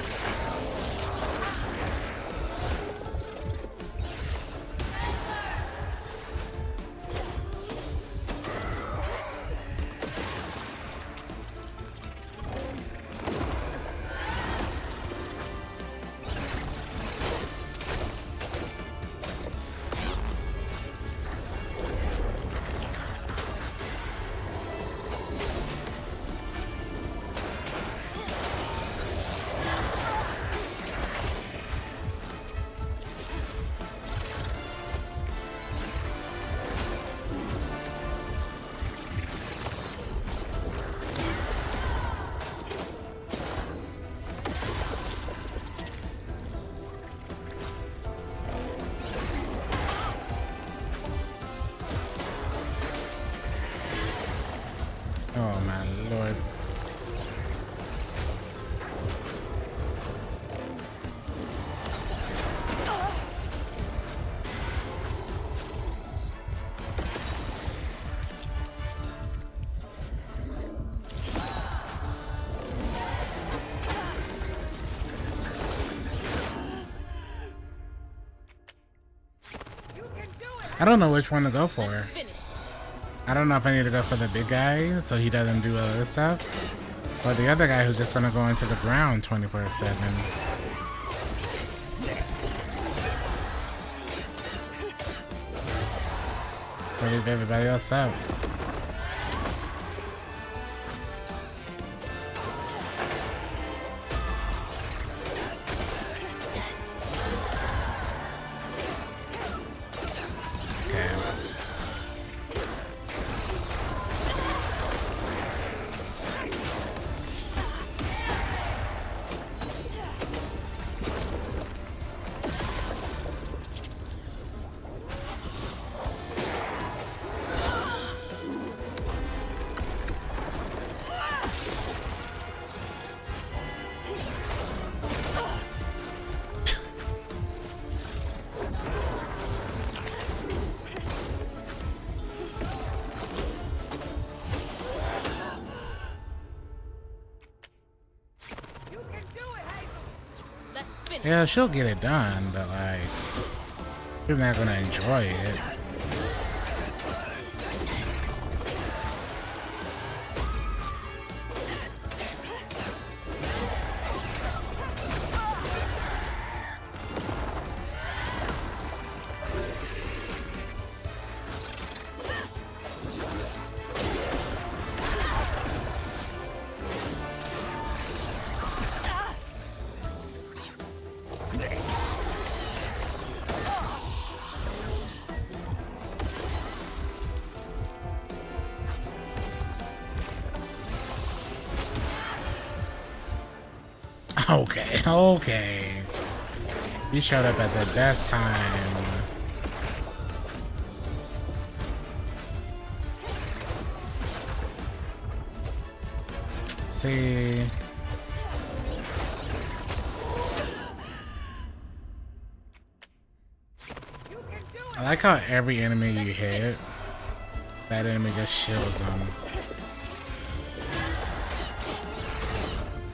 Oh my lord. I don't know which one to go for. I don't know if I need to go for the big guy so he doesn't do all this stuff, or the other guy who's just gonna go into the ground 24/7. Or leave everybody else out. Yeah, she'll get it done, but like, she's not gonna enjoy it. Okay, okay. You showed up at the best time. See. I like how every enemy you hit, that enemy just shields them.